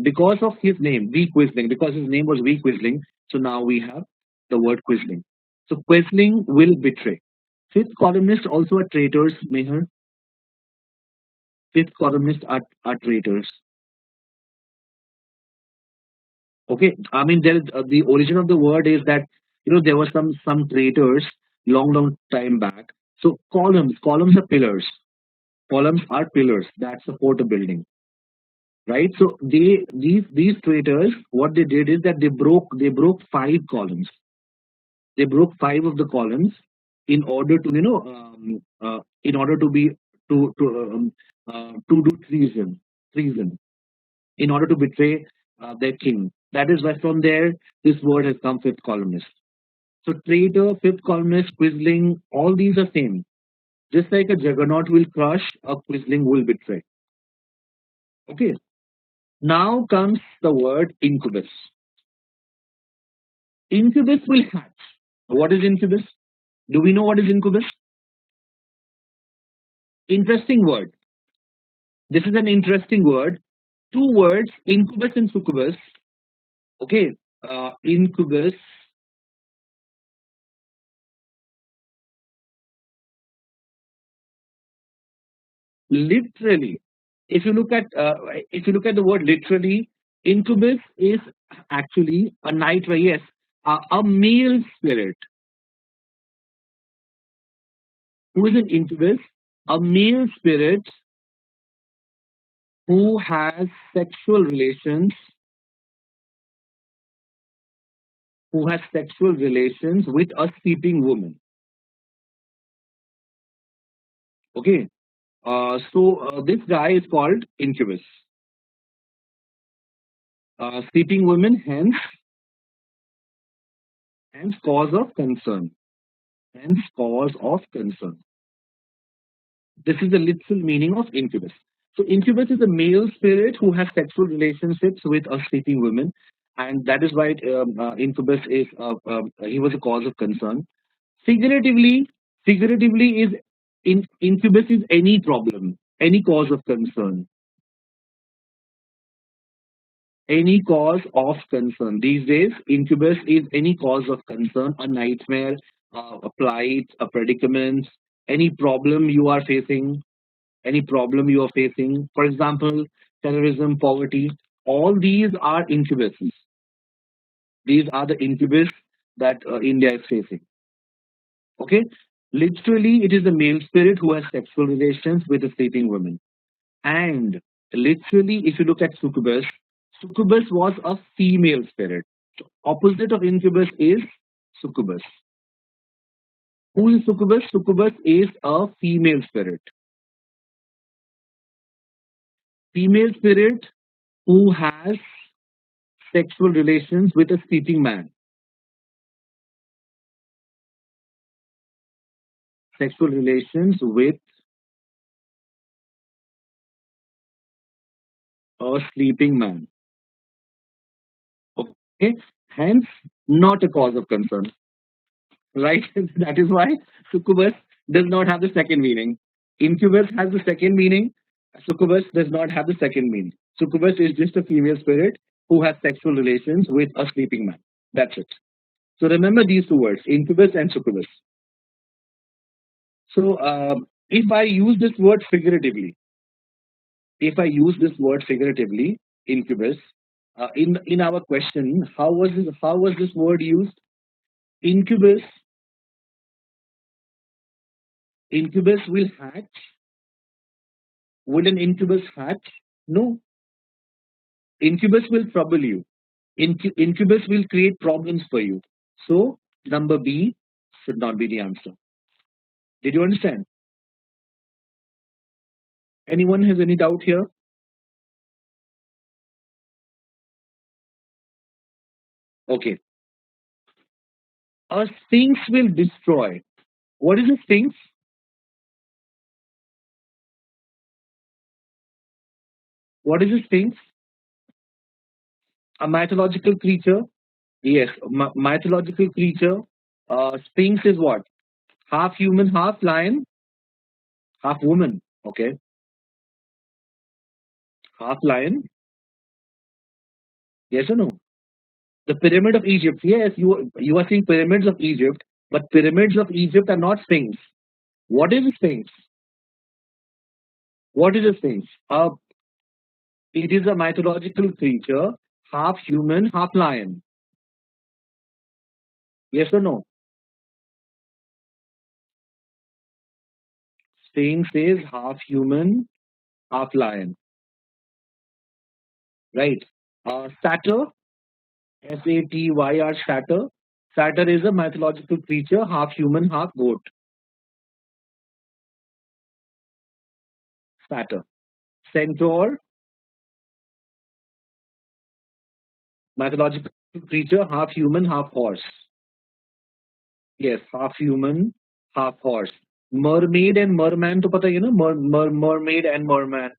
S1: because of his name, V. Quisling, because his name was V. Quisling, so now we have the word Quisling. So Quisling will betray. Fifth columnist also are traitors, Meher. Fifth columnists are traitors. Okay, I mean there is the origin of the word is that there were some traitors long time back. So columns are pillars. Columns are pillars that support a building, right? So these traitors, what they did is that they broke five columns. They broke five of the columns in order to in order to be to do treason in order to betray their king. That is why from there this word has come, fifth columnist. So traitor, fifth columnist, quisling, all these are same. Just like a juggernaut will crush, a quisling will betray. Okay. Now comes the word incubus. Incubus will hatch. What is incubus? Do we know what is incubus? Interesting word. This is an interesting word. Two words, incubus and succubus. Okay. Incubus. Literally, if you look at the word literally, incubus is actually a nightmare. Yes, a male spirit. Who is an incubus? A male spirit who has sexual relations, with a sleeping woman. Okay, so this guy is called incubus. Sleeping women, hence cause of concern. Hence cause of concern. This is the literal meaning of incubus. So incubus is a male spirit who has sexual relationships with a sleeping woman, and that is why incubus is he was a cause of concern. Figuratively, figuratively is incubus is any problem, any cause of concern, any cause of concern. These days, incubus is any cause of concern, a nightmare, a plight, a predicament, any problem you are facing, For example, terrorism, poverty, all these are incubuses. These are the incubus that India is facing. Okay, literally, it is a male spirit who has sexual relations with a sleeping woman. And literally, if you look at succubus was a female spirit. So opposite of incubus is succubus. Who is succubus? Succubus is a female spirit. Female spirit who has sexual relations with a sleeping man. Sexual relations with a sleeping man. Okay, hence not a cause of concern, right? That is why succubus does not have the second meaning. Incubus has the second meaning. Succubus does not have the second meaning. Succubus is just a female spirit who has sexual relations with a sleeping man. That's it. So remember these two words, incubus and succubus. So if I use this word figuratively, incubus, in our question, how was this word used? Incubus incubus will hatch? Will an incubus hatch? No. Incubus will trouble you. Incubus will create problems for you. So number B should not be the answer. Did you understand? Anyone has any doubt here? Okay. A sphinx will destroy. What is a sphinx? What is a sphinx? A mythological creature. Yes, mythological creature. Sphinx is what? Half human, half lion, half woman. Okay, half lion. Yes or no? The pyramid of Egypt. Yes, you are saying pyramids of Egypt, but pyramids of Egypt are not sphinx. What is a sphinx? What is a sphinx? It is a mythological creature, half human, half lion. Yes or no? Sphinx is half human, half lion. Right. Satyr, Satyr, Satyr. Satyr is a mythological creature, half human, half goat. Satyr. Centaur, mythological creature, half human, half horse. Yes, half human, half horse. Mermaid and merman, to pata hai na? Mermaid and merman.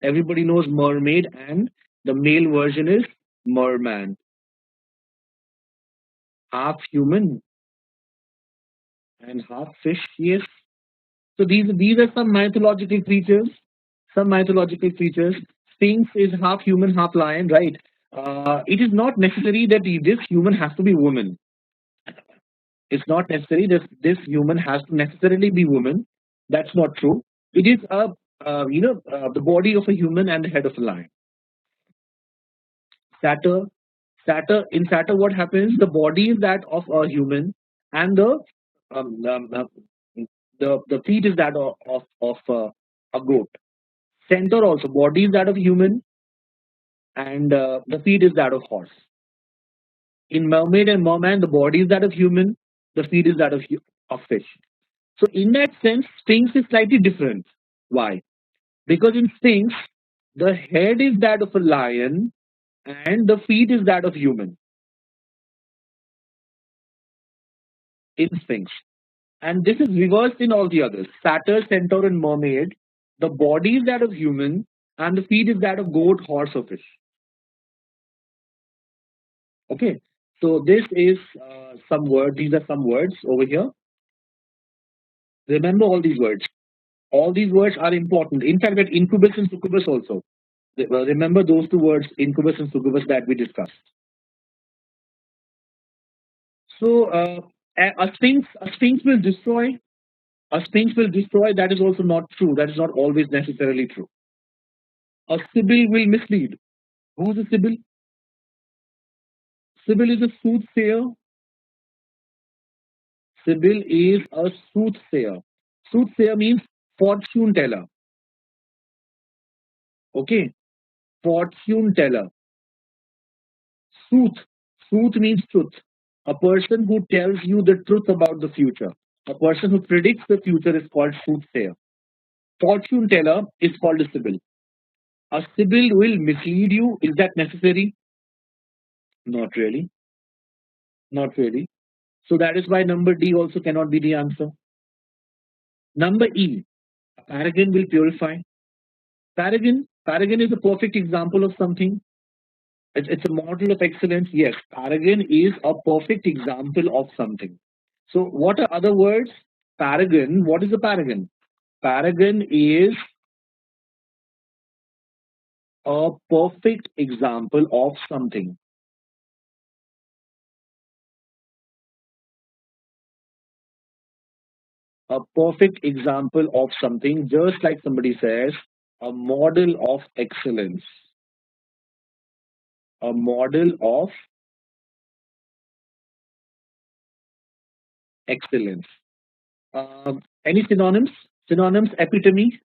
S1: Everybody knows mermaid, and the male version is merman. Half human and half fish. Yes. So these are some mythological creatures. Some mythological creatures. Sphinx is half human, half lion, right? It is not necessary that this human has to be woman. It's not necessary that this human has to necessarily be woman. That's not true. It is the body of a human and the head of a lion. Satyr, in Satyr, what happens? The body is that of a human, and um, um, uh, the feet is that of a goat. Centaur also, body is that of human, and the feet is that of horse. In mermaid and merman, the body is that of human, the feet is that of fish. So in that sense, Sphinx is slightly different. Why? Because in Sphinx, the head is that of a lion and the feet is that of human in Sphinx. And this is reversed in all the others. Satyr, Centaur, and Mermaid, the body is that of human and the feet is that of goat, horse, or fish. Okay. So this is some word. These are some words over here. Remember all these words. All these words are important. In fact, that incubus and succubus also. Remember those two words, incubus and succubus, that we discussed. So a sphinx will destroy. A sphinx will destroy. That is also not true. That is not always necessarily true. A sibyl will mislead. Who's a sibyl? Sibyl is a soothsayer. Sibyl is a soothsayer. Soothsayer means fortune teller. Okay, fortune teller. Sooth. Sooth means truth. A person who tells you the truth about the future. A person who predicts the future is called soothsayer. Fortune teller is called a sibyl. A sibyl will mislead you. Is that necessary? Not really. Not really. So that is why number D also cannot be the answer. Number E, paragon will purify. Paragon is a perfect example of something. It's a model of excellence. Yes, paragon is a perfect example of something. So what are other words? Paragon. What is a paragon? Paragon is a perfect example of something. A perfect example of something, just like somebody says, a model of excellence. A model of excellence. Any synonyms? Synonyms, epitome,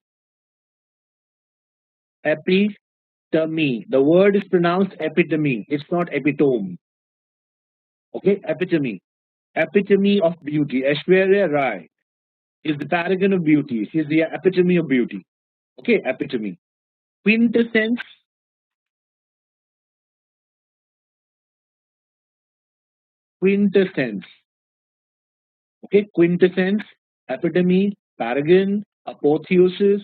S1: epitome. The word is pronounced epitome. It's not epitome. Okay, epitome. Epitome of beauty. Aishwarya Rai is the paragon of beauty. She's the epitome of beauty. Okay, epitome. Quintessence, quintessence. Okay, quintessence, epitome, paragon, apotheosis.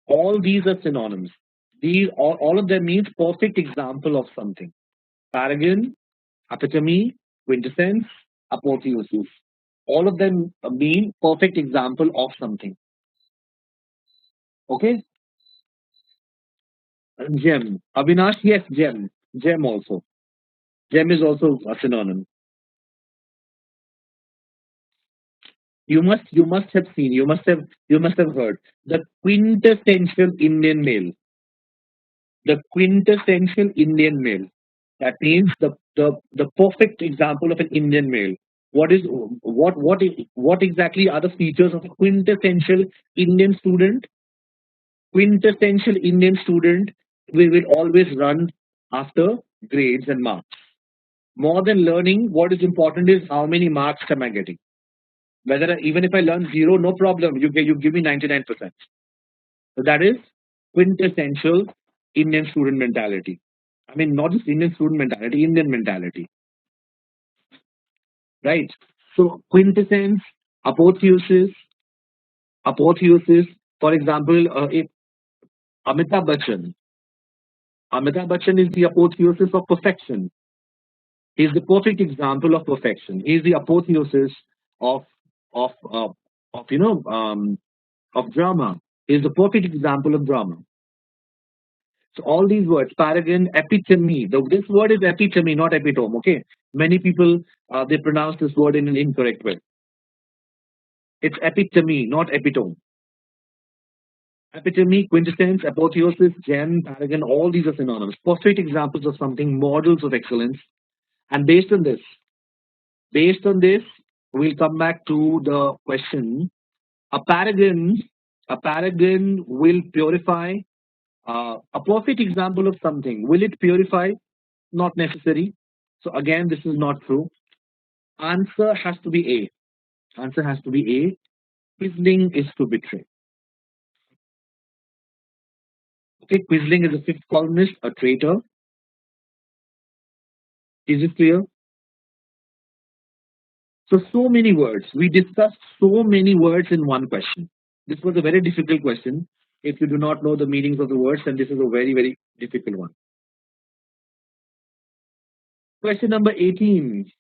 S1: All these are synonyms. These all of them means perfect example of something. Paragon, epitome, quintessence, apotheosis. All of them mean perfect example of something. Okay, gem. Avinash, yes, gem. Gem also. Gem is also a synonym. You must have seen. You must have heard the quintessential Indian male. The quintessential Indian male. That means the perfect example of an Indian male. What exactly are the features of a quintessential Indian student? Quintessential Indian student, we will always run after grades and marks. More than learning, what is important is how many marks am I getting. Even if I learn zero, no problem. You give me 99%. So that is quintessential Indian student mentality. I mean, not just Indian student mentality, Indian mentality, right? So quintessence, apotheosis, apotheosis. For example, if Amitabh Bachchan, Amitabh Bachchan is the apotheosis of perfection. He is the perfect example of perfection. He is the apotheosis of of of, of drama. He is the perfect example of drama. So all these words, paragon, epitome. This word is epitome, not epitome. Okay, many people they pronounce this word in an incorrect way. It's epitome, not epitome. Epitome, quintessence, apotheosis, gem, paragon. All these are synonyms. Perfect examples of something, models of excellence. And based on this, we'll come back to the question. A paragon, a paragon will purify. A perfect example of something. Will it purify? Not necessary. So again, this is not true. Answer has to be A. Answer has to be A. Quizzling is to betray. Okay, Quisling is a fifth columnist, a traitor. Is it clear? So many words. We discussed so many words in one question. This was a very difficult question. If you do not know the meanings of the words, then this is a very, very difficult one. Question number 18.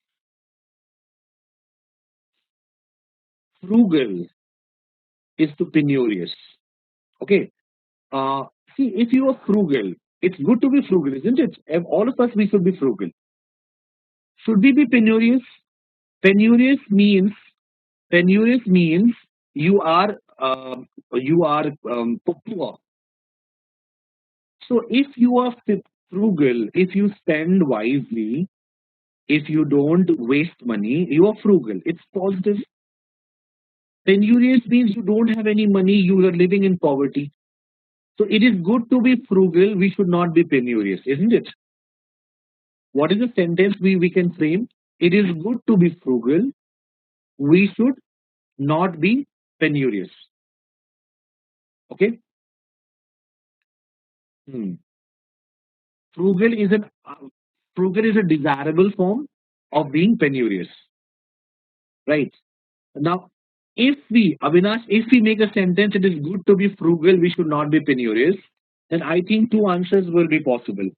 S1: Frugal is to penurious. Okay. Uh, See, if you are frugal, it's good to be frugal, isn't it? All of us, we should be frugal. Should we be penurious? Penurious means penurious means you are poor. So if you are frugal, if you spend wisely, if you don't waste money, you are frugal. It's positive. Penurious means you don't have any money, you are living in poverty. So it is good to be frugal. We should not be penurious, isn't it? What is the sentence we can frame? It is good to be frugal. We should not be penurious. Okay. Hmm. Frugal is an frugal is a desirable form of being penurious, right? Now, if we, Avinash, if we make a sentence, it is good to be frugal, we should not be penurious, then I think two answers will be possible.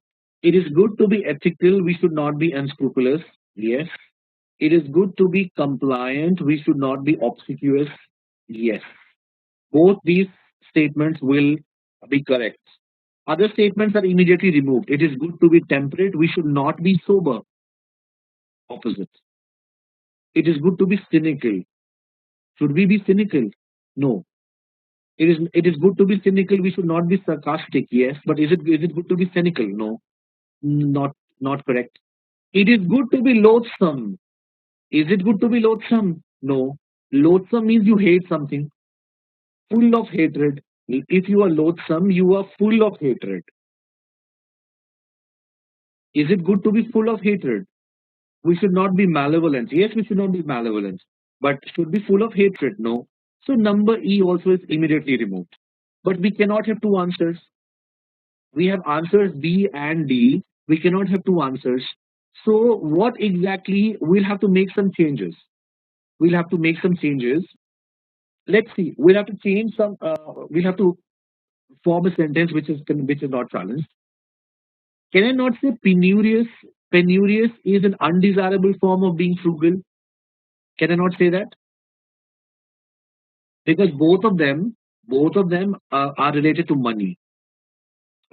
S1: It is good to be ethical, we should not be unscrupulous. Yes. It is good to be compliant, we should not be obsequious. Yes. Both these statements will be correct. Other statements are immediately removed. It is good to be temperate, we should not be sober. Opposite. It is good to be cynical. Should we be cynical? No. It is good to be cynical. We should not be sarcastic. Yes, but is it good to be cynical? No, not correct. It is good to be loathsome. Is it good to be loathsome? No. Loathsome means you hate something. Full of hatred. If you are loathsome, you are full of hatred. Is it good to be full of hatred? We should not be malevolent. Yes, we should not be malevolent. But should be full of hatred? No. So number E also is immediately removed. But we cannot have two answers. We have answers B and D. We cannot have two answers. So what exactly? We'll have to make some changes. We'll have to make some changes. Let's see. We'll have to change some. We'll have to form a sentence which is not balanced. Can I not say penurious? Penurious is an undesirable form of being frugal. Can I not say that? Because both of them are related to money.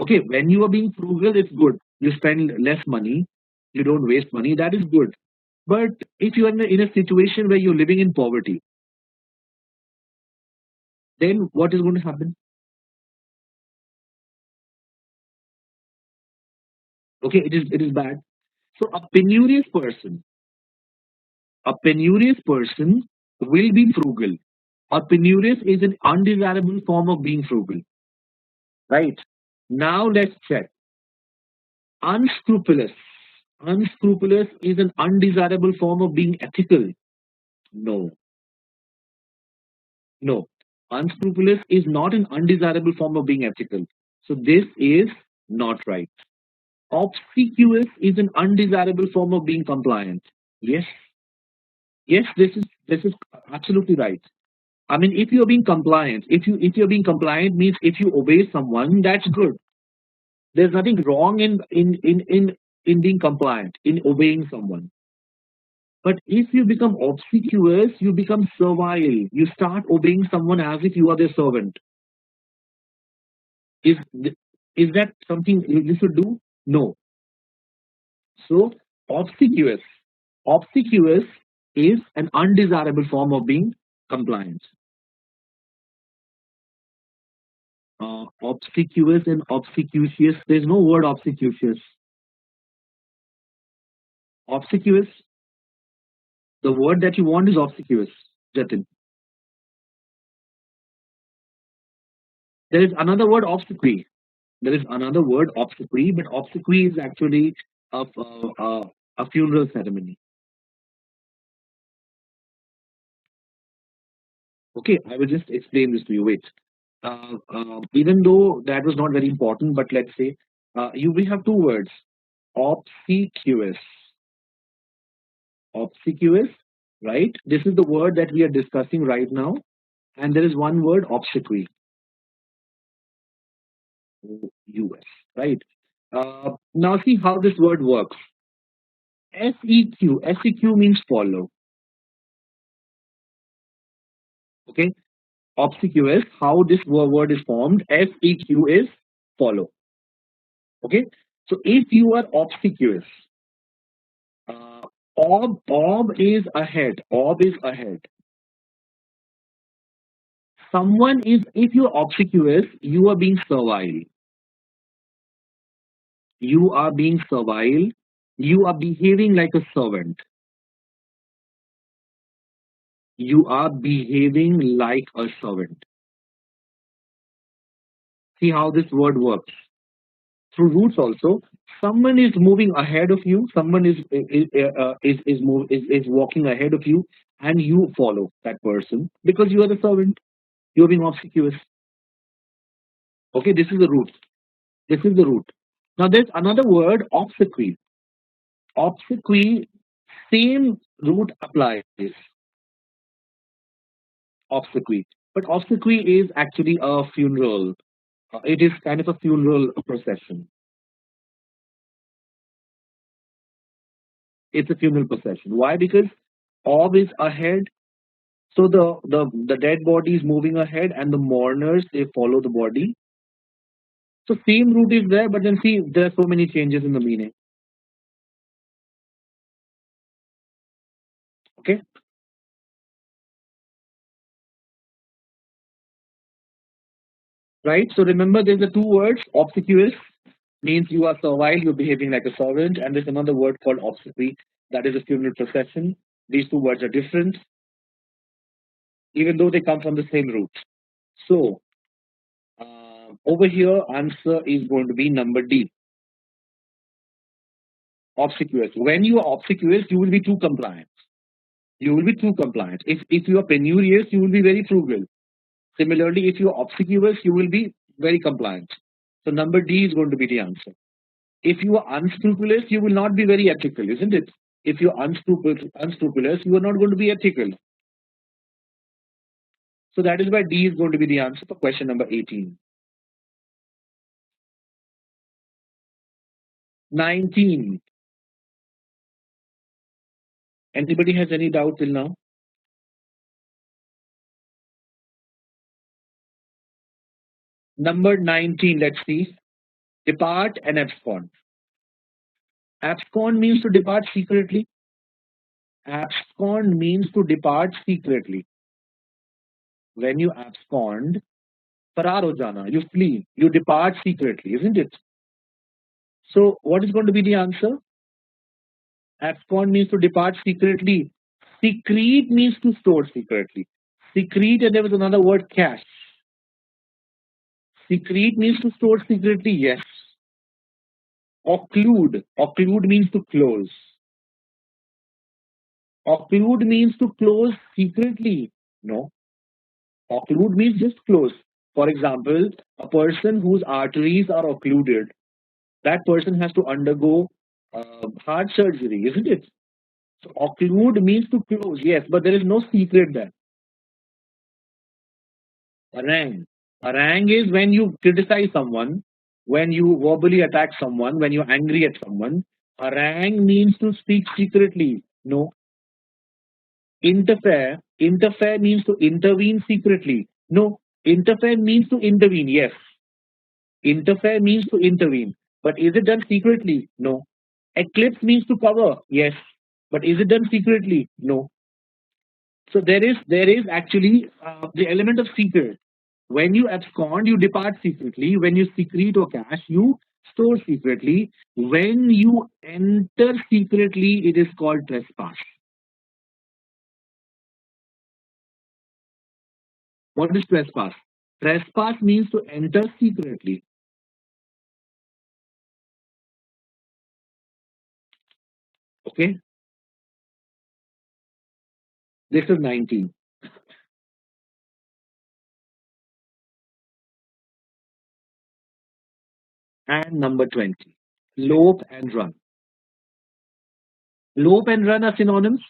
S1: Okay, when you are being frugal, it's good. You spend less money. You don't waste money. That is good. But if you are in a situation where you're living in poverty, then what is going to happen? Okay, it is bad. So a penurious person will be frugal. A penurious is an undesirable form of being frugal. Right. Now let's check. Unscrupulous. Unscrupulous is an undesirable form of being ethical. No, no. Unscrupulous is not an undesirable form of being ethical. So this is not right. Obsequious is an undesirable form of being compliant. Yes, yes, this is absolutely right. I mean, if you're being compliant, if you're being compliant means if you obey someone, that's good. There's nothing wrong in being compliant, in obeying someone. But if you become obsequious, you become servile. You start obeying someone as if you are their servant. Is is that something you should do? No. So obsequious, obsequious is an undesirable form of being compliant. Obsequious and obsequious. There's no word obsequious. Obsequious. The word that you want is obsequious, Jatin. There is another word obsequy. There is another word obsequy, but obsequy is actually a funeral ceremony. Okay, I will just explain this to you. Wait. Even though that was not very important, but let's say you we have two words: obsequious. Obsequious, right? This is the word that we are discussing right now, and there is one word obsequy. US, right? Now see how this word works. SEQ. SEQ means follow. Okay. Obsequious. How this word is formed? SEQ is follow. Okay. So if you are obsequious, uh, ob is ahead. Ob is ahead. Someone is. If you are obsequious, you are being servile. You are being servile. You are behaving like a servant. You are behaving like a servant. See how this word works. Through roots also, someone is moving ahead of you, someone is walking ahead of you, and you follow that person because you are the servant. You're being obsequious. Okay, this is the root. This is the root. Now there's another word, obsequy. Obsequy, same root applies. Obsequy, but obsequy is actually a funeral. It is kind of a funeral procession. It's a funeral procession. Why? Because ob is ahead. So the dead body is moving ahead, and the mourners they follow the body. So same root is there, but then see there are so many changes in the meaning. Okay, right. So remember, there's the two words obsequious. means you are servile, you're behaving like a servant, and there's another word called obsequy, that is a funeral procession. These two words are different, even though they come from the same root. So, over here, answer is going to be number D, obsequious. When you are obsequious, you will be too compliant. You will be too compliant. If you are penurious, you will be very frugal. Similarly, if you are obsequious, you will be very compliant. So number D is going to be the answer. If you are unscrupulous, you will not be very ethical, isn't it? If you're unscrupulous, you are not going to be ethical. So that is why D is going to be the answer for question number 18. 19. Anybody has any doubt till now? Number 19, let's see. Depart and abscond. Abscond means to depart secretly. Abscond means to depart secretly. When you abscond, farar ho jana, you flee, you depart secretly, isn't it? So what is going to be the answer? Abscond means to depart secretly. Secrete means to store secretly. Secrete, and there was another word, cache. Secrete means to store secretly, yes. Occlude. Occlude means to close. Occlude means to close secretly. No. Occlude means just close. For example, a person whose arteries are occluded, that person has to undergo heart surgery, isn't it? So occlude means to close, yes, but there is no secret there. Harangue. Harangue is when you criticize someone, when you verbally attack someone, when you're angry at someone. Harangue means to speak secretly. No. Interfere. Interfere means to intervene secretly. No. Interfere means to intervene. Yes. Interfere means to intervene. But is it done secretly? No. Eclipse means to cover. Yes. But is it done secretly? No. So there is actually the element of secret. When you abscond, you depart secretly. When you secrete or cache, you store secretly. When you enter secretly, it is called trespass. What is trespass? Trespass means to enter secretly. Okay, this is 19. And number 20. Lope and run. Lope and run are synonyms.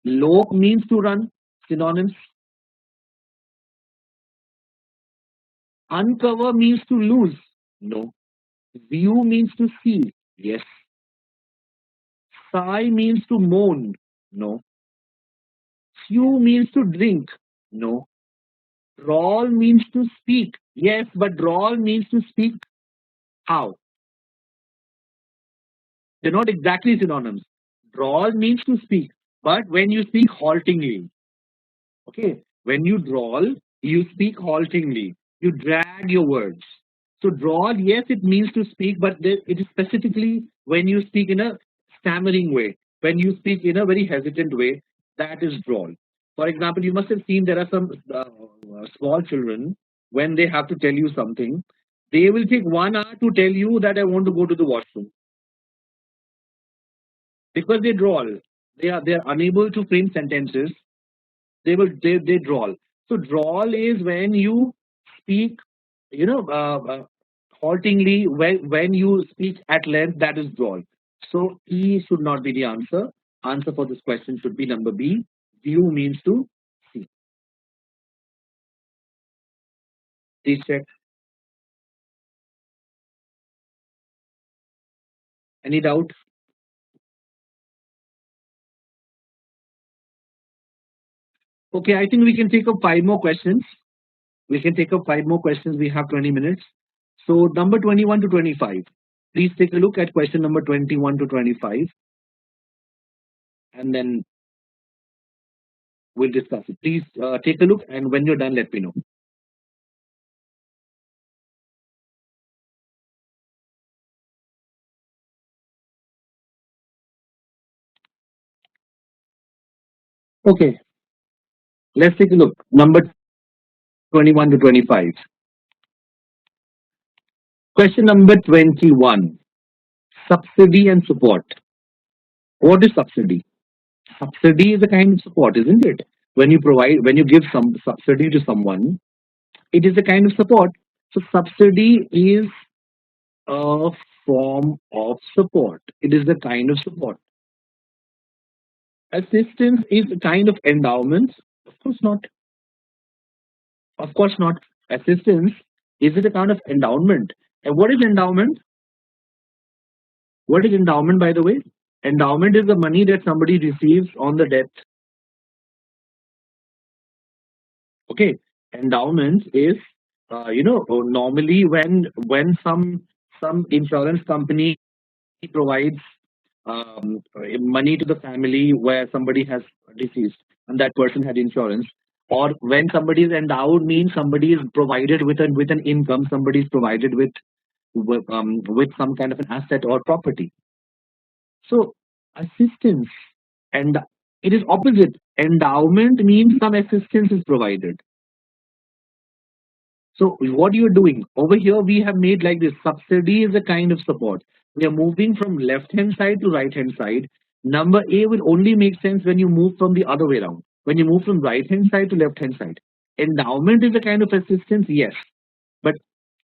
S1: Lope means to run. Synonyms. Uncover means to lose. No. View means to see. Yes. Sigh means to moan. No. Chew means to drink. No. Drawl means to speak. Yes, but drawl means to speak how? They're not exactly synonyms. Drawl means to speak, but when you speak haltingly, okay, when you drawl, you speak haltingly. You drag your words. So drawl, yes, it means to speak, but it is specifically when you speak in a stammering way, when you speak in a very hesitant way, that is drawl. For example, you must have seen there are some small children, when they have to tell you something, they will take 1 hour to tell you that I want to go to the washroom because they drawl. They are unable to frame sentences. They drawl. So drawl is when you speak, you know, haltingly. When you speak at length, that is drawl. So E should not be the answer. Answer for this question should be number B. View means to see. Please check. Any doubt? Okay, I think we can take up 5 more questions. We can take up 5 more questions. We have 20 minutes. So number 21 to 25. Please take a look at question number 21 to 25, and then we'll discuss it. Please take a look, and when you're done, let me know. Okay, let's take a look. Number 21 to 25. Question number 21. Subsidy and support. What is subsidy? Subsidy is a kind of support, isn't it? When you give some subsidy to someone, it is a kind of support. So subsidy is a form of support. It is a kind of support. Assistance is a kind of endowment. Of course not. Of course not. Assistance is it a kind of endowment? And what is endowment? What is endowment, by the way? Endowment is the money that somebody receives on the death. Okay, endowment is normally when some insurance company provides money to the family where somebody has deceased and that person had insurance, or when somebody is endowed means somebody is provided with an income, somebody is provided with some kind of an asset or property. So assistance, and it is opposite. Endowment means some assistance is provided. So what you're doing over here, we have made like this. Subsidy is a kind of support. We are moving from left hand side to right hand side. Number A will only make sense when you move from the other way around. When you move from right hand side to left hand side. Endowment is a kind of assistance, yes. But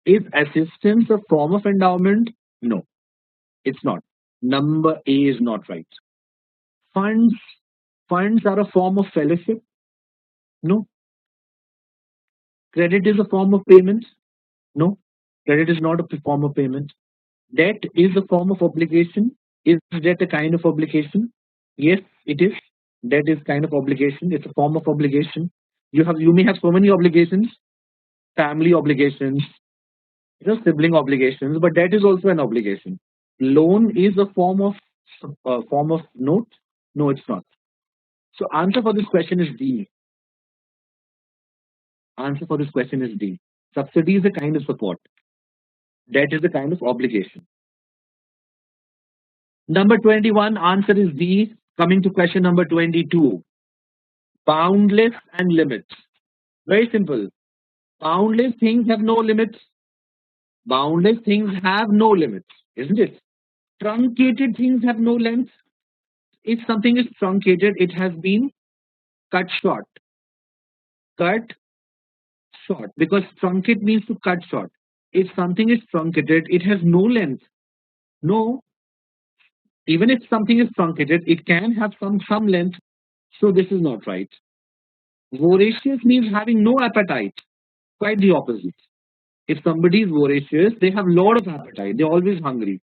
S1: is assistance a form of endowment? No, it's not. Number A is not right. Funds. Funds are a form of fellowship. No. Credit is a form of payment. No. Credit is not a form of payment. Debt is a form of obligation. Is debt a kind of obligation? Yes, it is. Debt is kind of obligation. It's a form of obligation. You may have so many obligations, family obligations, sibling obligations, but debt is also an obligation. Loan is a form of note. No, it's not. So answer for this question is D. Answer for this question is D. Subsidy is a kind of support. Debt is a kind of obligation. Number 21, answer is D. Coming to question number 22. Boundless and limits. Very simple. Boundless things have no limits. Boundless things have no limits, isn't it? Truncated things have no length. If something is truncated, it has been cut short. Cut short. Because truncate means to cut short. If something is truncated, it has no length. No. Even if something is truncated, it can have some length. So this is not right. Voracious means having no appetite. Quite the opposite. If somebody is voracious, they have lot of appetite. They're always hungry.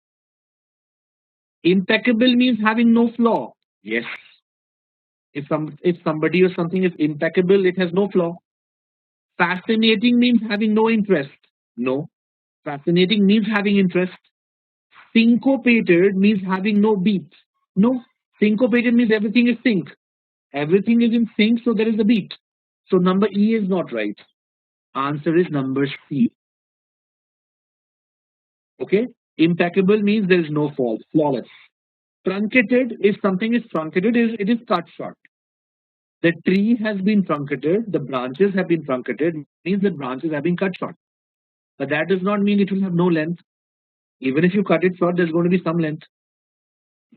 S1: Impeccable means having no flaw. Yes. If somebody or something is impeccable, it has no flaw. Fascinating means having no interest. No. Fascinating means having interest. Syncopated means having no beat. No. Syncopated means everything is sync. Everything is in sync, so there is a beat. So number E is not right. Answer is number C. Okay? Impeccable means there is no fault, flawless. Truncated, if something is truncated, it is cut short. The tree has been truncated, the branches have been truncated, means the branches have been cut short. But that does not mean it will have no length. Even if you cut it short, there's going to be some length.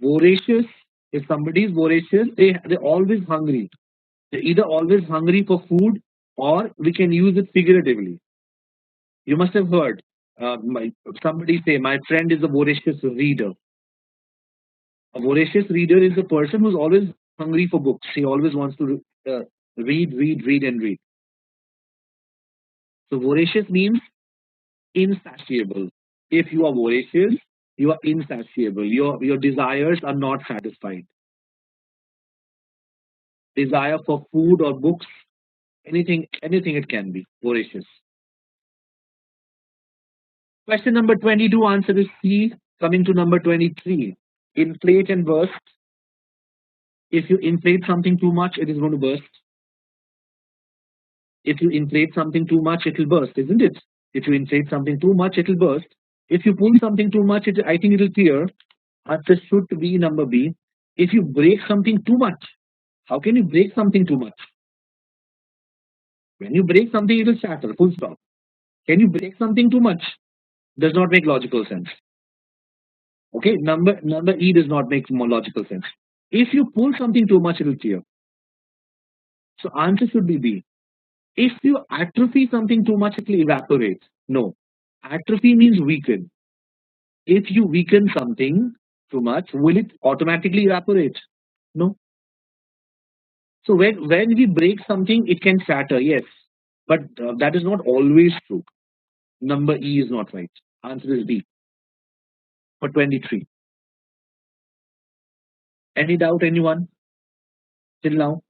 S1: Voracious, if somebody is voracious, they're always hungry. They're either always hungry for food or we can use it figuratively. You must have heard somebody say, my friend is a voracious reader. A voracious reader is a person who's always hungry for books. He always wants to read, and read. So voracious means insatiable. If you are voracious, you are insatiable. Your desires are not satisfied. Desire for food or books, anything it can be voracious. Question number 22, answer is C. Coming to number 23. Inflate and burst. If you inflate something too much, it is going to burst. If you inflate something too much, it will burst, isn't it? If you inflate something too much, it will burst. If you pull something too much, I think it will tear. Answer should be number B. If you break something too much, How can you break something too much? When you break something, it will shatter, full stop. Can you break something too much? Does not make logical sense. Okay, number E does not make more logical sense. If you pull something too much, it will tear. So answer should be B. If you atrophy something too much, it will evaporate. No. Atrophy means weaken. If you weaken something too much, will it automatically evaporate? No. So when we break something, it can shatter, yes. But that is not always true. Number E is not right. Answer is B for 23. Any doubt, anyone? Till now?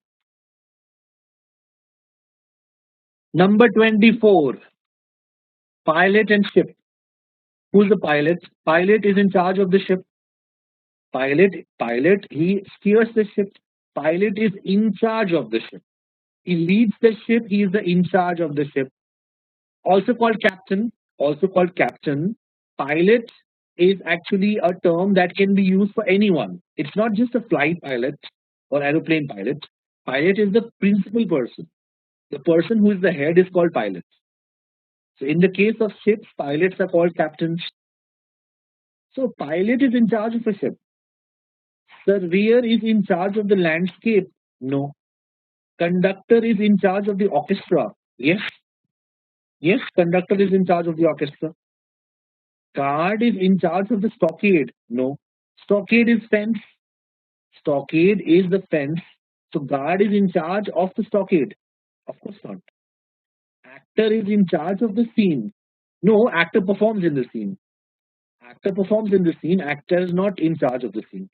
S1: Number 24. Pilot and ship. Who's the pilot? Pilot is in charge of the ship. Pilot, he steers the ship. Pilot is in charge of the ship. He leads the ship. He is the in charge of the ship. Also called captain. Also called captain. Pilot is actually a term that can be used for anyone. It's not just a flight pilot or aeroplane pilot. Pilot is the principal person. The person who is the head is called pilot. So in the case of ships, pilots are called captains. So pilot is in charge of a ship. Surveyor is in charge of the landscape. No. Conductor is in charge of the orchestra. Yes. Yes, conductor is in charge of the orchestra. Guard is in charge of the stockade. No. Stockade is fence. Stockade is the fence. So guard is in charge of the stockade. Of course not. Actor is in charge of the scene. No, actor performs in the scene. Actor performs in the scene. Actor is not in charge of the scene.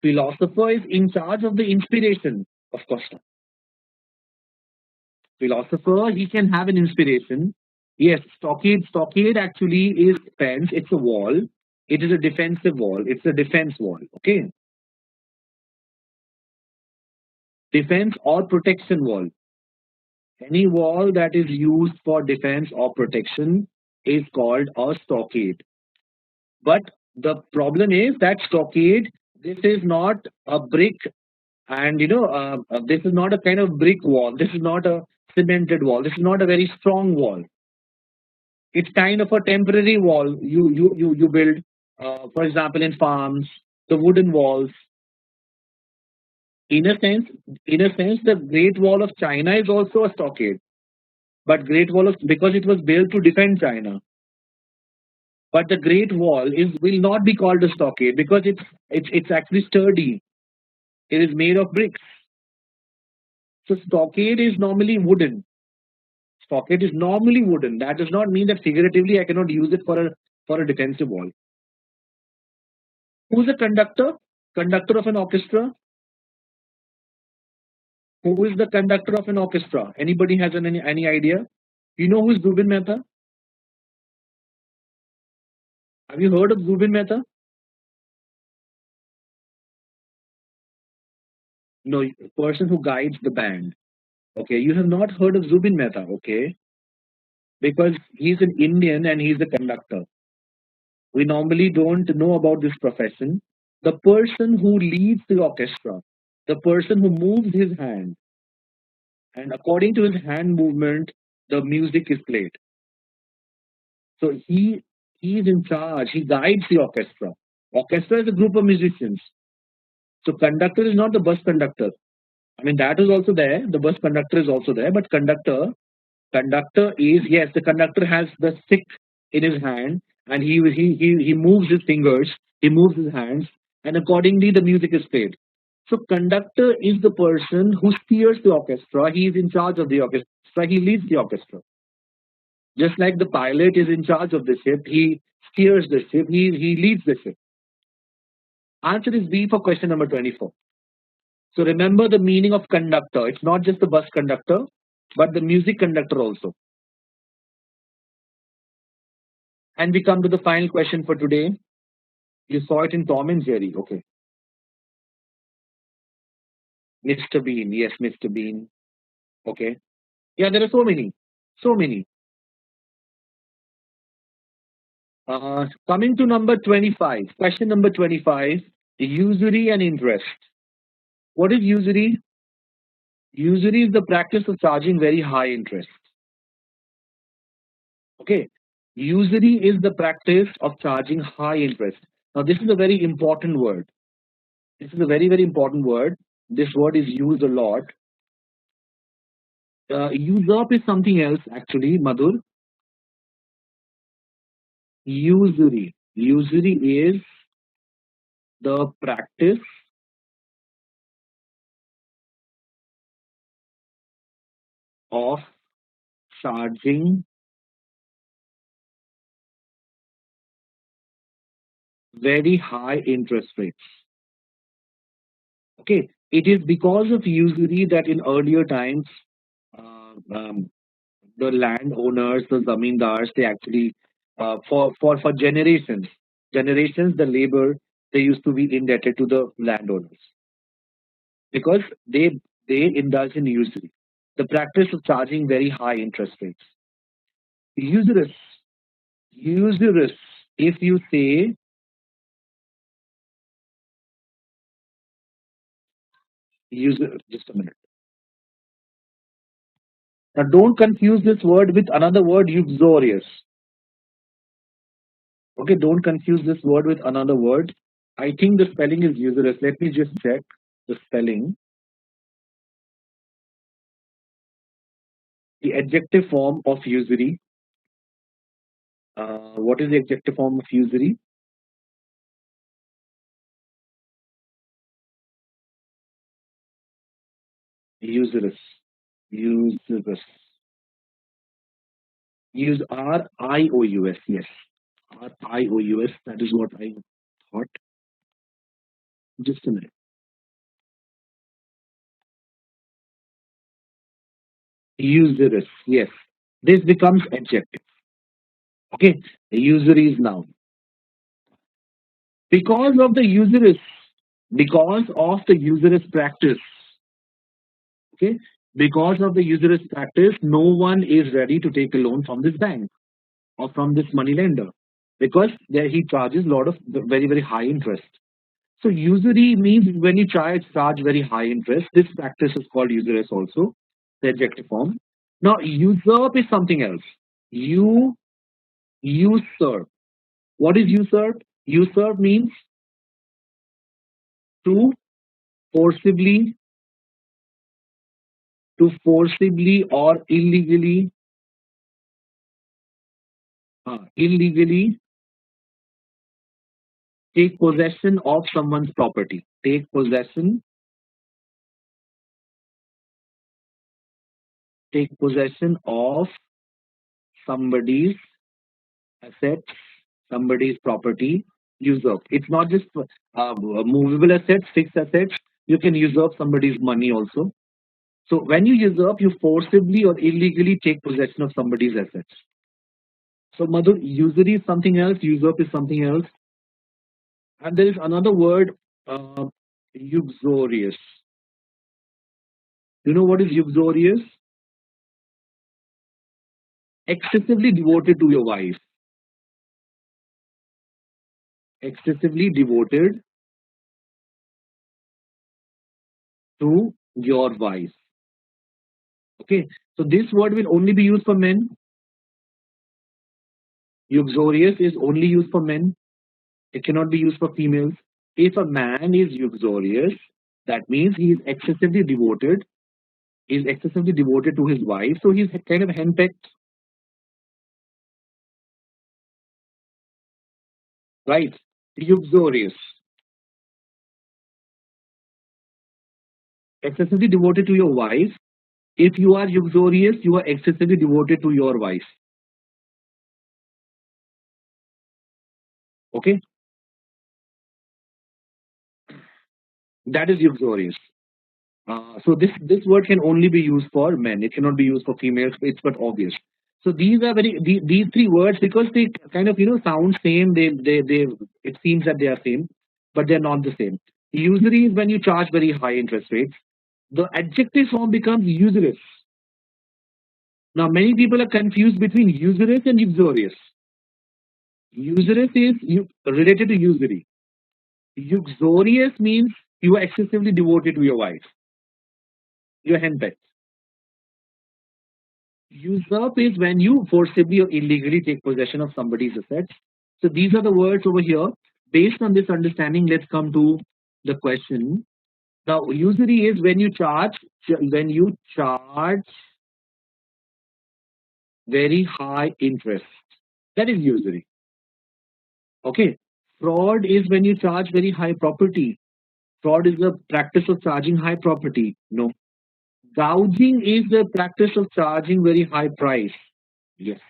S1: Philosopher is in charge of the inspiration. Of course not. Philosopher, he can have an inspiration. Yes, stockade actually is fence. It's a wall. It is a defensive wall. It's a defense wall. Okay. Defense or protection wall. Any wall that is used for defense or protection is called a stockade. But the problem is that stockade, this is not a brick, and this is not a kind of brick wall. This is not a cemented wall. This is not a very strong wall. It's kind of a temporary wall you build. For example, in farms, the wooden walls. In a sense, the Great Wall of China is also a stockade. But Great Wall of because it was built to defend China. But the Great Wall will not be called a stockade because it's actually sturdy. It is made of bricks. So stockade is normally wooden. Stockade is normally wooden. That does not mean that figuratively I cannot use it for a defensive wall. Who's a conductor? Conductor of an orchestra? Who is the conductor of an orchestra? Anybody has any idea? You know who is Zubin Mehta? Have you heard of Zubin Mehta? No, person who guides the band. Okay, you have not heard of Zubin Mehta, okay? Because he's an Indian and he's a conductor. We normally don't know about this profession. The person who leads the orchestra, the person who moves his hand, and according to his hand movement, the music is played. So he is in charge. He guides the orchestra. Orchestra is a group of musicians. So conductor is not the bus conductor. I mean that is also there. The bus conductor is also there, but conductor is yes. The conductor has the stick in his hand, and he moves his fingers. He moves his hands, and accordingly the music is played. So conductor is the person who steers the orchestra. He is in charge of the orchestra. He leads the orchestra. Just like the pilot is in charge of the ship, he steers the ship. He leads the ship. Answer is B for question number 24. So remember the meaning of conductor. It's not just the bus conductor, but the music conductor also. And we come to the final question for today. You saw it in Tom and Jerry. Okay. Mr. Bean. Yes, Mr. Bean. Okay. Yeah, there are so many. So many. Coming to number 25. Question number 25. Usury and interest. What is usury? Usury is the practice of charging very high interest. Okay. Usury is the practice of charging high interest. Now, this is a very important word. This is a very, very important word. This word is used a lot. Usurp is something else, actually, Madhur. Usury. Usury is the practice of charging very high interest rates. Okay, it is because of usury that in earlier times, uh, um, the landowners, the zamindars, they actually, for generations, the labor, they used to be indebted to the landowners because they indulge in usury, the practice of charging very high interest rates. Usurious, usurious. If you say just a minute. Now, don't confuse this word with another word, uxorious. Okay, don't confuse this word with another word. I think the spelling is usurious. Let me just check the spelling. The adjective form of usury. What is the adjective form of usury? Usurious. Usurious. Use R-I-O-U-S. Yes. R-I-O-U-S. That is what I thought. Just a minute. Usurious. Yes. This becomes adjective. Okay. The usury is noun. Because of the usurious, because of the usurious practice, okay, because of the usurious practice, no one is ready to take a loan from this bank or from this money lender because there he charges a lot of very, very high interest. So usury means when you charge very high interest. This practice is called usurious also, the adjective form. Now usurp is something else. You usurp. What is usurp? Usurp means to forcibly, or illegally take possession of someone's property. Take possession of somebody's assets, somebody's property. Usurp. It's not just movable assets, fixed assets. You can usurp somebody's money also. So when you usurp, you forcibly or illegally take possession of somebody's assets. So Madhur, usury is something else, usurp is something else. And there is another word, uxorious. You know what is uxorious? Excessively devoted to your wife. Excessively devoted to your wife. Okay, so this word will only be used for men. Uxorious is only used for men. It cannot be used for females. If a man is uxorious, that means he is excessively devoted. He is excessively devoted to his wife, so he's kind of henpecked, right? Uxorious, excessively devoted to your wife. If you are uxorious, you are excessively devoted to your wife. Okay, that is uxorious. So this word can only be used for men. It cannot be used for females. It's but obvious. So these are these three words, because they kind of sound same. They it seems that they are same, but they're not the same. Usury is when you charge very high interest rates. The adjective form becomes usurious. Now many people are confused between usurious and uxorious. Usurious is related to usury. Uxorious means you are excessively devoted to your wife. Your henpecked. Usurp is when you forcibly or illegally take possession of somebody's assets. So these are the words over here. Based on this understanding, let's come to the question. Now, usury is when you charge very high interest. That is usury. Okay. Fraud is when you charge very high property. Fraud is the practice of charging high property. No. Gouging is the practice of charging very high price. Yes.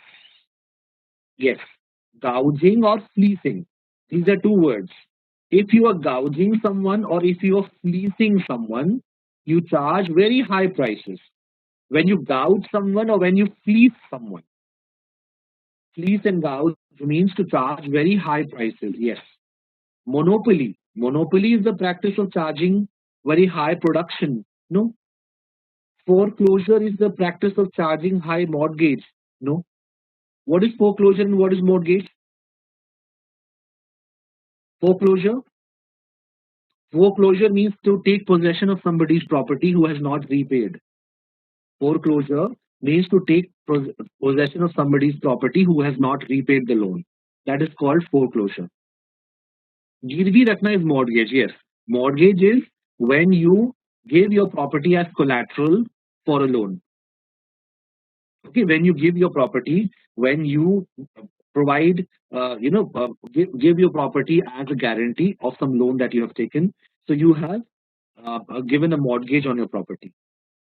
S1: Yes. Gouging or fleecing. These are two words. If you are gouging someone or if you are fleecing someone, you charge very high prices. When you gouge someone or when you fleece someone. Fleece and gouge means to charge very high prices. Yes. Monopoly. Monopoly is the practice of charging very high production. No. Foreclosure is the practice of charging high mortgage. No. What is foreclosure and what is mortgage? Foreclosure. Foreclosure means to take possession of somebody's property who has not repaid. Foreclosure means to take possession of somebody's property who has not repaid the loan. That is called foreclosure. Girvi Rakhna is mortgage. Yes. Mortgage is when you give your property as collateral for a loan. Okay. When you give your property, when you provide, give your property as a guarantee of some loan that you have taken. So you have given a mortgage on your property.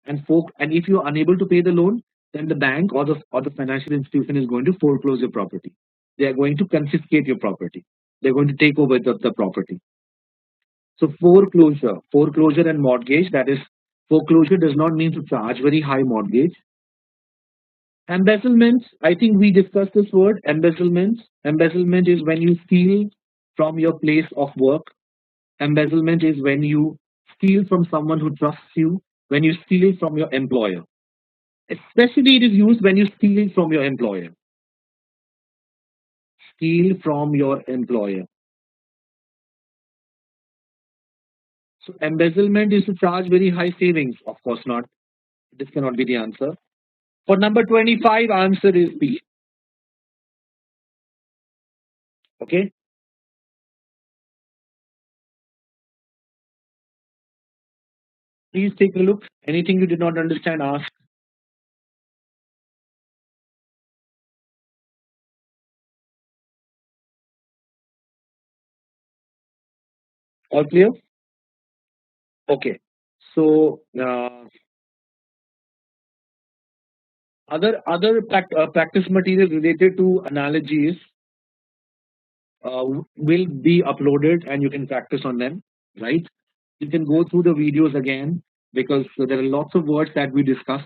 S1: And if you are unable to pay the loan, then the bank or the financial institution is going to foreclose your property. They are going to confiscate your property. They're going to take over the property. So foreclosure and mortgage, that is, foreclosure does not mean to charge very high mortgage. Embezzlement, I think we discussed this word, embezzlement. Embezzlement is when you steal from your place of work. Embezzlement is when you steal from someone who trusts you, when you steal from your employer. Especially it is used when you steal from your employer. Steal from your employer. So embezzlement is to charge very high savings. Of course not. This cannot be the answer. For number 25, answer is B. Okay. Please take a look. Anything you did not understand, ask. All clear? Okay. So other practice material related to analogies will be uploaded and you can practice on them, right? You can go through the videos again because there are lots of words that we discussed.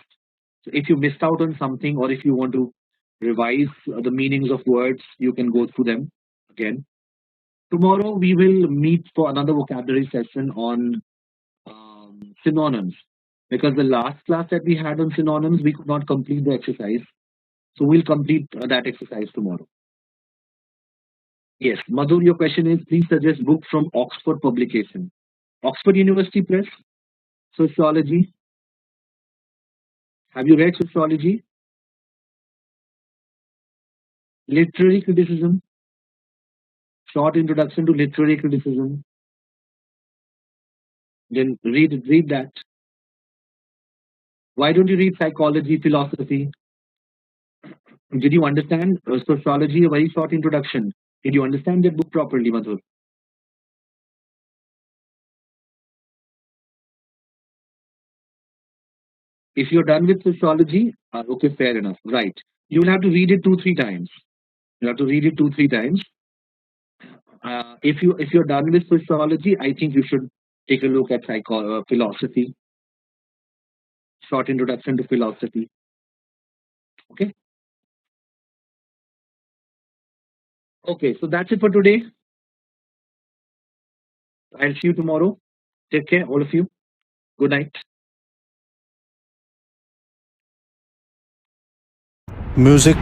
S1: So if you missed out on something or if you want to revise the meanings of words, you can go through them again. Tomorrow we will meet for another vocabulary session on synonyms because the last class that we had on synonyms, we could not complete the exercise. So we'll complete that exercise tomorrow. Yes, Madhur, your question is please suggest book from Oxford publication. Oxford University Press, Sociology. Have you read Sociology? Literary Criticism. Short Introduction to Literary Criticism. Then read that. Why don't you read Psychology, Philosophy? Did you understand Sociology? A very short introduction. Did you understand that book properly, Madhur? If you're done with Sociology, okay, fair enough. Right. You will have to read it 2-3 times. You have to read it 2-3 times. If you're done with Sociology, I think you should take a look at philosophy. Short introduction to philosophy. Okay. Okay. So that's it for today. I'll see you tomorrow. Take care, all of you. Good night.
S2: Music